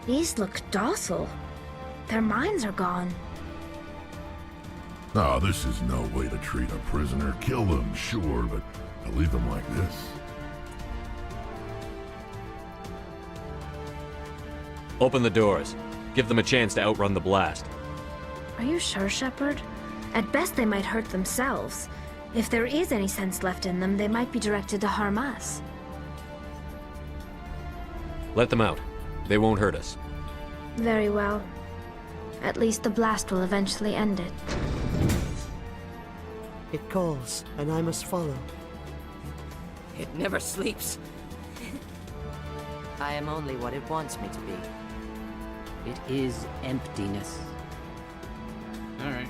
These look docile. Their minds are gone. No, this is no way to treat a prisoner. Kill them, sure, but to leave them like this. Open the doors. Give them a chance to outrun the blast. Are you sure, Shepard? At best, they might hurt themselves. If there is any sense left in them, they might be directed to harm us. Let them out. They won't hurt us. Very well. At least the blast will eventually end it. It calls, and I must follow. It never sleeps. I am only what it wants me to be. It is emptiness. Alright.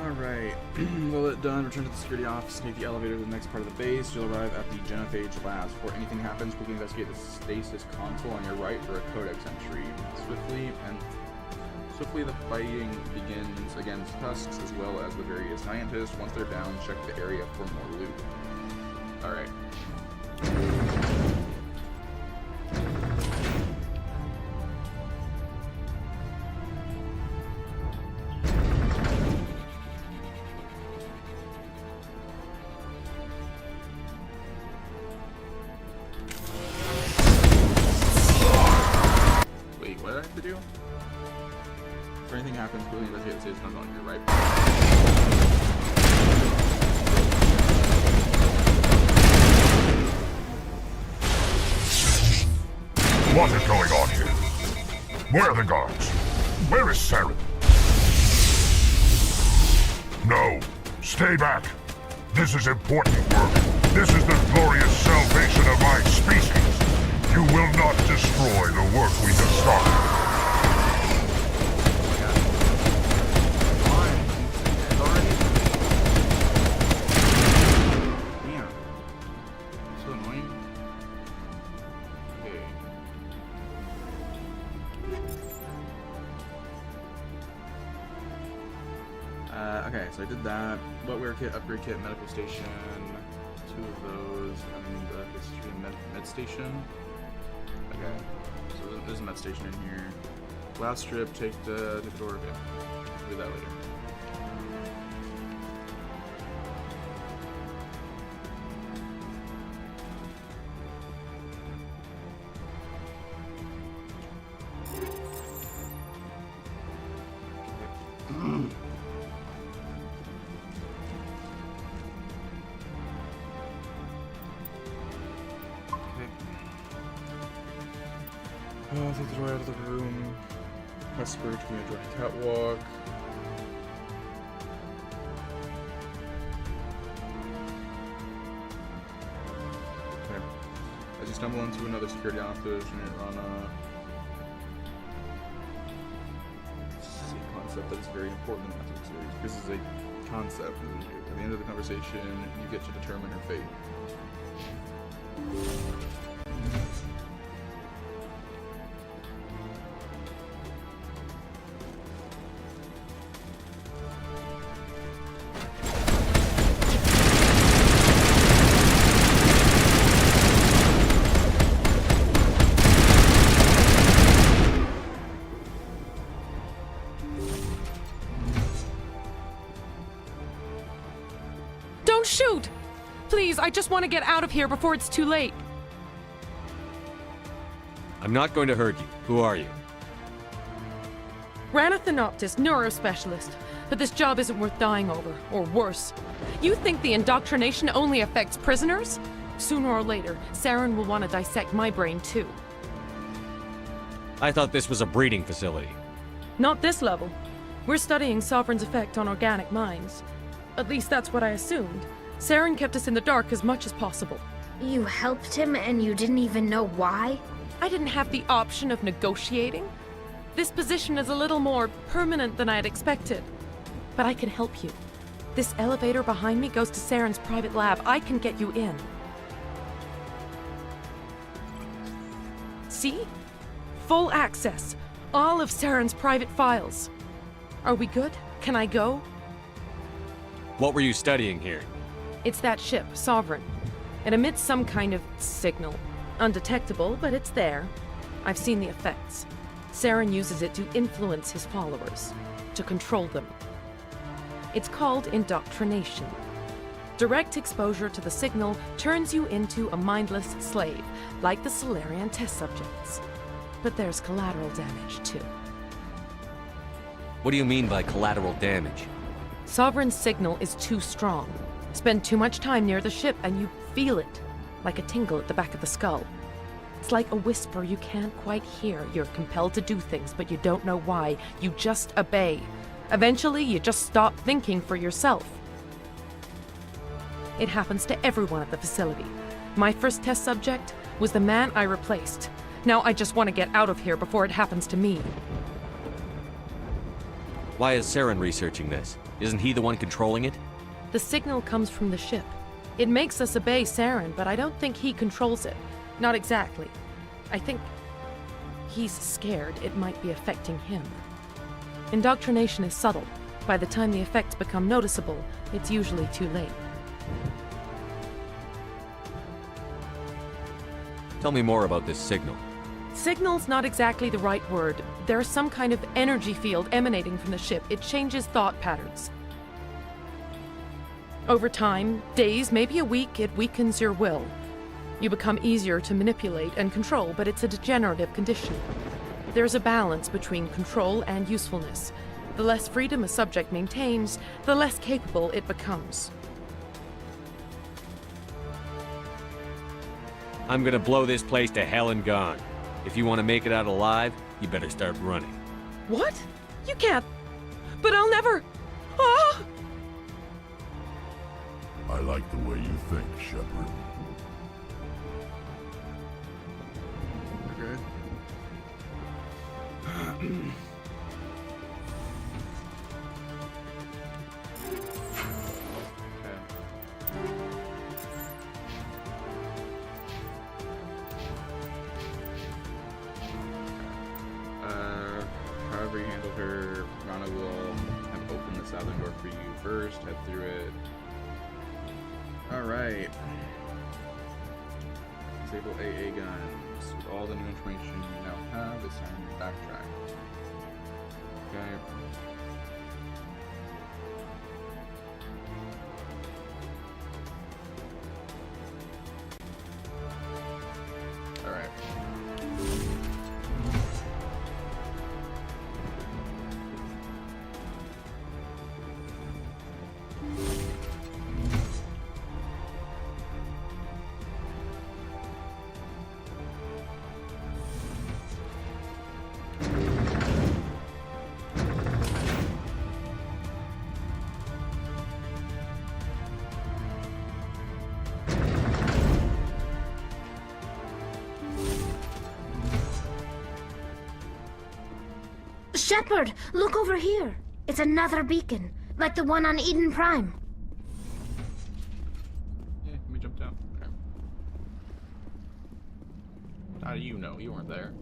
Alright. Well, it done. Return to the security office. Take the elevator to the next part of the base. You'll arrive at the Genophage labs. Before anything happens, quickly investigate the stasis console on your right for a codex entry. Swiftly, the fighting begins against Husks as well as the various scientists. Once they're down, check the area for more loot. Alright. Wait, what did I have to do? If anything happens, quickly investigate the status console on your right. What is going on here? Where are the guards? Where is Saren? No, stay back. This is important work. This is the glorious salvation of my species. You will not destroy the work we have started. Okay, so I did that. Wetware kit, upgrade kit, medical station, 2 of those, and the history med station. Okay, so there's a med station in here. Last strip, take the door. Okay, we'll do that later. Take the door out of the room. Press square to enjoy the catwalk. Okay. As you stumble into another security office, you're on this is a concept that is very important in the Mass Effect series. This is a concept. At the end of the conversation, you get to determine her fate. shoot! Please, I just want to get out of here before it's too late. I'm not going to hurt you. Who are you? Ranathanoptis, neurospecialist. But this job isn't worth dying over, or worse. You think the indoctrination only affects prisoners? Sooner or later, Saren will want to dissect my brain too. I thought this was a breeding facility. Not this level. We're studying Sovereign's effect on organic minds. At least that's what I assumed. Saren kept us in the dark as much as possible. You helped him and you didn't even know why? I didn't have the option of negotiating. This position is a little more permanent than I had expected. But I can help you. This elevator behind me goes to Saren's private lab. I can get you in. See? Full access. All of Saren's private files. Are we good? Can I go? What were you studying here? It's that ship, Sovereign. It emits some kind of signal. Undetectable, but it's there. I've seen the effects. Saren uses it to influence his followers, to control them. It's called indoctrination. Direct exposure to the signal turns you into a mindless slave, like the Salarian test subjects. But there's collateral damage, too. What do you mean by collateral damage? Sovereign's signal is too strong. Spend too much time near the ship and you feel it, like a tingle at the back of the skull. It's like a whisper you can't quite hear. You're compelled to do things, but you don't know why. You just obey. Eventually, you just stop thinking for yourself. It happens to everyone at the facility. My first test subject was the man I replaced. Now I just want to get out of here before it happens to me. Why is Saren researching this? Isn't he the one controlling it? The signal comes from the ship. It makes us obey Saren, but I don't think he controls it. Not exactly. I think he's scared it might be affecting him. Indoctrination is subtle. By the time the effects become noticeable, it's usually too late. Tell me more about this signal. Signal's not exactly the right word. There's some kind of energy field emanating from the ship. It changes thought patterns. Over time, days, maybe a week, it weakens your will. You become easier to manipulate and control, but it's a degenerative condition. There's a balance between control and usefulness. The less freedom a subject maintains, the less capable it becomes. I'm gonna blow this place to hell and gone. If you want to make it out alive, you better start running. What? You can't. But I'll never. Ah! I like the way you think, Shepard. Okay. However you handle her, Rana will have opened the southern door for you first, head through it. Alright. Disable AA guns. With all the new information you now have, it's time to backtrack. Okay. Alright. Shepard, look over here. It's another beacon, like the one on Eden Prime. Yeah, let me jump down. Okay. How do you know? You weren't there.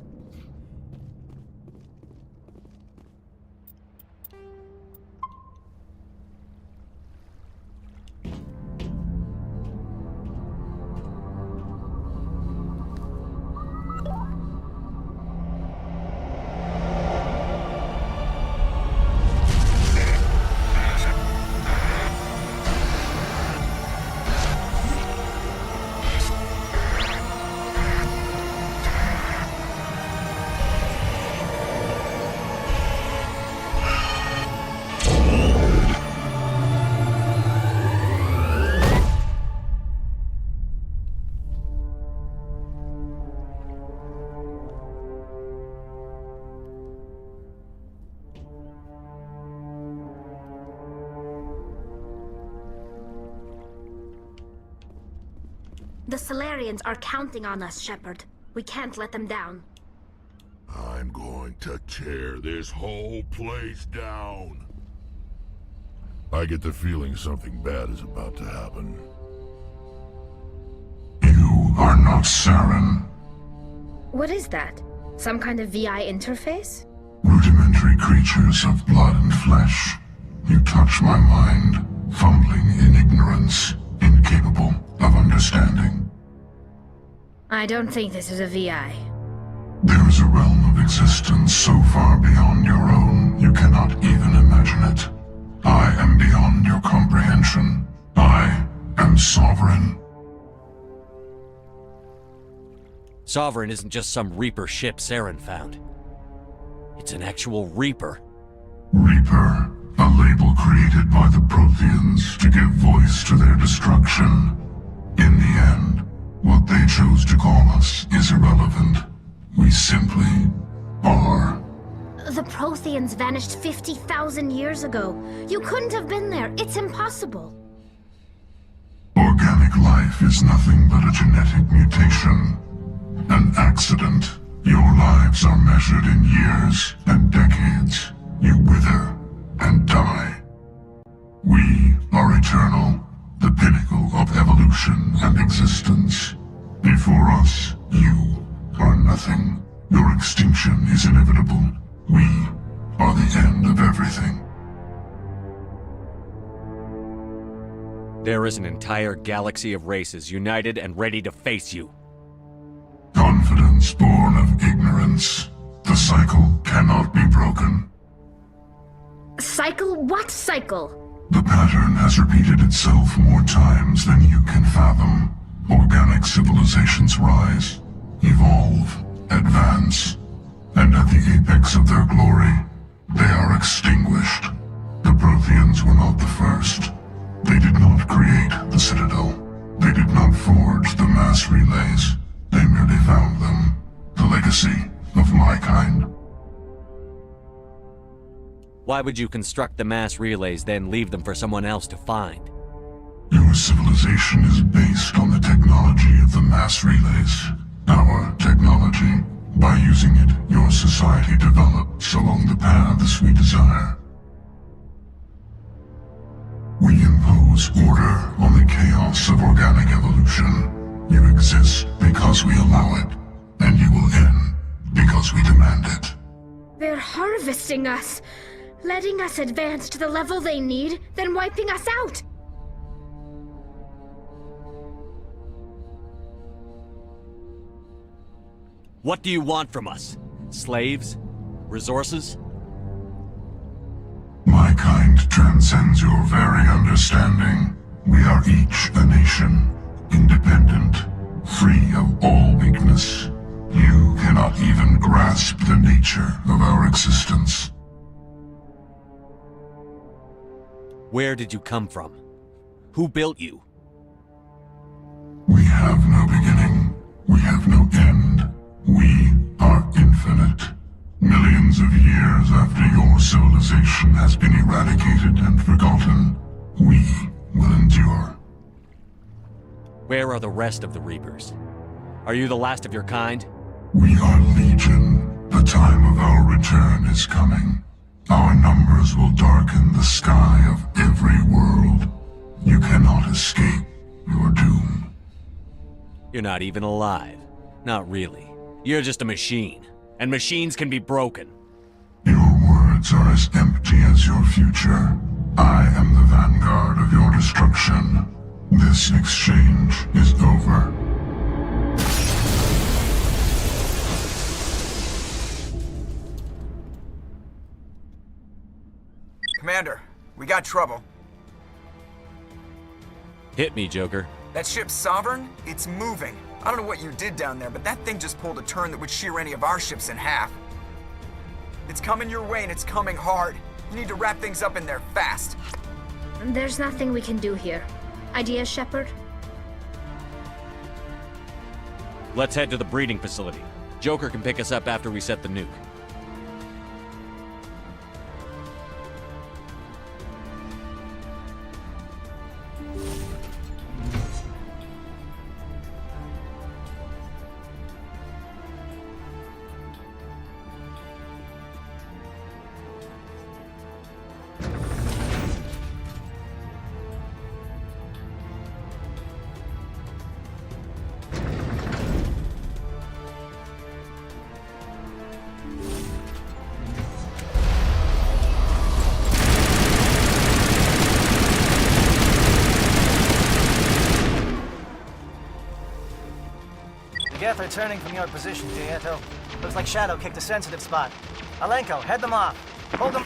The Solarians are counting on us, Shepard. We can't let them down. I'm going to tear this whole place down. I get the feeling something bad is about to happen. You are not Saren. What is that? Some kind of VI interface? Rudimentary creatures of blood and flesh. You touch my mind, fumbling in ignorance, incapable of understanding. I don't think this is a VI. There is a realm of existence so far beyond your own, you cannot even imagine it. I am beyond your comprehension. I am Sovereign. Sovereign isn't just some Reaper ship Saren found. It's an actual Reaper. Reaper, a label created by the Protheans to give voice to their destruction. In the end, what they chose to call us is irrelevant. We simply are. The Protheans vanished 50,000 years ago. You couldn't have been there. It's impossible. Organic life is nothing but a genetic mutation. An accident. Your lives are measured in years and decades. You wither and die. We are eternal, the pinnacle of evolution and existence. Before us, you are nothing. Your extinction is inevitable. We are the end of everything. There is an entire galaxy of races united and ready to face you. Confidence born of ignorance. The cycle cannot be broken. Cycle? What cycle? The pattern has repeated itself more times than you can fathom. Organic civilizations rise, evolve, advance, and at the apex of their glory, they are extinguished. The Protheans were not the first. They did not create the Citadel. They did not forge the mass relays. They merely found them. The legacy of my kind. Why would you construct the mass relays, then leave them for someone else to find? Your civilization is based on the technology of the mass relays. Our technology. By using it, your society develops along the paths we desire. We impose order on the chaos of organic evolution. You exist because we allow it, and you will end because we demand it. They're harvesting us, letting us advance to the level they need, then wiping us out. What do you want from us? Slaves? Resources? My kind transcends your very understanding. We are each a nation, independent, free of all weakness. You cannot even grasp the nature of our existence. Where did you come from? Who built you? We have no beginning. We have no end. We are infinite. Millions of years after your civilization has been eradicated and forgotten, we will endure. Where are the rest of the Reapers? Are you the last of your kind? We are Legion. The time of our return is coming. Our numbers will darken the sky of every world. You cannot escape your doom. You're not even alive. Not really. You're just a machine. And machines can be broken. Your words are as empty as your future. I am the vanguard of your destruction. This exchange is over. Commander, we got trouble. Hit me, Joker. That ship's Sovereign? It's moving. I don't know what you did down there, but that thing just pulled a turn that would shear any of our ships in half. It's coming your way and it's coming hard. You need to wrap things up in there fast. There's nothing we can do here. Ideas, Shepard? Let's head to the breeding facility. Joker can pick us up after we set the nuke. they're turning from your position, Jaeto. Looks like Shadow kicked a sensitive spot. Alenko, head them off. Hold them.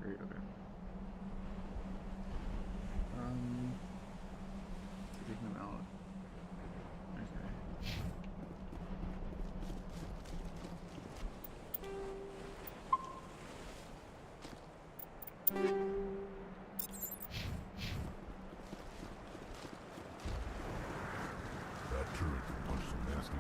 Great, okay. Taking them out. Okay. That turret could punch some nasty.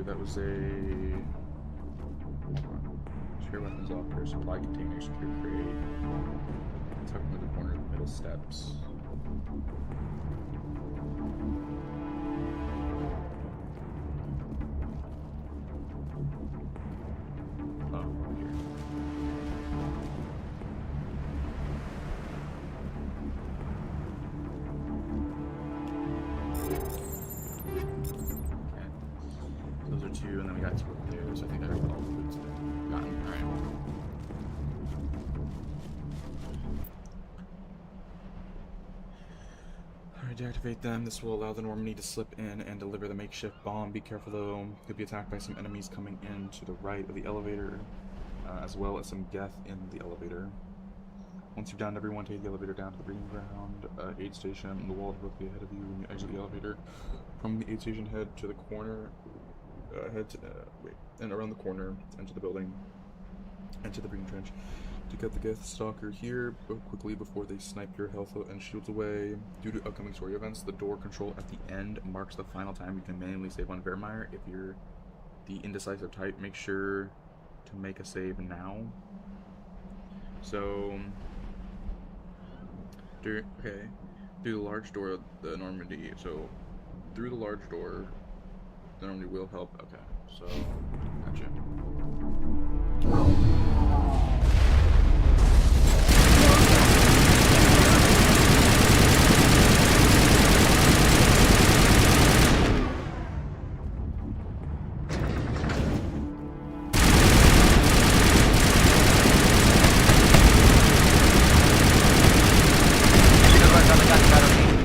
That was a secure weapons locker, supply container, secure crate. Tucked into the corner of the middle steps. Oh, over here. Those are two, and then we got two up there, so I think I heard all the foods been gotten. Alright. Alright, deactivate them. This will allow the Normandy to slip in and deliver the makeshift bomb. Be careful though, could be attacked by some enemies coming in to the right of the elevator, as well as some Geth in the elevator. Once you've downed everyone, take the elevator down to the breeding ground, aid station, the wall directly ahead of you when you exit the elevator. From the aid station, head to the corner. And around the corner, enter the building, enter the breeding trench. To cut the Geth stalker here quickly before they snipe your health and shields away. Due to upcoming story events, the door control at the end marks the final time you can manually save on Vermeer. If you're the indecisive type, make sure to make a save now. So, through the large door of the Normandy. So, through the large door, the Normandy will help. Okay, so gotcha.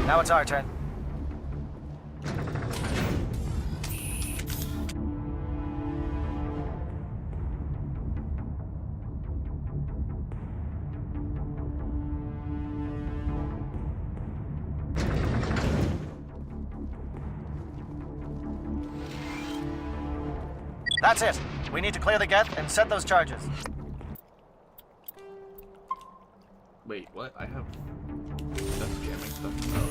Now it's our turn. That's it. We need to clear the Geth and set those charges. Wait, what? I have... That's jamming stuff. No.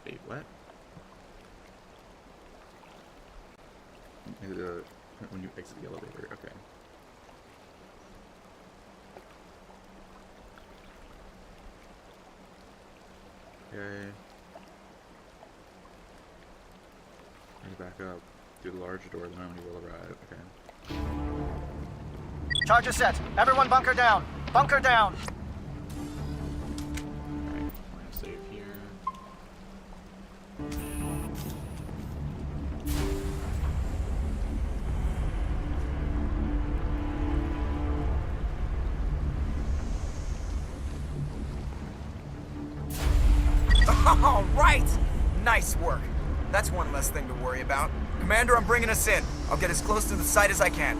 Wait, what? When you exit the elevator, okay. Okay. Need to back up. Do the large door, then only will arrive. Okay. Charges set. Everyone bunker down. Bunker down. Alright, we're gonna save here. All right! Nice work. That's one less thing to worry about. Commander, I'm bringing us in. I'll get as close to the site as I can.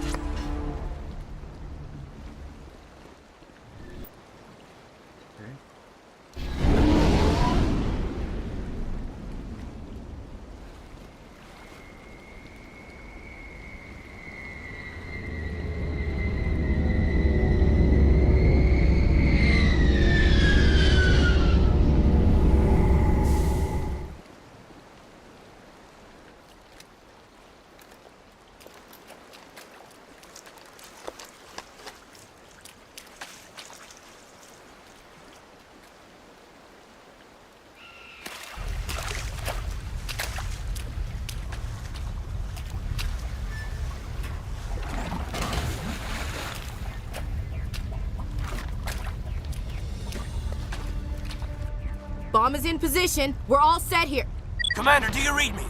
Bomb is in position. We're all set here. Commander, do you read me?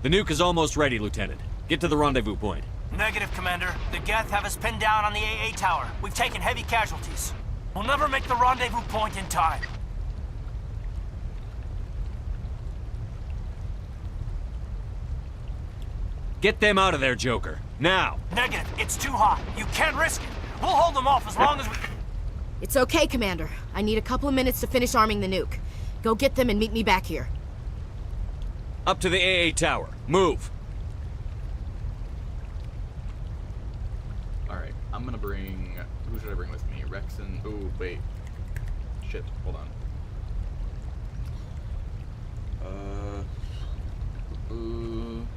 The nuke is almost ready, Lieutenant. Get to the rendezvous point. Negative, Commander. The Geth have us pinned down on the AA tower. We've taken heavy casualties. We'll never make the rendezvous point in time. Get them out of there, Joker. Now! Negative. It's too hot. You can't risk it. We'll hold them off as long as we... It's okay, Commander. I need a couple of minutes to finish arming the nuke. Go get them and meet me back here. Up to the AA tower. Move! Alright, I'm gonna bring... Who should I bring with me? Rex and... Ooh, wait. Shit, hold on. From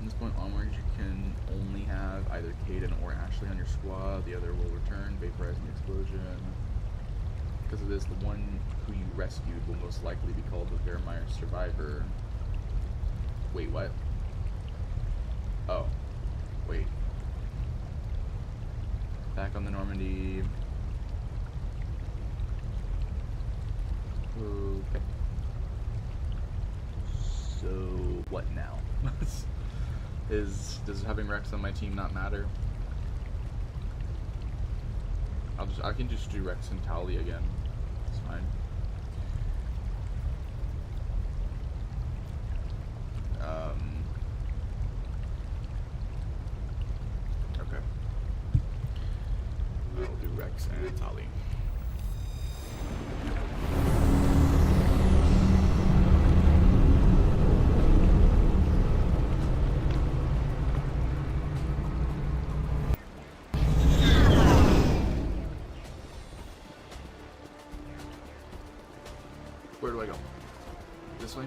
this point onward, you can only have either Kaidan or Ashley on your squad. The other will return, vaporizing the explosion. Because of this, the one who you rescued will most likely be called the Vermeer survivor. Wait, what? Oh. Wait. Back on the Normandy. Okay. So, what now? Does having Rex on my team not matter? I can just do Rex and Tali again. It's fine. Okay. Alex and Tali. Where do I go? This way?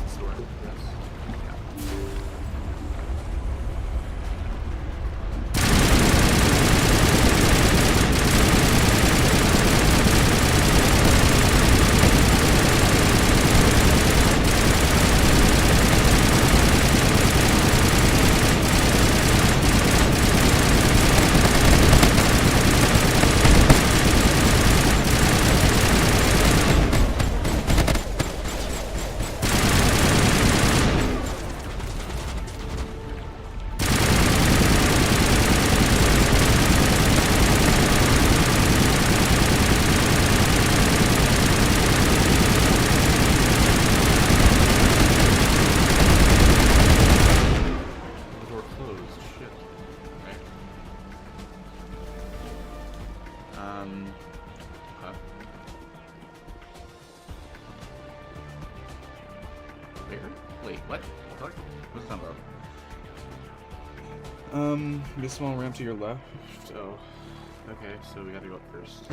Store. Yes. Wait, what? What? What's that about? This small ramp to your left. Oh, okay, so we gotta go up first.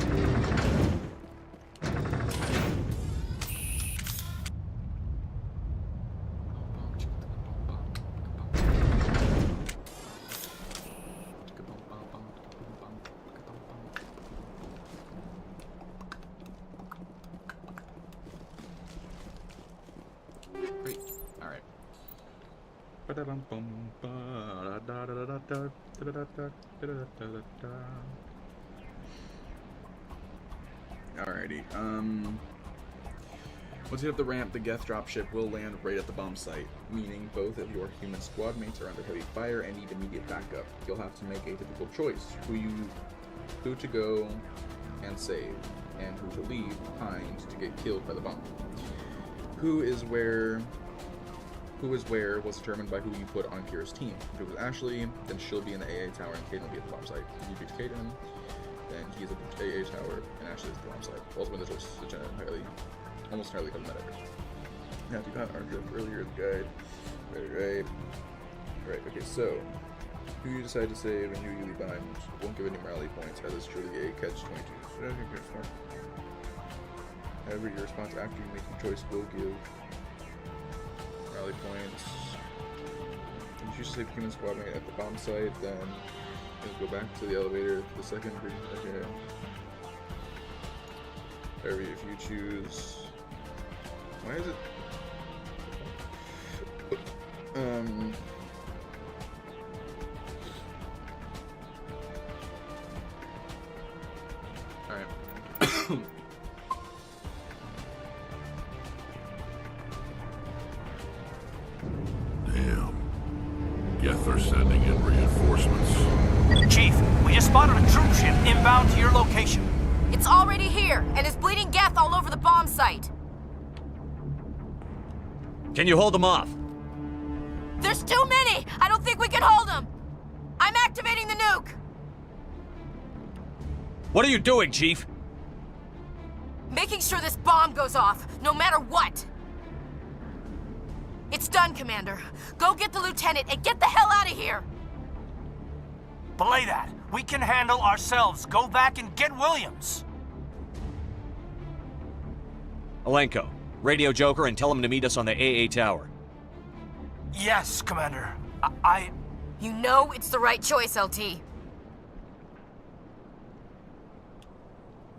Great. All right. Alrighty. Once you hit the ramp, the Geth dropship will land right at the bomb site, meaning both of your human squad mates are under heavy fire and need immediate backup. You'll have to make a difficult choice: who to go and save, and who to leave behind to get killed by the bomb. Who is where was determined by who you put on Kira's team. If it was Ashley, then she'll be in the AA tower and Caden will be at the bomb site. If you beat Caden, then he's at the AA tower and Ashley's at the bomb site. Ultimately, the choice is almost entirely cosmetic. Now, if you got our drift earlier in the guide, right, okay, so who you decide to save and who you leave behind won't give any morality points, as is truly a catch-22. However, your response after you make the choice will give morality points. If you choose to save human squad mate at the bomb site, then you go back to the elevator for the second group. Okay. However, if you choose, why is it? All right. Geth are sending in reinforcements. Chief, we just spotted a troop ship inbound to your location. It's already here, and is bleeding Geth all over the bomb site. Can you hold them off? There's too many! I don't think we can hold them! I'm activating the nuke! What are you doing, Chief? Making sure this bomb goes off, no matter what! It's done, Commander. Go get the lieutenant and get the hell out of here! Belay that. We can handle ourselves. Go back and get Williams. Alenko, radio Joker and tell him to meet us on the AA tower. Yes, Commander. You know it's the right choice, LT.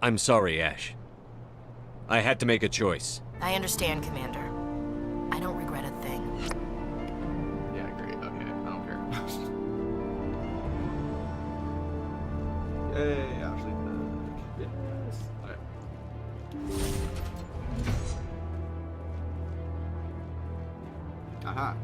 I'm sorry, Ash. I had to make a choice. I understand, Commander. I don't regret a thing. Yeah, great. Okay, I don't care. Yay, Ashley. Yes. Okay. Aha.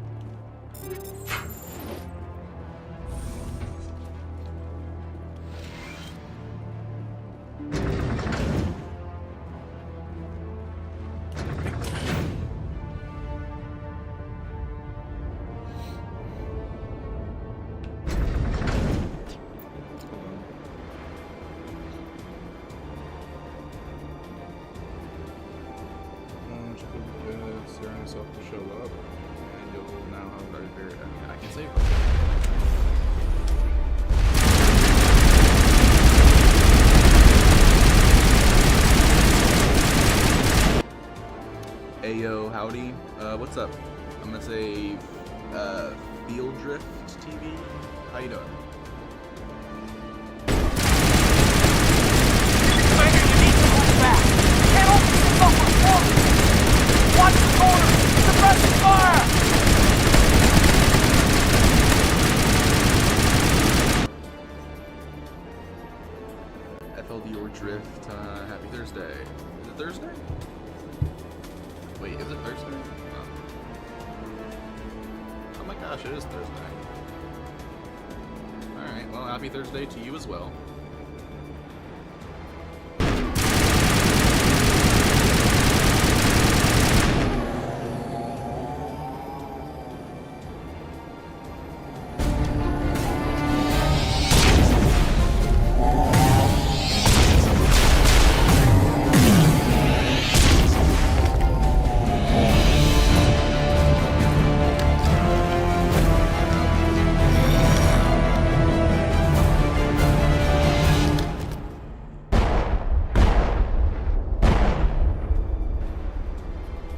yourself to show up, and you'll now have very, I can save Ayo, howdy. What's up? I'm gonna say, Field Drift TV. How you doing? Commander, you need to move back. Can't open this up for forward. Watch the corner. Suppressing fire. FLD or Drift. Happy Thursday. Is it Thursday? Wait, is it Thursday? Oh my gosh, it is Thursday. Alright, well, happy Thursday to you as well.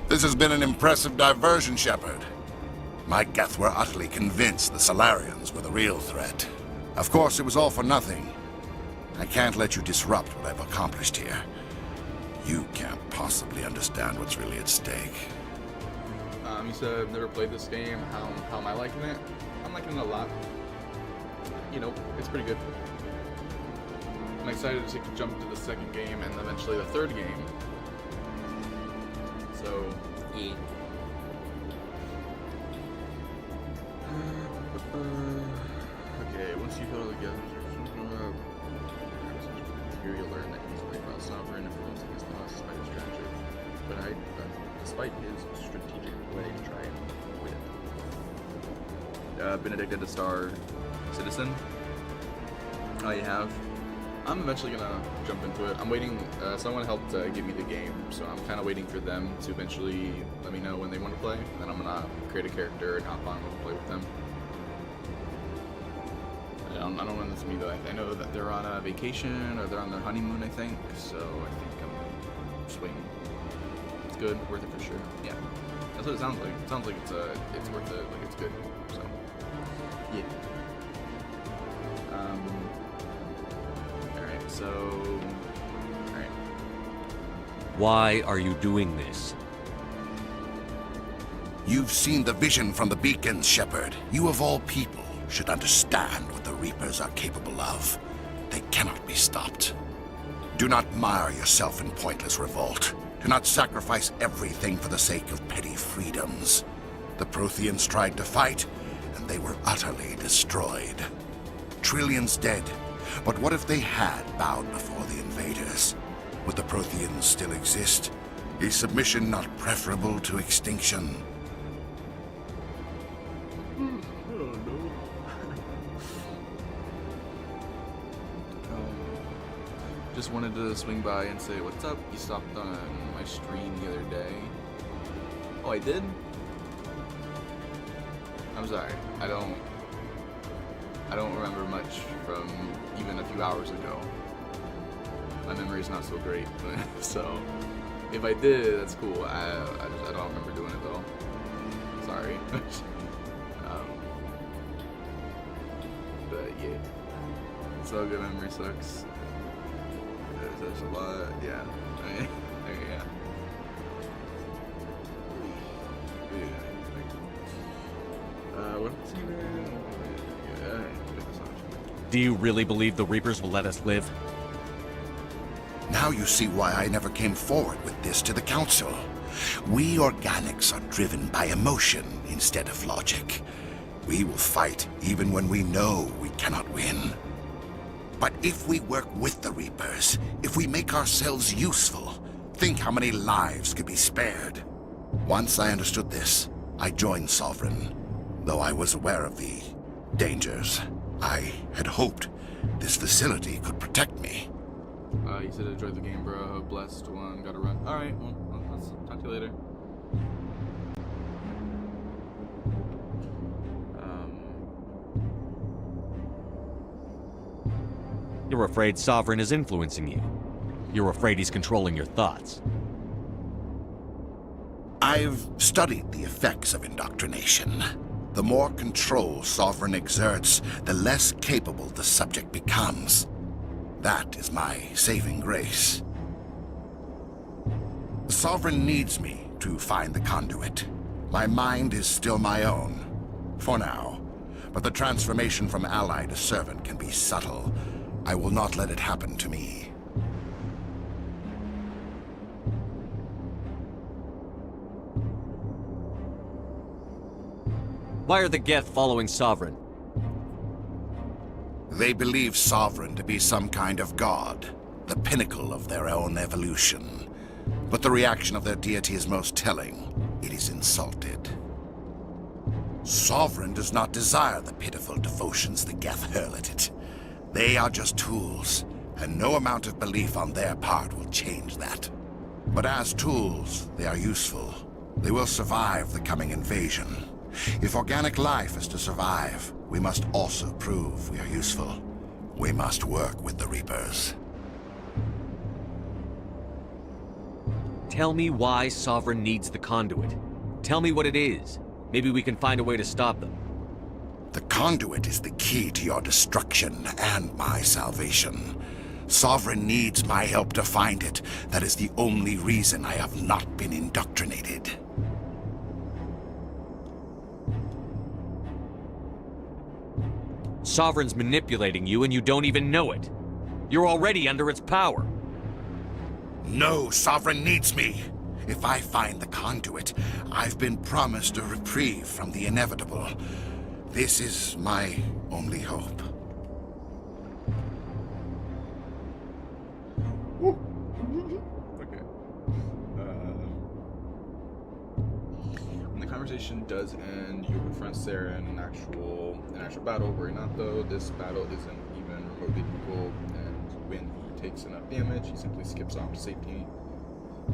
This has been an impressive diversion, Shepard. My Geth were utterly convinced the Solarians were the real threat. Of course, it was all for nothing. I can't let you disrupt what I've accomplished here. You can't possibly understand what's really at stake. You said I've never played this game. How am I liking it? I'm liking it a lot. You know, it's pretty good. I'm excited to take a jump to the second game and eventually the third game. So, yeah. Okay, once you put all together, here you'll learn that he's way about sovereign influence against the loss despite his strategy. Despite his strategic way to try and win. Benedicta to Star Citizen. Oh, you have? I'm eventually gonna jump into it. I'm waiting, someone helped give me the game, so I'm kind of waiting for them to eventually let me know when they want to play, and then I'm gonna create a character and hop on and play with them. I don't know when this will be though. I know that they're on a vacation, or they're on their honeymoon, I think, so I think I'm just waiting. It's good, worth it for sure. Yeah, that's what it sounds like. It sounds like it's worth it, like it's good, so, yeah. So, alright. Why are you doing this? You've seen the vision from the beacons, Shepard. You of all people should understand what the Reapers are capable of. They cannot be stopped. Do not mire yourself in pointless revolt. Do not sacrifice everything for the sake of petty freedoms. The Protheans tried to fight, and they were utterly destroyed. Trillions dead. But what if they had bowed before the invaders? Would the Protheans still exist? Is submission not preferable to extinction? Oh no. Just wanted to swing by and say, what's up? You stopped on my stream the other day. Oh, I did? I'm sorry. I don't remember much from even a few hours ago. My memory's not so great, so if I did, that's cool. I don't remember doing it though. Sorry. But yeah, so good. Memory sucks. There's a lot. Yeah. Yeah. What's even? Do you really believe the Reapers will let us live? Now you see why I never came forward with this to the Council. We organics are driven by emotion instead of logic. We will fight even when we know we cannot win. But if we work with the Reapers, if we make ourselves useful, think how many lives could be spared. Once I understood this, I joined Sovereign, though I was aware of the dangers. I had hoped this facility could protect me. You said enjoy the game, bro. Blessed one. Gotta run. Alright, well, let's talk to you later. You're afraid Sovereign is influencing you. You're afraid he's controlling your thoughts. I've studied the effects of indoctrination. The more control Sovereign exerts, the less capable the subject becomes. That is my saving grace. The Sovereign needs me to find the conduit. My mind is still my own, for now. But the transformation from ally to servant can be subtle. I will not let it happen to me. Why are the Geth following Sovereign? They believe Sovereign to be some kind of god, the pinnacle of their own evolution. But the reaction of their deity is most telling. It is insulted. Sovereign does not desire the pitiful devotions the Geth hurl at it. They are just tools, and no amount of belief on their part will change that. But as tools, they are useful. They will survive the coming invasion. If organic life is to survive, we must also prove we are useful. We must work with the Reapers. Tell me why Sovereign needs the conduit. Tell me what it is. Maybe we can find a way to stop them. The conduit is the key to your destruction and my salvation. Sovereign needs my help to find it. That is the only reason I have not been indoctrinated. Sovereign's manipulating you and you don't even know it. You're already under its power. No, Sovereign needs me. If I find the conduit, I've been promised a reprieve from the inevitable. This is my only hope. Okay. When the conversation does end, you confront Sarah in an actual battle. Worry not though, this battle isn't even remotely difficult, and when he takes enough damage, he simply skips off to safety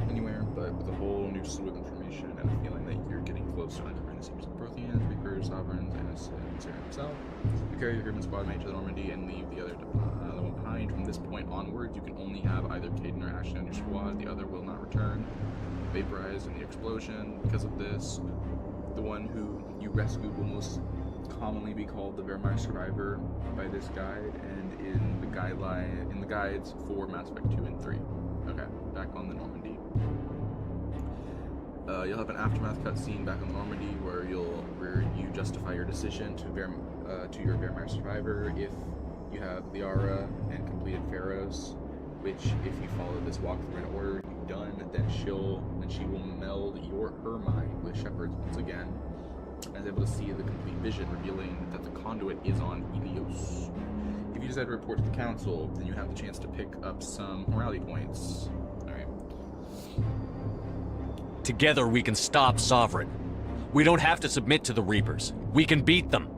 anywhere, but with a whole new slew of information and a feeling that you're getting close to uncovering the secrets of Protheans, Reapers, Sovereigns, and Sarah himself. You carry your Griffin squad mate to the Normandy and leave the other one behind. From this point onward, you can only have either Caden or Ashley on your squad. The other will not return, vaporized in the explosion. Because of this, the one who you rescued will most commonly be called the Vermeer Survivor by this guide and in the guides for Mass Effect 2 and 3. Okay, back on the Normandy. You'll have an aftermath cutscene back on the Normandy where you justify your decision to your Vermeer Survivor if you have Liara and completed Pharaohs, which if you follow this walkthrough in order you've done, then she will meld her mind with Shepard's once again, and is able to see the complete vision, revealing that the conduit is on Helios. If you decide to report to the council, then you have the chance to pick up some morality points. Alright. Together we can stop Sovereign. We don't have to submit to the Reapers. We can beat them.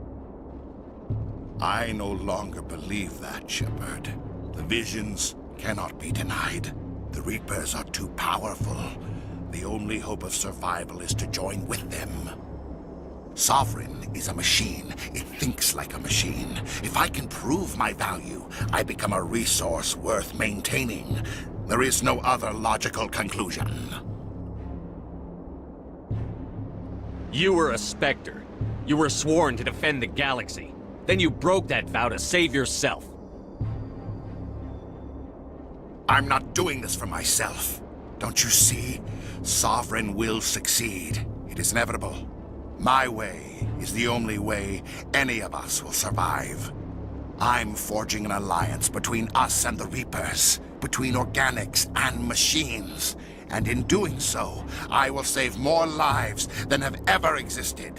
I no longer believe that, Shepard. The visions cannot be denied. The Reapers are too powerful. The only hope of survival is to join with them. Sovereign is a machine. It thinks like a machine. If I can prove my value, I become a resource worth maintaining. There is no other logical conclusion. You were a Spectre. You were sworn to defend the galaxy. Then you broke that vow to save yourself. I'm not doing this for myself. Don't you see? Sovereign will succeed. It is inevitable. My way is the only way any of us will survive. I'm forging an alliance between us and the Reapers, between organics and machines. And in doing so, I will save more lives than have ever existed.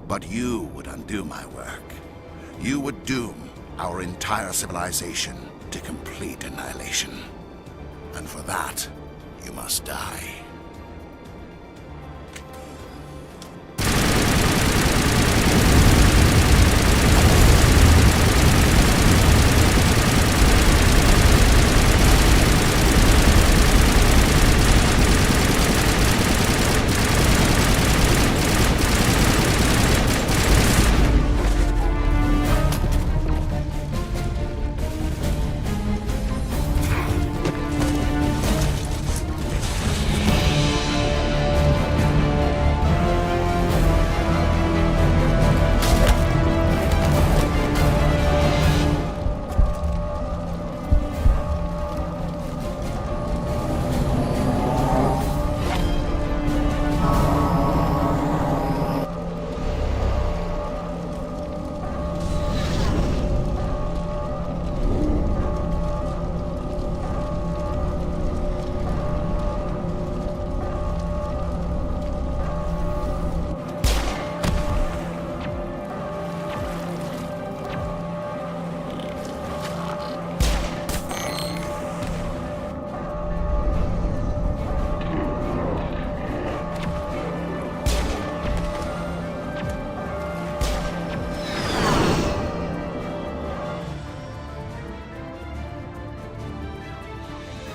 But you would undo my work. You would doom our entire civilization to complete annihilation. And for that, you must die.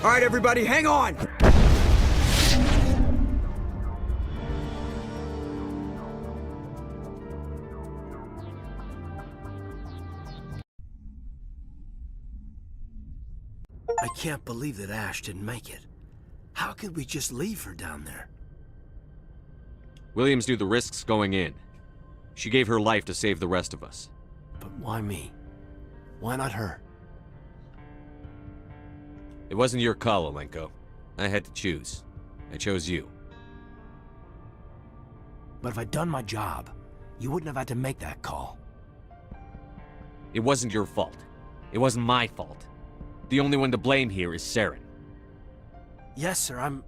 All right, everybody, hang on! I can't believe that Ash didn't make it. How could we just leave her down there? Williams knew the risks going in. She gave her life to save the rest of us. But why me? Why not her? It wasn't your call, Alenko. I had to choose. I chose you. But if I'd done my job, you wouldn't have had to make that call. It wasn't your fault. It wasn't my fault. The only one to blame here is Saren. Yes, sir,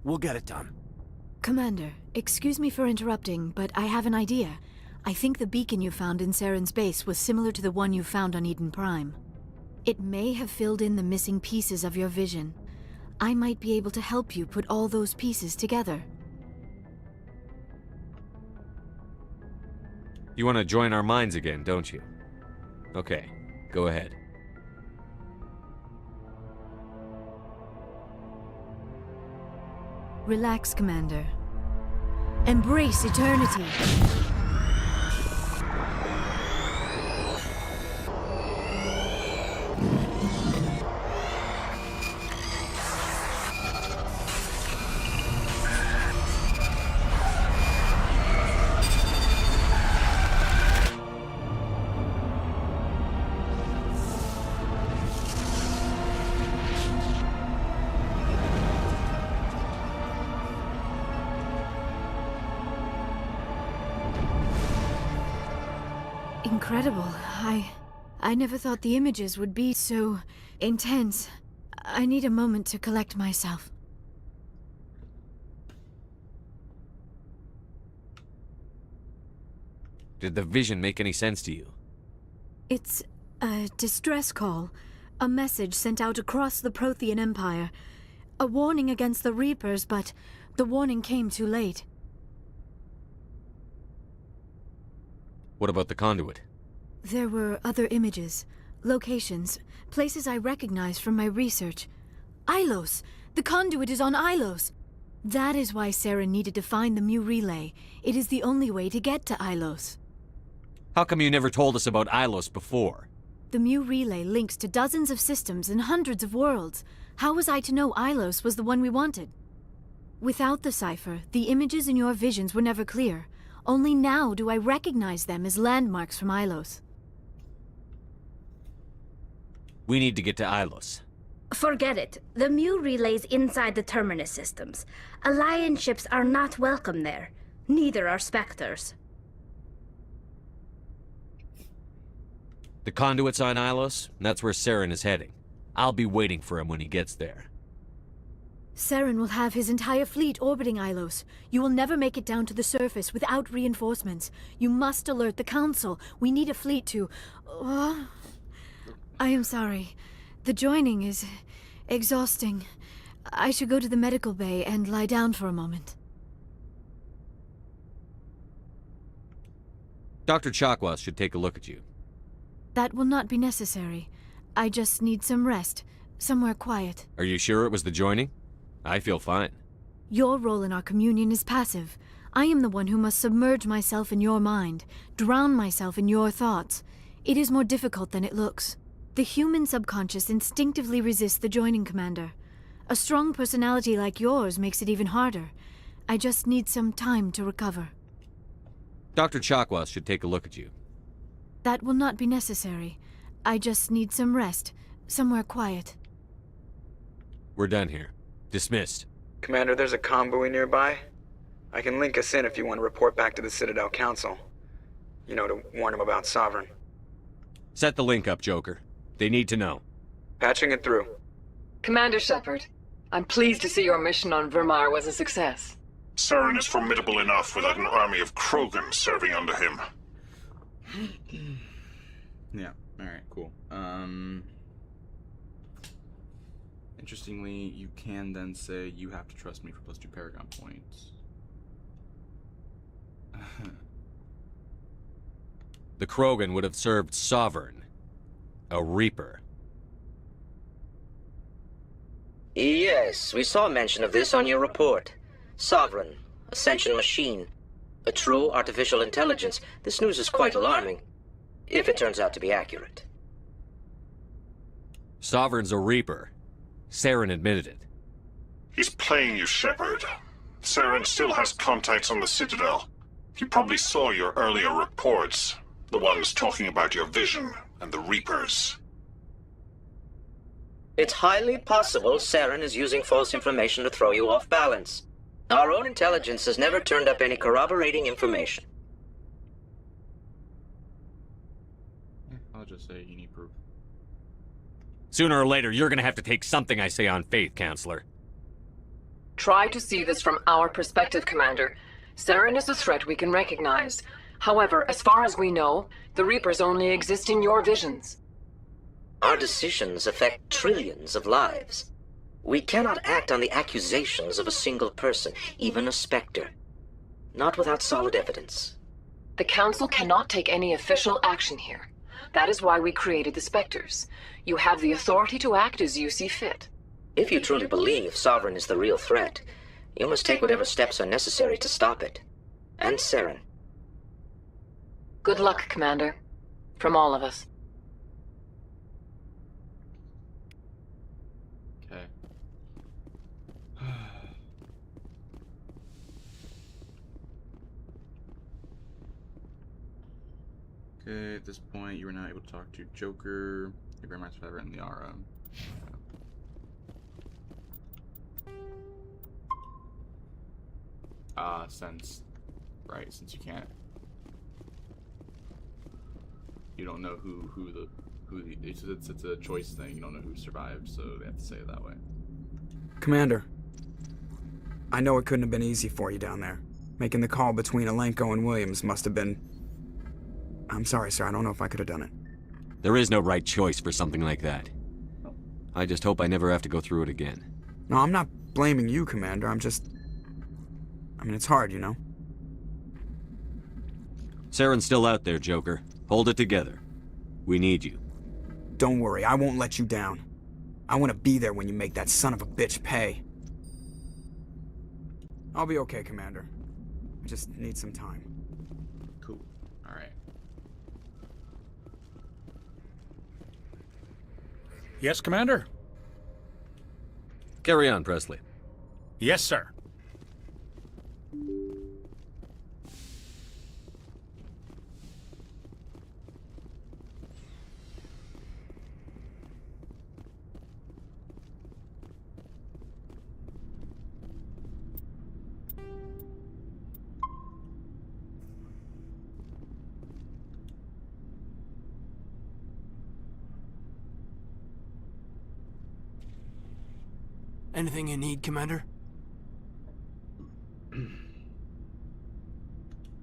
We'll get it done. Commander, excuse me for interrupting, but I have an idea. I think the beacon you found in Saren's base was similar to the one you found on Eden Prime. It may have filled in the missing pieces of your vision. I might be able to help you put all those pieces together. You want to join our minds again, don't you? Okay, go ahead. Relax, Commander. Embrace eternity. Incredible. I never thought the images would be so intense. I need a moment to collect myself. Did the vision make any sense to you? It's a distress call. A message sent out across the Prothean Empire. A warning against the Reapers, but the warning came too late. What about the conduit? There were other images, locations, places I recognized from my research. Ilos! The conduit is on Ilos! That is why Saren needed to find the Mu Relay. It is the only way to get to Ilos. How come you never told us about Ilos before? The Mu Relay links to dozens of systems and hundreds of worlds. How was I to know Ilos was the one we wanted? Without the cipher, the images in your visions were never clear. Only now do I recognize them as landmarks from Ilos. We need to get to Ilos. Forget it. The Mu Relay's inside the Terminus systems. Alliance ships are not welcome there. Neither are Spectres. The conduit's on Ilos, and that's where Saren is heading. I'll be waiting for him when he gets there. Saren will have his entire fleet orbiting Ilos. You will never make it down to the surface without reinforcements. You must alert the Council. We need a fleet to... I am sorry. The joining is exhausting. I should go to the medical bay and lie down for a moment. Dr. Chakwas should take a look at you. That will not be necessary. I just need some rest. Somewhere quiet. Are you sure it was the joining? I feel fine. Your role in our communion is passive. I am the one who must submerge myself in your mind, drown myself in your thoughts. It is more difficult than it looks. The human subconscious instinctively resists the joining, Commander. A strong personality like yours makes it even harder. I just need some time to recover. Dr. Chakwas should take a look at you. That will not be necessary. I just need some rest. Somewhere quiet. We're done here. Dismissed. Commander, there's a convoy nearby. I can link us in if you want to report back to the Citadel Council. You know, to warn them about Sovereign. Set the link up, Joker. They need to know. Patching it through. Commander Shepard, I'm pleased to see your mission on Vermar was a success. Saren is formidable enough without an army of Krogan serving under him. Yeah, alright, cool. Interestingly, you can then say you have to trust me for +2 Paragon points. The Krogan would have served Sovereign, a Reaper. Yes, we saw mention of this on your report. Sovereign, Ascension machine, a true artificial intelligence. This news is quite alarming, if it turns out to be accurate. Sovereign's a Reaper. Saren admitted it. He's playing you, Shepard. Saren still has contacts on the Citadel. He probably saw your earlier reports, the ones talking about your vision and the Reapers. It's highly possible Saren is using false information to throw you off balance. Our own intelligence has never turned up any corroborating information. I'll just say you need proof. Sooner or later, you're gonna have to take something I say on faith, Counselor. Try to see this from our perspective, Commander. Saren is a threat we can recognize. However, as far as we know, the Reapers only exist in your visions. Our decisions affect trillions of lives. We cannot act on the accusations of a single person, even a Spectre. Not without solid evidence. The Council cannot take any official action here. That is why we created the Spectres. You have the authority to act as you see fit. If you truly believe Sovereign is the real threat, you must take whatever steps are necessary to stop it. And Saren. Good luck, Commander. From all of us. Okay. Okay, at this point, you were not able to talk to Joker, your grandma's forever, and Liara. Since you can't, you don't know who it's a choice thing. You don't know who survived, so they have to say it that way. Commander, I know it couldn't have been easy for you down there. Making the call between Alenko and Williams must have been... I'm sorry, sir. I don't know if I could have done it. There is no right choice for something like that. I just hope I never have to go through it again. No, I'm not blaming you, Commander. I mean, it's hard, you know? Saren's still out there, Joker. Hold it together. We need you. Don't worry, I won't let you down. I want to be there when you make that son of a bitch pay. I'll be okay, Commander. I just need some time. Cool. Alright. Yes, Commander? Carry on, Presley. Yes, sir. Anything you need, Commander?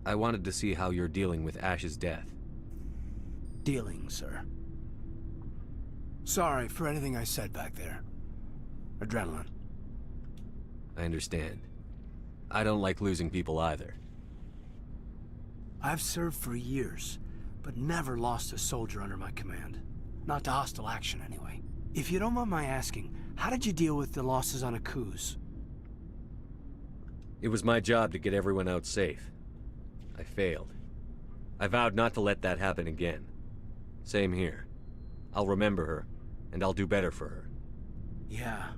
I wanted to see how you're dealing with Ash's death. Dealing, sir. Sorry for anything I said back there. Adrenaline. I understand. I don't like losing people either. I've served for years, but never lost a soldier under my command. Not to hostile action, anyway. If you don't mind my asking, how did you deal with the losses on Akuz? It was my job to get everyone out safe. I failed. I vowed not to let that happen again. Same here. I'll remember her, and I'll do better for her. Yeah,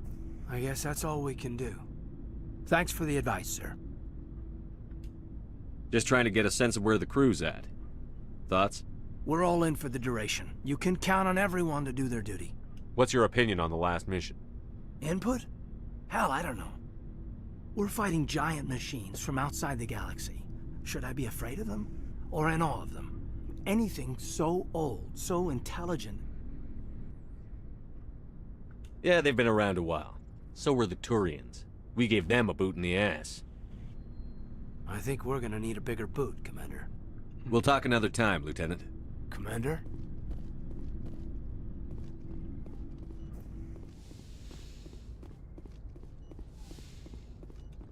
I guess that's all we can do. Thanks for the advice, sir. Just trying to get a sense of where the crew's at. Thoughts? We're all in for the duration. You can count on everyone to do their duty. What's your opinion on the last mission? Input? Hell, I don't know. We're fighting giant machines from outside the galaxy. Should I be afraid of them? Or in awe of them? Anything so old, so intelligent. Yeah, they've been around a while. So were the Turians. We gave them a boot in the ass. I think we're gonna need a bigger boot, Commander. We'll talk another time, Lieutenant. Commander?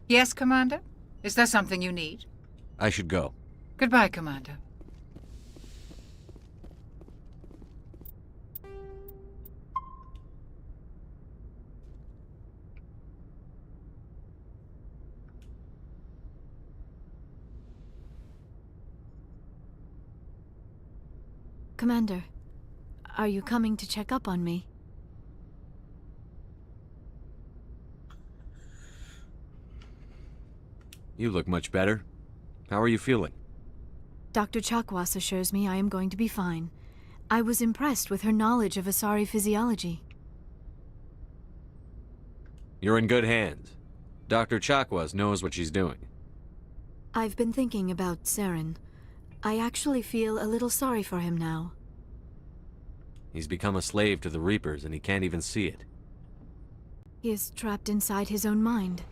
Yes, Commander? Is there something you need? I should go. Goodbye, Commander. Commander, are you coming to check up on me? You look much better. How are you feeling? Dr. Chakwas assures me I am going to be fine. I was impressed with her knowledge of Asari physiology. You're in good hands. Dr. Chakwas knows what she's doing. I've been thinking about Saren. I actually feel a little sorry for him now. He's become a slave to the Reapers and he can't even see it. He is trapped inside his own mind.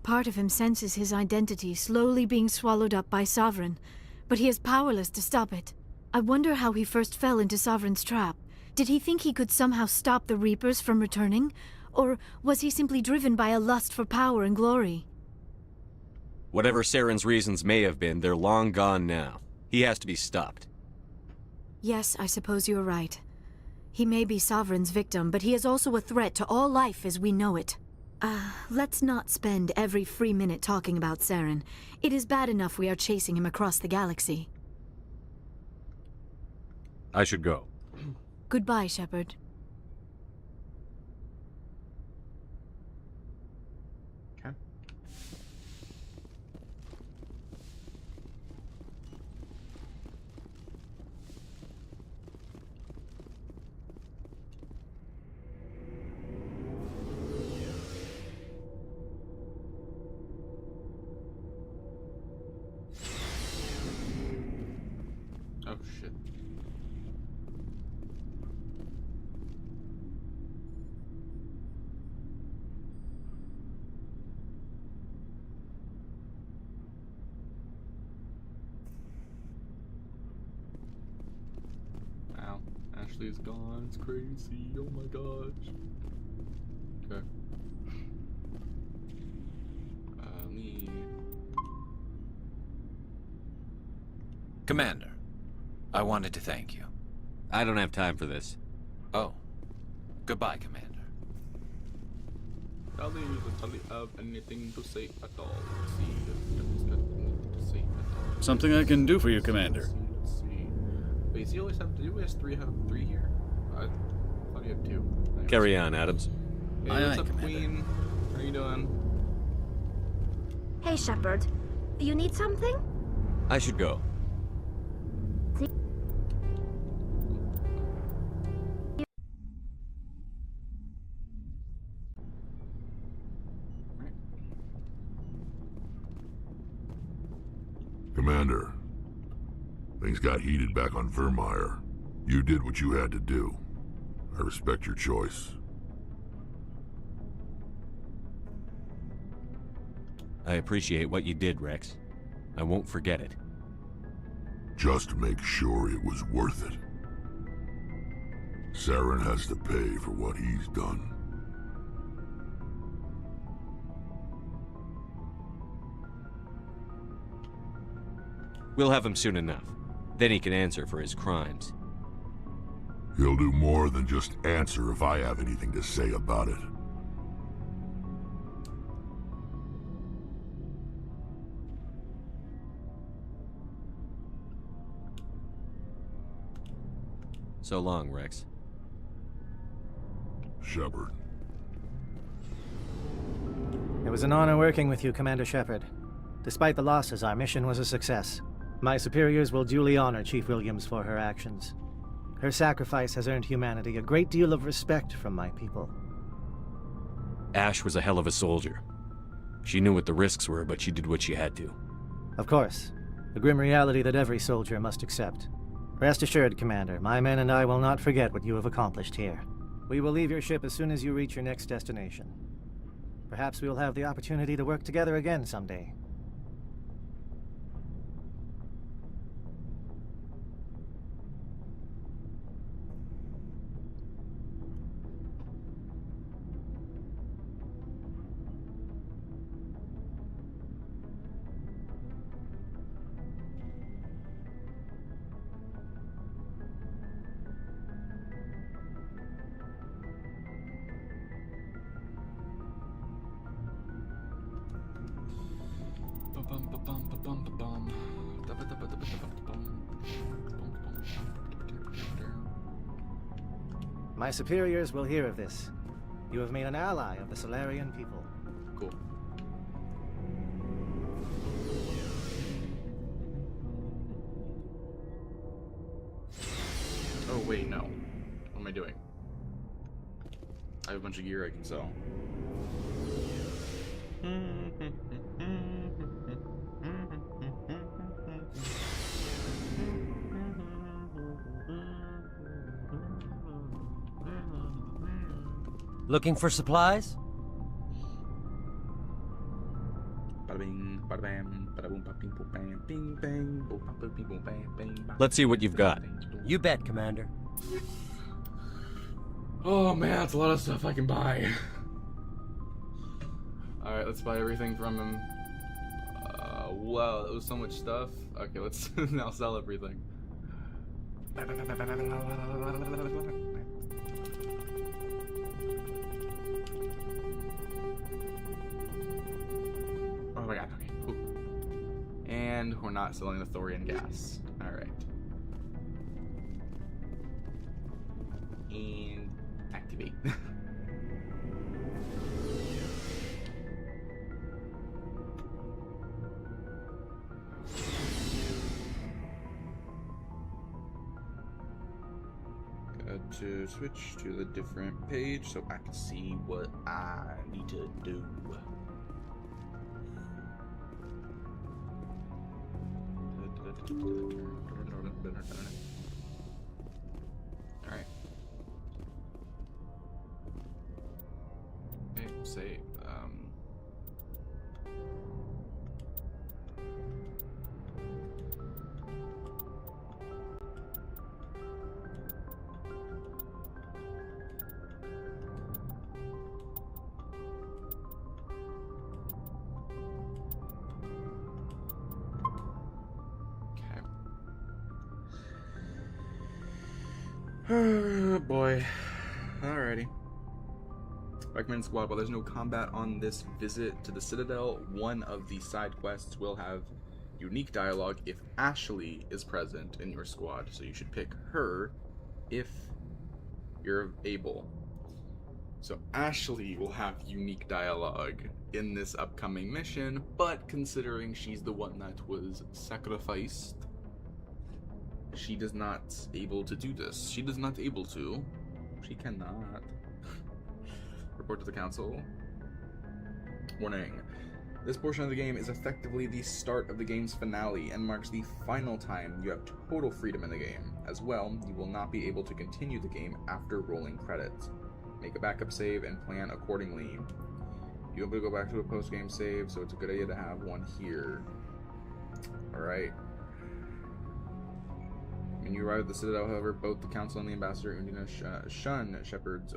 Part of him senses his identity slowly being swallowed up by Sovereign, but he is powerless to stop it. I wonder how he first fell into Sovereign's trap. Did he think he could somehow stop the Reapers from returning? Or was he simply driven by a lust for power and glory? Whatever Saren's reasons may have been, they're long gone now. He has to be stopped. Yes, I suppose you're right. He may be Sovereign's victim, but he is also a threat to all life as we know it. Let's not spend every free minute talking about Saren. It is bad enough we are chasing him across the galaxy. I should go. Goodbye, Shepard. Okay. Oh shit. Wow, Ashley's gone. It's crazy. Oh my gosh. Okay. Me. Commander, I wanted to thank you. I don't have time for this. Oh. Goodbye, Commander. Dolly have anything to say at all? Let's see if Dolly's got anything to say at all. Something I can do for you, Commander. Let's see. Wait, does he always have? Do you guys have three here? I thought he had two. Anyways. Carry on, Adams. Hey, Aye, what's aye, up, Commander. Queen? How are you doing? Hey, Shepard. You need something? I should go. Commander, things got heated back on Vermeer. You did what you had to do. I respect your choice. I appreciate what you did, Rex. I won't forget it. Just make sure it was worth it. Saren has to pay for what he's done. We'll have him soon enough. Then he can answer for his crimes. He'll do more than just answer if I have anything to say about it. So long, Rex. Shepard. It was an honor working with you, Commander Shepard. Despite the losses, our mission was a success. My superiors will duly honor Chief Williams for her actions. Her sacrifice has earned humanity a great deal of respect from my people. Ash was a hell of a soldier. She knew what the risks were, but she did what she had to. Of course, the grim reality that every soldier must accept. Rest assured, Commander, my men and I will not forget what you have accomplished here. We will leave your ship as soon as you reach your next destination. Perhaps we will have the opportunity to work together again someday. My superiors will hear of this. You have made an ally of the Solarian people. Cool. Oh wait, no. What am I doing? I have a bunch of gear I can sell. Looking for supplies? Bada bing, bada bam, bada boom, ba bing, boom, bam, bing, bang, boom, ba bing, boom, bam, bang, bang. Let's see what you've got. You bet, Commander. Oh man, that's a lot of stuff I can buy. Alright, let's buy everything from him. Wow, that was so much stuff. Okay, let's now sell everything. Oh my god, okay. Cool. And we're not selling the thorium gas. Alright. And activate. Got to switch to the different page so I can see what I need to do. Alright. Okay, save. Oh boy. Alrighty. Recommend squad. While there's no combat on this visit to the Citadel, one of the side quests will have unique dialogue if Ashley is present in your squad. So you should pick her if you're able. So Ashley will have unique dialogue in this upcoming mission, but considering she's the one that was sacrificed, she does not able to do this. She does not able to. She cannot. Report to the council. Warning. This portion of the game is effectively the start of the game's finale and marks the final time you have total freedom in the game. As well, you will not be able to continue the game after rolling credits. Make a backup save and plan accordingly. You'll be able to go back to a post-game save, so it's a good idea to have one here. Alright. When you arrive at the Citadel, however, both the Council and the Ambassador Undina shun Shepard's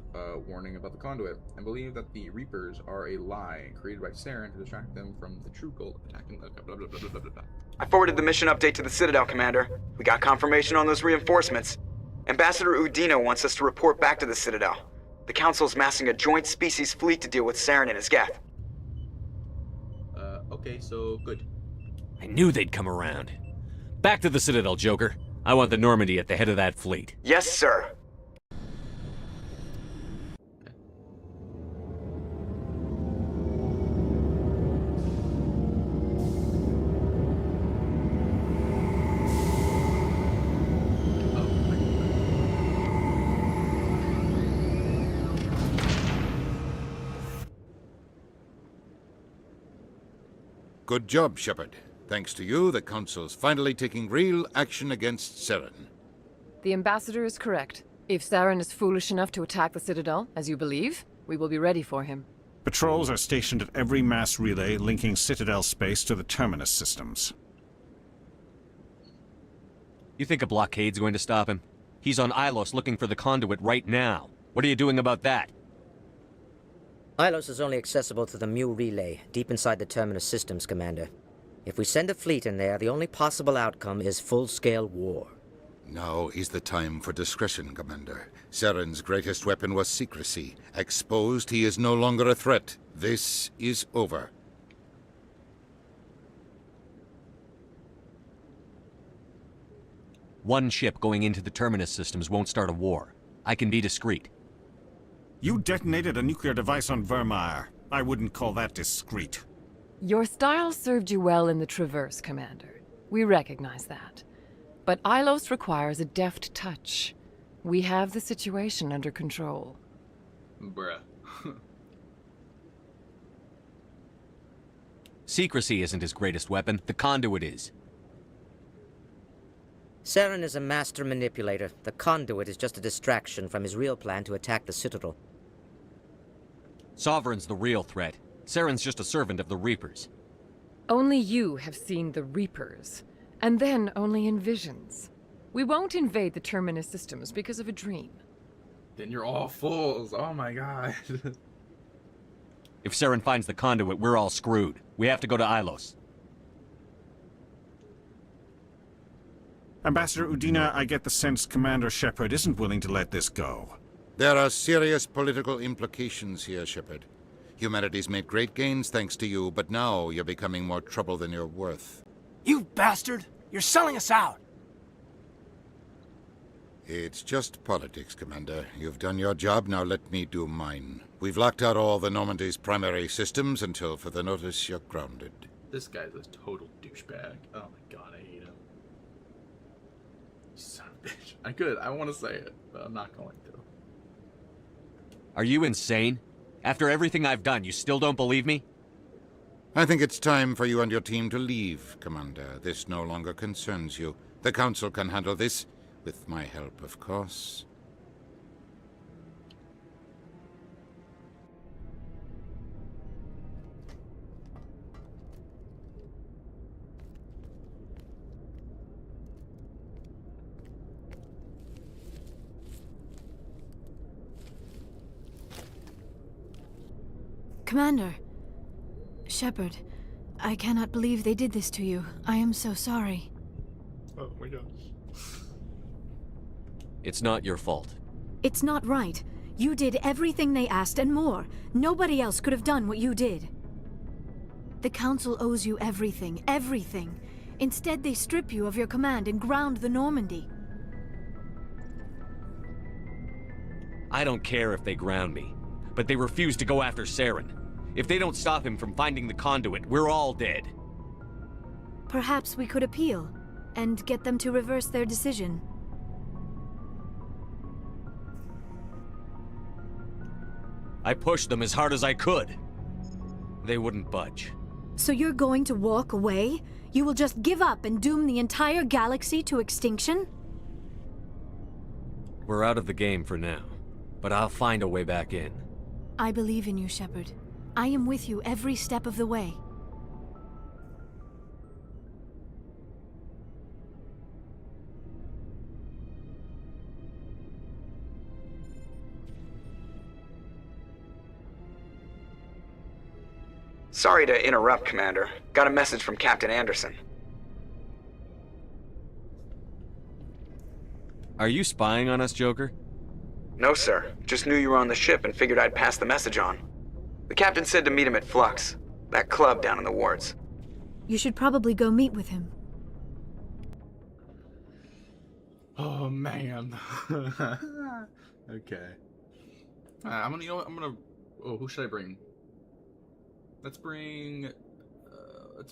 warning about the Conduit, and believe that the Reapers are a lie created by Saren to distract them from the true goal of attacking the blah blah blah blah blah blah. I forwarded the mission update to the Citadel, Commander. We got confirmation on those reinforcements. Ambassador Udina wants us to report back to the Citadel. The Council's massing a joint species fleet to deal with Saren and his Geth. Okay, so good. I knew they'd come around. Back to the Citadel, Joker. I want the Normandy at the head of that fleet. Yes, sir. Good job, Shepard. Thanks to you, the Council's finally taking real action against Saren. The Ambassador is correct. If Saren is foolish enough to attack the Citadel, as you believe, we will be ready for him. Patrols are stationed at every mass relay linking Citadel space to the Terminus systems. You think a blockade's going to stop him? He's on Ilos looking for the Conduit right now. What are you doing about that? Ilos is only accessible to the Mu relay, deep inside the Terminus systems, Commander. If we send a fleet in there, the only possible outcome is full-scale war. Now is the time for discretion, Commander. Saren's greatest weapon was secrecy. Exposed, he is no longer a threat. This is over. One ship going into the Terminus systems won't start a war. I can be discreet. You detonated a nuclear device on Vermeer. I wouldn't call that discreet. Your style served you well in the Traverse, Commander. We recognize that. But Ilos requires a deft touch. We have the situation under control. Bruh. Secrecy isn't his greatest weapon. The conduit is. Saren is a master manipulator. The conduit is just a distraction from his real plan to attack the Citadel. Sovereign's the real threat. Saren's just a servant of the Reapers. Only you have seen the Reapers, and then only in visions. We won't invade the Terminus systems because of a dream. Then you're all fools. Oh my god. If Saren finds the conduit, we're all screwed. We have to go to Ilos. Ambassador Udina, I get the sense Commander Shepard isn't willing to let this go. There are serious political implications here, Shepard. Humanity's made great gains thanks to you, but now you're becoming more trouble than you're worth. You bastard! You're selling us out! It's just politics, Commander. You've done your job, now let me do mine. We've locked out all the Normandy's primary systems until further notice you're grounded. This guy's a total douchebag. Oh my god, I hate him. You son of a bitch. I want to say it, but I'm not going to. Are you insane? After everything I've done, you still don't believe me? I think it's time for you and your team to leave, Commander. This no longer concerns you. The Council can handle this, with my help, of course. Commander. Shepard, I cannot believe they did this to you. I am so sorry. Oh my gosh. It's not your fault. It's not right. You did everything they asked and more. Nobody else could have done what you did. The Council owes you everything, everything. Instead, they strip you of your command and ground the Normandy. I don't care if they ground me, but they refuse to go after Saren. If they don't stop him from finding the conduit, we're all dead. Perhaps we could appeal, and get them to reverse their decision. I pushed them as hard as I could. They wouldn't budge. So you're going to walk away? You will just give up and doom the entire galaxy to extinction? We're out of the game for now, but I'll find a way back in. I believe in you, Shepard. I am with you every step of the way. Sorry to interrupt, Commander. Got a message from Captain Anderson. Are you spying on us, Joker? No, sir. Just knew you were on the ship and figured I'd pass the message on. The captain said to meet him at Flux, that club down in the wards. You should probably go meet with him. Oh man. Okay. You know what? I'm gonna. Oh, who should I bring? Let's bring. I'm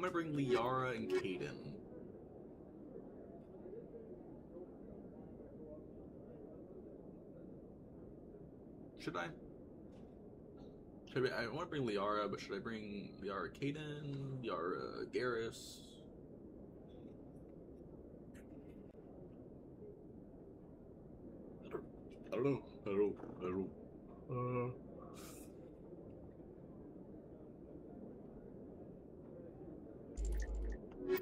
gonna bring Liara and Kaidan. Should I? I want to bring Liara, but should I bring Liara Kaidan, Liara Garrus? I don't know.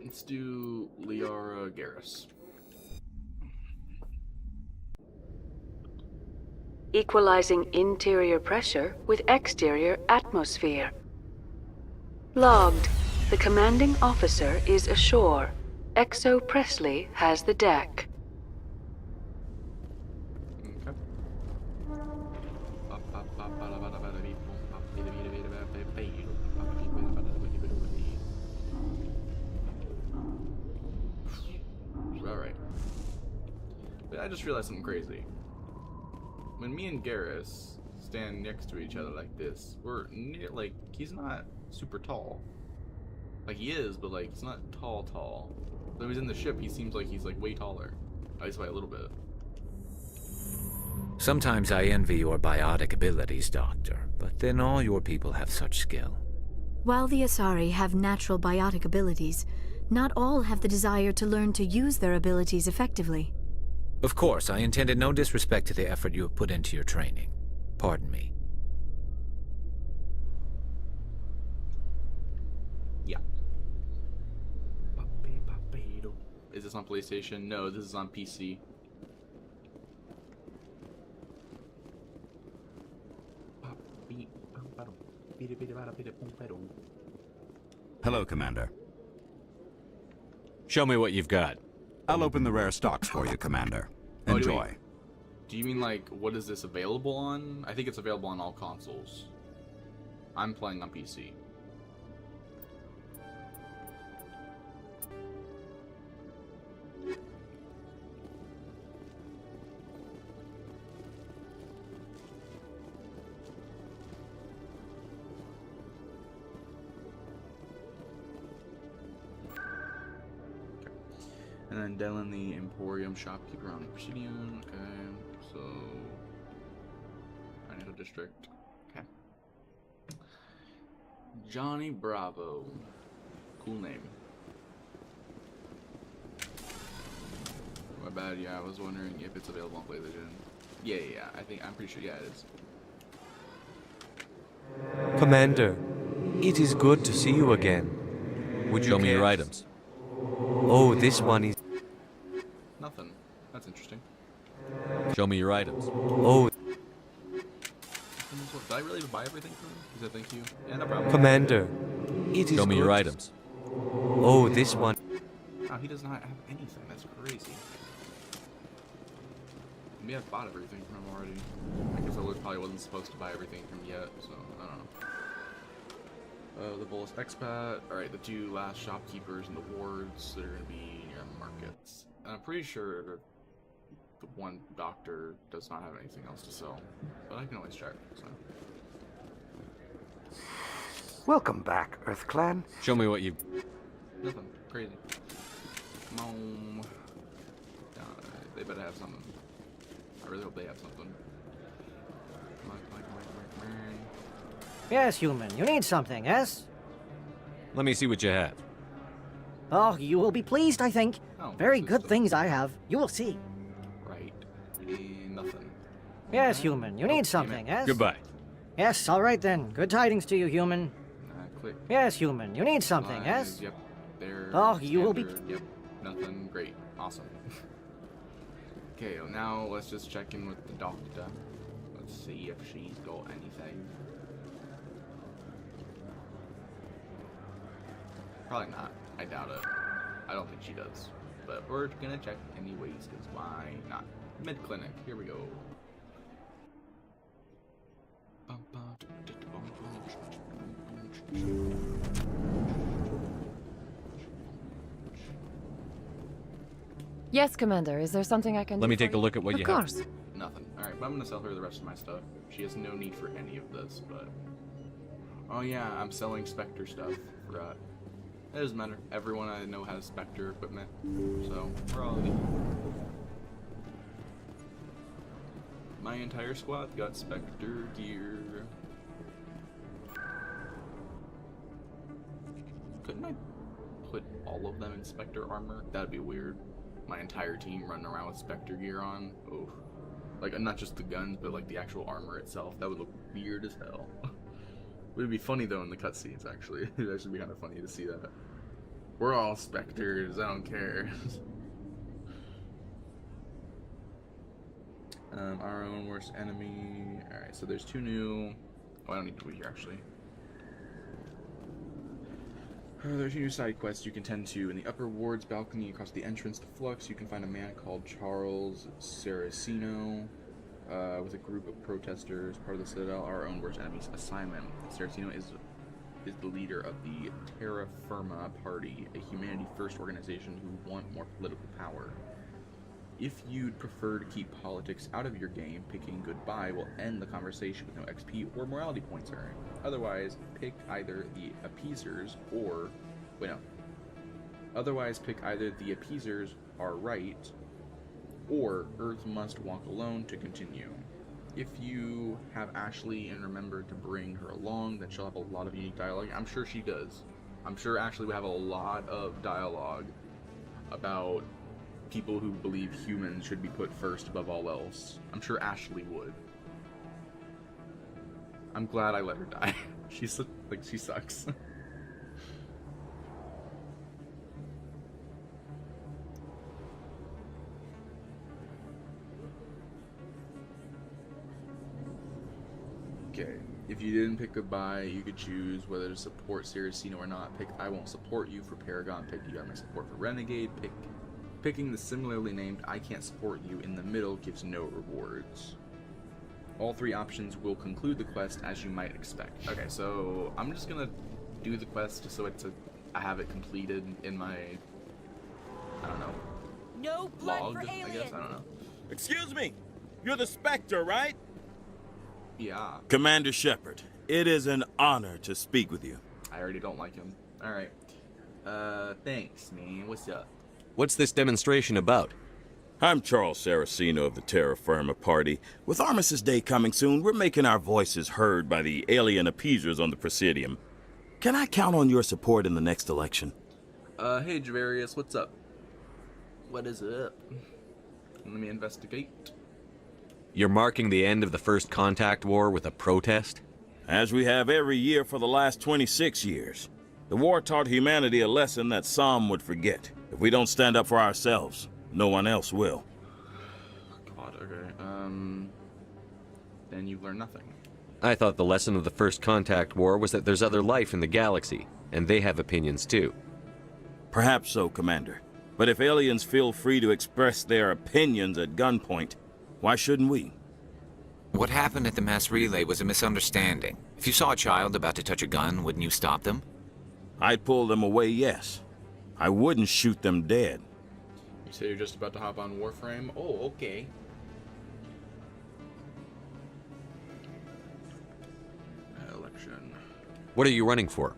Let's do Liara Garrus. Equalizing interior pressure with exterior atmosphere. Logged. The commanding officer is ashore. Exo Presley has the deck. Alright. But I just realized something crazy. When me and Garrus stand next to each other like this, we're near, like, he's not super tall. Like, he is, but, like, he's not tall. When he's in the ship, he seems like he's, like, way taller. At least by a little bit. Sometimes I envy your biotic abilities, Doctor, but then all your people have such skill. While the Asari have natural biotic abilities, not all have the desire to learn to use their abilities effectively. Of course, I intended no disrespect to the effort you have put into your training. Pardon me. Yeah. Is this on PlayStation? No, this is on PC. Hello, Commander. Show me what you've got. I'll open the rare stocks for you, Commander. Enjoy. Do you mean, like, what is this available on? I think it's available on all consoles. I'm playing on PC. And then Dylan, the Emporium shopkeeper on Obsidian. Okay, so Financial District. Okay. Johnny Bravo. Cool name. My bad. Yeah, I was wondering if it's available on PlayStation. Yeah. I'm pretty sure. Yeah, it is. Commander, it is good to see you again. Would you show me your care- items? Oh, this one is. Nothing. That's interesting. Show me your items. Oh, Did I really buy everything from him? He said thank you. Yeah, no problem. Commander, it is Show me your good- items. Oh, this one. Oh, he does not have anything. That's crazy. Maybe I've bought everything from him already. I guess I probably wasn't supposed to buy everything from him yet, so I don't know. The Bolus Expat. Alright, the two last shopkeepers and the wards. They're gonna be near markets. And I'm pretty sure the one doctor does not have anything else to sell. But I can always check, so. Welcome back, EarthClan. Show me what you. Nothing. Crazy. Mom. They better have something. I really hope they have something. Come on. Yes, human. You need something, yes? Let me see what you have. Oh, you will be pleased, I think. Oh, Very good things I have. You will see. Right. Nothing. Yes, human. You need something, yes? Goodbye. Yes, all right then. Good tidings to you, human. Click. Yes, human. You need something, yes? Yep. There. Oh, you will be. Yep. Nothing. Great. Awesome. Okay, well, now let's just check in with the doctor. Let's see if she's got anything. Probably not. I doubt it. I don't think she does. But we're gonna check anyways, because why not? Mid-clinic. Here we go. Yes, Commander. Is there something I can do? Let me for take a you? look at what you have. Of course. Nothing. Alright, but I'm gonna sell her the rest of my stuff. She has no need for any of this, but... Oh yeah, I'm selling Spectre stuff. Forgot. It doesn't matter. Everyone I know has Spectre equipment, so we're all good. My entire squad got Spectre gear. Couldn't I put all of them in Spectre armor? That'd be weird. My entire team running around with Spectre gear on. Oh, like not just the guns, but like the actual armor itself. That would look weird as hell. It would be funny though in the cutscenes. Actually, it'd actually be kind of funny to see that. We're all Spectres. I don't care. Our own worst enemy. All right, so there's two new. Oh, I don't need to be here actually. There's new side quests you can tend to. In the upper wards balcony across the entrance to Flux, you can find a man called Charles Saraceno with a group of protesters, part of the Citadel, our own worst enemy's assignment. Saraceno is the leader of the Terra Firma Party, a humanity-first organization who want more political power. If you'd prefer to keep politics out of your game, picking goodbye will end the conversation with no XP or morality points earned. Otherwise, pick either the appeasers or... Wait, no. Otherwise, pick either the appeasers are right, or Earth must walk alone to continue. If you have Ashley and remember to bring her along, then she'll have a lot of unique dialogue. I'm sure she does. I'm sure Ashley will have a lot of dialogue about people who believe humans should be put first above all else. I'm sure Ashley would. I'm glad I let her die. She sucks. Okay, if you didn't pick goodbye, you could choose whether to support Saraceno or not. Pick I won't support you for Paragon. Pick you got my support for Renegade. Picking the similarly named I can't support you in the middle gives no rewards. All three options will conclude the quest as you might expect. Okay, so I'm just gonna do the quest just so I have it completed in my, I don't know, no blood log, for I guess, I don't know. Excuse me, you're the Spectre, right? Yeah. Commander Shepard, it is an honor to speak with you. I already don't like him. Alright. Thanks, man. What's up? What's this demonstration about? I'm Charles Saraceno of the Terra Firma Party. With Armistice Day coming soon, we're making our voices heard by the alien appeasers on the Presidium. Can I count on your support in the next election? Hey Javarius, what's up? What is up? Let me investigate. You're marking the end of the First Contact War with a protest? As we have every year for the last 26 years. The war taught humanity a lesson that some would forget. If we don't stand up for ourselves, no one else will. God, okay. Then you've learned nothing. I thought the lesson of the First Contact War was that there's other life in the galaxy, and they have opinions too. Perhaps so, Commander. But if aliens feel free to express their opinions at gunpoint, why shouldn't we? What happened at the mass relay was a misunderstanding. If you saw a child about to touch a gun, wouldn't you stop them? I'd pull them away, yes. I wouldn't shoot them dead. You say you're just about to hop on Warframe? Oh, okay. Election. What are you running for?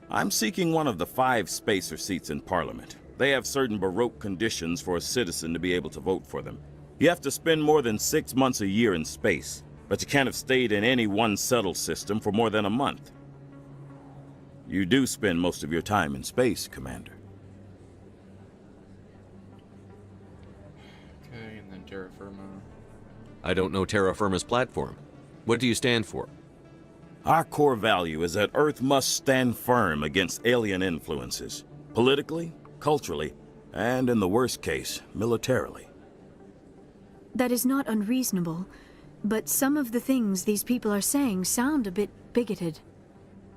I'm seeking one of the 5 spacer seats in Parliament. They have certain Baroque conditions for a citizen to be able to vote for them. You have to spend more than 6 months a year in space, but you can't have stayed in any one settled system for more than a month. You do spend most of your time in space, Commander. Okay, and then Terra Firma. I don't know Terra Firma's platform. What do you stand for? Our core value is that Earth must stand firm against alien influences, politically, culturally, and in the worst case, militarily. That is not unreasonable, but some of the things these people are saying sound a bit bigoted.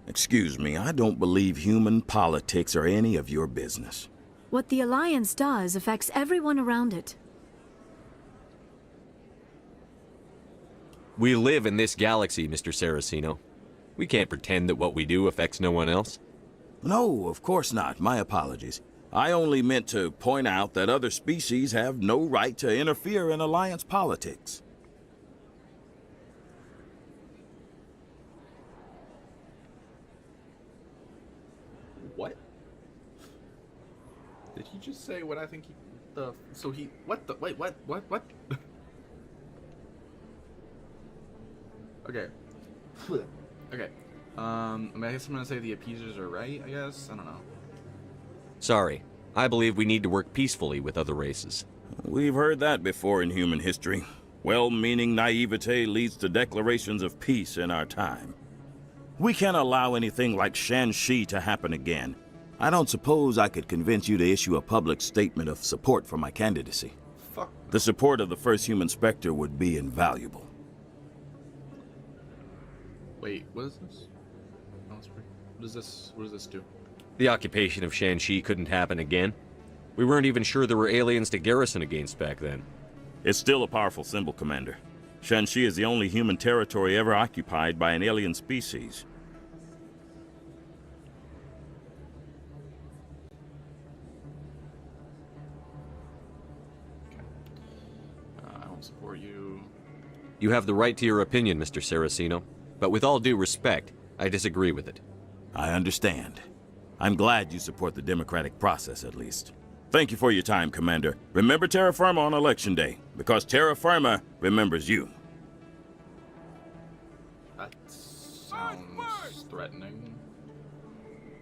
Excuse me, I don't believe human politics are any of your business. What the Alliance does affects everyone around it. We live in this galaxy, Mr. Saraceno. We can't pretend that what we do affects no one else. No, of course not. My apologies. I only meant to point out that other species have no right to interfere in Alliance politics. What? Did he just say what I think he... What the... Wait, what? Okay. Okay. I mean, I guess I'm gonna say the appeasers are right, I guess? I don't know. Sorry. I believe we need to work peacefully with other races. We've heard that before in human history. Well-meaning naivete leads to declarations of peace in our time. We can't allow anything like Shan-Shi to happen again. I don't suppose I could convince you to issue a public statement of support for my candidacy. Fuck. The support of the first human Spectre would be invaluable. Wait, what is this? What does this do? The occupation of Shan-Shi couldn't happen again. We weren't even sure there were aliens to garrison against back then. It's still a powerful symbol, Commander. Shan-Shi is the only human territory ever occupied by an alien species. don't support you. You have the right to your opinion, Mr. Saraceno, but with all due respect, I disagree with it. I understand. I'm glad you support the democratic process, at least. Thank you for your time, Commander. Remember Terra Firma on Election Day, because Terra Firma remembers you. That sounds threatening.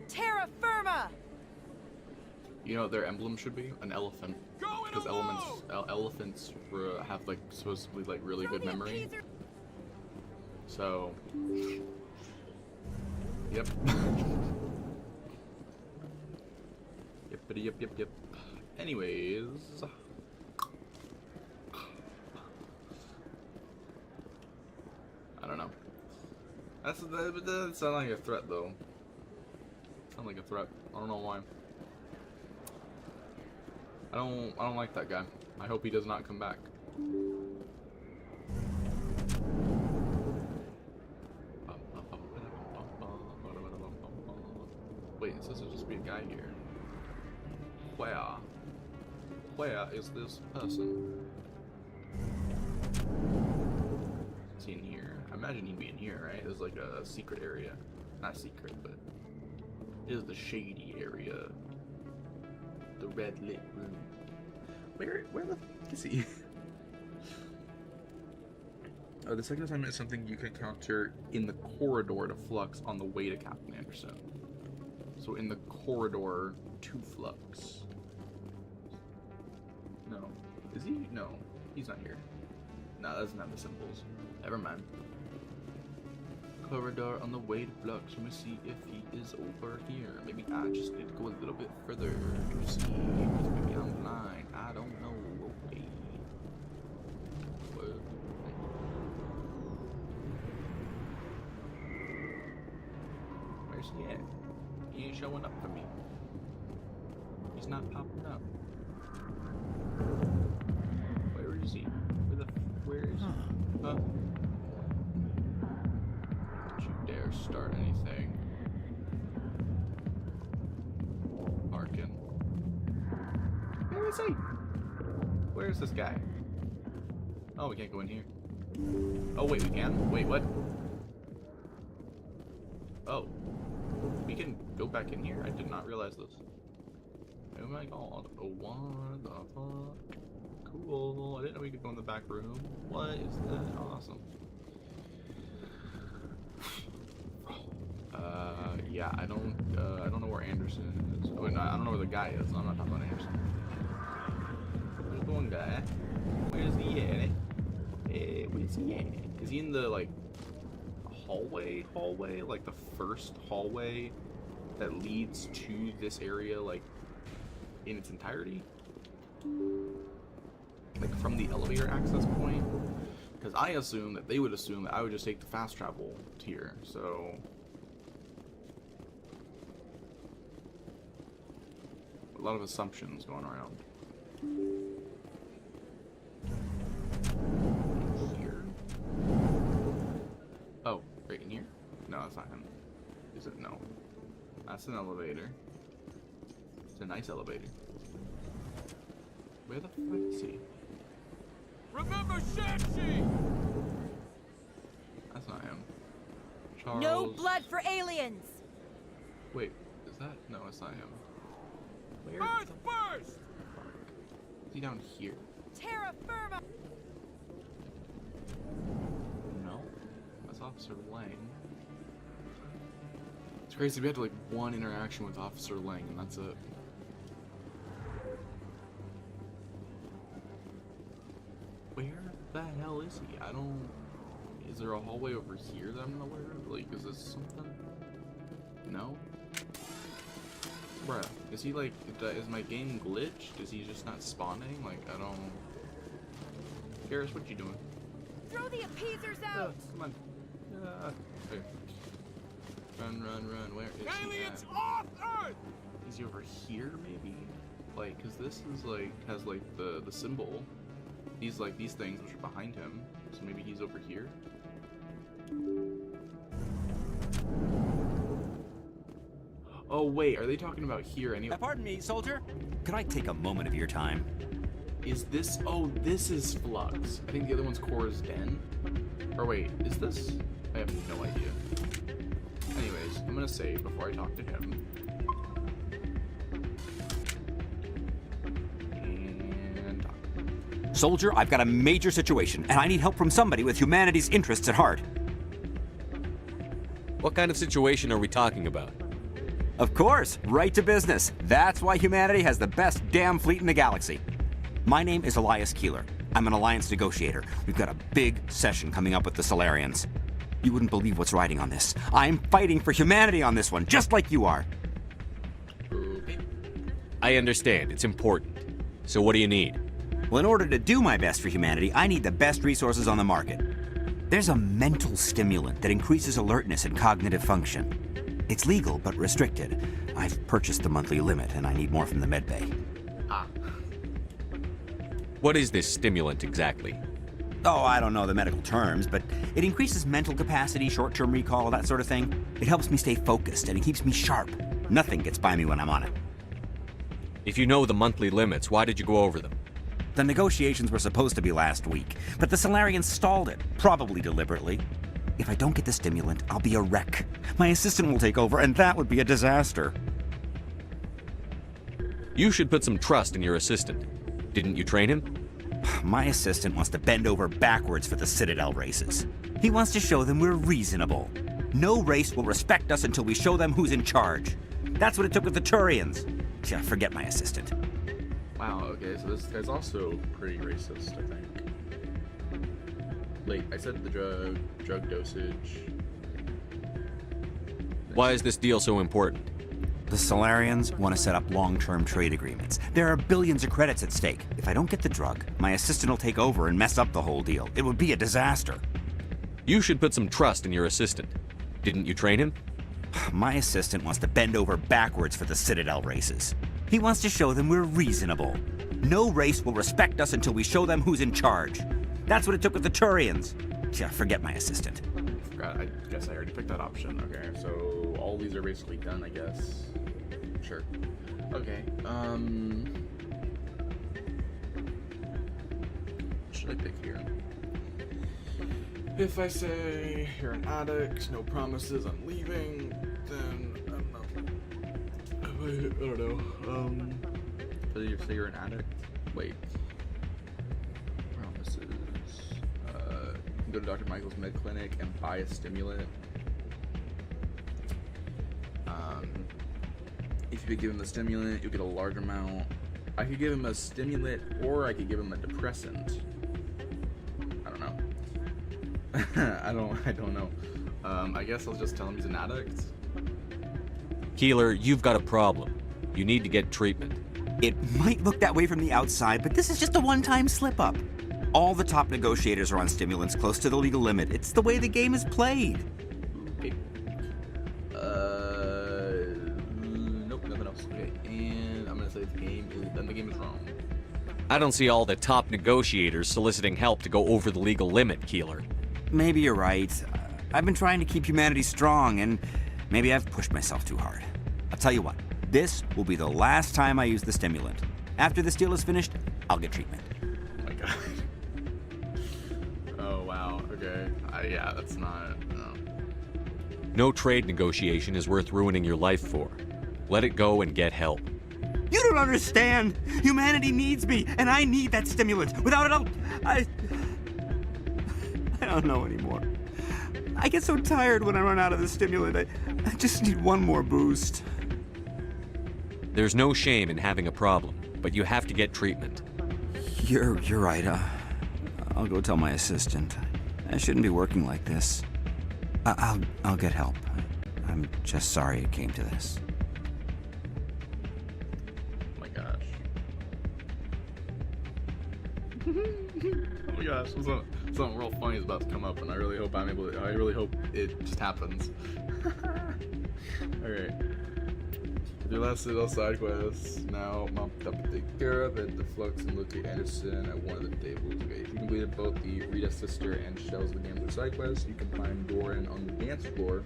Terra Firma! You know what their emblem should be? An elephant. Because elephants have like supposedly like really good memory. So, yep. Yep. Anyways, I don't know. That sounds like a threat, though. Sounds like a threat. I don't know why. I don't like that guy. I hope he does not come back. Wait, it says there'll just be a guy here. Where is this person? Is he in here? I imagine he'd be in here, right? There's like a secret area. Not secret, but it is the shady area. The red lit room. Where the fuck is he? Oh, the second assignment is something you can counter in the corridor to Flux on the way to Captain Anderson. So in the corridor to Flux. No. Is he? No. He's not here. No, that doesn't have the symbols. Never mind. Corridor on the way to Flux. Let me see if he is over here. Maybe I just need to go a little bit further to see. Maybe I'm blind. I don't know. Okay. Well, where's he at? He ain't showing up for me. He's not popping up. Where is he? Where is he? Huh? Don't you dare start anything. Arkin. Where is he? Where is this guy? Oh, we can't go in here. Oh, wait, we can? Wait, what? Oh. We can go back in here? I did not realize this. Oh my god. Oh, what the fuck? Cool. I didn't know we could go in the back room. What is that? Awesome. Yeah, I don't know where Anderson is. Oh, wait, no, I don't know where the guy is. I'm not talking about Anderson. There's the one guy. Where's he at? Where's he at? Is he in the, like, hallway? Like, the first hallway that leads to this area, like, in its entirety? Like, from the elevator access point? Because I assume that they would assume that I would just take the fast travel here, so... A lot of assumptions going around. Here? Oh, right in here? No, that's not him. Is it? No. That's an elevator. It's a nice elevator. Where the fuck is he? Remember Shanxi! That's not him. Charles... No blood for aliens! Wait, is that? No, it's not him. Where? Earth first! Is he down here? Terra Firma! No. That's Officer Lang. It's crazy, we had like one interaction with Officer Lang and that's it. Where the hell is he? I don't... Is there a hallway over here that I'm not aware of? Like, is this something? No? Bruh, is he like... Is my game glitched? Is he just not spawning? Like, I don't... Garrus, what you doing? Throw the appeasers out! Come on. Okay. Run. Where is aliens he off Earth! Is he over here, maybe? Like, cause this is like, has like the symbol. These like, these things which are behind him. So maybe he's over here? Oh wait, are they talking about here anyway? Pardon me, soldier. Could I take a moment of your time? Is this... Oh, this is Flux. I think the other one's Cora's Den. Or wait, is this? I have no idea. Anyways, I'm gonna save before I talk to him. And talk. Soldier, I've got a major situation, and I need help from somebody with humanity's interests at heart. What kind of situation are we talking about? Of course, right to business. That's why humanity has the best damn fleet in the galaxy. My name is Elias Keeler. I'm an alliance negotiator. We've got a big session coming up with the Solarians. You wouldn't believe what's riding on this. I'm fighting for humanity on this one, just like you are. I understand. It's important. So what do you need? Well, in order to do my best for humanity, I need the best resources on the market. There's a mental stimulant that increases alertness and cognitive function. It's legal, but restricted. I've purchased the monthly limit, and I need more from the medbay. What is this stimulant exactly? Oh, I don't know the medical terms, but it increases mental capacity, short-term recall, that sort of thing. It helps me stay focused, and it keeps me sharp. Nothing gets by me when I'm on it. If you know the monthly limits, why did you go over them? The negotiations were supposed to be last week, but the Solarians stalled it, probably deliberately. If I don't get the stimulant, I'll be a wreck. My assistant will take over, and that would be a disaster. You should put some trust in your assistant. Didn't you train him? My assistant wants to bend over backwards for the Citadel races. He wants to show them we're reasonable. No race will respect us until we show them who's in charge. That's what it took with the Turians. Yeah, forget my assistant. Wow, okay, so this guy's also pretty racist, I think. Wait, I said the drug dosage. Why is this deal so important? The Solarians want to set up long-term trade agreements. There are billions of credits at stake. If I don't get the drug, my assistant will take over and mess up the whole deal. It would be a disaster. You should put some trust in your assistant. Didn't you train him? My assistant wants to bend over backwards for the Citadel races. He wants to show them we're reasonable. No race will respect us until we show them who's in charge. That's what it took with the Turians. Yeah, forget my assistant. I guess I already picked that option. Okay, so all these are basically done, I guess. Sure. Okay, what should I pick here? If I say you're an addict, no promises, I'm leaving, then I don't know. So you say you're an addict? Wait. Promises. You can go to Dr. Michael's med clinic and buy a stimulant. If you give him the stimulant, you'll get a large amount. I could give him a stimulant, or I could give him a depressant. I don't know. I don't know. I guess I'll just tell him he's an addict. Keeler, you've got a problem. You need to get treatment. It might look that way from the outside, but this is just a one-time slip-up. All the top negotiators are on stimulants close to the legal limit. It's the way the game is played. Okay. Nope, nothing else. Okay, and I'm gonna say the game is wrong. I don't see all the top negotiators soliciting help to go over the legal limit, Keeler. Maybe you're right. I've been trying to keep humanity strong, and maybe I've pushed myself too hard. I'll tell you what, this will be the last time I use the stimulant. After this deal is finished, I'll get treatment. Oh my god. Oh wow, okay. Yeah, that's not... No trade negotiation is worth ruining your life for. Let it go and get help. You don't understand! Humanity needs me, and I need that stimulant. Without it, I don't know anymore. I get so tired when I run out of the stimulant. I just need one more boost. There's no shame in having a problem, but you have to get treatment. You're right. I'll go tell my assistant. I shouldn't be working like this. I'll get help. I'm just sorry it came to this. Oh my gosh. Oh my gosh, something real funny is about to come up, and I really hope it just happens. Alright. Your last little side quest. Now, Mom, have to take care of it. The Flux and look at Anderson at one of the tables. Okay, if you can completed both the Rita Sister and Shells the Gambler side quest, you can find Doran on the dance floor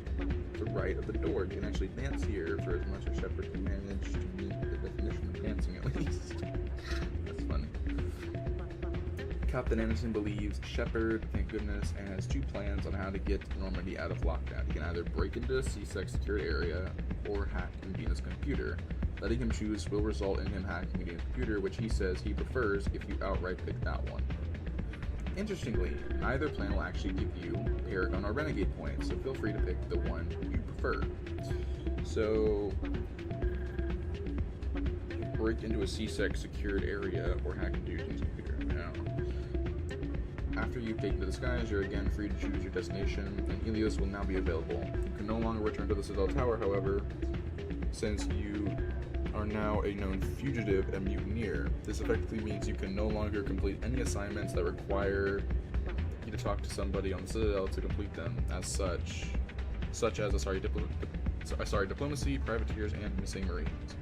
to the right of the door. You can actually dance here for as much as Shepard can manage to meet the definition of dancing, at least. That's funny. Captain Anderson believes Shepard, thank goodness, and has two plans on how to get Normandy out of lockdown. He can either break into a C-Sec secured area or hack Medina's computer. Letting him choose will result in him hacking Medina's computer, which he says he prefers if you outright pick that one. Interestingly, neither plan will actually give you Paragon or Renegade points, so feel free to pick the one you prefer. So, break into a C-Sec secured area or hack into your team's computer. Now, after you've taken the disguise, you're again free to choose your destination, and Helios will now be available. You can no longer return to the Citadel Tower, however, since you are now a known fugitive and mutineer. This effectively means you can no longer complete any assignments that require you to talk to somebody on the Citadel to complete them, as such as diplomacy, privateers, and missing marines.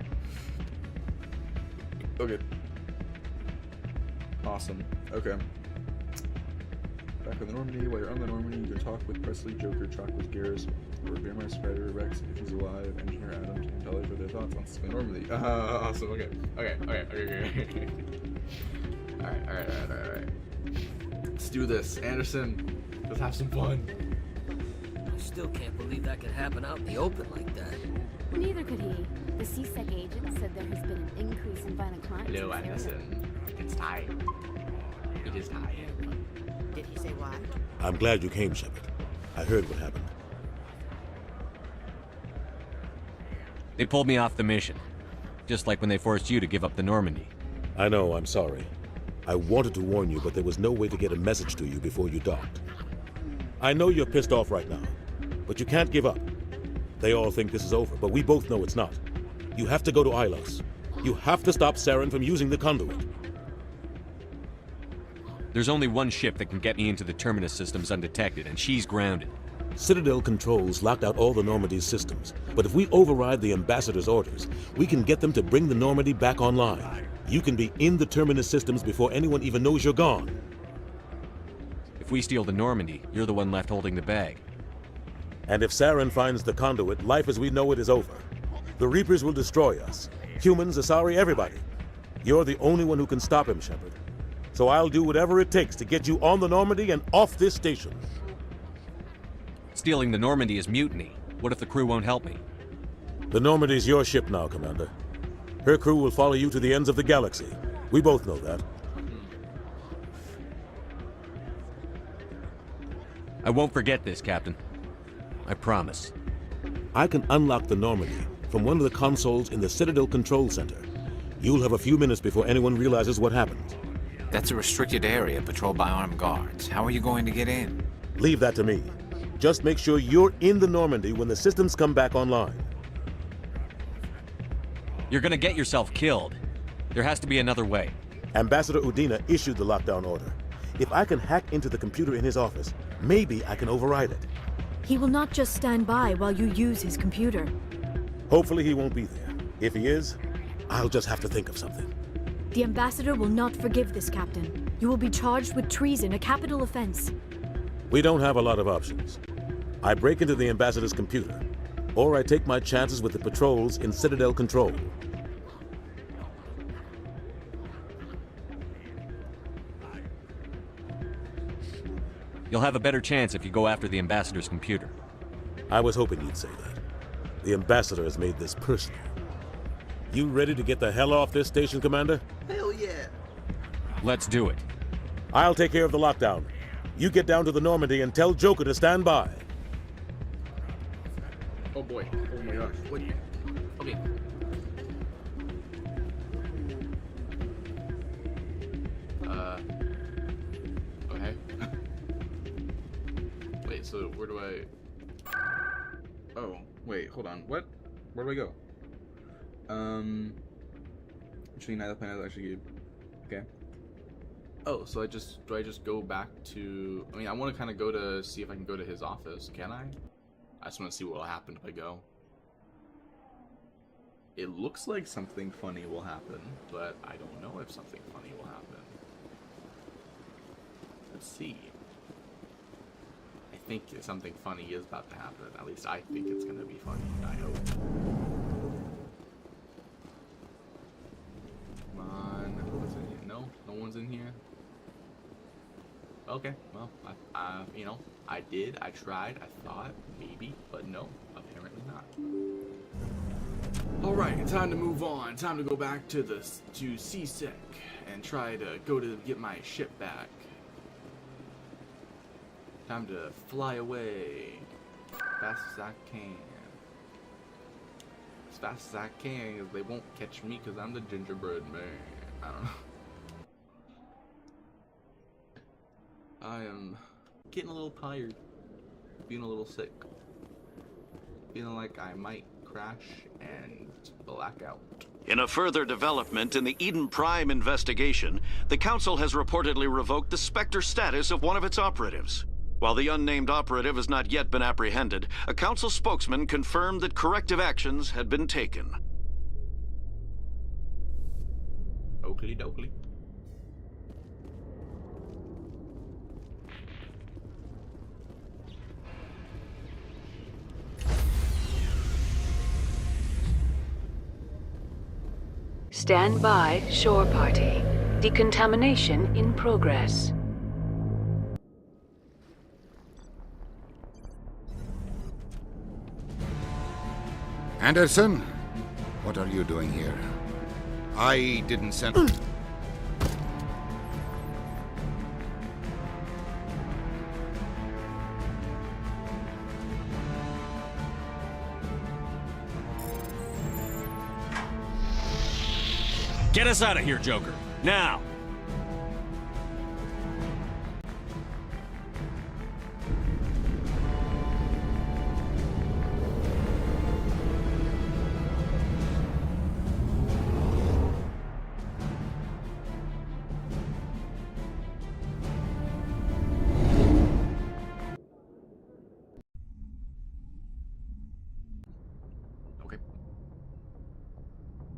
Okay. Awesome. Okay. Back on the Normandy. While you're on the Normandy, you can talk with Presley, Joker, Chocolates, Garrus, or Beermeyer, Spider, Rex, if he's alive, Engineer Adams, and tell us what their thoughts on Spain Normandy. Awesome. Okay. Alright. Let's do this. Anderson, let's have some fun. I still can't believe that could happen out in the open like that. Neither could he. The C-Sec agent said there has been an increase in violent crimes. Hello, Anderson. It's time. It is time. Did he say why? I'm glad you came, Shepard. I heard what happened. They pulled me off the mission. Just like when they forced you to give up the Normandy. I know, I'm sorry. I wanted to warn you, but there was no way to get a message to you before you docked. I know you're pissed off right now, but you can't give up. They all think this is over, but we both know it's not. You have to go to Ilos. You have to stop Saren from using the conduit. There's only one ship that can get me into the Terminus systems undetected, and she's grounded. Citadel controls locked out all the Normandy's systems, but if we override the Ambassador's orders, we can get them to bring the Normandy back online. You can be in the Terminus systems before anyone even knows you're gone. If we steal the Normandy, you're the one left holding the bag. And if Saren finds the conduit, life as we know it is over. The Reapers will destroy us. Humans, Asari, everybody. You're the only one who can stop him, Shepard. So I'll do whatever it takes to get you on the Normandy and off this station. Stealing the Normandy is mutiny. What if the crew won't help me? The Normandy's your ship now, Commander. Her crew will follow you to the ends of the galaxy. We both know that. I won't forget this, Captain. I promise. I can unlock the Normandy from one of the consoles in the Citadel Control Center. You'll have a few minutes before anyone realizes what happened. That's a restricted area patrolled by armed guards. How are you going to get in? Leave that to me. Just make sure you're in the Normandy when the systems come back online. You're gonna get yourself killed. There has to be another way. Ambassador Udina issued the lockdown order. If I can hack into the computer in his office, maybe I can override it. He will not just stand by while you use his computer. Hopefully he won't be there. If he is, I'll just have to think of something. The Ambassador will not forgive this, Captain. You will be charged with treason, a capital offense. We don't have a lot of options. I break into the Ambassador's computer, or I take my chances with the patrols in Citadel Control. You'll have a better chance if you go after the Ambassador's computer. I was hoping you'd say that. The Ambassador has made this personal. You ready to get the hell off this station, Commander? Hell yeah. Let's do it. I'll take care of the lockdown. You get down to the Normandy and tell Joker to stand by. Oh boy. Oh my gosh. What? Okay. Okay. Wait, so where do I... Oh, wait, hold on. What? Where do I go? Actually, neither planet actually... Okay. Oh, so do I just go back to... I mean, I want to kind of go to see if I can go to his office. Can I? I just want to see what will happen if I go. It looks like something funny will happen, but I don't know if something funny will happen. Let's see. I think something funny is about to happen. At least I think it's gonna be funny. I hope. Come on. What's in here? No? No one's in here? Okay. Well, you know, I did. I tried. I thought. Maybe. But no. Apparently not. Alright, time to move on. Time to go back to C-Sec and try to get my ship back. Time to fly away fast as I can. As fast as I can, because they won't catch me because I'm the gingerbread man. I don't know. I am getting a little tired. Feeling a little sick. Feeling like I might crash and black out. In a further development in the Eden Prime investigation, the Council has reportedly revoked the Spectre status of one of its operatives. While the unnamed operative has not yet been apprehended, a Council spokesman confirmed that corrective actions had been taken. Oakley dokley. Stand by, shore party. Decontamination in progress. Anderson, what are you doing here? I didn't send... Get us out of here, Joker. Now!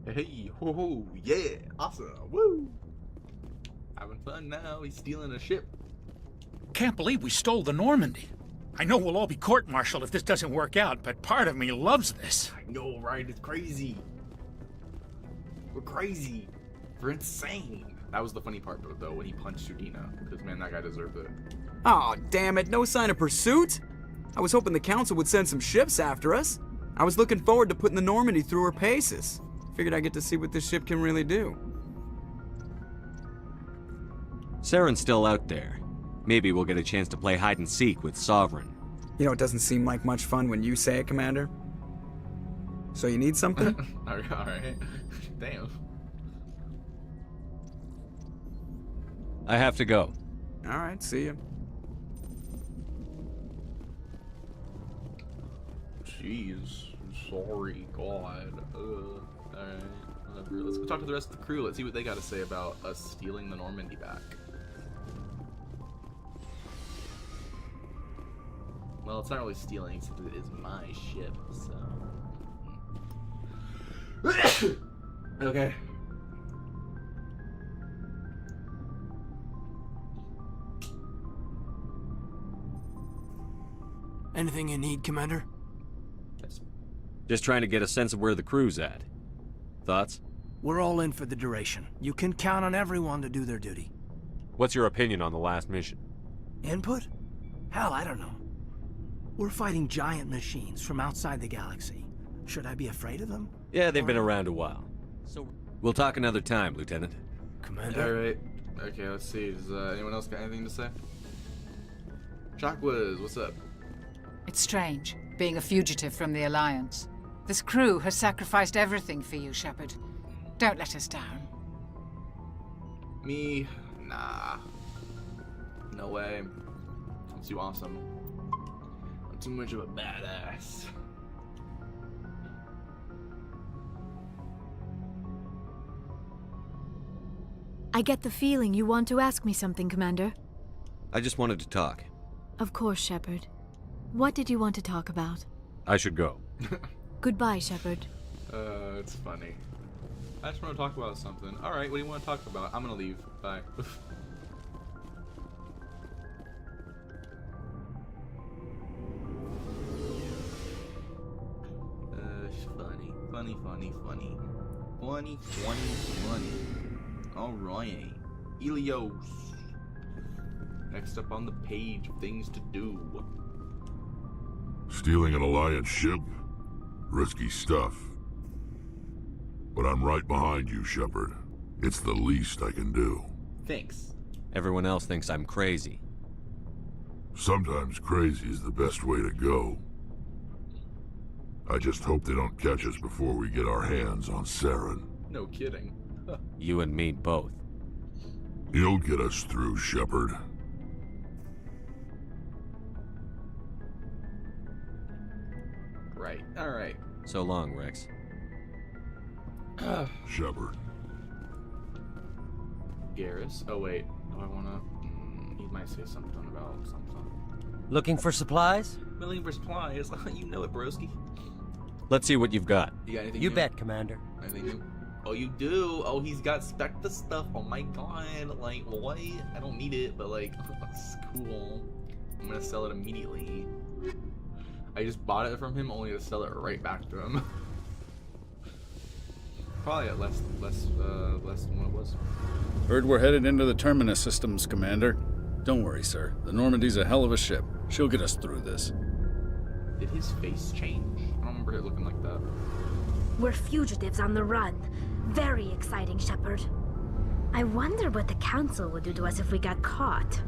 Hey, ho ho, yeah, awesome, woo! Having fun now, he's stealing a ship. Can't believe we stole the Normandy. I know we'll all be court-martialed if this doesn't work out, but part of me loves this. I know, right? It's crazy. We're crazy. We're insane. That was the funny part, though, when he punched Udina, because, man, that guy deserved it. Oh, damn it, no sign of pursuit? I was hoping the Council would send some ships after us. I was looking forward to putting the Normandy through her paces. Figured I'd get to see what this ship can really do. Saren's still out there. Maybe we'll get a chance to play hide and seek with Sovereign. You know, it doesn't seem like much fun when you say it, Commander. So you need something? Alright. Damn. I have to go. Alright, see ya. Jeez. Sorry, God. Alright. Whatever. Let's go talk to the rest of the crew. Let's see what they got to say about us stealing the Normandy back. Well, it's not really stealing since it is my ship, so... Okay. Anything you need, Commander? Just trying to get a sense of where the crew's at. Thoughts? We're all in for the duration. You can count on everyone to do their duty. What's your opinion on the last mission? Input? Hell, I don't know. We're fighting giant machines from outside the galaxy. Should I be afraid of them? Yeah, they've been around a while. So we'll talk another time, Lieutenant. Commander? Alright. Okay, let's see. Does anyone else got anything to say? Shockwiz, what's up? It's strange, being a fugitive from the Alliance. This crew has sacrificed everything for you, Shepard. Don't let us down. Me? Nah. No way. I'm too awesome. I'm too much of a badass. I get the feeling you want to ask me something, Commander. I just wanted to talk. Of course, Shepard. What did you want to talk about? I should go. Goodbye, Shepard. It's funny. I just want to talk about something. Alright, what do you want to talk about? I'm gonna leave. Bye. funny. Alright. Ilios. Next up on the page of things to do. Stealing an Alliance ship? Risky stuff. But I'm right behind you, Shepard. It's the least I can do. Thanks. Everyone else thinks I'm crazy. Sometimes crazy is the best way to go. I just hope they don't catch us before we get our hands on Saren. No kidding. You and me both. You'll get us through, Shepard. Right, alright. So long, Rex. Shepard. Garrus. Oh wait, do I wanna... he might say something about something. Looking for supplies? Looking for supplies. You know it, broski. Let's see what you've got. You got anything You new? bet, Commander. Anything new? Oh, you do? Oh, he's got Spectre stuff. Oh my god. Like, what? I don't need it, but like, that's cool. I'm gonna sell it immediately. I just bought it from him only to sell it right back to him. Probably at less than what it was. Heard we're headed into the Terminus systems, Commander. Don't worry, sir. The Normandy's a hell of a ship. She'll get us through this. Did his face change? I don't remember it looking like that. We're fugitives on the run. Very exciting, Shepard. I wonder what the Council would do to us if we got caught.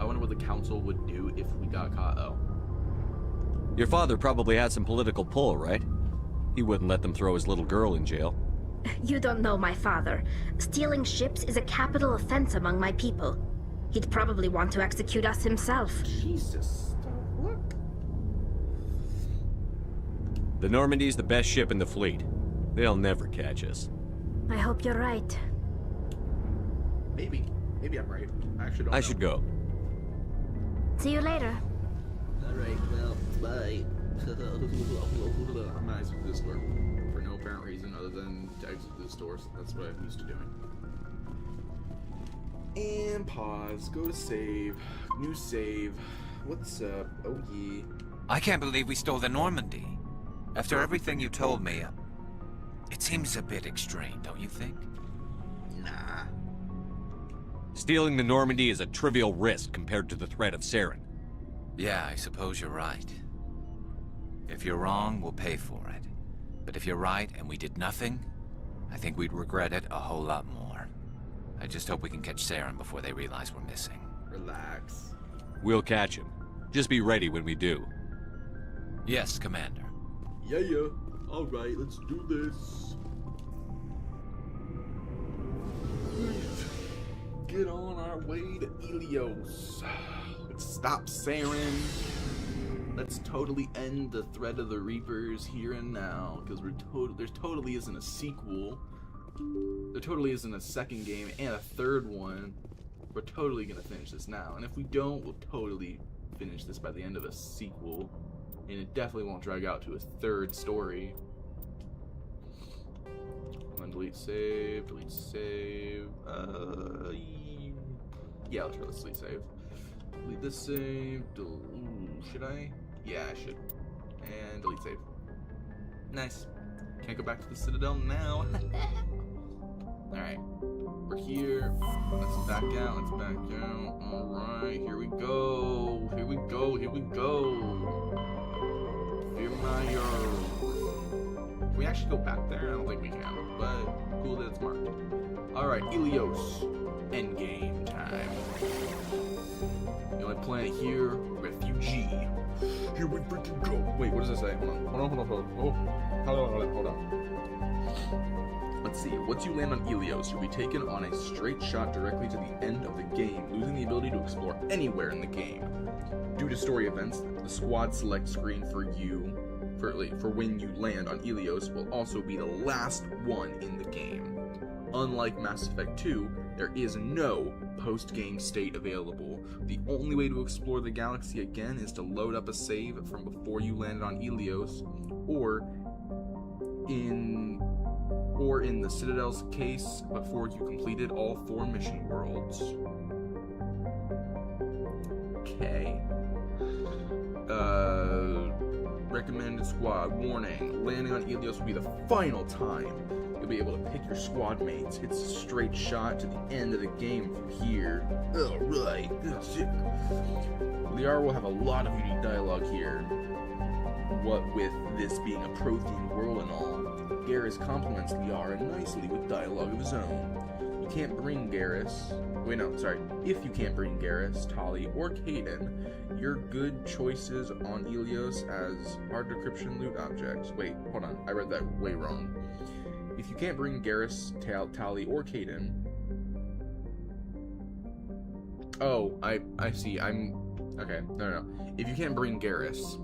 I wonder what the Council would do if we got caught. Oh. Your father probably had some political pull, right? He wouldn't let them throw his little girl in jail. You don't know my father. Stealing ships is a capital offense among my people. He'd probably want to execute us himself. Jesus. What? The Normandy's the best ship in the fleet. They'll never catch us. I hope you're right. Maybe. Maybe I'm right. I actually don't know. I should go. See you later. Alright, well, bye. I'm not exiting this door for no apparent reason other than to exit this door. So that's what I'm used to doing. And pause. Go to save. New save. What's up? Oh yeah. I can't believe we stole the Normandy. After everything you told me, it seems a bit extreme, don't you think? Nah. Stealing the Normandy is a trivial risk compared to the threat of Saren. Yeah, I suppose you're right. If you're wrong, we'll pay for it. But if you're right and we did nothing, I think we'd regret it a whole lot more. I just hope we can catch Saren before they realize we're missing. Relax. We'll catch him. Just be ready when we do. Yes, Commander. Yeah. Alright, let's do this. Get on our way to Ilios. Let's stop Saren. Let's totally end the threat of the Reapers here and now, because there totally isn't a sequel. There totally isn't a second game and a third one. We're totally gonna finish this now, and if we don't, we'll totally finish this by the end of a sequel, and it definitely won't drag out to a third story. I'm gonna delete save. Yeah, let's delete save. Delete this save. Should I? Yeah, I should. And delete save. Nice. Can't go back to the Citadel now. Alright. We're here. Let's back out. Alright, here we go. Here we go. Fear my Can we actually go back there? I don't think we can, but cool that it's marked. Alright, Ilios. Endgame time. The only planet here, refugee. Here we freaking go. Wait, what does it say? Hold on. Let's see. Once you land on Ilios, you'll be taken on a straight shot directly to the end of the game, losing the ability to explore anywhere in the game. Due to story events, the squad select screen for when you land on Ilios will also be the last one in the game. Unlike Mass Effect 2, there is no post-game state available. The only way to explore the galaxy again is to load up a save from before you landed on Ilios, or in the Citadel's case, before you completed all 4 mission worlds. recommended squad. Warning, landing on Ilios will be the final time you'll be able to pick your squad mates. It's a straight shot to the end of the game from here. Alright, that's sick. Liara will have a lot of unique dialogue here. What with this being a Prothean world and all, Garrus compliments Liara nicely with dialogue of his own. You can't bring Garrus. Wait, no, sorry. If you can't bring Garrus, Tali, or Kaidan, your good choices on Ilios as hard decryption loot objects. Wait, hold on. I read that way wrong. If you can't bring Garrus, Tali, or Kaidan. Oh, I see. Okay, no. If you can't bring Garrus,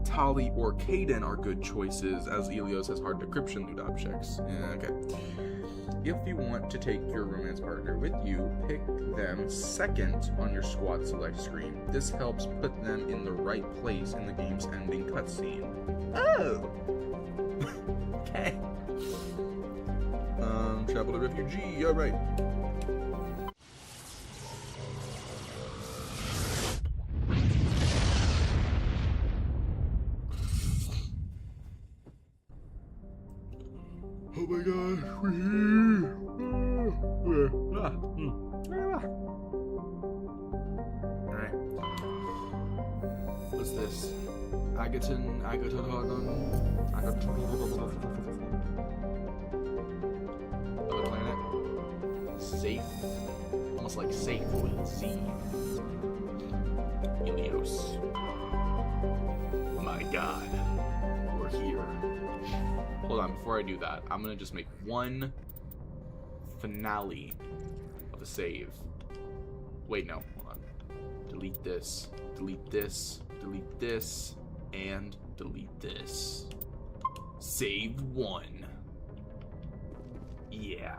Tali, or Kaidan are good choices as Ilios has hard decryption loot objects. Yeah, okay. If you want to take your romance partner with you, pick them second on your squad select screen. This helps put them in the right place in the game's ending cutscene. Oh! Okay. Travel to refugee, alright. Oh my god, we're here! Alright. What's this? Agaton. Other planet. Safe. Almost like safe with Z. Ilios. My god. We're here. Hold on, before I do that, I'm gonna just make one finale of a save. Wait, no, hold on. Delete this, delete this, delete this, and delete this. Save one. Yeah,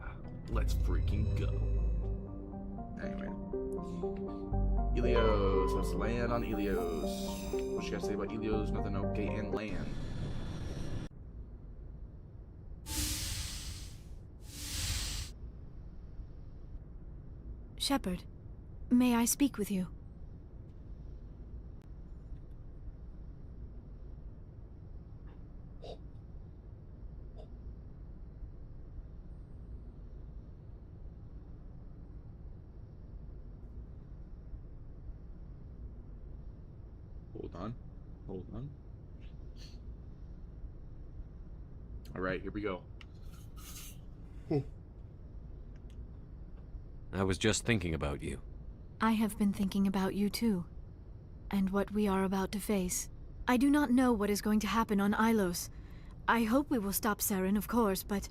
let's freaking go. Anyway. Ilios, let's land on Ilios. What you gotta say about Ilios? Nothing, okay, and land. Shepard, may I speak with you? Hold on. Alright, here we go. I was just thinking about you. I have been thinking about you too, and what we are about to face. I do not know what is going to happen on Ilos. I hope we will stop Saren, of course, but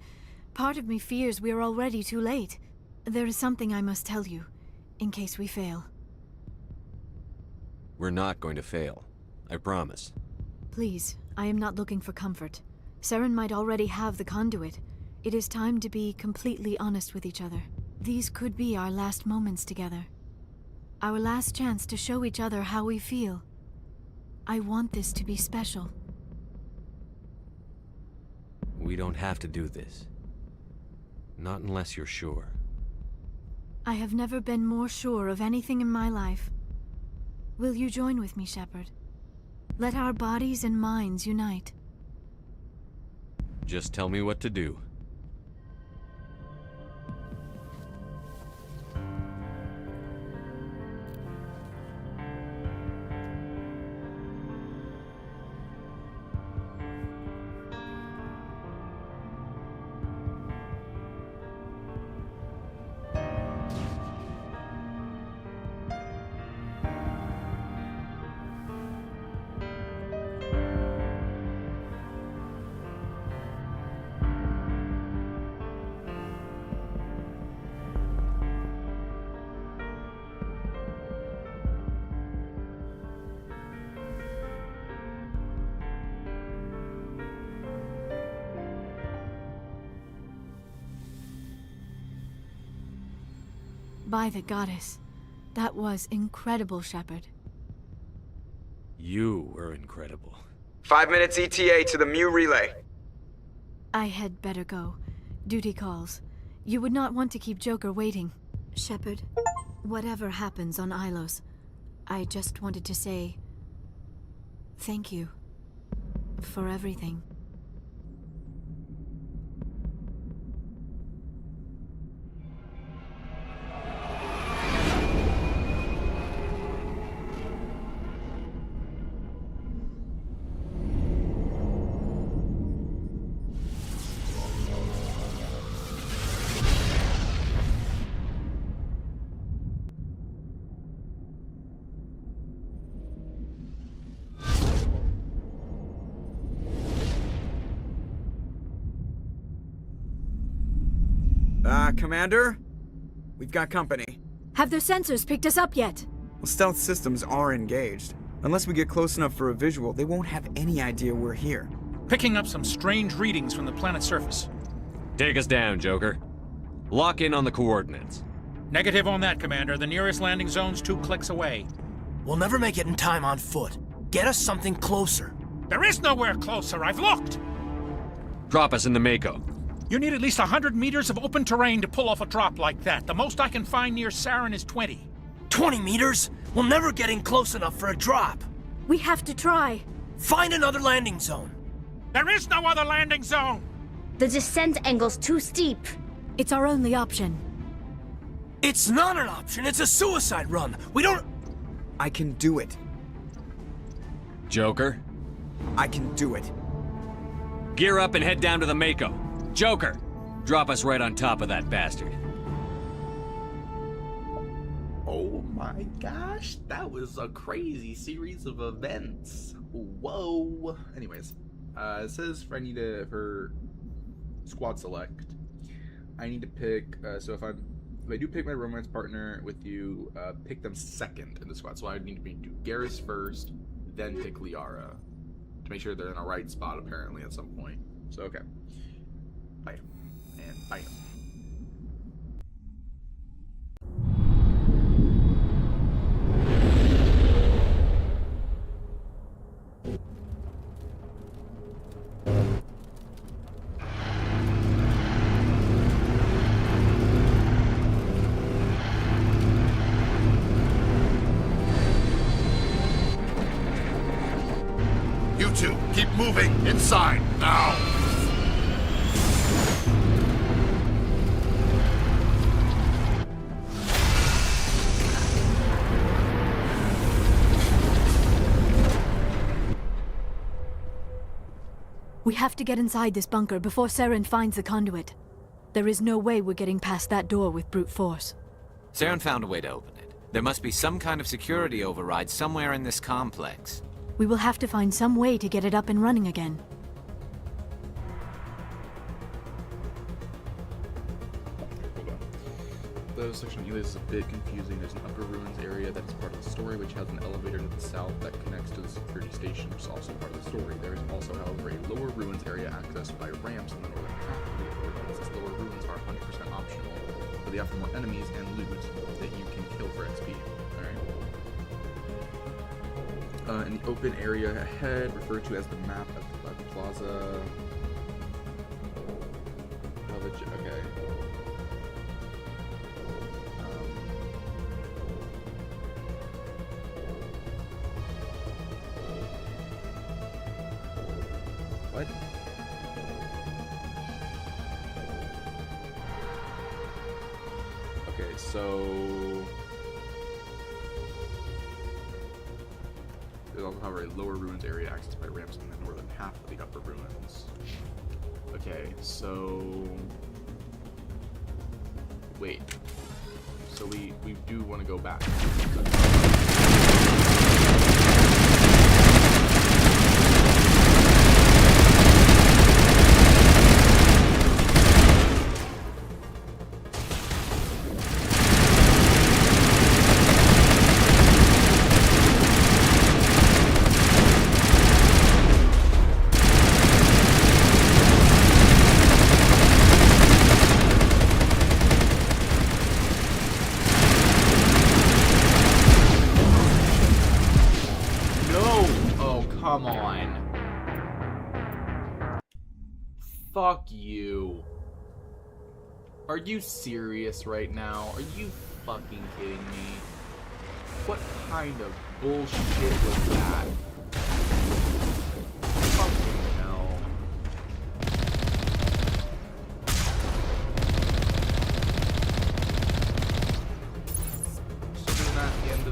part of me fears we are already too late. There is something I must tell you, in case we fail. We're not going to fail. I promise. Please, I am not looking for comfort. Saren might already have the conduit. It is time to be completely honest with each other. These could be our last moments together. Our last chance to show each other how we feel. I want this to be special. We don't have to do this. Not unless you're sure. I have never been more sure of anything in my life. Will you join with me, Shepard? Let our bodies and minds unite. Just tell me what to do. By the goddess, that was incredible, Shepard. You were incredible. 5 minutes ETA to the Mu relay. I had better go. Duty calls. You would not want to keep Joker waiting. Shepard, whatever happens on Ilos, I just wanted to say thank you. for everything. Commander? We've got company. Have their sensors picked us up yet? Well, stealth systems are engaged. Unless we get close enough for a visual, they won't have any idea we're here. Picking up some strange readings from the planet's surface. Take us down, Joker. Lock in on the coordinates. Negative on that, Commander. The nearest landing zone's 2 clicks away. We'll never make it in time on foot. Get us something closer. There is nowhere closer. I've looked. Drop us in the Mako. You need at least 100 meters of open terrain to pull off a drop like that. The most I can find near Saren is 20. 20 meters? We'll never get in close enough for a drop. We have to try. Find another landing zone. There is no other landing zone! The descent angle's too steep. It's our only option. It's not an option. It's a suicide run. We don't... I can do it. Joker? I can do it. Gear up and head down to the Mako. Joker, drop us right on top of that bastard. Oh my gosh, that was a crazy series of events. Whoa. Anyways, it says for squad select, I need to pick, so if I do pick my romance partner with you, pick them second in the squad. So I need to do Garrus first, then pick Liara, to make sure they're in the right spot apparently at some point. So okay. Bam. And bam. You two, keep moving inside now. We have to get inside this bunker before Saren finds the conduit. There is no way we're getting past that door with brute force. Saren found a way to open it. There must be some kind of security override somewhere in this complex. We will have to find some way to get it up and running again. The section of Elias is a bit confusing. There's an upper ruins area that is part of the story, which has an elevator to the south that connects to the security station, which is also part of the story. There is also, however, a lower ruins area accessed by ramps in the northern half of the ruins. These lower ruins are 100% optional, but they offer more enemies and loot that you can kill for XP. Alright. In the open area ahead, referred to as the map of the plaza. Okay. What? Okay, so there's also, however, a lower ruins area accessed by ramps in the northern half of the upper ruins. Okay, so wait. So we do want to go back. Come on. Fuck you. Are you serious right now? Are you fucking kidding me? What kind of bullshit was that? Fucking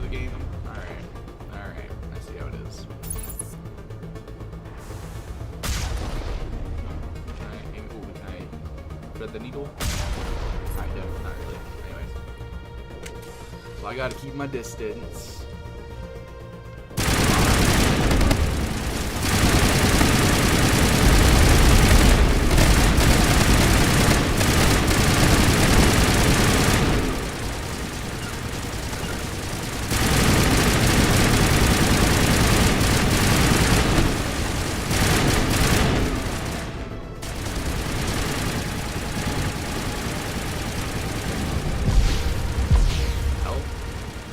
of the game? Alright. Alright. I see how it is. Alright, aim. Ooh, can I thread the needle? Kind of, not really. Anyways. So I gotta keep my distance.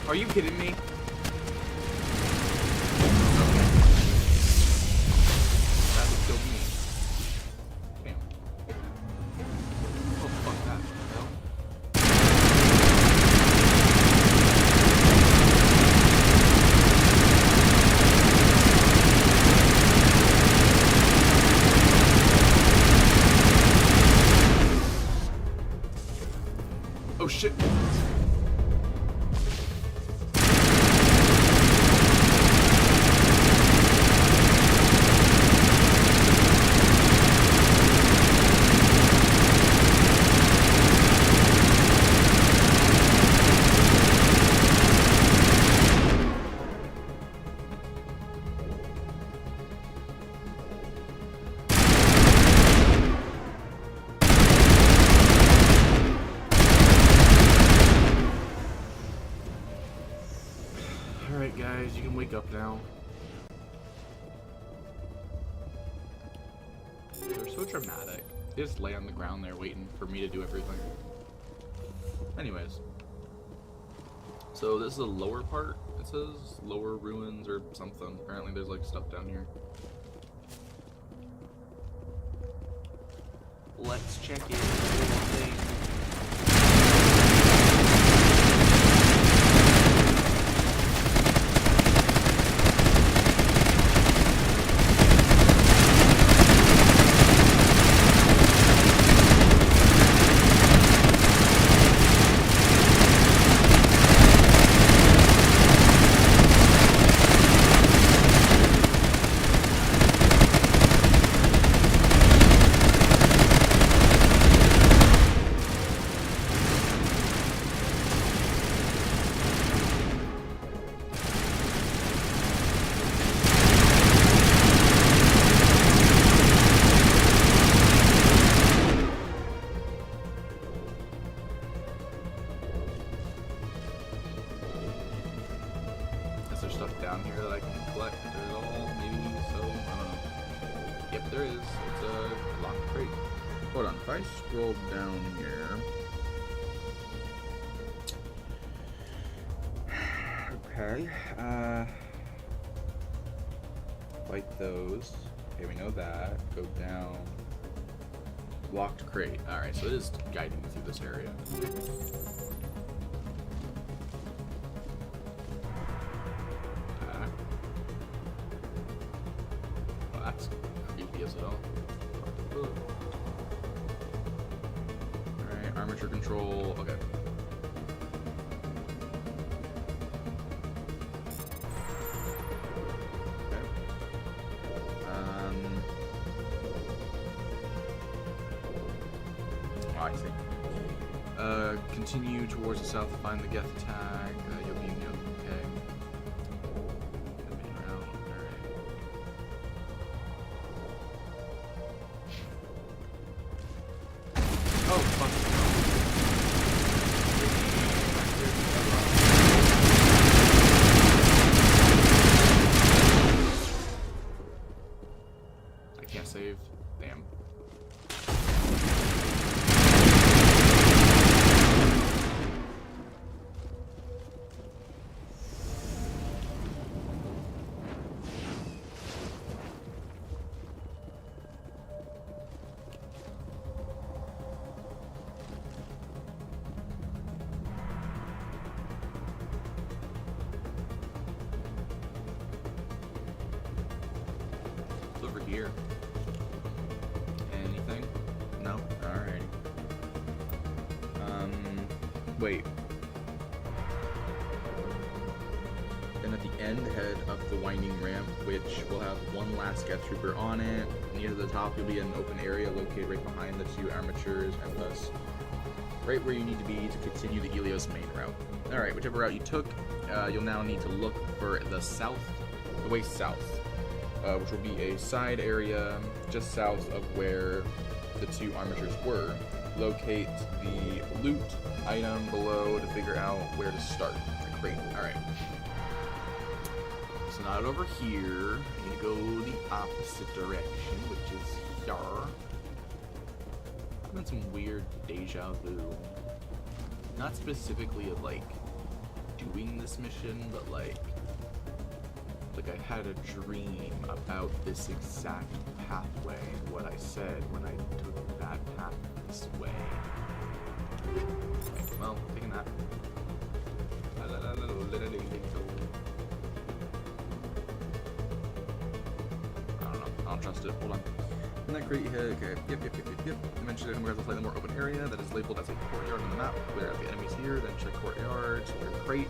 Are you kidding me? That would kill me. Damn. Oh, fuck that. Hell. Oh, shit. Alright guys, you can wake up now. They're so dramatic. They just lay on the ground there waiting for me to do everything. Anyways. So this is the lower part, it says. Lower ruins or something. Apparently there's like stuff down here. Let's check it. Is there stuff down here that I can collect at all? Maybe so? I don't know. Yep, there is. It's a locked crate. Hold on. If I scroll down here. Okay. Fight those. Okay, we know that. Go down. Locked crate. Alright, so it is guiding me through this area. Oh, that's creepy as hell. Alright, armature control. Okay. I see. Continue towards the south to find the Geth tag. You'll be okay. Main route. Alright. Oh, fuck. I can't save. Damn. Over here. Anything? No? Alrighty. Wait. end, head up the winding ramp, which will have one last Geth Trooper on it. Near the top, you'll be in an open area located right behind the 2 armatures, and thus right where you need to be to continue the Ilios main route. Alright, whichever route you took, you'll now need to look for the way south, which will be a side area just south of where the 2 armatures were. Locate the loot item below to figure out where to start. The crate. Alright. So not over here. I need to go the opposite direction, which is here. I've had some weird deja vu. Not specifically of like doing this mission, but like I had a dream about this exact pathway and what I said when I took that path this way. Okay, well, taking that. I don't know. I don't trust it. Hold on. In that crate, okay. Yep. Eventually, I'm going to a slightly more open area that is labeled as a courtyard on the map. Clear out the enemies here, then check courtyard, clear the crate.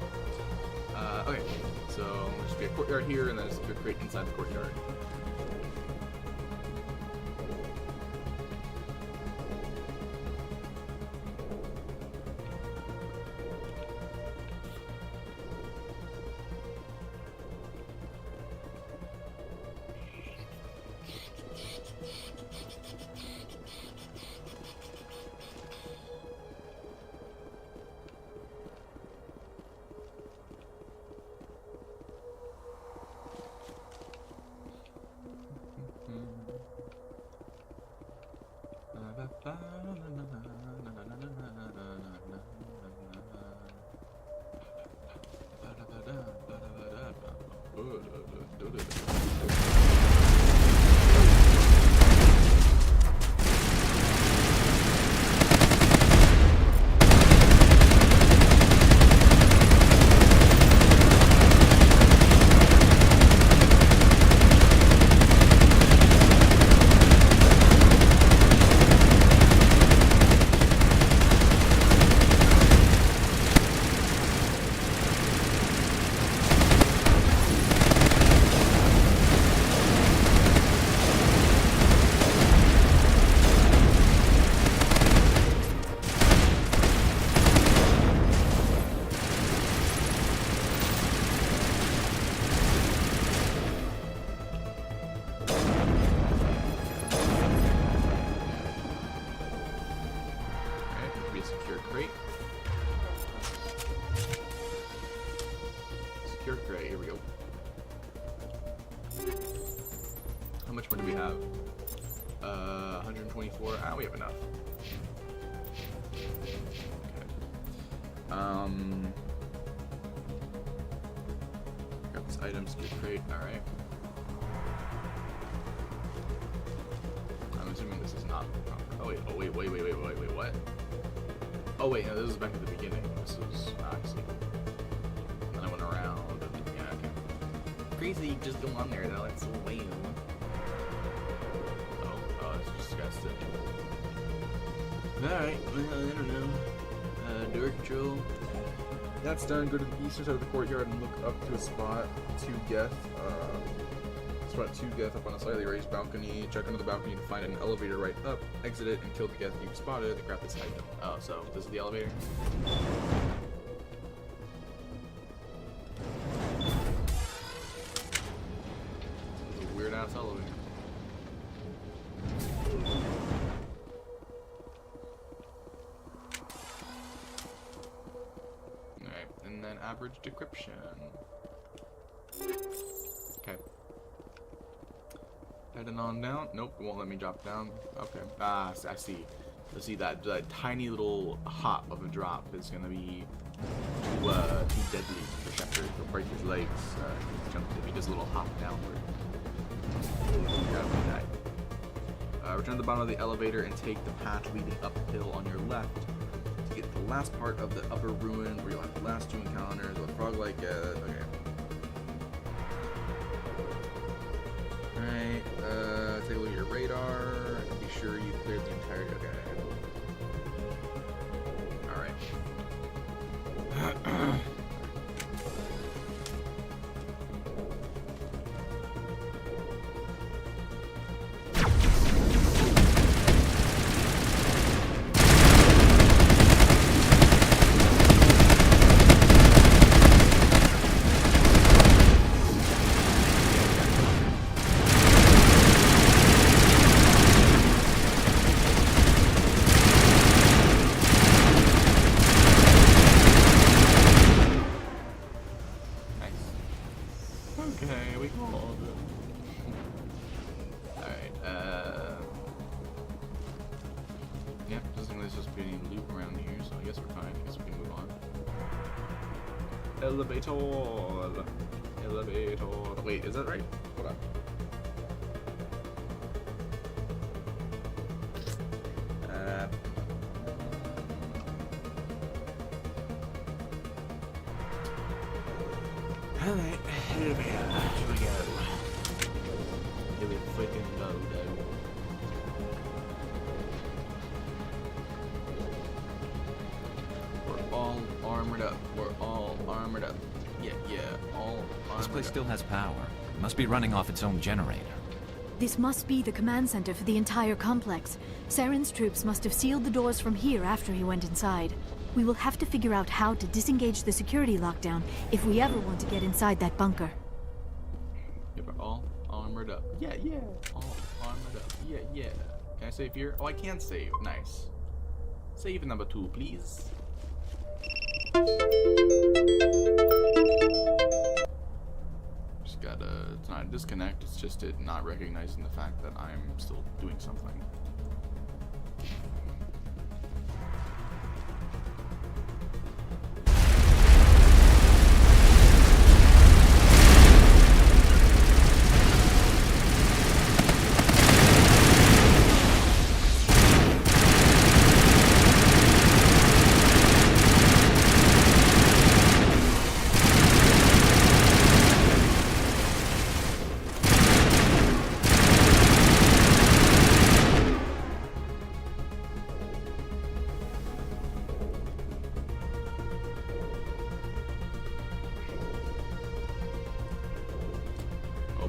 Okay, so there's be a courtyard here, and then there's a crate inside the courtyard. We have enough. Okay. Got this item, secure crate. Alright. I'm assuming this is not proper. Oh wait, what? Oh wait, no, this is back at the beginning. This was actually. Then I went around. And, yeah, okay. Crazy, just go on there though. It's so lame. Oh, it's disgusting. Alright, well, I don't know. Door control. That's done. Go to the eastern side of the courtyard and look up to a spot 2 Geth. Spot 2 Geth up on a slightly raised balcony. Check under the balcony to find an elevator right up. Exit it and kill the Geth you've spotted and grab this item. Oh, so this is the elevator? This is a weird ass elevator. Average decryption. Okay. Heading on down. Nope, it won't let me drop down. Okay. Ah, I see. So see that tiny little hop of a drop is gonna be too deadly for Shepard. He'll break his legs. If he does a little hop downward. Return to the bottom of the elevator and take the path leading uphill on your left. Get the last part of the upper ruin where you'll have the last 2 encounters with a frog-like, okay. Alright, take a look at your radar and be sure you cleared the entirety, okay. Alright. Okay, we called it. Alright, yeah, doesn't really supposed to be any loop around here, so I guess we're fine. I guess we can move on. Elevator. Wait, is that right? Hold on. Alright, here we go. Here we freaking go, dude. We're all armored up. We're all armored up. Yeah, all armored This place up. still has power. It must be running off its own generator. This must be the command center for the entire complex. Saren's troops must have sealed the doors from here after he went inside. We will have to figure out how to disengage the security lockdown if we ever want to get inside that bunker. Yeah, we're all armored up. Yeah, all armored up. Yeah. Can I save here? Oh, I can save. Nice. Save number 2, please. Just gotta, it's not a disconnect, it's just it not recognizing the fact that I'm still doing something.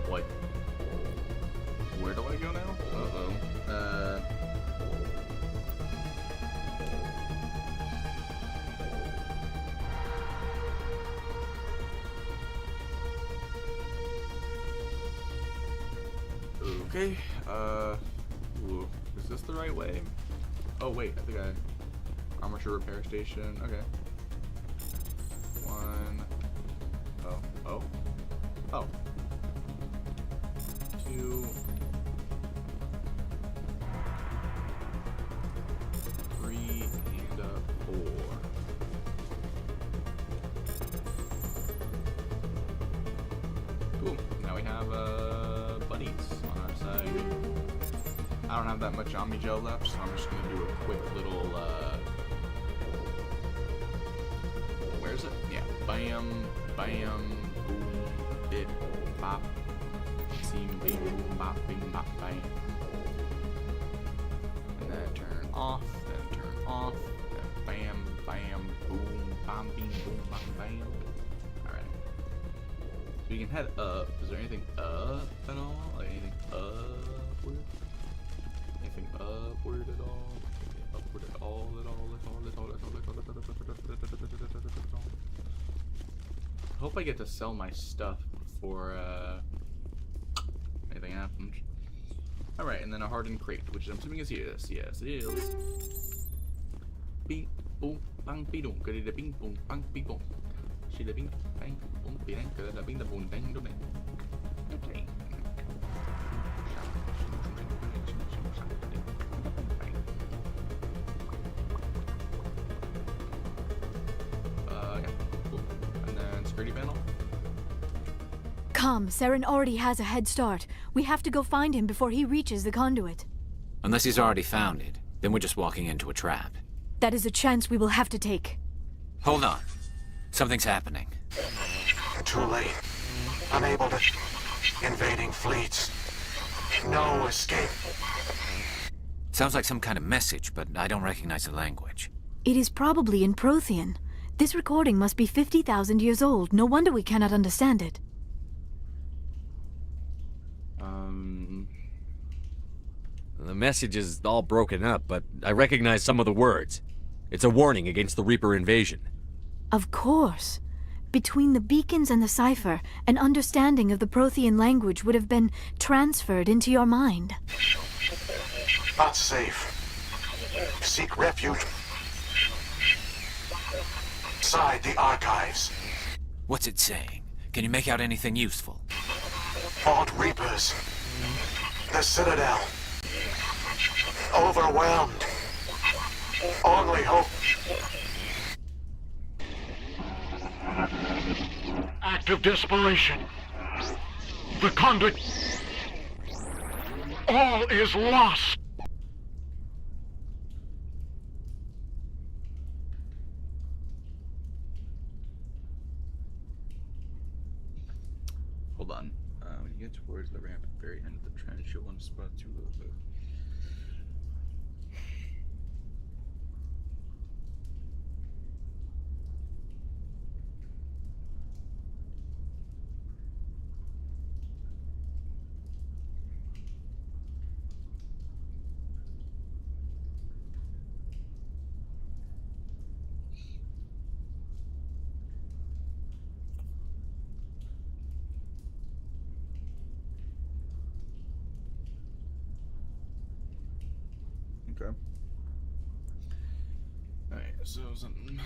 Boy. Where do I go now? Okay, ooh, is this the right way? Oh wait, I think armature repair station, okay. 1, oh. 2, 3, and 4. Cool. Now we have buddies on our side. I don't have that much Omni Gel left, so I'm just gonna do a quick little where is it? Yeah. Bam, bam, boom, bip, bop. Seam, bing, boom, bop, bing, bop, bang. And then turn off, then turn off, then bam, bam, boom, bam, bing, boom, bam, bam. Alright. So we can head up. Is there anything up at all? Like anything upward? Anything upward at all? Anything upward at all? I hope I get to sell my stuff before anything happens. Alright, and then a hardened crate, which I'm assuming is yes. Yes, it is. Beep, boom, bang, beep, boom, good at bing, boom, bang, beep, boom. She the bing, bang, boom, bang, good at bing, the boom, bang, the bang. Okay. Yeah, cool. And then security panel. Come, Saren already has a head start. We have to go find him before he reaches the conduit. Unless he's already found it, then we're just walking into a trap. That is a chance we will have to take. Hold on. Something's happening. Too late. Unable to... Invading fleets. No escape. Sounds like some kind of message, but I don't recognize the language. It is probably in Prothean. This recording must be 50,000 years old. No wonder we cannot understand it. The message is all broken up, but I recognize some of the words. It's a warning against the Reaper invasion. Of course. Between the beacons and the cipher, an understanding of the Prothean language would have been transferred into your mind. Not safe. Seek refuge inside the archives. What's it saying? Can you make out anything useful? fought Reapers. The Citadel. Overwhelmed. Only hope. Act of desperation. The conduit. All is lost. Hold on. When you get towards the ramp at the very end of the trench, you'll want to spot two of those. Okay. Alright, so something.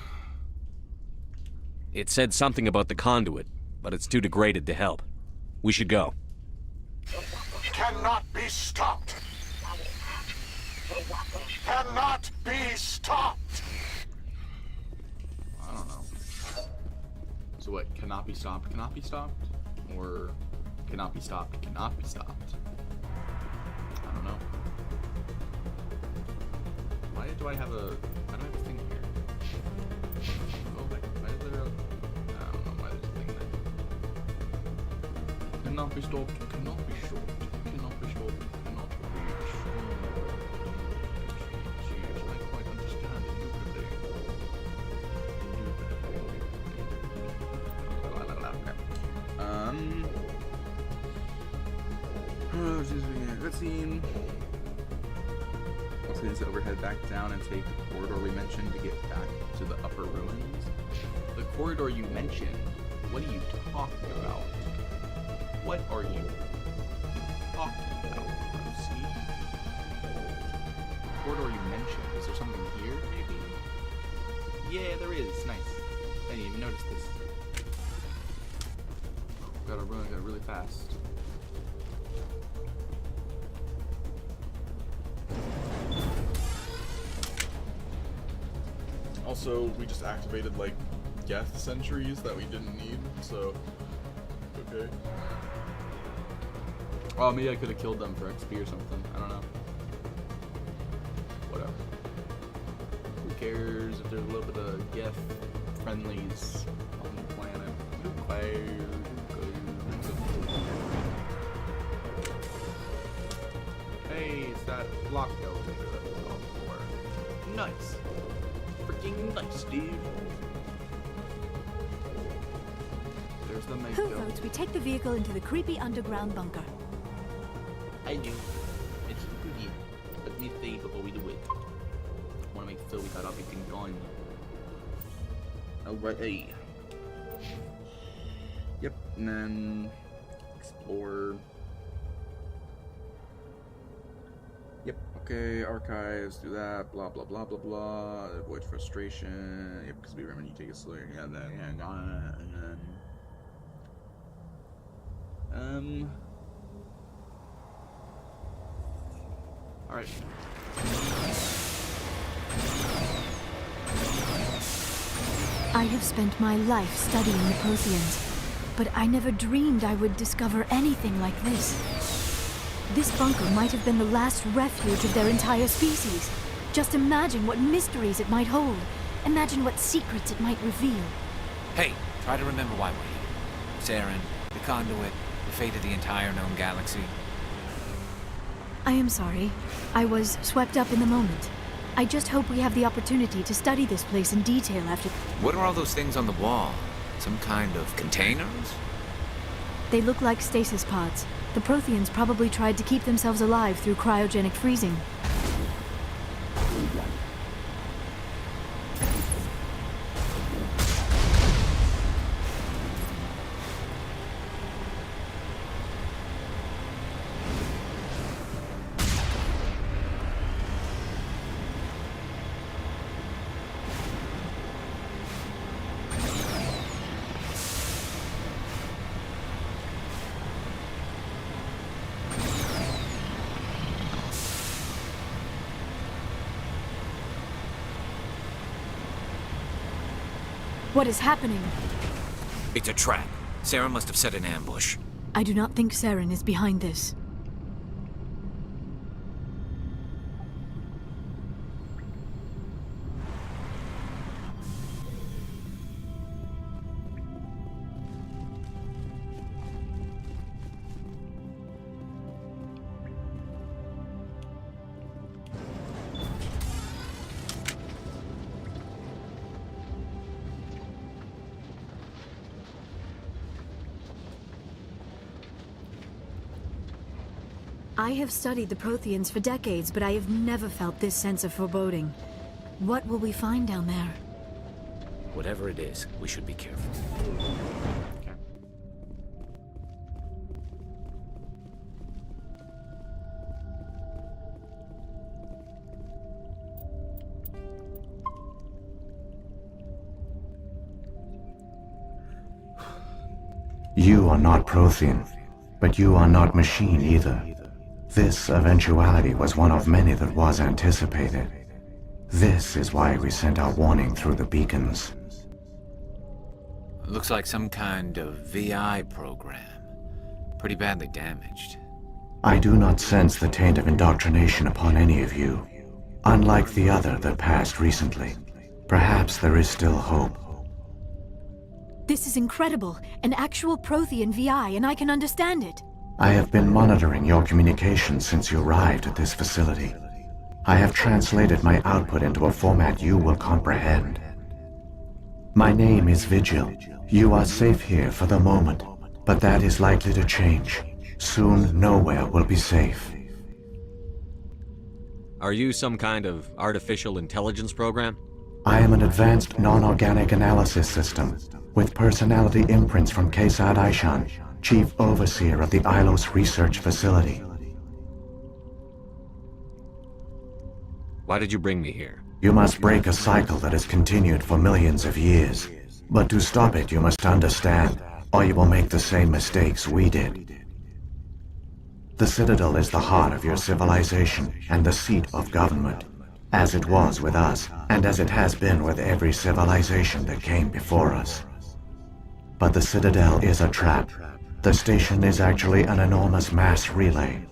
It said something about the conduit, but it's too degraded to help. We should go. Cannot be stopped. Cannot be stopped. I don't know. So what? Cannot be stopped? Cannot be stopped? Or cannot be stopped? Cannot be stopped? I don't know. Why do I have a... I don't have a thing here. Oh, why is there a... I don't know why there's a thing there. Cannot be stopped. Cannot be short. Cannot be stopped. Cannot be short. Jeez, I quite understand it. Let's see. Is overhead back down and take the corridor we mentioned to get back to the upper ruins. The corridor you mentioned, what are you talking about? What are you talking about, Rosie? The corridor you mentioned, is there something here, maybe? Yeah, there is. Nice. I didn't even notice this. Gotta run, gotta really fast. Also, we just activated, like, Geth sentries that we didn't need, so... Okay. Oh, maybe I could have killed them for XP or something. I don't know. Whatever. Who cares if there's a little bit of Geth friendlies on the planet? Who cares? Hey, it's that block elevator that was on before. Nice. Freaking nice, dude. There's the main Who votes we take the vehicle into the creepy underground bunker? I do. It's pretty. Let me stay before we do it. I want to make sure we got everything done. Alright. Yep, and then explore. Yep, okay, archives, do that, blah, blah, blah, blah, blah, avoid frustration, yep, because we remember you take a slow, yeah, that, and then, alright. I have spent my life studying the Protheans, but I never dreamed I would discover anything like this. This bunker might have been the last refuge of their entire species. Just imagine what mysteries it might hold. Imagine what secrets it might reveal. Hey, try to remember why we're here. Saren, the conduit, the fate of the entire known galaxy. I am sorry. I was swept up in the moment. I just hope we have the opportunity to study this place in detail after... What are all those things on the wall? Some kind of containers? They look like stasis pods. The Protheans probably tried to keep themselves alive through cryogenic freezing. What is happening? It's a trap. Sarah must have set an ambush. I do not think Saren is behind this. I have studied the Protheans for decades, but I have never felt this sense of foreboding. What will we find down there? Whatever it is, we should be careful. You are not Prothean, but you are not machine either. This eventuality was one of many that was anticipated. This is why we sent our warning through the beacons. Looks like some kind of VI program. Pretty badly damaged. I do not sense the taint of indoctrination upon any of you. Unlike the other that passed recently, perhaps there is still hope. This is incredible. An actual Prothean VI, and I can understand it. I have been monitoring your communications since you arrived at this facility. I have translated my output into a format you will comprehend. My name is Vigil. You are safe here for the moment, but that is likely to change. Soon, nowhere will be safe. Are you some kind of artificial intelligence program? I am an advanced non-organic analysis system, with personality imprints from Kesad Aishan, Chief Overseer of the Ilos Research Facility. Why did you bring me here? You must break a cycle that has continued for millions of years. But to stop it, you must understand, or you will make the same mistakes we did. The Citadel is the heart of your civilization and the seat of government, as it was with us, and as it has been with every civilization that came before us. But the Citadel is a trap. The station is actually an enormous mass relay,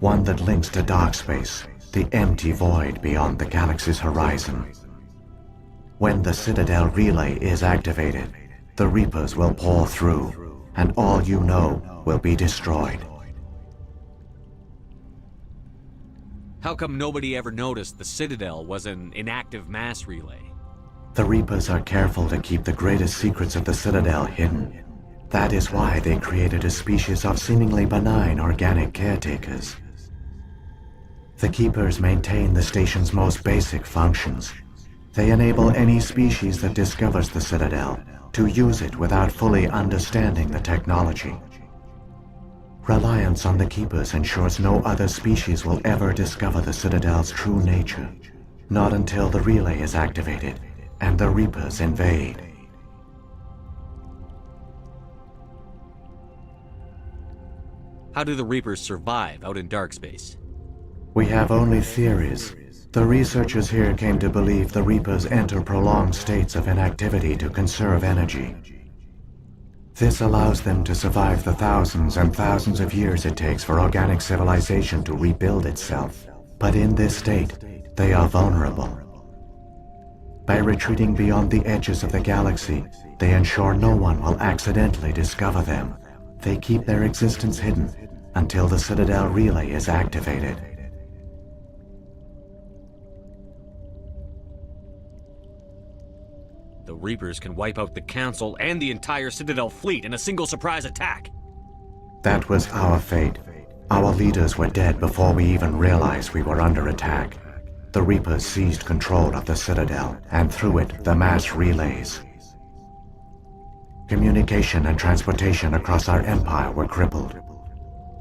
one that links to dark space, the empty void beyond the galaxy's horizon. When the Citadel relay is activated, the Reapers will pour through, and all you know will be destroyed. How come nobody ever noticed the Citadel was an inactive mass relay? The Reapers are careful to keep the greatest secrets of the Citadel hidden. That is why they created a species of seemingly benign organic caretakers. The Keepers maintain the station's most basic functions. They enable any species that discovers the Citadel to use it without fully understanding the technology. Reliance on the Keepers ensures no other species will ever discover the Citadel's true nature, not until the relay is activated and the Reapers invade. How do the Reapers survive out in dark space? We have only theories. The researchers here came to believe the Reapers enter prolonged states of inactivity to conserve energy. This allows them to survive the thousands and thousands of years it takes for organic civilization to rebuild itself. But in this state, they are vulnerable. By retreating beyond the edges of the galaxy, they ensure no one will accidentally discover them. They keep their existence hidden until the Citadel relay is activated. The Reapers can wipe out the Council and the entire Citadel fleet in a single surprise attack. That was our fate. Our leaders were dead before we even realized we were under attack. The Reapers seized control of the Citadel, and through it, the mass relays. Communication and transportation across our empire were crippled.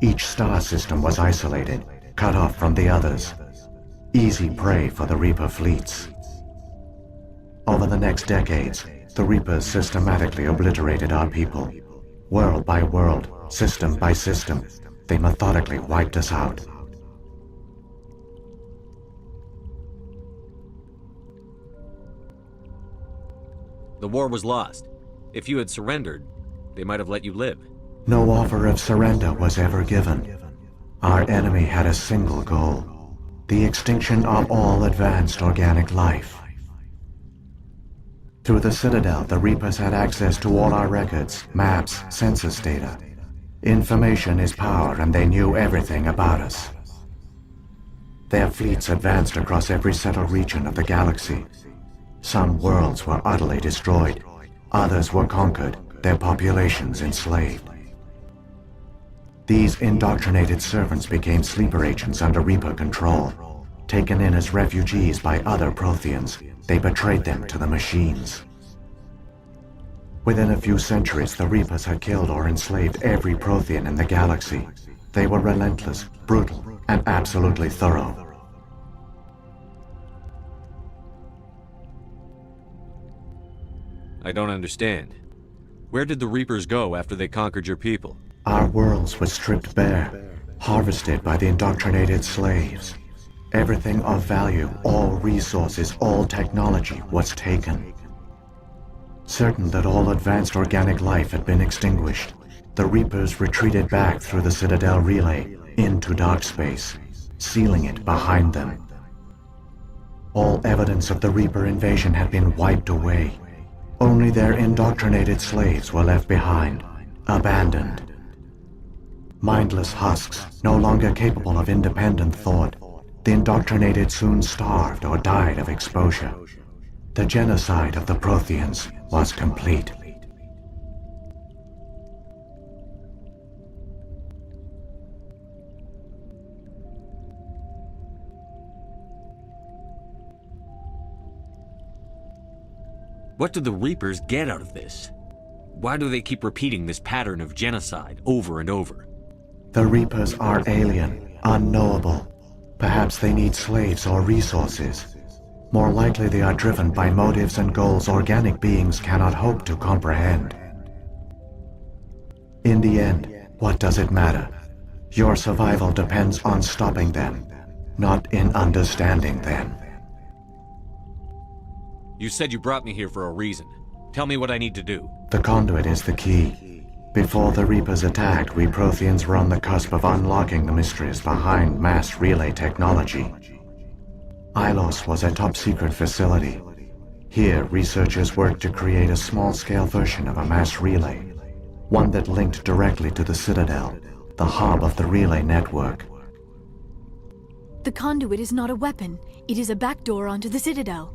Each star system was isolated, cut off from the others. Easy prey for the Reaper fleets. Over the next decades, the Reapers systematically obliterated our people. World by world, system by system, they methodically wiped us out. The war was lost. If you had surrendered, they might have let you live. No offer of surrender was ever given. Our enemy had a single goal: the extinction of all advanced organic life. Through the Citadel, the Reapers had access to all our records, maps, census data. Information is power, and they knew everything about us. Their fleets advanced across every settled region of the galaxy. Some worlds were utterly destroyed. Others were conquered, their populations enslaved. These indoctrinated servants became sleeper agents under Reaper control. Taken in as refugees by other Protheans, they betrayed them to the machines. Within a few centuries, the Reapers had killed or enslaved every Prothean in the galaxy. They were relentless, brutal, and absolutely thorough. I don't understand. Where did the Reapers go after they conquered your people? Our worlds were stripped bare, harvested by the indoctrinated slaves. Everything of value, all resources, all technology was taken. Certain that all advanced organic life had been extinguished, the Reapers retreated back through the Citadel relay into dark space, sealing it behind them. All evidence of the Reaper invasion had been wiped away. Only their indoctrinated slaves were left behind, abandoned. Mindless husks, no longer capable of independent thought, the indoctrinated soon starved or died of exposure. The genocide of the Protheans was complete. What do the Reapers get out of this? Why do they keep repeating this pattern of genocide over and over? The Reapers are alien, unknowable. Perhaps they need slaves or resources. More likely they are driven by motives and goals organic beings cannot hope to comprehend. In the end, what does it matter? Your survival depends on stopping them, not in understanding them. You said you brought me here for a reason. Tell me what I need to do. The conduit is the key. Before the Reapers attacked, we Protheans were on the cusp of unlocking the mysteries behind mass relay technology. Ilos was a top-secret facility. Here, researchers worked to create a small-scale version of a mass relay, one that linked directly to the Citadel, the hub of the relay network. The conduit is not a weapon. It is a backdoor onto the Citadel.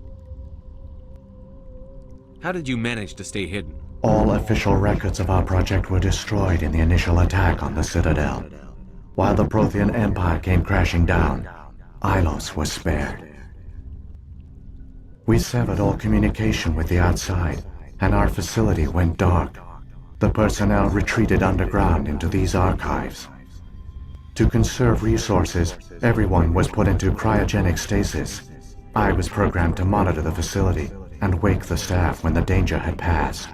How did you manage to stay hidden? All official records of our project were destroyed in the initial attack on the Citadel. While the Prothean Empire came crashing down, Ilos was spared. We severed all communication with the outside, and our facility went dark. The personnel retreated underground into these archives. To conserve resources, everyone was put into cryogenic stasis. I was programmed to monitor the facility and wake the staff when the danger had passed.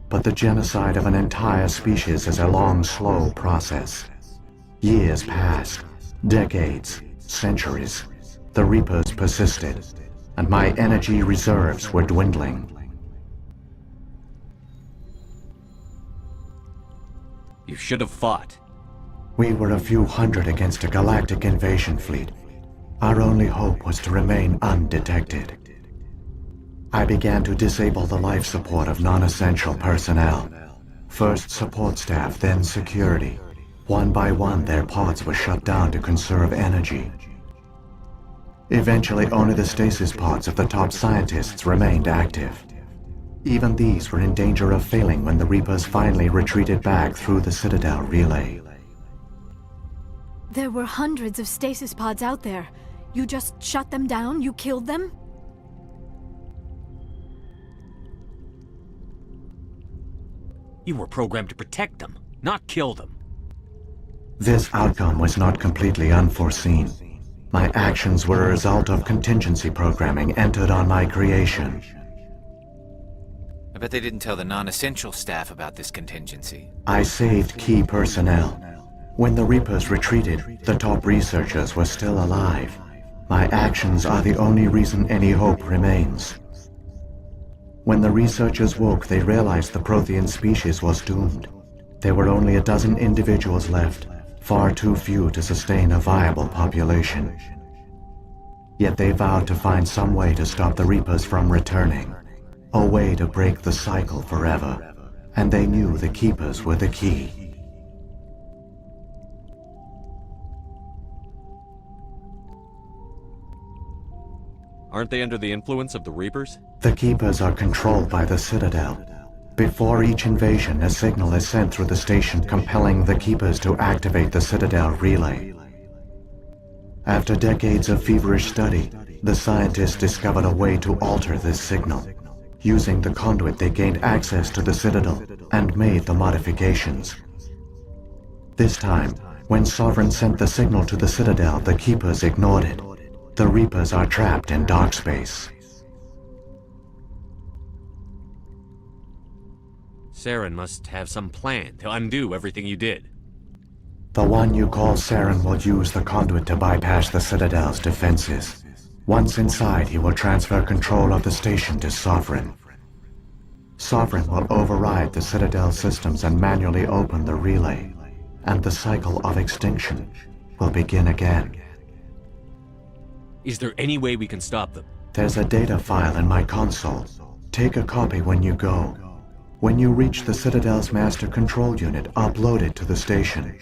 But the genocide of an entire species is a long, slow process. Years passed, decades, centuries. The Reapers persisted, and my energy reserves were dwindling. You should have fought. We were a few hundred against a galactic invasion fleet. Our only hope was to remain undetected. I began to disable the life support of non-essential personnel. First support staff, then security. One by one, their pods were shut down to conserve energy. Eventually, only the stasis pods of the top scientists remained active. Even these were in danger of failing when the Reapers finally retreated back through the Citadel relay. There were hundreds of stasis pods out there. You just shut them down? You killed them? You were programmed to protect them, not kill them. This outcome was not completely unforeseen. My actions were a result of contingency programming entered on my creation. I bet they didn't tell the non-essential staff about this contingency. I saved key personnel. When the Reapers retreated, the top researchers were still alive. My actions are the only reason any hope remains. When the researchers woke, they realized the Prothean species was doomed. There were only a dozen individuals left, far too few to sustain a viable population. Yet they vowed to find some way to stop the Reapers from returning, a way to break the cycle forever, and they knew the Keepers were the key. Aren't they under the influence of the Reapers? The Keepers are controlled by the Citadel. Before each invasion, a signal is sent through the station compelling the Keepers to activate the Citadel relay. After decades of feverish study, the scientists discovered a way to alter this signal. Using the conduit, they gained access to the Citadel and made the modifications. This time, when Sovereign sent the signal to the Citadel, the Keepers ignored it. The Reapers are trapped in dark space. Saren must have some plan to undo everything you did. The one you call Saren will use the conduit to bypass the Citadel's defenses. Once inside, he will transfer control of the station to Sovereign. Sovereign will override the Citadel systems and manually open the relay, and the cycle of extinction will begin again. Is there any way we can stop them? There's a data file in my console. Take a copy when you go. When you reach the Citadel's master control unit, upload it to the station.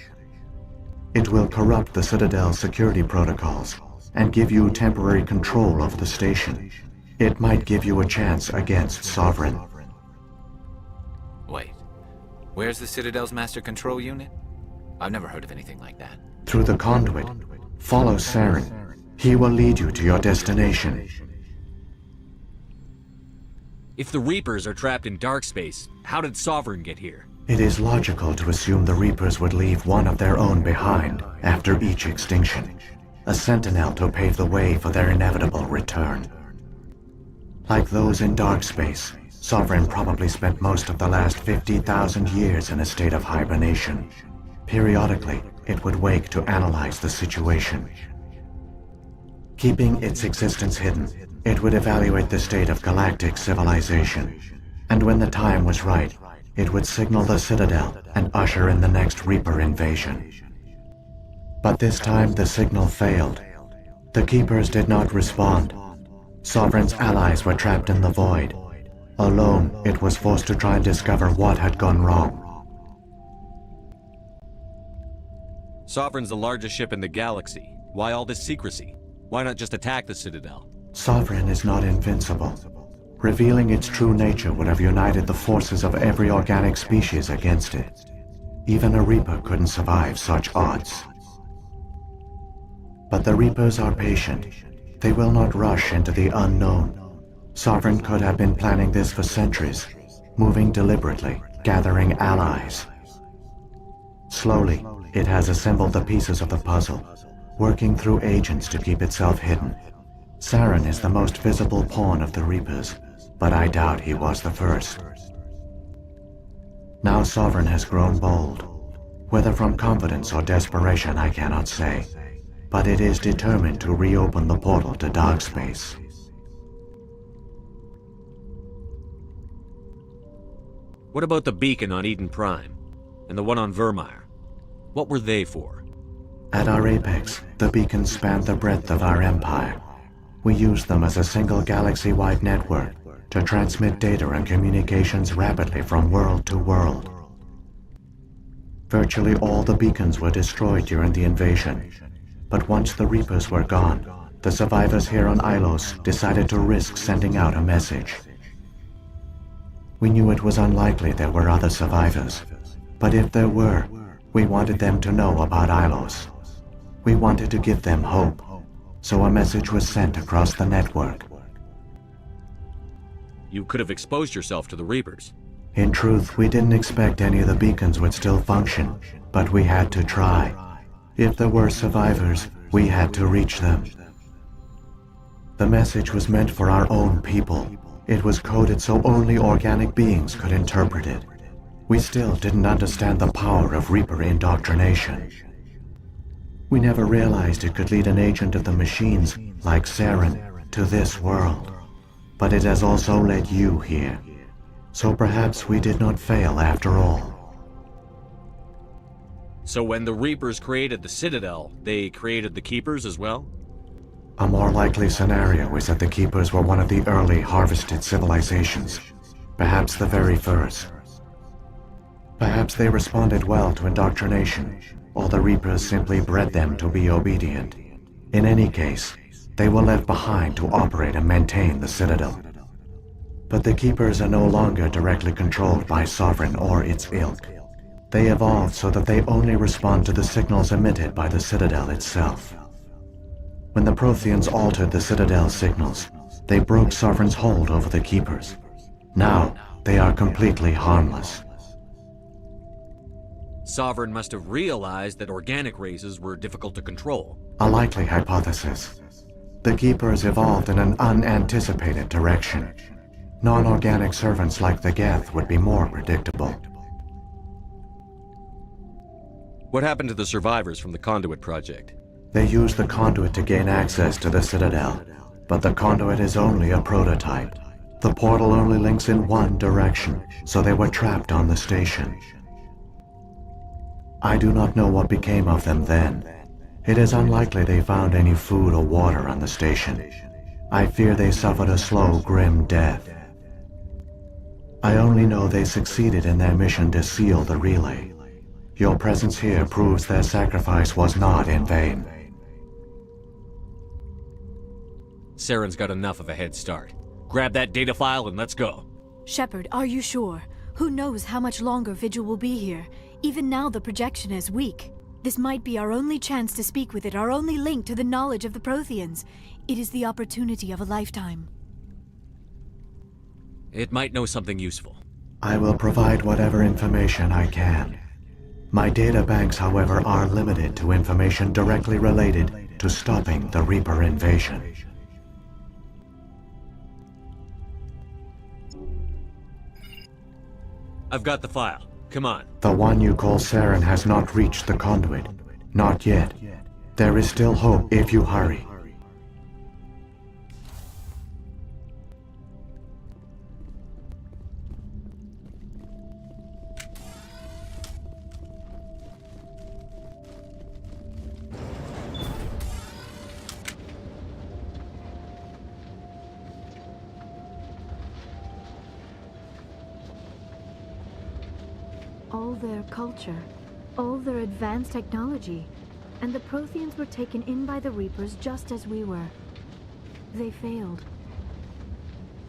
It will corrupt the Citadel's security protocols and give you temporary control of the station. It might give you a chance against Sovereign. Wait, where's the Citadel's master control unit? I've never heard of anything like that. Through the conduit, follow Saren. He will lead you to your destination. If the Reapers are trapped in dark space, how did Sovereign get here? It is logical to assume the Reapers would leave one of their own behind after each extinction, a sentinel to pave the way for their inevitable return. Like those in dark space, Sovereign probably spent most of the last 50,000 years in a state of hibernation. Periodically, it would wake to analyze the situation. Keeping its existence hidden, it would evaluate the state of galactic civilization. And when the time was right, it would signal the Citadel and usher in the next Reaper invasion. But this time the signal failed. The Keepers did not respond. Sovereign's allies were trapped in the void. Alone, it was forced to try and discover what had gone wrong. Sovereign's the largest ship in the galaxy. Why all this secrecy? Why not just attack the Citadel? Sovereign is not invincible. Revealing its true nature would have united the forces of every organic species against it. Even a Reaper couldn't survive such odds. But the Reapers are patient. They will not rush into the unknown. Sovereign could have been planning this for centuries, moving deliberately, gathering allies. Slowly, it has assembled the pieces of the puzzle, working through agents to keep itself hidden. Saren is the most visible pawn of the Reapers, but I doubt he was the first. Now Sovereign has grown bold. Whether from confidence or desperation, I cannot say, but it is determined to reopen the portal to dark space. What about the beacon on Eden Prime? And the one on Vermeer? What were they for? At our apex, the beacons spanned the breadth of our empire. We used them as a single galaxy-wide network to transmit data and communications rapidly from world to world. Virtually all the beacons were destroyed during the invasion, but once the Reapers were gone, the survivors here on Ilos decided to risk sending out a message. We knew it was unlikely there were other survivors, but if there were, we wanted them to know about Ilos. We wanted to give them hope, so a message was sent across the network. You could have exposed yourself to the Reapers. In truth, we didn't expect any of the beacons would still function, but we had to try. If there were survivors, we had to reach them. The message was meant for our own people. It was coded so only organic beings could interpret it. We still didn't understand the power of Reaper indoctrination. We never realized it could lead an agent of the machines, like Saren, to this world. but it has also led you here. So perhaps we did not fail after all. So when the Reapers created the Citadel, they created the Keepers as well? A more likely scenario is that the Keepers were one of the early harvested civilizations, perhaps the very first. Perhaps they responded well to indoctrination, or the Reapers simply bred them to be obedient. In any case, they were left behind to operate and maintain the Citadel. But the Keepers are no longer directly controlled by Sovereign or its ilk. They evolved so that they only respond to the signals emitted by the Citadel itself. When the Protheans altered the Citadel's signals, they broke Sovereign's hold over the Keepers. Now, they are completely harmless. Sovereign must have realized that organic races were difficult to control. A likely hypothesis. The Keepers evolved in an unanticipated direction. Non-organic servants like the Geth would be more predictable. What happened to the survivors from the Conduit project? They used the Conduit to gain access to the Citadel, but the Conduit is only a prototype. The portal only links in one direction, so they were trapped on the station. I do not know what became of them then. It is unlikely they found any food or water on the station. I fear they suffered a slow, grim death. I only know they succeeded in their mission to seal the relay. Your presence here proves their sacrifice was not in vain. Saren's got enough of a head start. Grab that data file and let's go. Shepard, are you sure? Who knows how much longer Vigil will be here? Even now the projection is weak. This might be our only chance to speak with it, our only link to the knowledge of the Protheans. It is the opportunity of a lifetime. It might know something useful. I will provide whatever information I can. My data banks, however, are limited to information directly related to stopping the Reaper invasion. I've got the file. Come on. The one you call Saren has not reached the Conduit. Not yet. There is still hope if you hurry. All their culture, all their advanced technology, and the Protheans were taken in by the Reapers just as we were. They failed.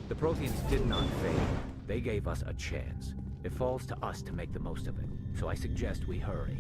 The Protheans did not fail. They gave us a chance. It falls to us to make the most of it, so I suggest we hurry.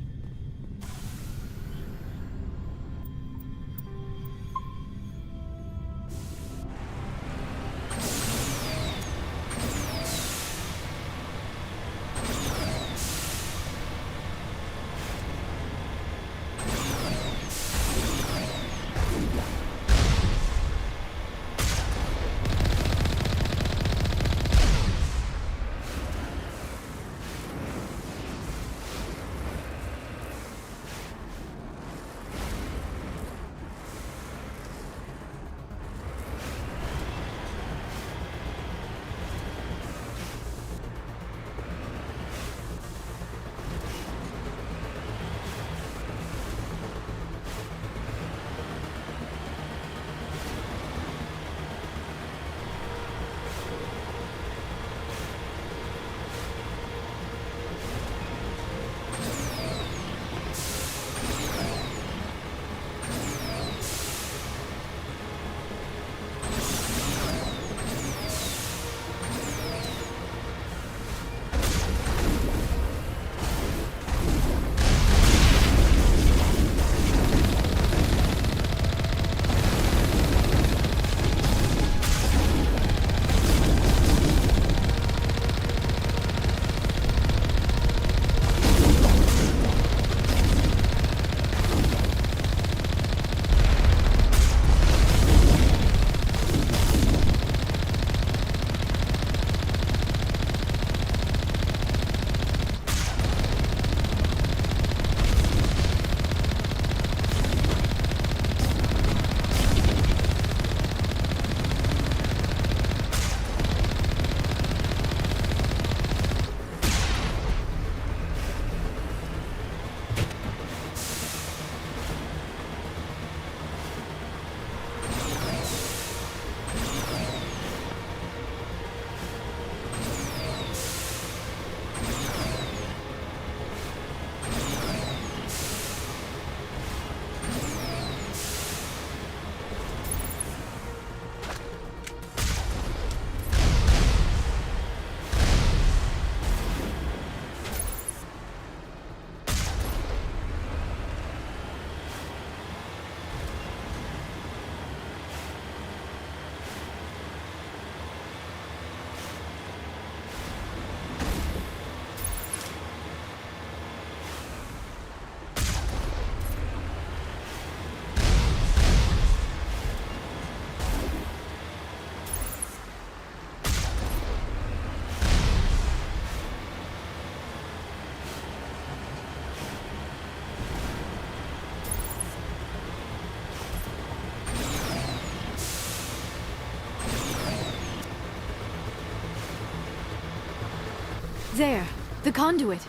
There, the conduit.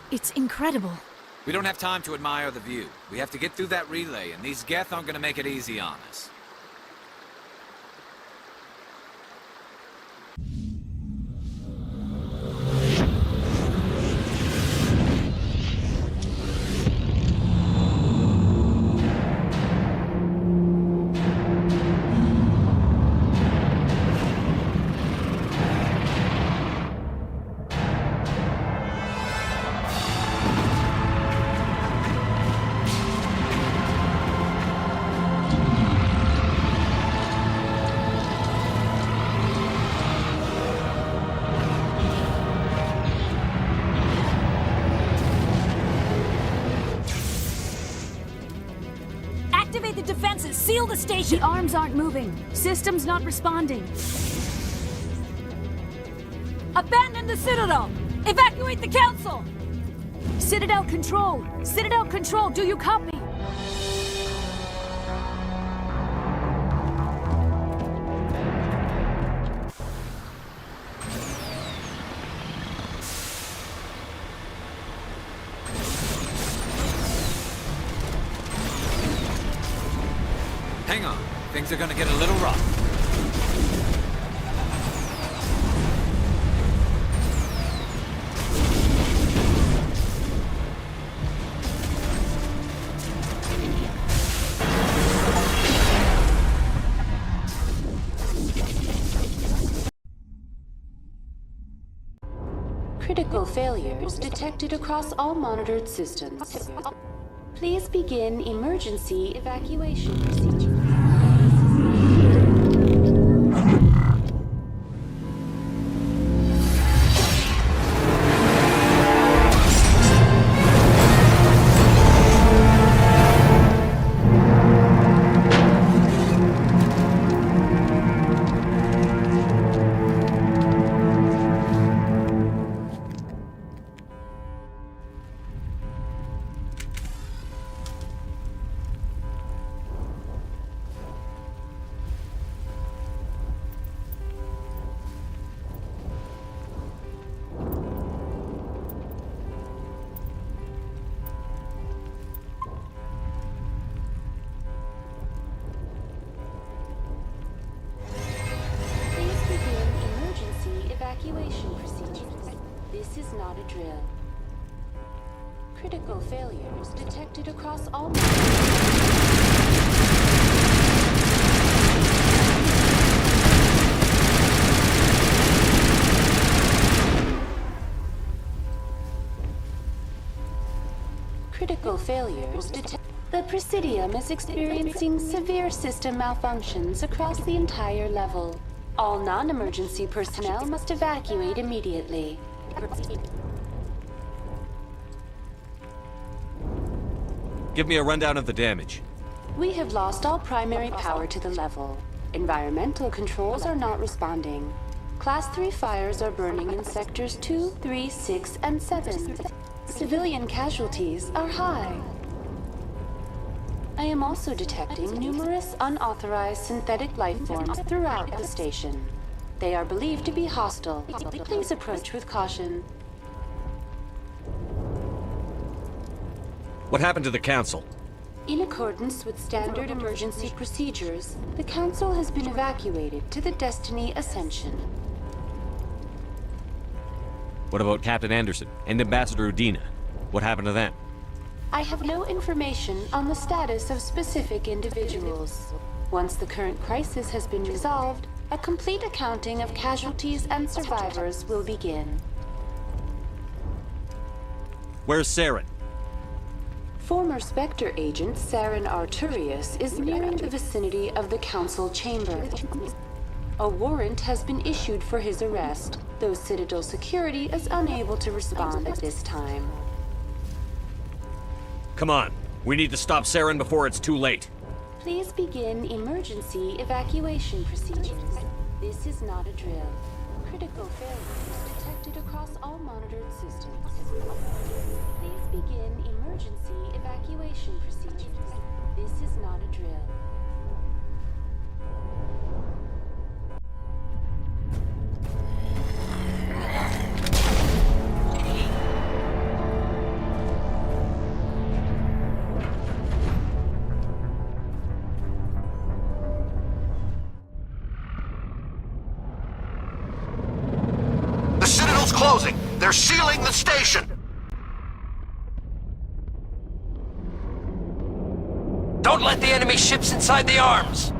It's incredible. We don't have time to admire the view. We have to get through that relay, and these Geth aren't gonna make it easy on us. Activate the defenses! Seal the station! The arms aren't moving. System's not responding. Abandon the Citadel! Evacuate the Council! Citadel Control! Citadel Control, do you copy? Hang on. Things are gonna get a little rough. Critical failures detected across all monitored systems. Please begin emergency evacuation procedure. Evacuation procedures. This is not a drill. Critical failures detected across all Critical failures detected. The Presidium is experiencing severe system malfunctions across the entire level. All non-emergency personnel must evacuate immediately. Give me a rundown of the damage. We have lost all primary power to the level. Environmental controls are not responding. Class 3 fires are burning in sectors 2, 3, 6, and 7. Civilian casualties are high. I am also detecting numerous unauthorized synthetic life forms throughout the station. They are believed to be hostile. Please approach with caution. What happened to the Council? In accordance with standard emergency procedures, the Council has been evacuated to the Destiny Ascension. What about Captain Anderson and Ambassador Udina? What happened to them? I have no information on the status of specific individuals. Once the current crisis has been resolved, a complete accounting of casualties and survivors will begin. Where's Saren? Former Spectre agent Saren Arturius is nearing the vicinity of the Council chamber. A warrant has been issued for his arrest, though Citadel security is unable to respond at this time. Come on. We need to stop Saren before it's too late. Please begin emergency evacuation procedures. This is not a drill. Critical failures detected across all monitored systems. Please begin emergency evacuation procedures. This is not a drill. They're sealing the station! Don't let the enemy ships inside the arms!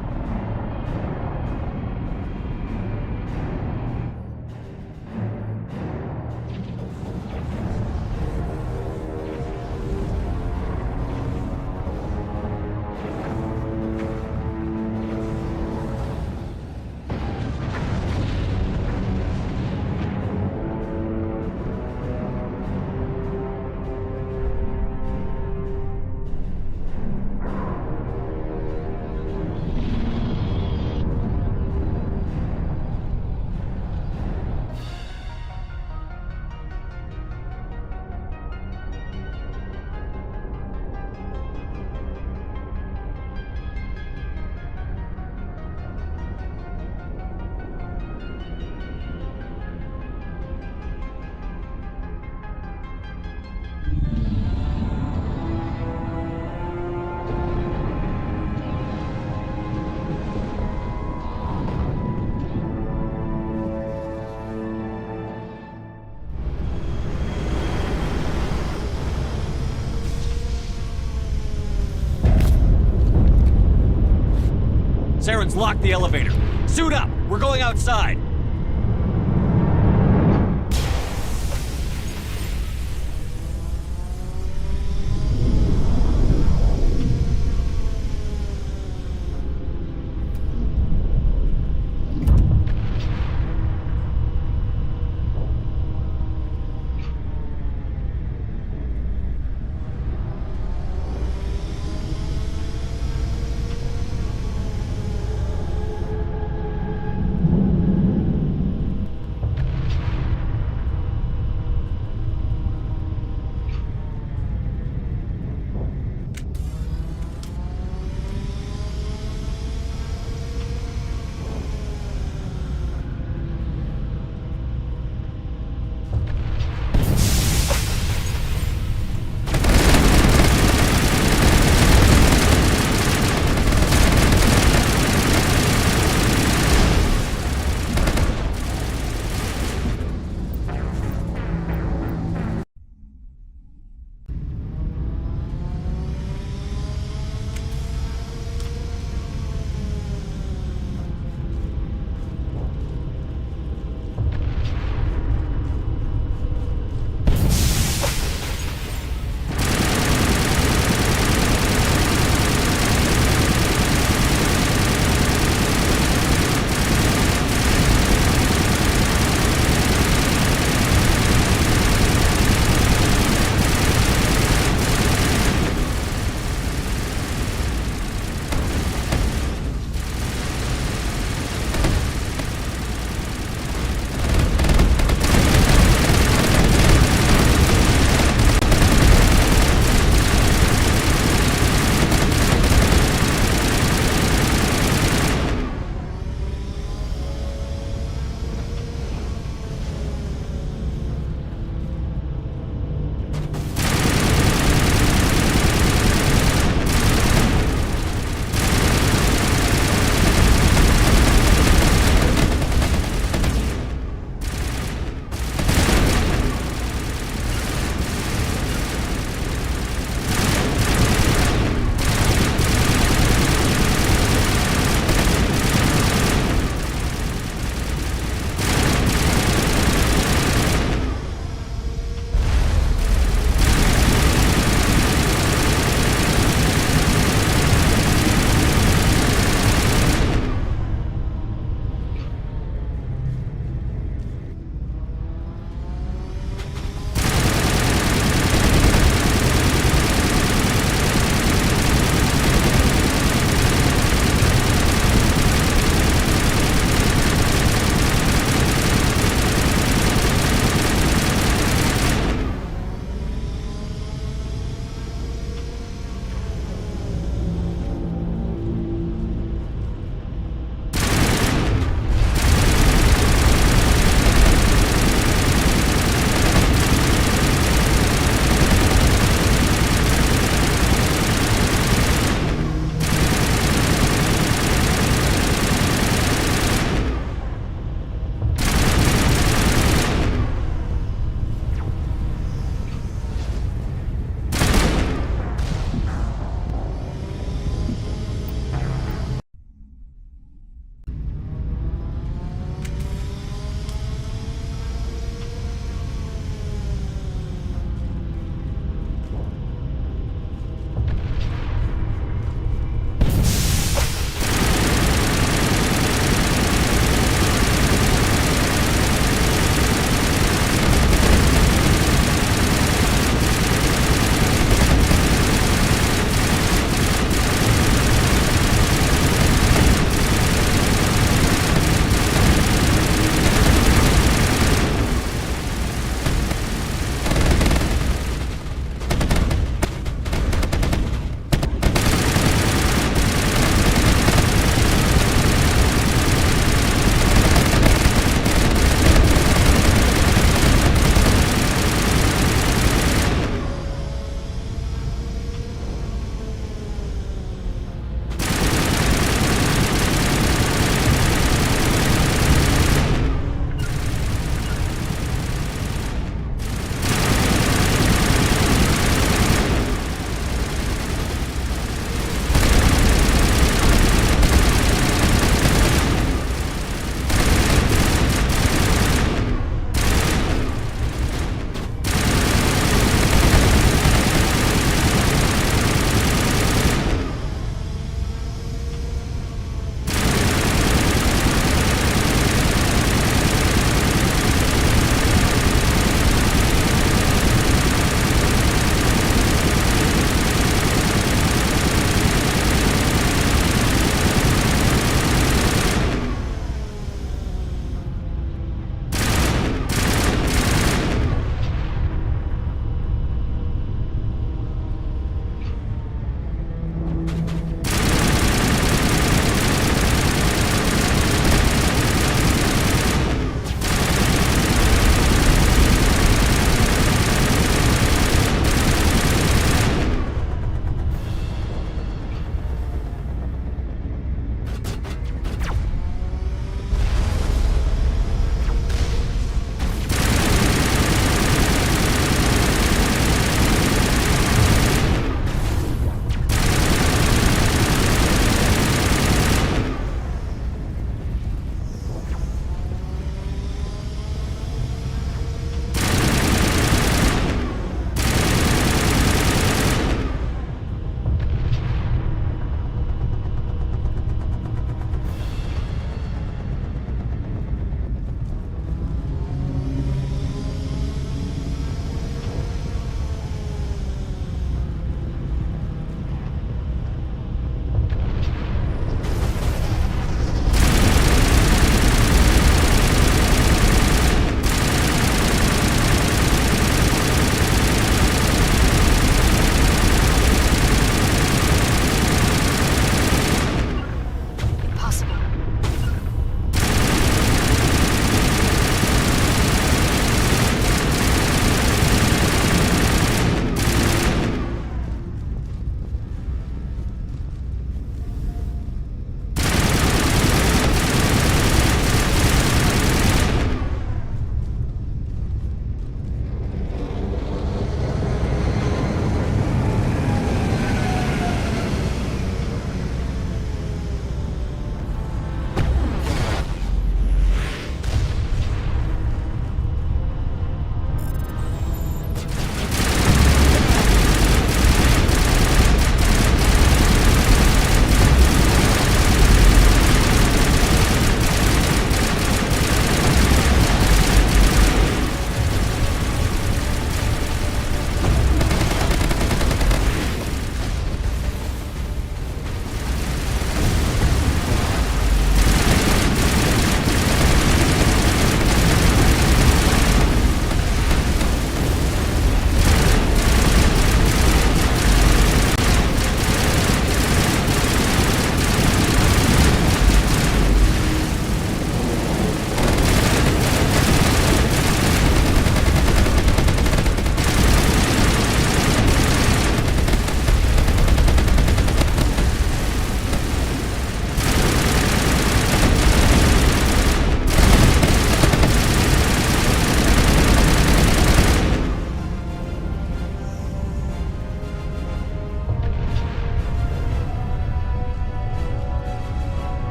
Saren's locked the elevator. Suit up! We're going outside!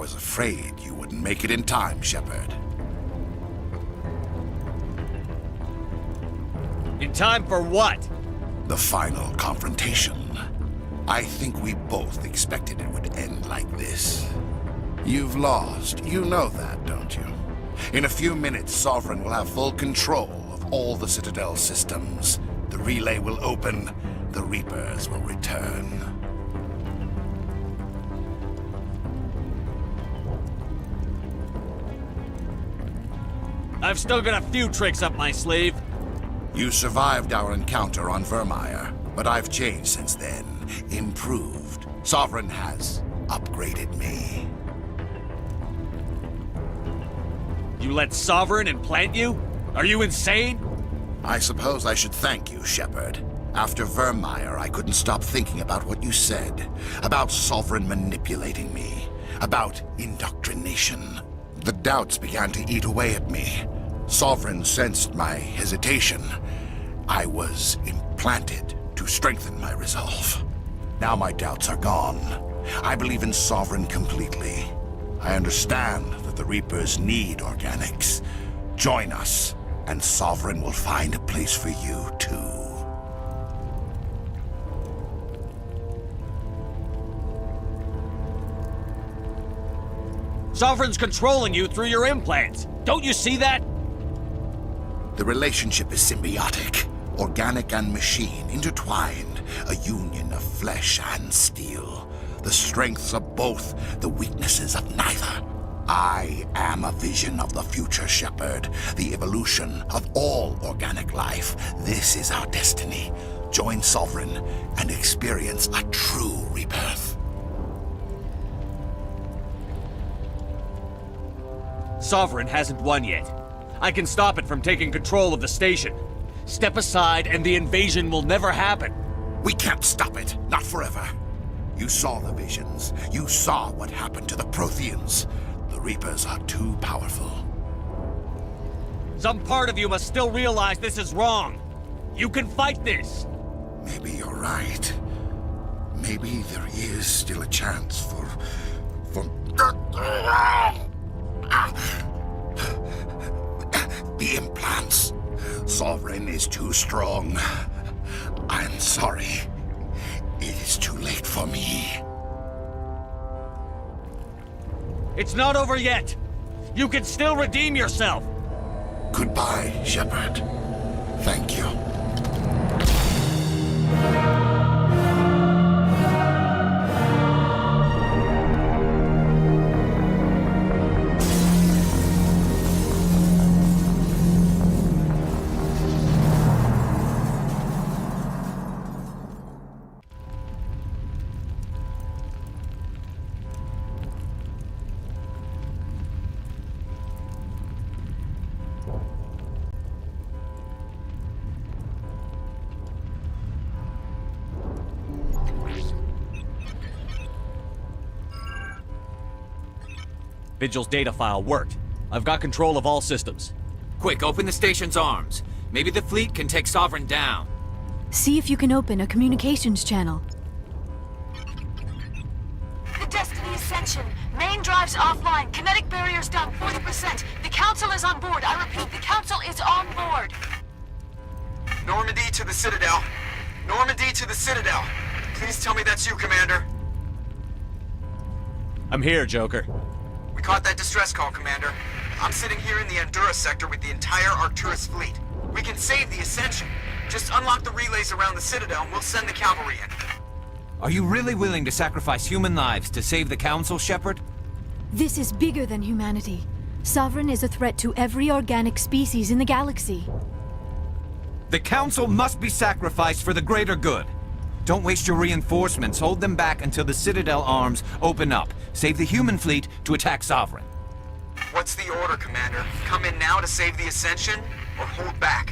was afraid you wouldn't make it in time, Shepard. In time for what? The final confrontation. I think we both expected it would end like this. You've lost. You know that, don't you? In a few minutes, Sovereign will have full control of all the Citadel systems. The relay will open. The Reapers will return. I've still got a few tricks up my sleeve. You survived our encounter on Vermeer, but I've changed since then. Improved. Sovereign has upgraded me. You let Sovereign implant you? Are you insane? I suppose I should thank you, Shepard. After Vermeer, I couldn't stop thinking about what you said. About Sovereign manipulating me. About indoctrination. The doubts began to eat away at me. Sovereign sensed my hesitation. I was implanted to strengthen my resolve. Now my doubts are gone. I believe in Sovereign completely. I understand that the Reapers need organics. Join us, and Sovereign will find a place for you, too. Sovereign's controlling you through your implants. Don't you see that? The relationship is symbiotic. Organic and machine intertwined. A union of flesh and steel. The strengths of both, the weaknesses of neither. I am a vision of the future, Shepard. The evolution of all organic life. This is our destiny. Join Sovereign and experience a true rebirth. Sovereign hasn't won yet. I can stop it from taking control of the station. Step aside and the invasion will never happen. We can't stop it. Not forever. You saw the visions. You saw what happened to the Protheans. The Reapers are too powerful. Some part of you must still realize this is wrong. You can fight this. Maybe you're right. Maybe there is still a chance for... The implants. Sovereign is too strong. I'm sorry. It is too late for me. It's not over yet. You can still redeem yourself. Goodbye, Shepard. Thank you. Vigil's data file worked. I've got control of all systems. Quick, open the station's arms. Maybe the fleet can take Sovereign down. See if you can open a communications channel. The Destiny Ascension. Main drives offline. Kinetic barriers down 40%. The Council is on board. I repeat, the Council is on board. Normandy to the Citadel. Normandy to the Citadel. Please tell me that's you, Commander. I'm here, Joker. We caught that distress call, Commander. I'm sitting here in the Andurra sector with the entire Arcturus fleet. We can save the Ascension. Just unlock the relays around the Citadel and we'll send the cavalry in. Are you really willing to sacrifice human lives to save the Council, Shepard? This is bigger than humanity. Sovereign is a threat to every organic species in the galaxy. The Council must be sacrificed for the greater good. Don't waste your reinforcements. Hold them back until the Citadel arms open up. Save the human fleet to attack Sovereign. What's the order, Commander? Come in now to save the Ascension, or hold back?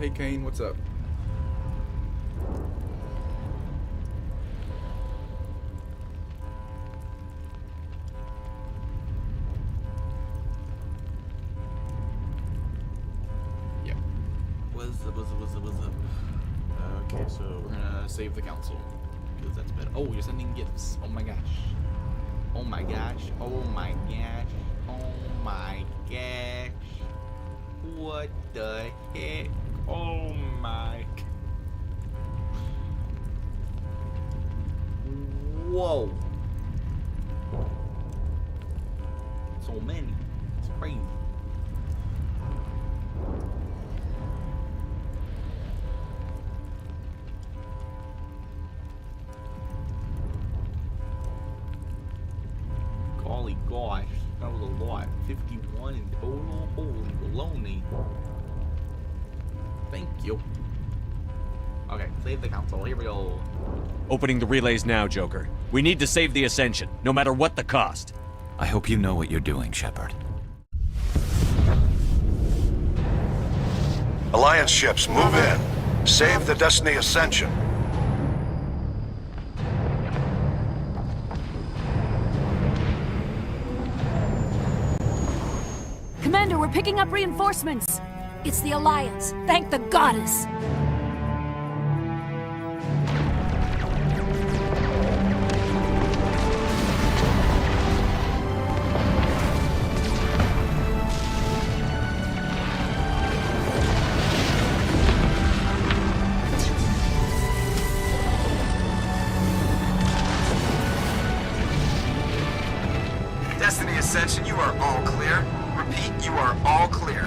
hey Kane, what's up? Yeah. What's up? Okay, so we're gonna save the council. Because that's better. Oh, you're sending gifts. Oh my gosh. Oh my gosh. Oh my gosh. Oh my gosh. What the heck? Oh my. Whoa. So many. It's crazy. Golly gosh, that was a lot. 51 in total. Holy baloney. Thank you. Okay, save the council. Here we go. Opening the relays now, Joker. We need to save the Ascension, no matter what the cost. I hope you know what you're doing, Shepard. Alliance ships, move in. Save the Destiny Ascension. Commander, we're picking up reinforcements. It's the Alliance. Thank the goddess. Destiny Ascension, you are all clear. Repeat, you are all clear.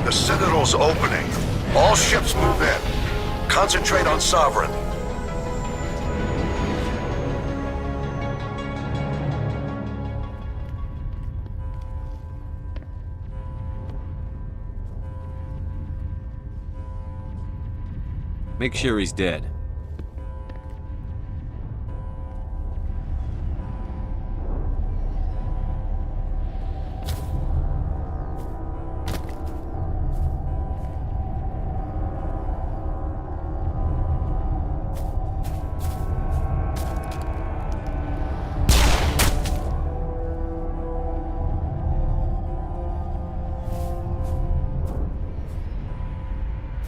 The Citadel's opening. All ships move in. Concentrate on Sovereign. Make sure he's dead.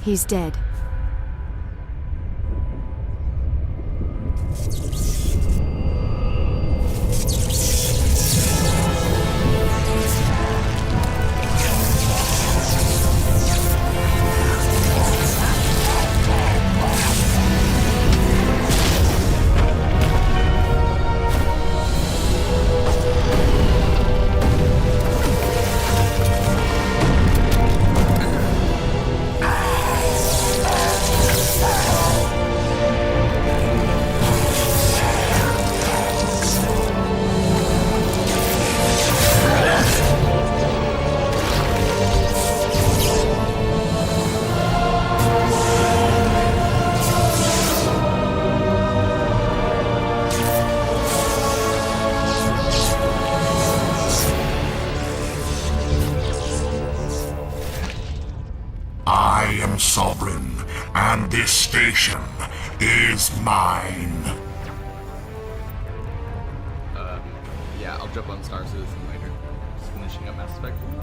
He's dead. I am sovereign, and this station is mine. Yeah, I'll jump on Star Citizen later. Just finishing up Mass Effect 1.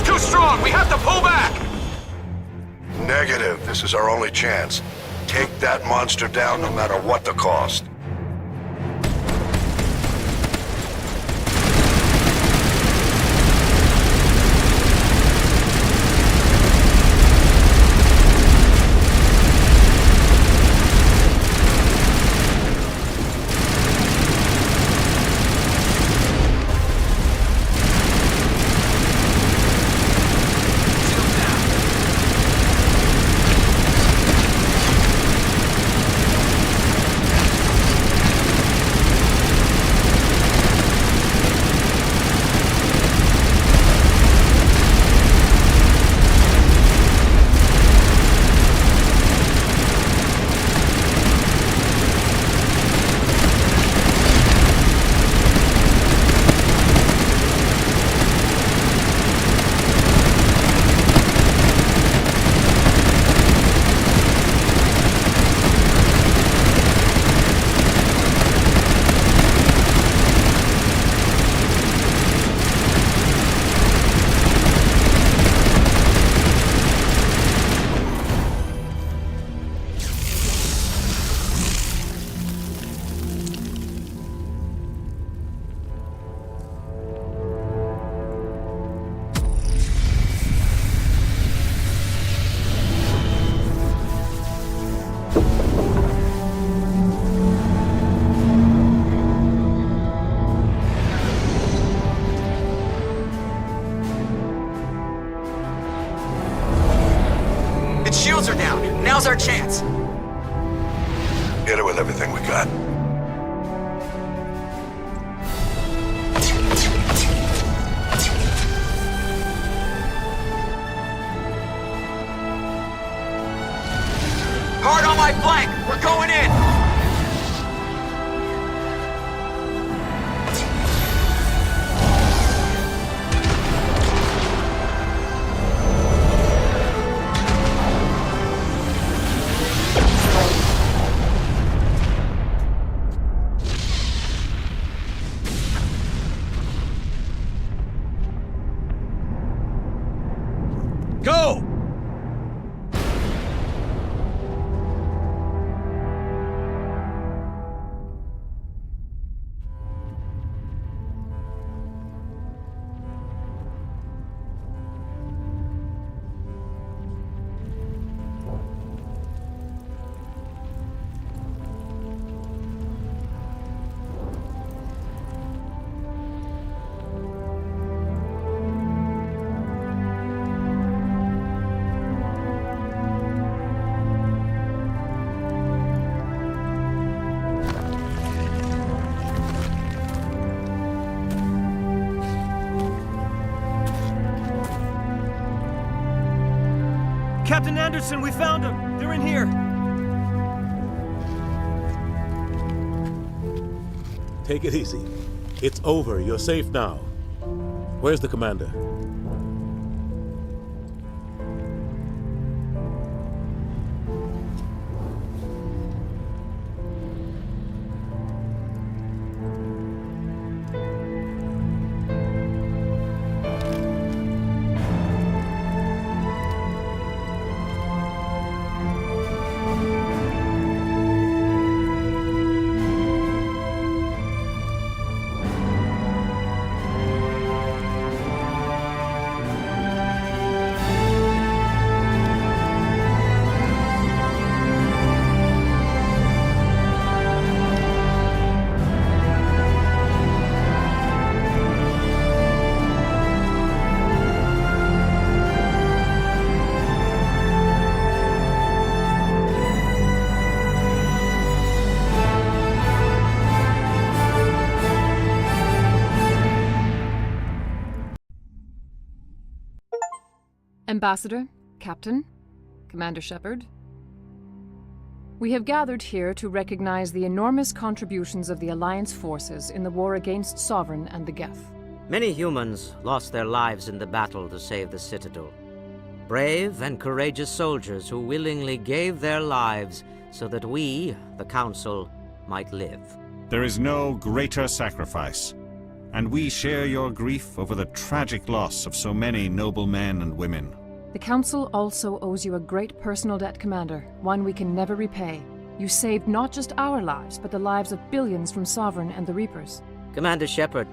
Too strong! We have to pull back! Negative. This is our only chance. Take that monster down no matter what the cost. Now's our chance. Hit it with everything we got. Hard on my flank! We're going in! Go! Captain Anderson, we found them! They're in here! Take it easy. It's over. You're safe now. Where's the commander? Ambassador, Captain, Commander Shepard. We have gathered here to recognize the enormous contributions of the Alliance forces in the war against Sovereign and the Geth. Many humans lost their lives in the battle to save the Citadel. Brave and courageous soldiers who willingly gave their lives so that we, the Council, might live. There is no greater sacrifice, and we share your grief over the tragic loss of so many noble men and women. The Council also owes you a great personal debt, Commander, one we can never repay. You saved not just our lives, but the lives of billions from Sovereign and the Reapers. Commander Shepard,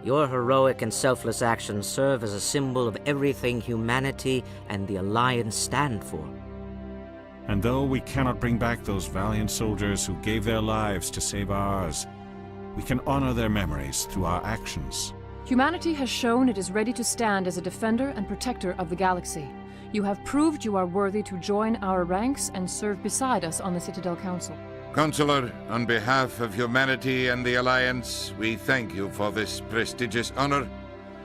your heroic and selfless actions serve as a symbol of everything humanity and the Alliance stand for. And though we cannot bring back those valiant soldiers who gave their lives to save ours, we can honor their memories through our actions. Humanity has shown it is ready to stand as a defender and protector of the galaxy. You have proved you are worthy to join our ranks and serve beside us on the Citadel Council. Counselor, on behalf of humanity and the Alliance, we thank you for this prestigious honor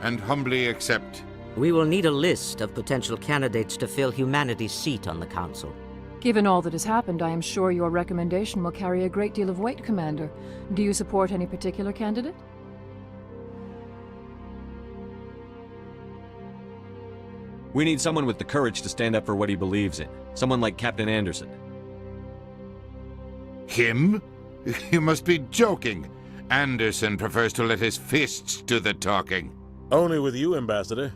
and humbly accept. We will need a list of potential candidates to fill humanity's seat on the Council. Given all that has happened, I am sure your recommendation will carry a great deal of weight, Commander. Do you support any particular candidate? We need someone with the courage to stand up for what he believes in. Someone like Captain Anderson. Him? You must be joking. Anderson prefers to let his fists do the talking. Only with you, Ambassador.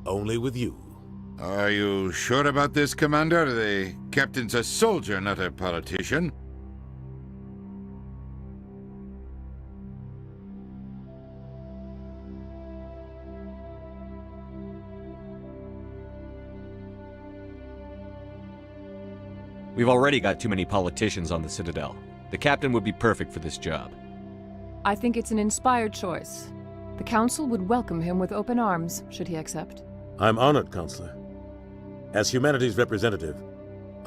Only with you. Are you sure about this, Commander? The captain's a soldier, not a politician. We've already got too many politicians on the Citadel. The captain would be perfect for this job. I think it's an inspired choice. The Council would welcome him with open arms, should he accept. I'm honored, Counselor. As humanity's representative,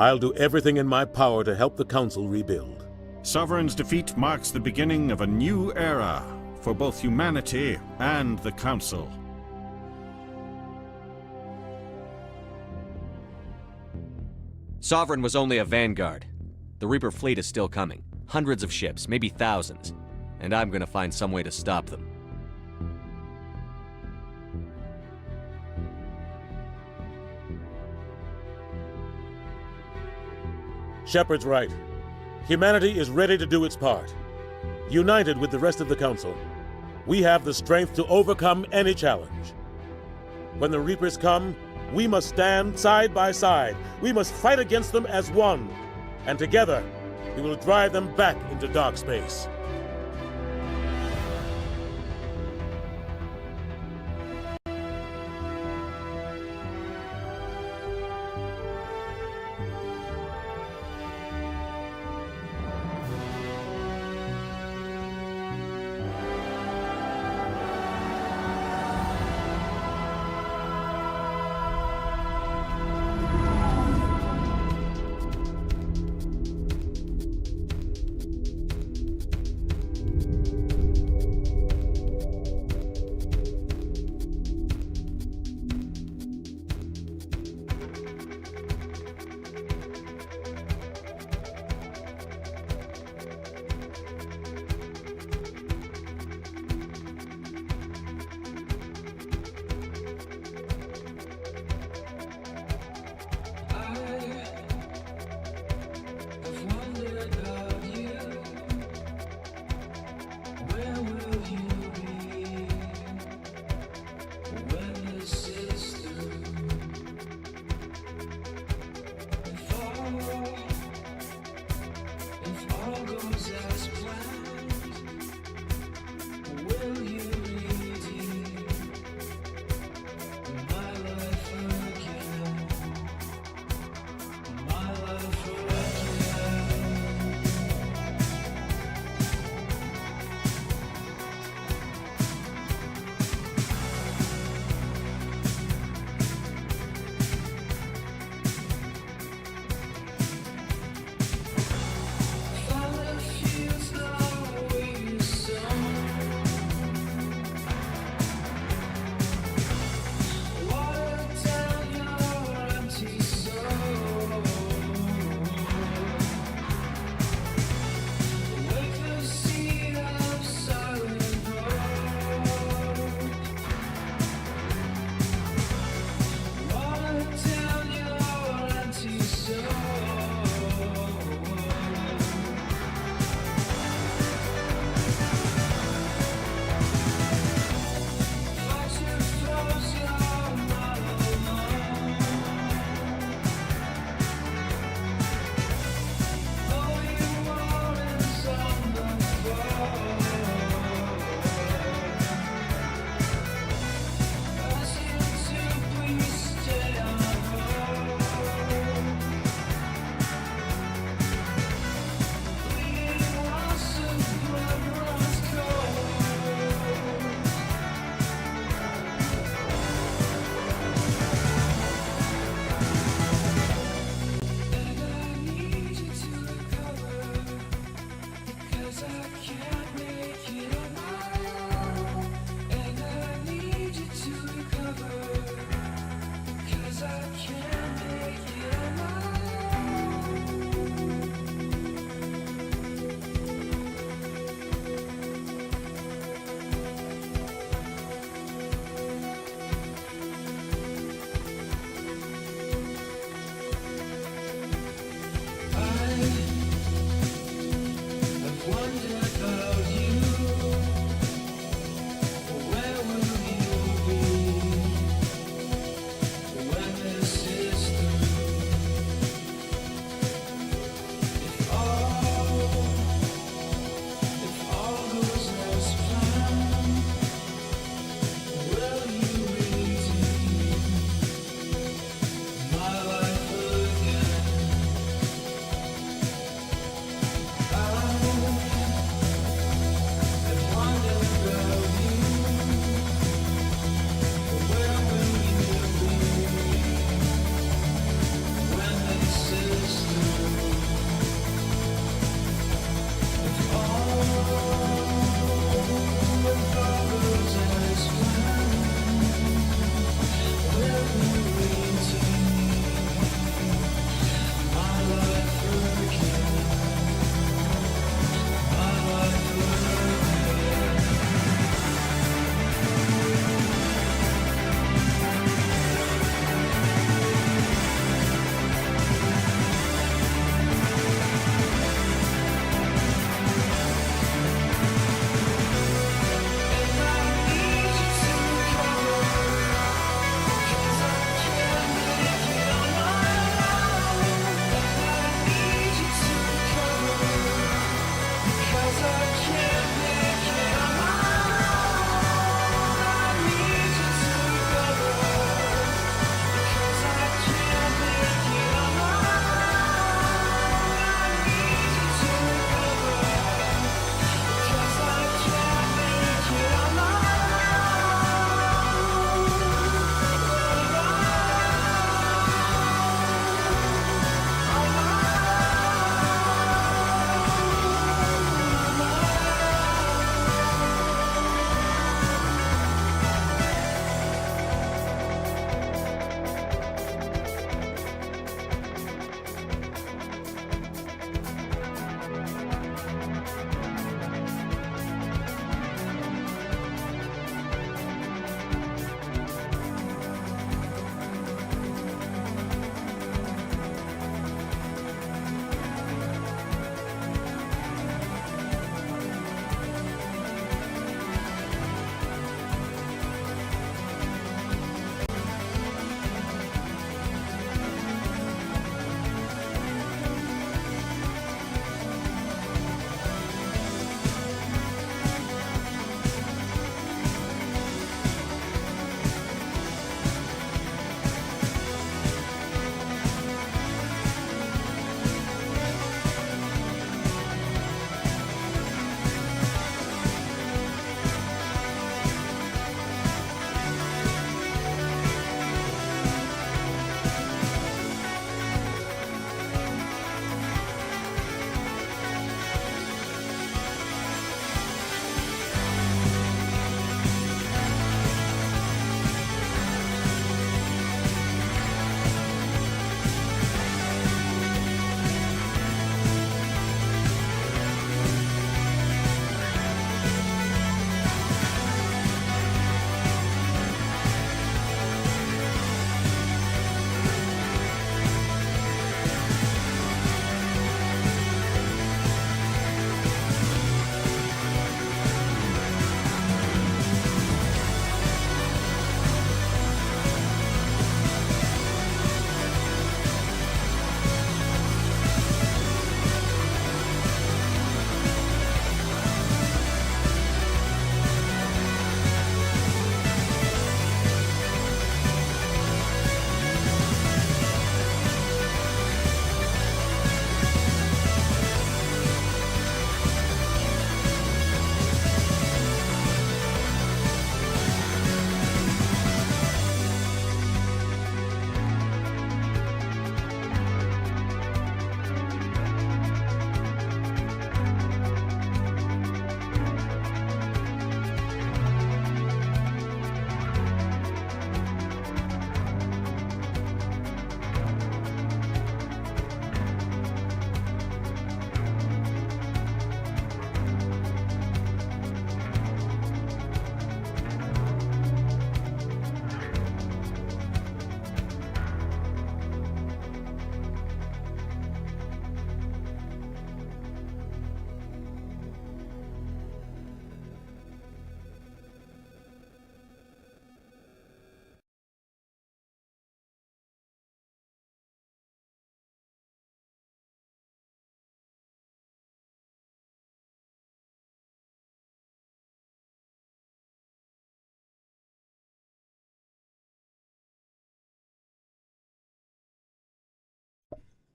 I'll do everything in my power to help the Council rebuild. Sovereign's defeat marks the beginning of a new era for both humanity and the Council. Sovereign was only a vanguard. The Reaper fleet is still coming. Hundreds of ships, maybe thousands. And I'm gonna find some way to stop them. Shepard's right. Humanity is ready to do its part. United with the rest of the Council, we have the strength to overcome any challenge. When the Reapers come, we must stand side by side. We must fight against them as one. And together, we will drive them back into dark space.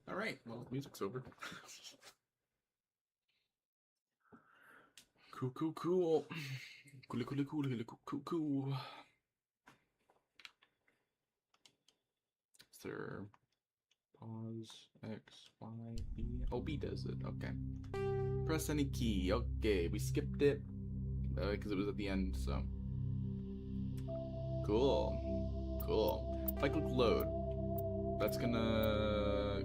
Alright, well, music's over. Cool. Cool. Is there pause, X, Y, B? Oh, B does it, okay. Press any key, okay, we skipped it, because it was at the end, so. Cool. If I click load, that's gonna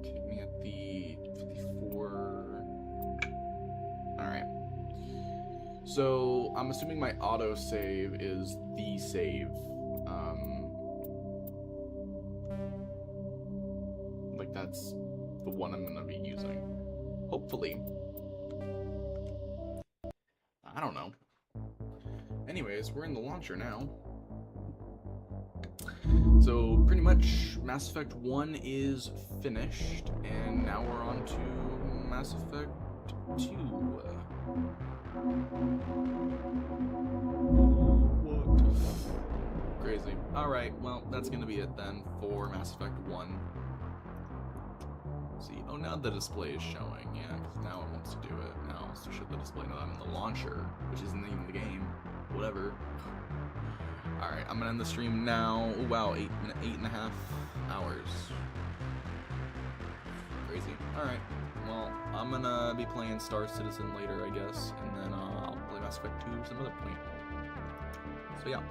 kick me at the 54. Alright. So, I'm assuming my autosave is the save. Like, that's the one I'm gonna be using. Hopefully. I don't know. Anyways, we're in the launcher now. So, pretty much, Mass Effect 1 is finished, and now we're on to Mass Effect 2. What? Crazy. Alright, well, that's gonna be it then for Mass Effect 1. See, oh, now the display is showing, yeah, because now it wants to do it. Now it's to show the display that I'm in the launcher, which isn't even the game. Whatever. Alright, I'm gonna end the stream now. Oh, wow, 8.5 hours. Crazy. Alright, well, I'm gonna be playing Star Citizen later, I guess, and then I'll play Mass Effect 2 some other point. So yeah.